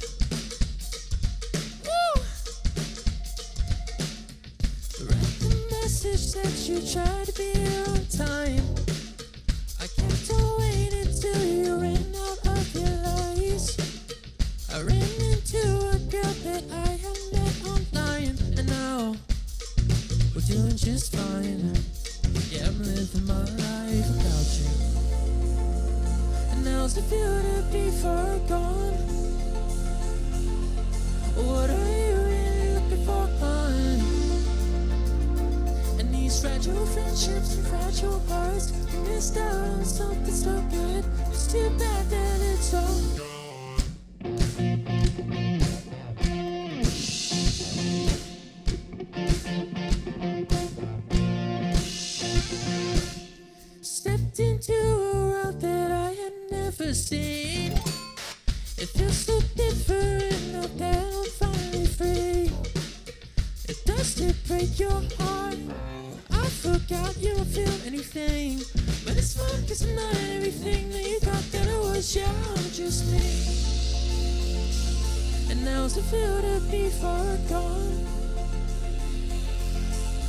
M: Woo! Write the message that you tried to be on time. I kept on waiting till you ran out of your lies. I ran into a girl that I had met online, and now we're doing just fine. Yeah, I'm living my life without you. And now's the feel to be far gone. What are you really looking for, hon? And these fragile friendships and fragile hearts, you missed out on something so good. It's too bad that it's all gone. Stepped into a world that I had never seen. It feels so different now that I'm finally free. It does to break your heart. I forgot you don't feel anything, but it's fun 'cause I'm not everything that you thought that I was. Yeah, I'm just me. And now's the feel to be far gone.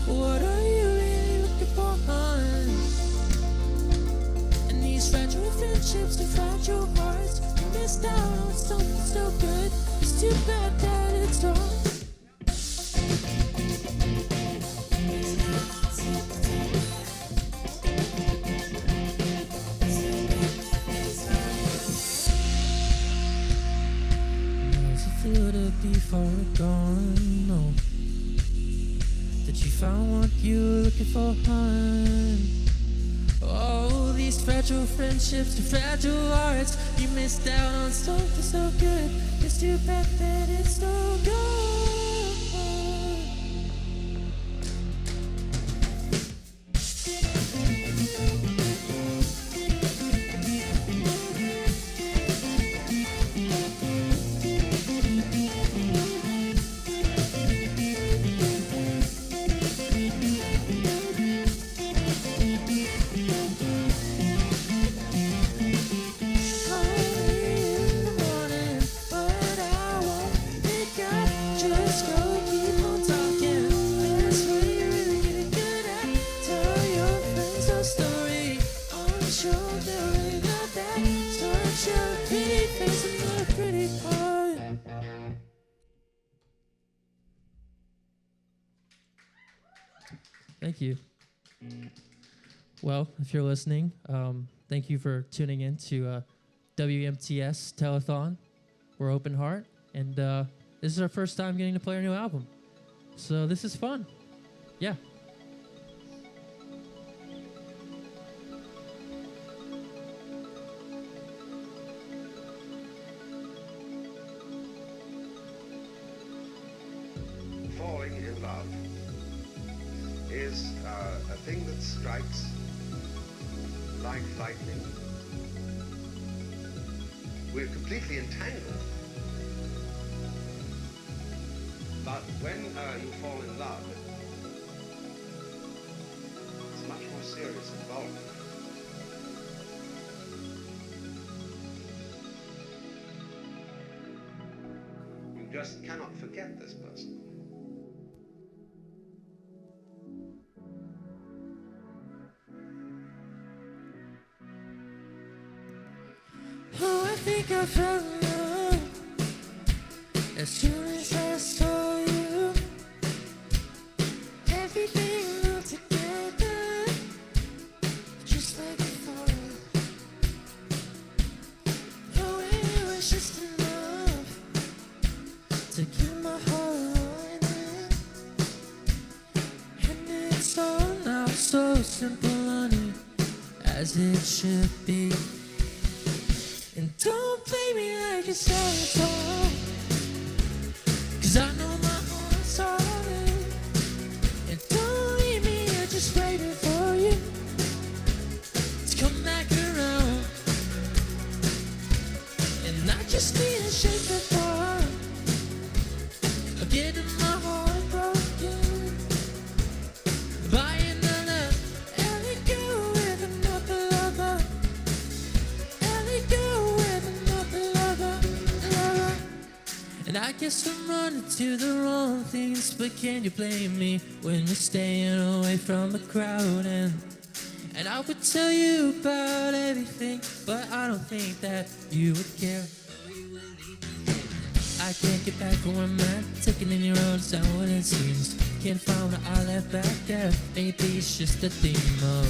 M: What are you really looking for, hon? And these fragile friendships and fragile hearts, you missed out on something so good. It's too bad that it's wrong. Now's the feel to be far gone. No. That you found what you were looking for, hon. Oh, these fragile friendships and fragile hearts, you missed out on something so good. It's too bad that it's so gone. Thank you. Well, if you're listening, thank you for tuning in to WMTS Telethon. We're Open Heart, and this is our first time getting to play our new album. So this is fun. Yeah.
H: Falling in love is a thing that strikes like lightning. We're completely entangled. But when you fall in love, it's much more serious involvement. You just cannot forget this person.
M: Oh, I think I fell in love as soon as I saw you. Everything all together, just like before. Oh, it was just enough. simple, honey, as it should be. And don't play me like it's our song, 'cause I know my heart's calling. And don't leave me here just waiting for you to come back around. And I just need to shake the bar of getting my heart broken by another alley girl with another lover, alley girl with another lover. And I guess I'm running to the wrong things, but can you blame me when you're staying away from the crowd? And I would tell you about everything, but I don't think that you would care. I can't get back where I'm at, taking in your own, it's not what it seems. Can't find what I left back there. Maybe it's just a theme of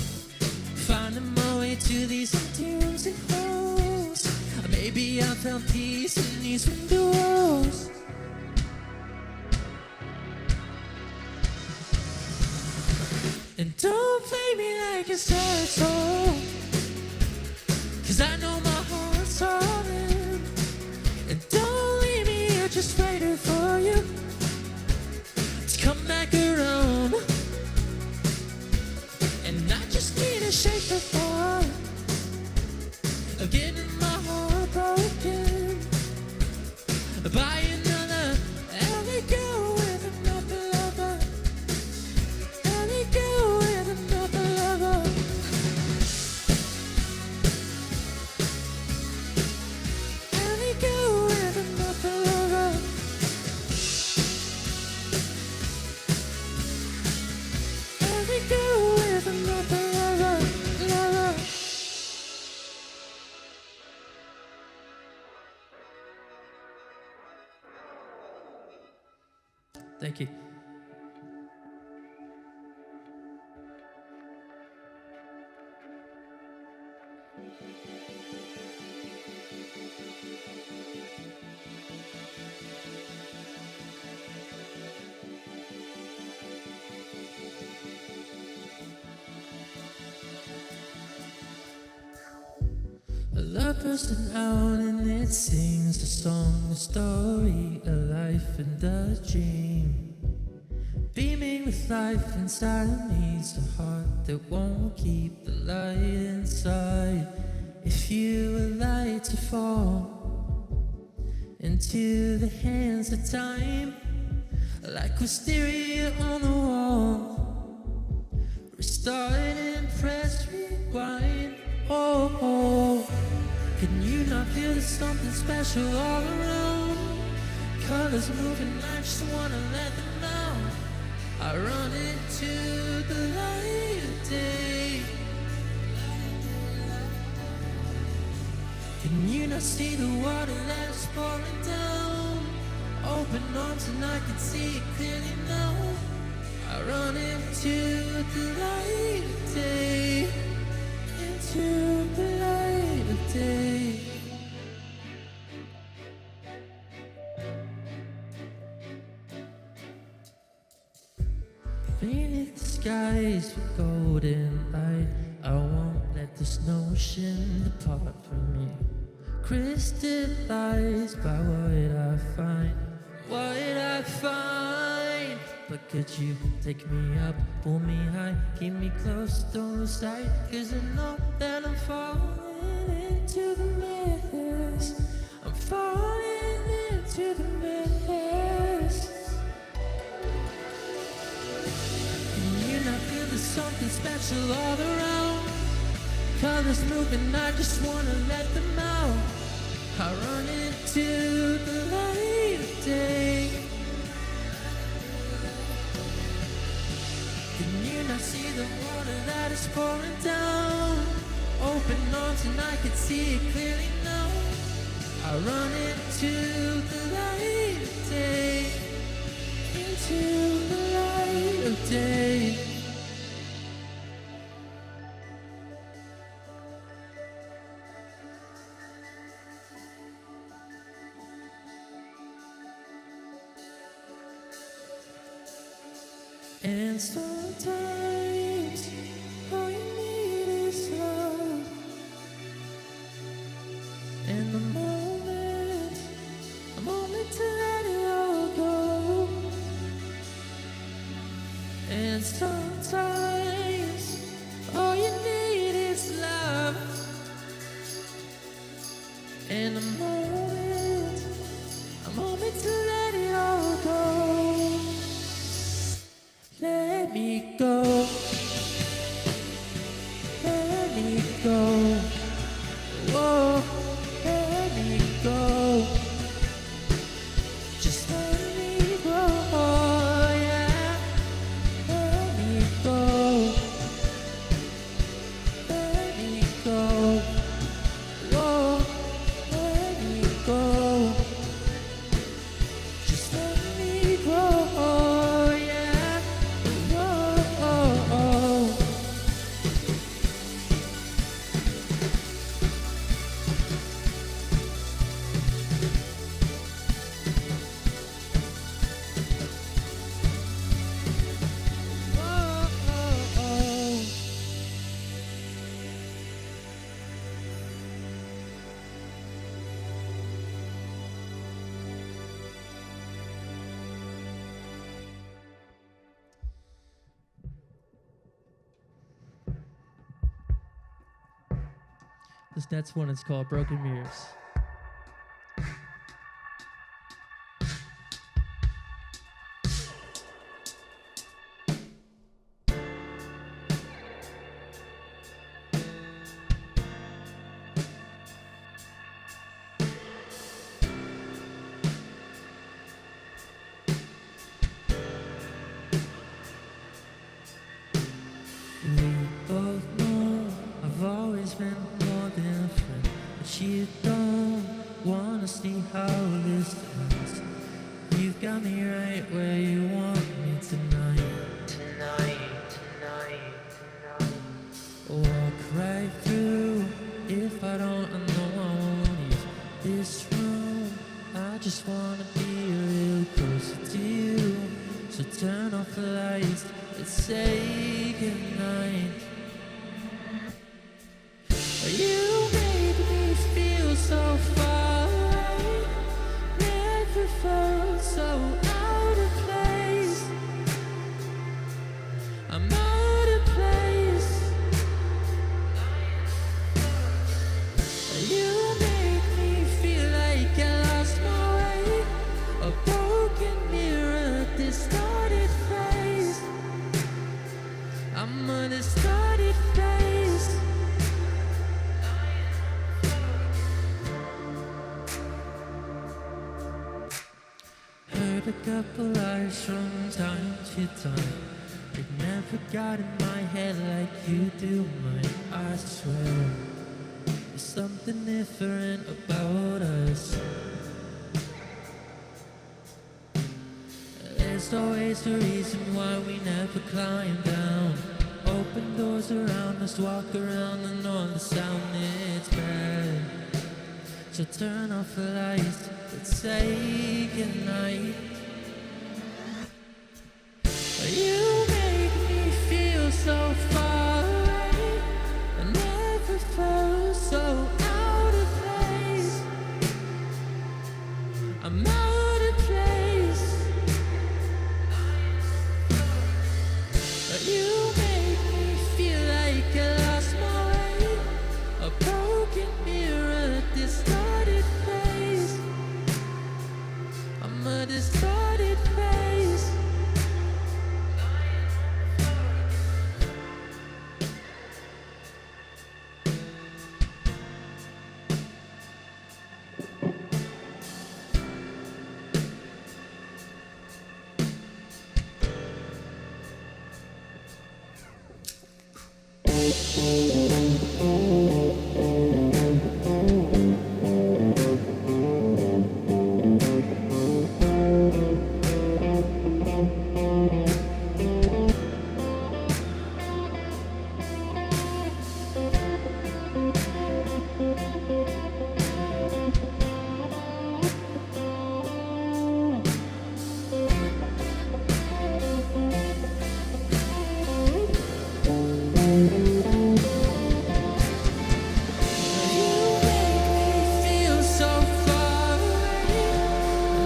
M: finding my way to these empty rooms and halls. Maybe I found peace in these window walls. And don't play me like it's our song, 'cause I know my heart's calling. And don't leave me here just waiting for you to come back around. And I just need to shake the bar of getting my heart broken by another alley girl with another lover, alley girl with another lover. Alley girl with another lover. Alley girl with another lover. Thank you. A love bursting out and it sings a song, a story, a life and a dream. Beaming with life inside of me's a heart that won't keep the light inside. If you allow it to fall into the hands of time, like wisteria on the wall, restart and press rewind. Oh, oh. Can you not feel there's something special all around? Colors moving, I just wanna let them know. I run into the light of day. Can you not see the water that is pouring down? Open arms and I can see it clearly now. I run into the light of day, into the light of day. Beneath the skies with golden light, I won't let this notion depart from me. Crystallized by what I find, what I find. But could you take me up, pull me high, keep me close, don't lose sight? 'Cause I know that I'm falling into the mist. I'm falling into the mist. Can you not feel there's something special all around? Colors moving, I just wanna let them out. I run into the light of day. Can you not see the water that is pouring down? Open arms and I can see it clearly now. I run into the light of day, into the light of day. And sometimes I
L: This next one is called Broken Mirrors.
M: We both know I've always been more than a friend, but you don't wanna see how this ends. You've got me right where you want me tonight. Walk right through. If I don't, I know I won't leave this room. I just wanna be real close to you. So turn off the lights. Let's say goodnight. You made me feel so far away. Never felt so out of place. I'm out of place. You make me feel like I lost my way. A broken mirror, distorted face. I'm a distorted face. Heard a couple lies from time to time. It never got in my head like you do mine. I swear, there's something different about us. There's always a reason why we never climb down. Open doors around us, walk around and on the sound, it's bad. So turn off the lights, let's say goodnight. You make me feel so far away. I never felt so out of place. I'm out of place. You make me feel like I lost my way. A broken mirror, distorted face. I'm a distorted face. Feel so far away.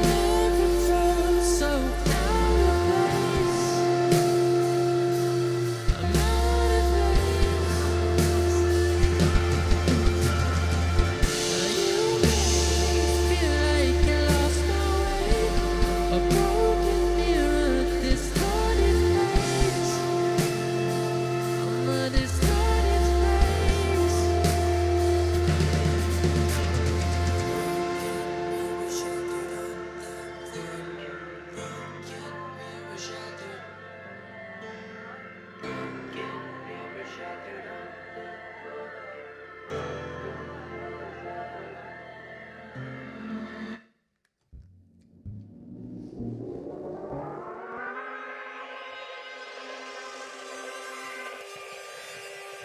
M: Never felt so out of place. I'm out of place. You make me feel like I lost my way. A broken mirror, distorted face. I'm a distorted face.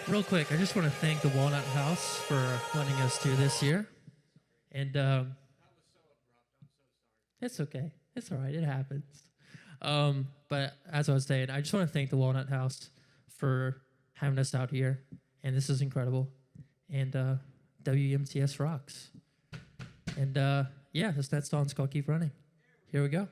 L: Real quick, I just want to thank the Walnut House for letting us do this here. And it's okay. It's all right. It happens. But as I was saying, I just want to thank the Walnut House for having us out here. And this is incredible. And WMTS rocks. And yeah, that song's called Keep Running. Here we go.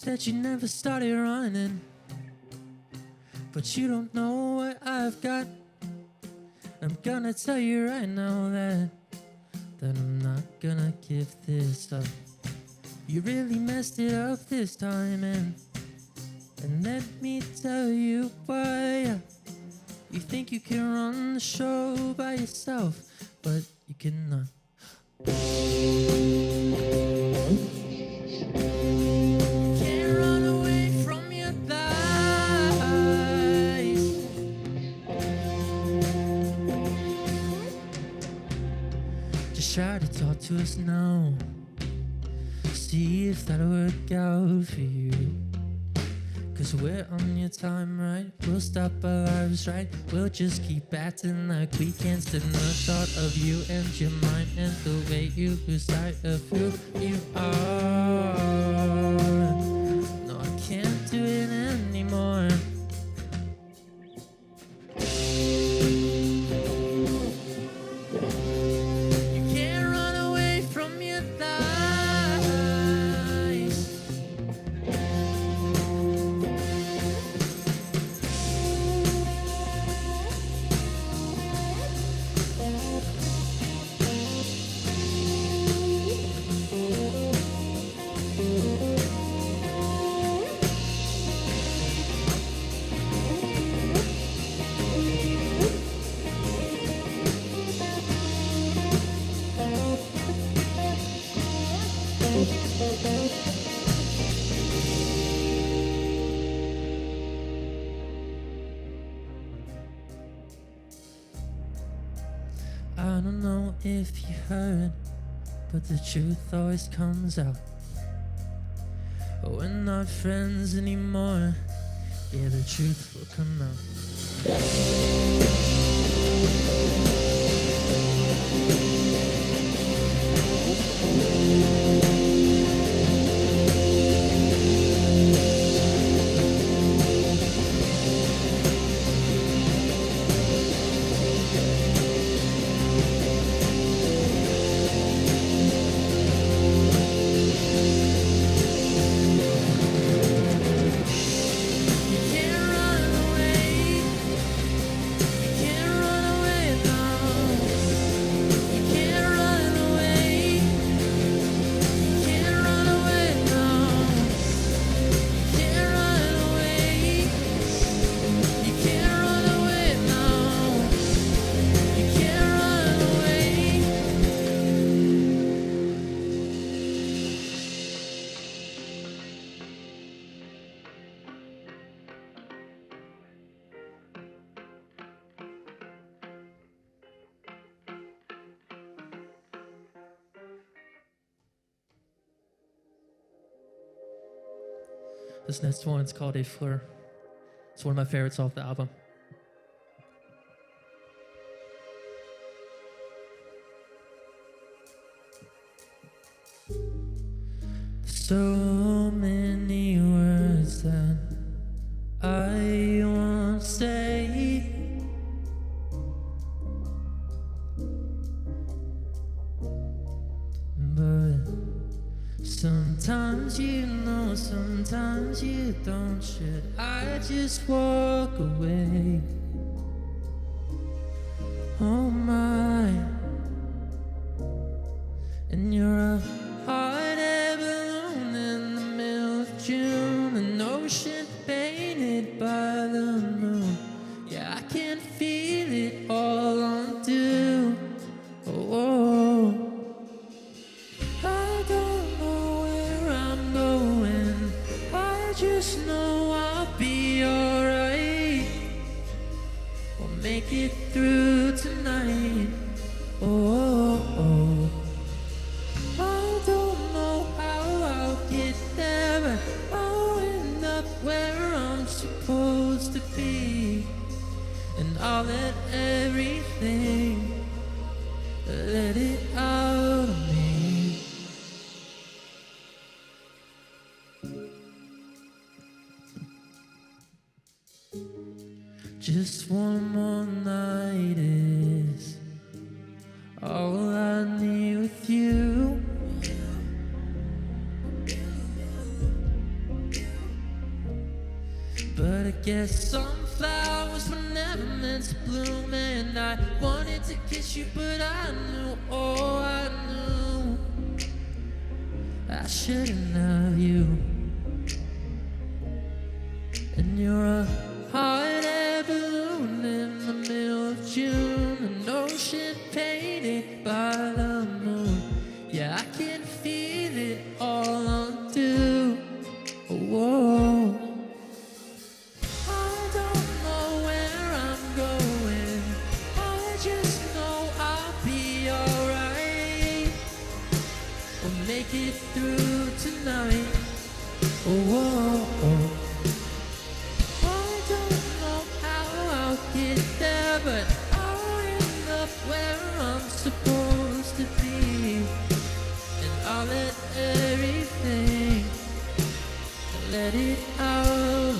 L: that you never started running, but you don't know what I've got. I'm gonna tell you right now that I'm not gonna give this up. You really messed it up this time, and let me tell you why. You think you can run the show by yourself, but you cannot. Can't run away from your thighs. Just try to talk to us now. See if that'll work out for you. 'Cause we're on your time, right? We'll stop our lives, right? We'll just keep acting like we can't stand the thought of you and your mind and the way you lose sight of who you are. No, I can't do it anymore. You can't run away from your thighs. I don't know if you heard, but the truth always comes out. We're not friends anymore. Yeah, the truth will come out. This next one's called A Fleur. It's one of my favorites off the album. So many words that I won't say. But sometimes you know, sometimes you don't. Should I just walk away? Oh my. And you're a hot air balloon in the middle of June, an ocean painted by the moon. Yeah, I can feel it all on due. Oh. I don't know where I'm going, I just know I'll be alright. We'll make it through tonight. Oh, oh. I don't know how I'll get there, but I'll end up where I'm supposed to be. And I'll let everything let it out of me. Just one more night is all I need with you.
M: But I guess some flowers were never meant to bloom, and I wanted to kiss you, but I knew, oh, I knew I shouldn't love you. And you're a hot air balloon in the middle of June, an ocean painted by the moon. Yeah, I can feel it all on through. Whoa. I don't know where I'm going, I just know I'll be alright. We'll make it through tonight. Whoa. I don't know how I'll get there, but I'll end up where I'm supposed to be. And I'll let everything let it out.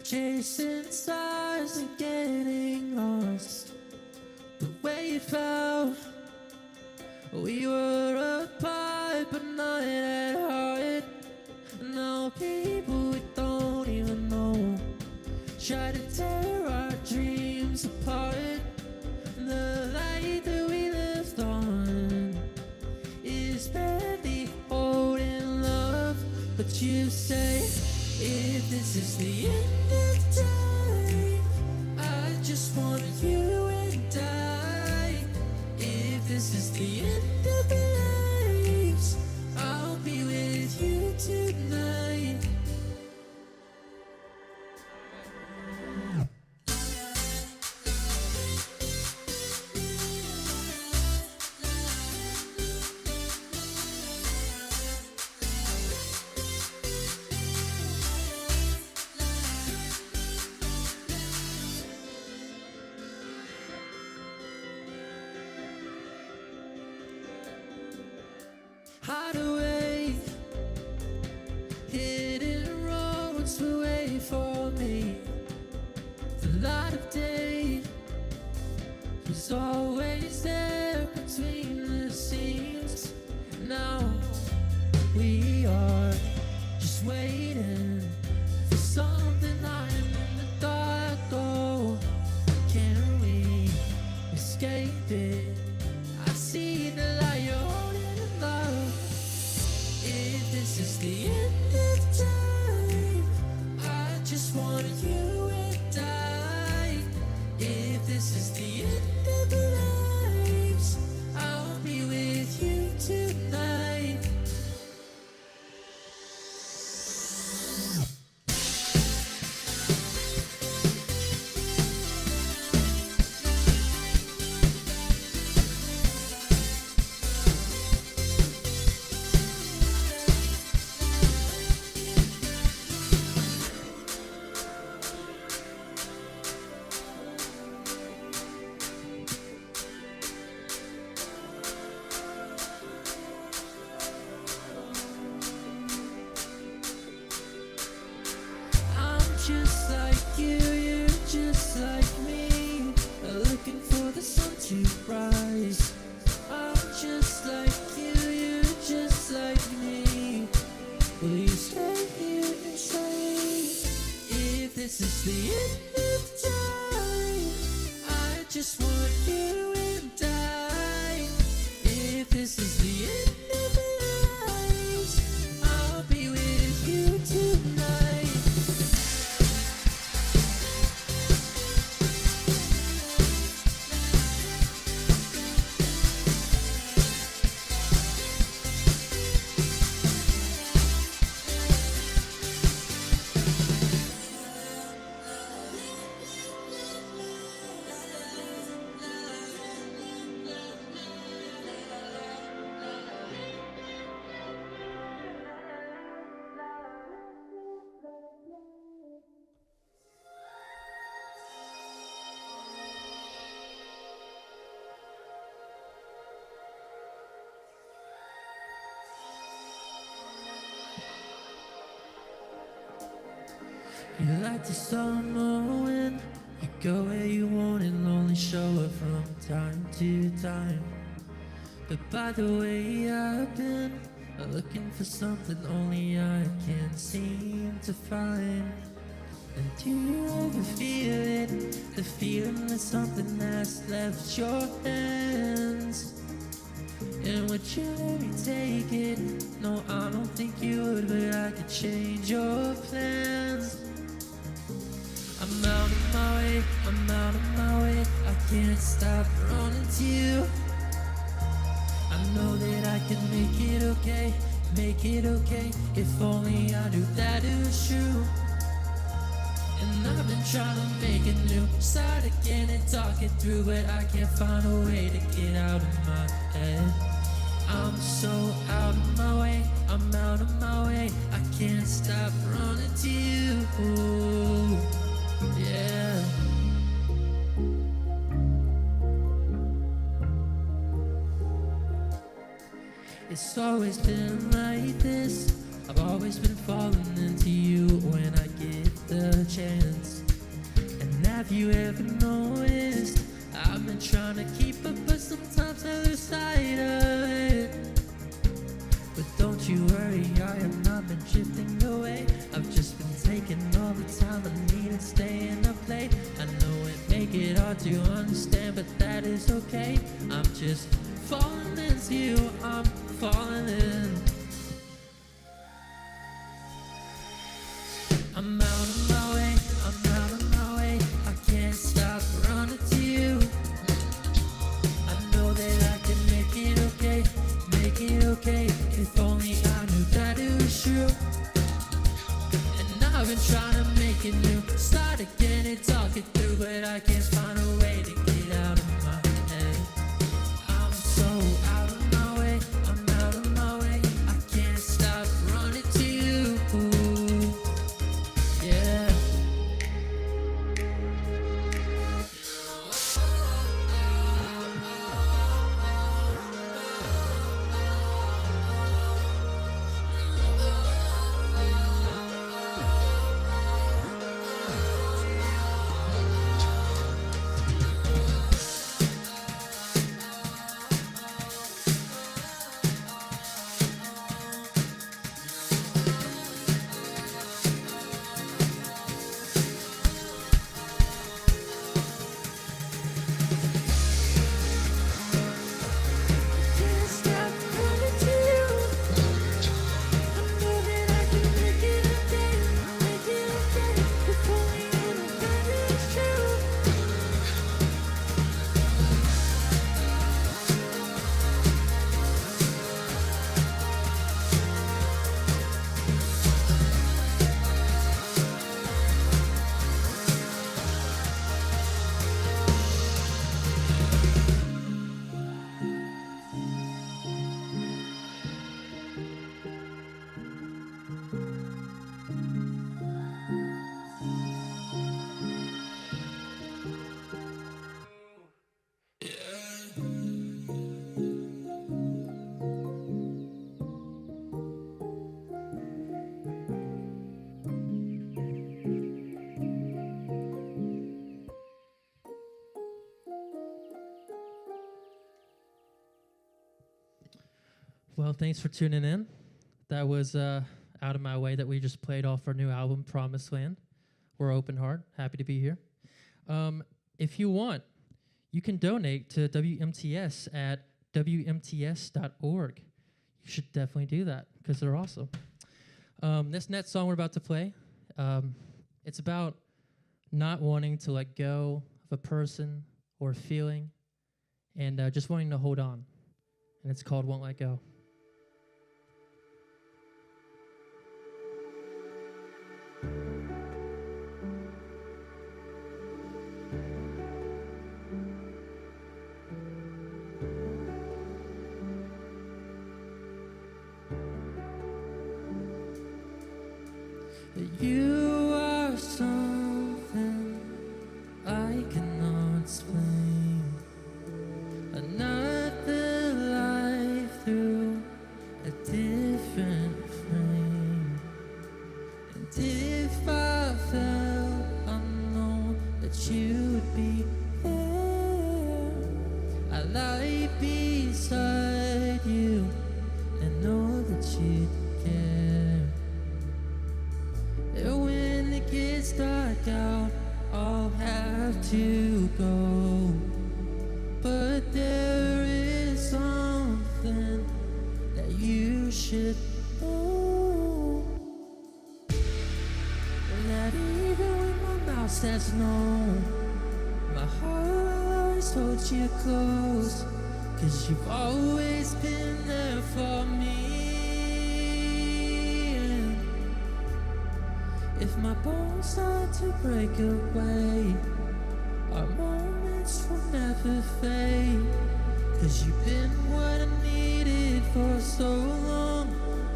M: Chasing stars and getting lost. The way it felt, we were apart but not at heart. Now people we don't even know try to tear our dreams apart. The light that we left on is barely holding love. But you say, if this is the end of time, I just want you and I. If this is the end of lives, I'll be with you tonight. Hide away, hidden roads will wait for me. The light of day was always there between the seams. Now we are just waiting for something lying in the dark. Oh, can we escape it? I see the light you're holding in love. If this is the end of time, I just want you and I. If this is the end of lives, I'll be with you tonight. too bright. I'm just like you, you're just like me. Will you stay here and stay? If this is the end of time, I just want you and I. If this is the end of lives, I'll be with you tonight. You like the summer wind, you go where you want and only show up from time to time. But by the way I've been looking for something only I can't seem to find. And do you ever feel it, the feeling that something has left your hands? And would you let me take it? No, I don't think you would, but I could change your plans. I'm out of my way, I'm out of my way. I can't stop running to you. I know that I can make it okay, make it okay. If only I knew that it was true. And I've been trying to make it new, start again and talk it through, but I can't find a way to get out of my head. I'm so out of my way, I'm out of my way. I can't stop running to you. Ooh, yeah. It's always been like this. I've always been falling into you when I get the chance. And have you ever noticed I've been trying to keep up, but sometimes I lose sight of it. But don't you worry, I have not been drifting away. I've just been taking all the time I need and staying up late. I know it make it hard to understand, but that is okay. I'm just falling into you, I'm falling in. I'm out of my way, I'm out of my way. I can't stop running to you. I know that I can make it okay, make it okay. If only I knew that it was true. And I've been trying to make it new, start again and talk it through, but I can't find a way to get out of my head. I'm so out of my way, I'm out of my way. I can't stop running to you. Yeah.
L: Well, thanks for tuning in. That was Out of My Way that we just played off our new album, Promised Land. We're open heart, happy to be here. If you want, you can donate to WMTS at WMTS.org. You should definitely do that because they're awesome. This next song we're about to play, it's about not wanting to let go of a person or a feeling and just wanting to hold on. And it's called Won't Let Go.
M: You are something I cannot explain. Another life through a different frame. And if I felt unknown that you would be there, I lie beside you and know that you'd care. And when it gets dark out, I'll have to go. But there is something that you should know. That even when my mouth says no, my heart will always hold you close. 'Cause you've always been there for me. If my bones start to break away, our moments will never fade. 'Cause you've been what I needed for so long.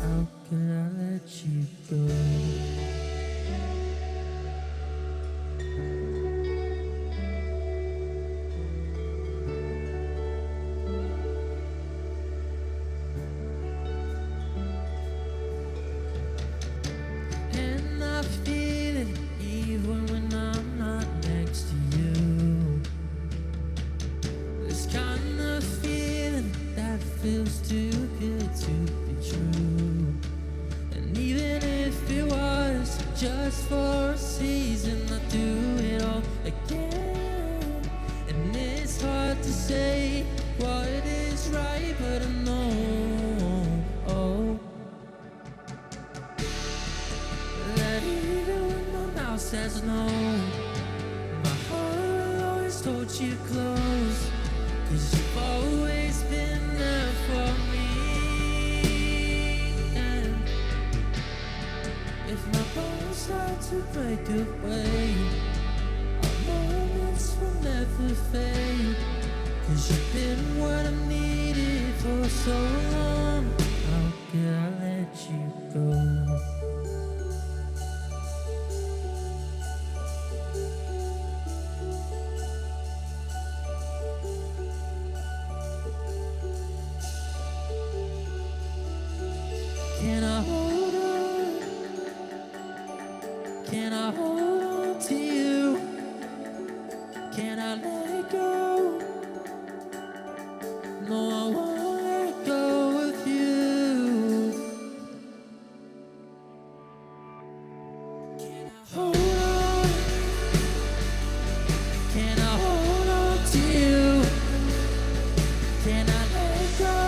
M: How could I let you go? And I feel it even when I'm not next to you. This kind of feeling that feels too good to be true. And even if it was just for a season, I'd do it all again. And it's hard to say what is right, but I know that even when my mouth says no, my heart will always hold you close. 'Cause you've always been there for me. And if my bones start to break away, our moments will never fade. 'Cause you've been what I needed for so long. How could I let you go? Can I hold on? Can I hold on to you? Can I let it go? No, I won't let go of you. Can I hold on? Can I hold on to you? Can I let go?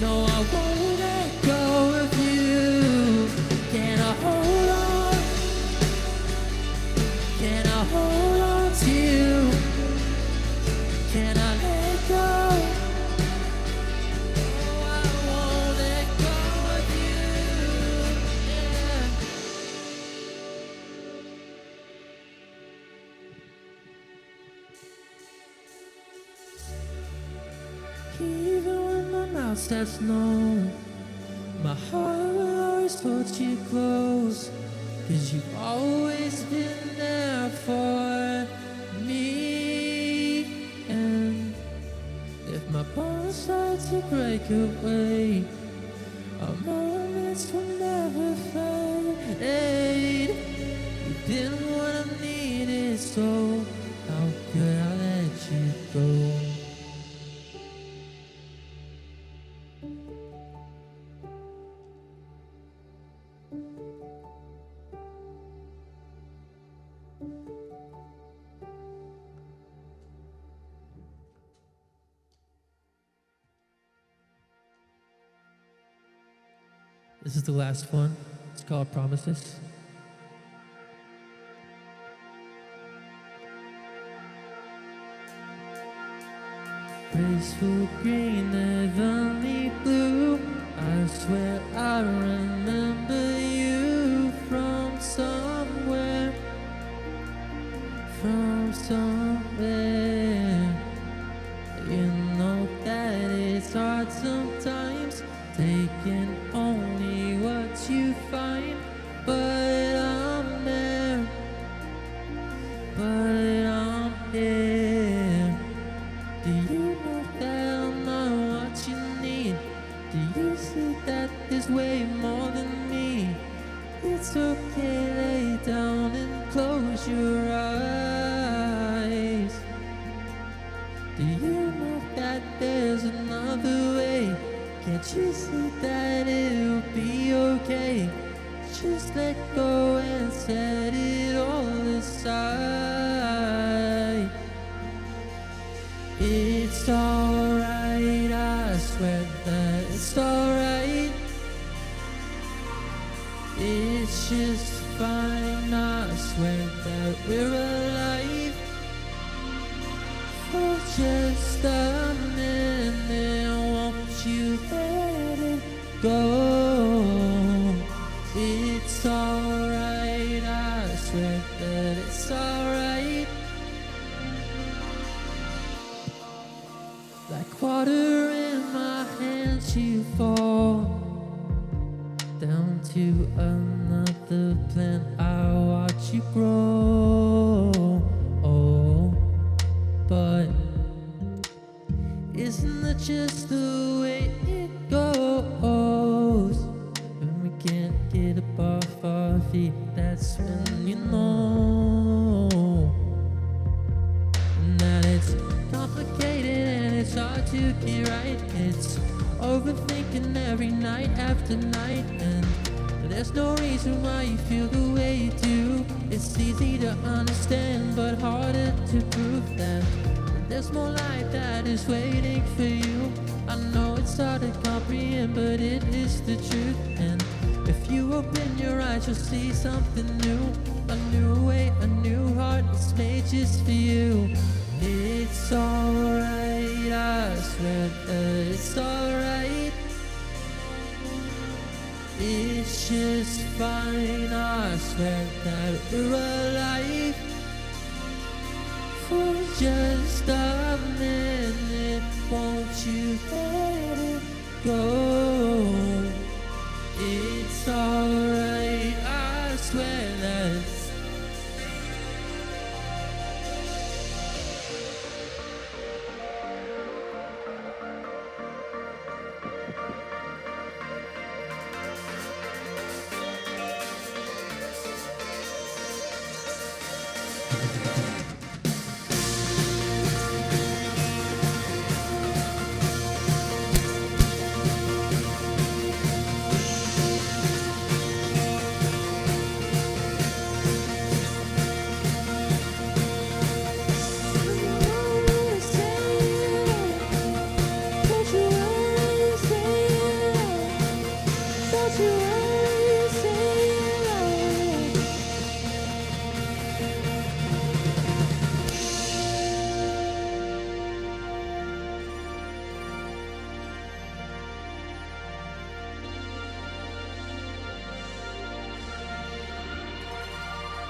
M: No, I won't let go of you. Can I hold on? Can I hold on to you? Can I let go? Oh, I won't let go of you. Yeah. Even when my mouth says no, my heart will always hold you close. 'Cause you've always been there for me. And if my bones start to break away, our moments will never fade. You've been what I needed, so how could I let you go?
L: This is the last one. It's called Promises. Graceful green, heavenly blue. I swear I remember you from somewhere. From somewhere. You know that it's hard sometimes, taking only what you find. But I'm there. But I'm here. Do you know that I'm not what you need? Do you see that there's way more than me? It's okay, lay down and close your eyes. Do you know that there's another way? Can't you see that it'll be okay? Just let go and set it all aside. It's alright, I swear that it's alright. It's just fine, I swear that we're alive. For just a minute, won't you let it go? It's alright, I swear that it's alright. Like water in my hands, you fall down to another plant. I watch you grow. Oh, but isn't that just the way it goes? When we can't get up off our feet, that's when you know that it's complicated and it's hard to get right. It's overthinking every night after night, and there's no reason why you feel the way you do. It's easy to understand but harder to prove that there's more life that is waiting for you. I know it's hard to comprehend, but it is the truth. And if you open your eyes, you'll see something new. A new way, a new heart, it's made just for you. It's alright, I swear that it's alright. It's just fine, I swear that we're alive. For just a minute, won't you let it go? It's alright, I swear that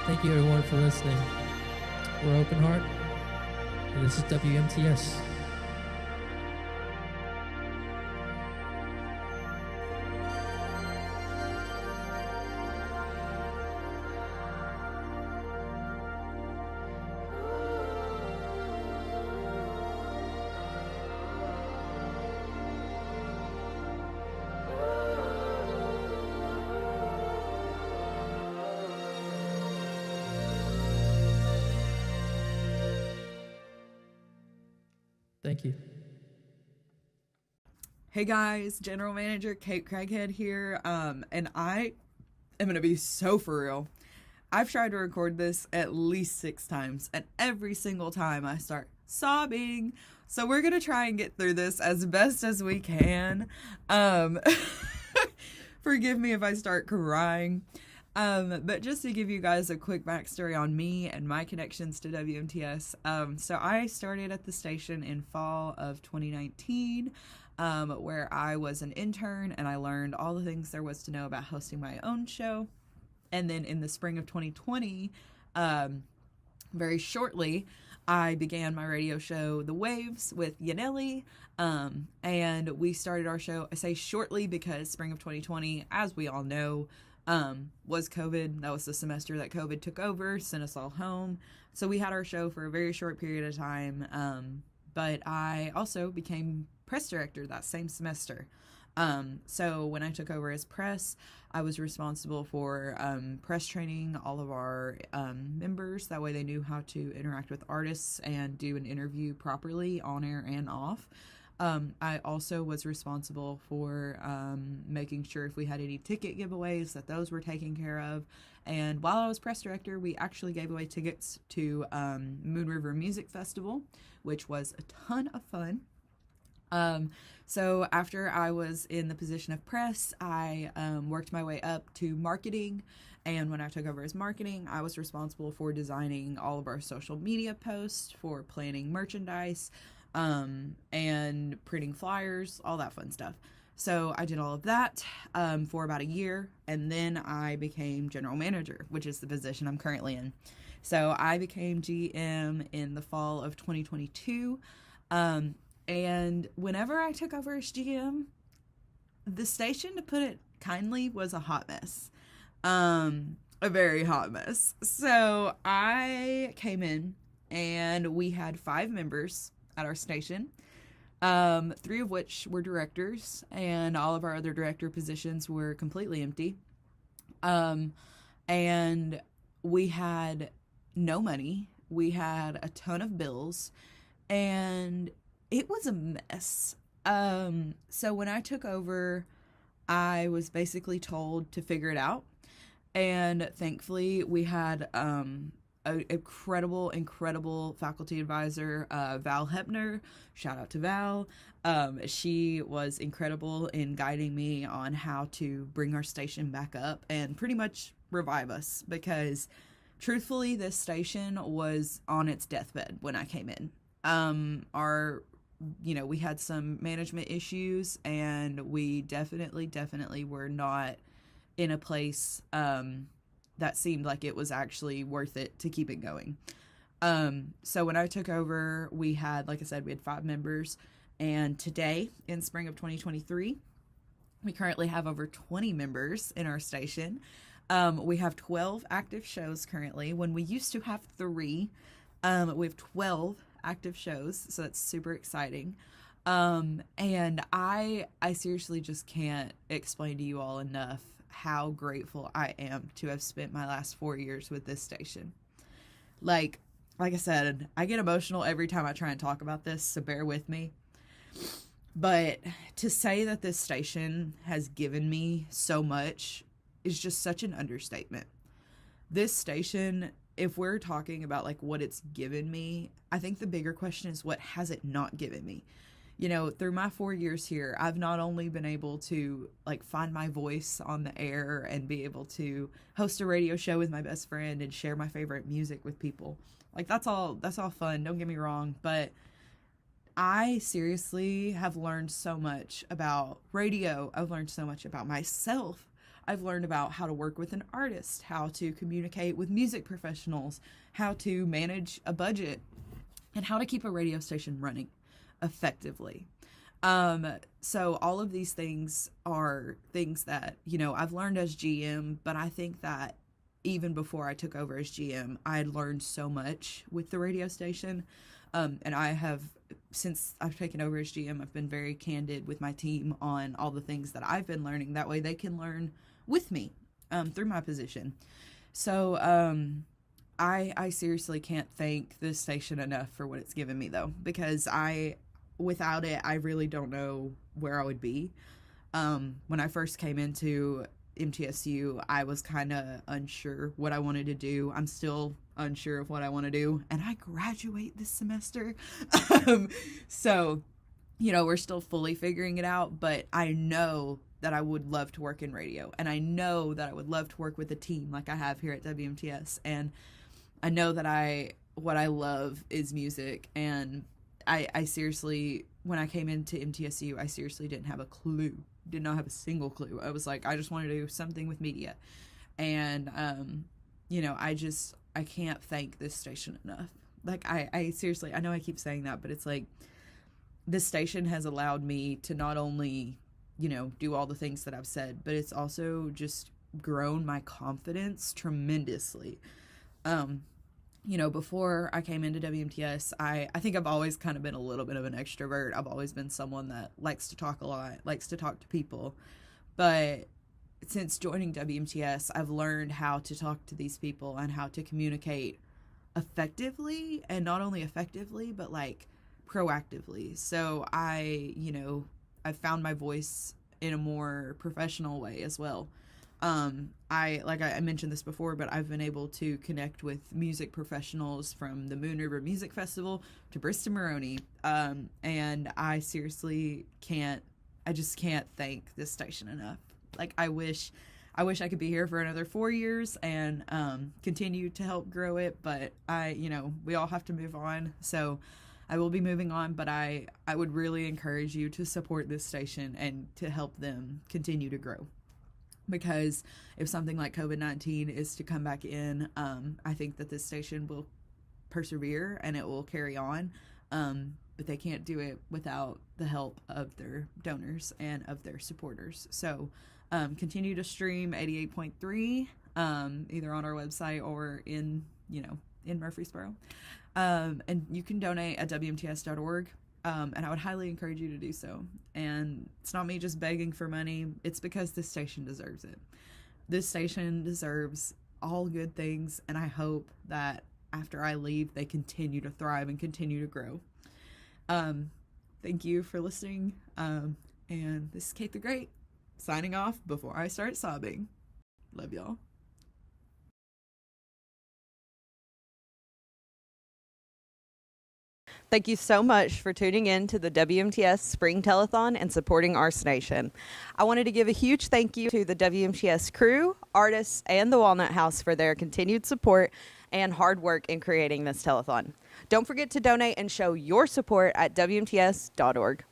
L: thank you everyone for listening. We're Open Heart, and this is WMTS. Thank you.
R: Hey guys, General Manager Kate Craighead here, and I am gonna be so for real. I've tried to record this at least 6 times, and every single time I start sobbing. So we're gonna try and get through this as best as we can. Forgive me if I start crying. But just to give you guys a quick backstory on me and my connections to WMTS. So I started at the station in fall of 2019, where I was an intern and I learned all the things there was to know about hosting my own show. And then in the spring of 2020, very shortly, I began my radio show, The Waves, with Yaneli, and we started our show, I say shortly because spring of 2020, as we all know, was COVID. That was the semester that COVID took over, sent us all home. So we had our show for a very short period of time, but I also became press director that same semester. So when I took over as press, I was responsible for press training all of our members. That way they knew how to interact with artists and do an interview properly on air and off. I also was responsible for making sure if we had any ticket giveaways that those were taken care of. And while I was press director, we actually gave away tickets to Moon River Music Festival, which was a ton of fun. So after I was in the position of press, I worked my way up to marketing. And when I took over as marketing, I was responsible for designing all of our social media posts, for planning merchandise, and printing flyers, all that fun stuff. So I did all of that for about a year, and then I became general manager, which is the position I'm currently in. So I became GM in the fall of 2022. And whenever I took over as GM, the station, to put it kindly, was a hot mess. A very hot mess. So I came in and we had 5 members at our station, 3 of which were directors, and all of our other director positions were completely empty. And we had no money. We had a ton of bills, and it was a mess. So when I took over, I was basically told to figure it out. And thankfully, we had an incredible faculty advisor, Val Hepner. Shout out to Val. She was incredible in guiding me on how to bring our station back up and pretty much revive us, because truthfully, this station was on its deathbed when I came in. We had some management issues, and we definitely were not in a place that seemed like it was actually worth it to keep it going. So when I took over, we had, like I said, we had 5 members, and today, in spring of 2023, we currently have over 20 members in our station. We have 12 active shows currently, when we used to have 3. We have 12 active shows, so that's super exciting. And I seriously just can't explain to you all enough how grateful I am to have spent my last 4 years with this station. Like I said, I get emotional every time I try and talk about this, so bear with me. But to say that this station has given me so much is just such an understatement. This station, if we're talking about like what it's given me, I think the bigger question is, what has it not given me? You know, through my 4 years here, I've not only been able to like find my voice on the air and be able to host a radio show with my best friend and share my favorite music with people. Like that's all fun, don't get me wrong, but I seriously have learned so much about radio. I've learned so much about myself. I've learned about how to work with an artist, how to communicate with music professionals, how to manage a budget, and how to keep a radio station running effectively. So all of these things are things that, I've learned as GM, but I think that even before I took over as GM, I had learned so much with the radio station. And I have, since I've taken over as GM, I've been very candid with my team on all the things that I've been learning. That way they can learn with me through my position. So I seriously can't thank this station enough for what it's given me, though, because without it, I really don't know where I would be. When I first came into MTSU, I was kind of unsure what I wanted to do. I'm still unsure of what I want to do, and I graduate this semester. So we're still fully figuring it out, but I know that I would love to work in radio, and I know that I would love to work with a team like I have here at WMTS, and I know that what I love is music, and I seriously, when I came into MTSU, I seriously didn't have a clue, did not have a single clue. I was like, I just want to do something with media, and I can't thank this station enough. Like, I seriously, I know I keep saying that, but it's like, this station has allowed me to not only, do all the things that I've said, but it's also just grown my confidence tremendously. Before I came into WMTS, I think I've always kind of been a little bit of an extrovert. I've always been someone that likes to talk a lot, likes to talk to people. But since joining WMTS, I've learned how to talk to these people and how to communicate effectively, and not only effectively, but like proactively. So I've found my voice in a more professional way as well. I mentioned this before, but I've been able to connect with music professionals from the Moon River Music Festival to Bristol Maroney. And I seriously just can't thank this station enough. Like, I wish I could be here for another 4 years and continue to help grow it, but we all have to move on. So I will be moving on, but I would really encourage you to support this station and to help them continue to grow. Because if something like COVID-19 is to come back in, I think that this station will persevere and it will carry on. But they can't do it without the help of their donors and of their supporters. So continue to stream 88.3, either on our website or in Murfreesboro. And you can donate at WMTS.org. And I would highly encourage you to do so. And it's not me just begging for money. It's because this station deserves it. This station deserves all good things. And I hope that after I leave, they continue to thrive and continue to grow. Thank you for listening. And this is Kate the Great, signing off before I start sobbing. Love y'all.
I: Thank you so much for tuning in to the WMTS Spring Telethon and supporting our station. I wanted to give a huge thank you to the WMTS crew, artists, and the Walnut House for their continued support and hard work in creating this telethon. Don't forget to donate and show your support at WMTS.org.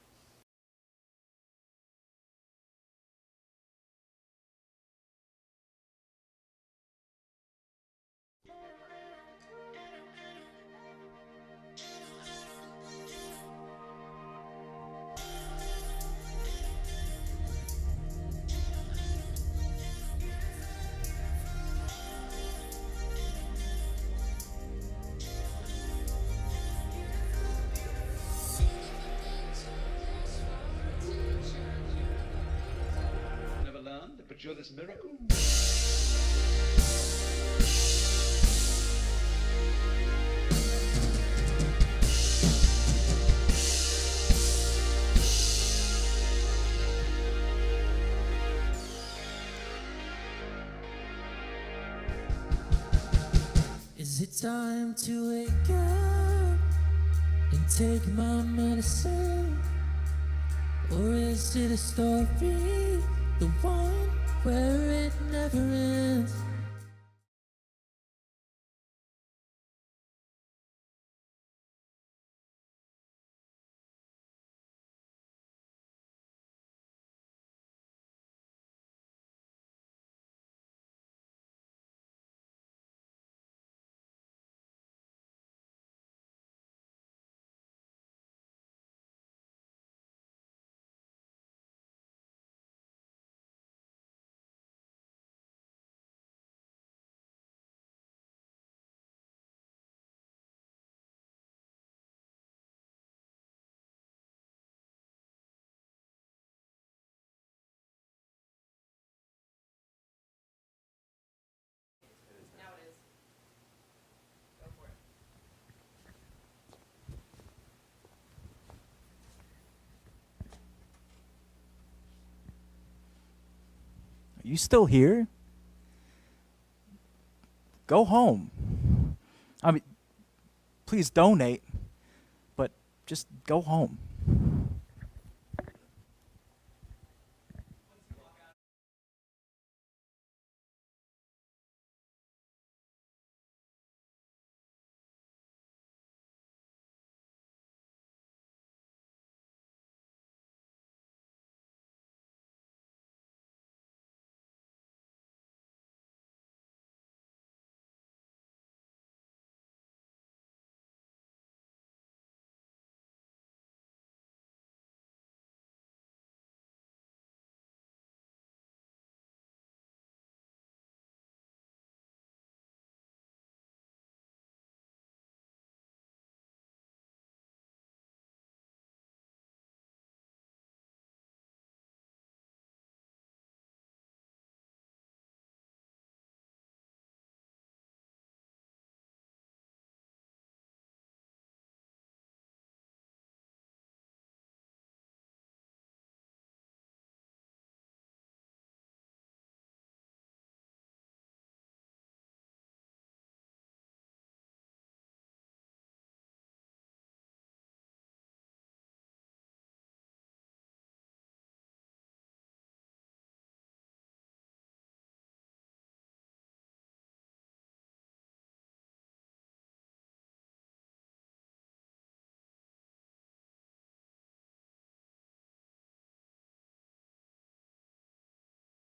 H: But you're this miracle.
M: Is it time to wake up and take my medicine? Or is it a story, the one where it never ends?
U: Are you still here? Go home. I mean, please donate, but just go home.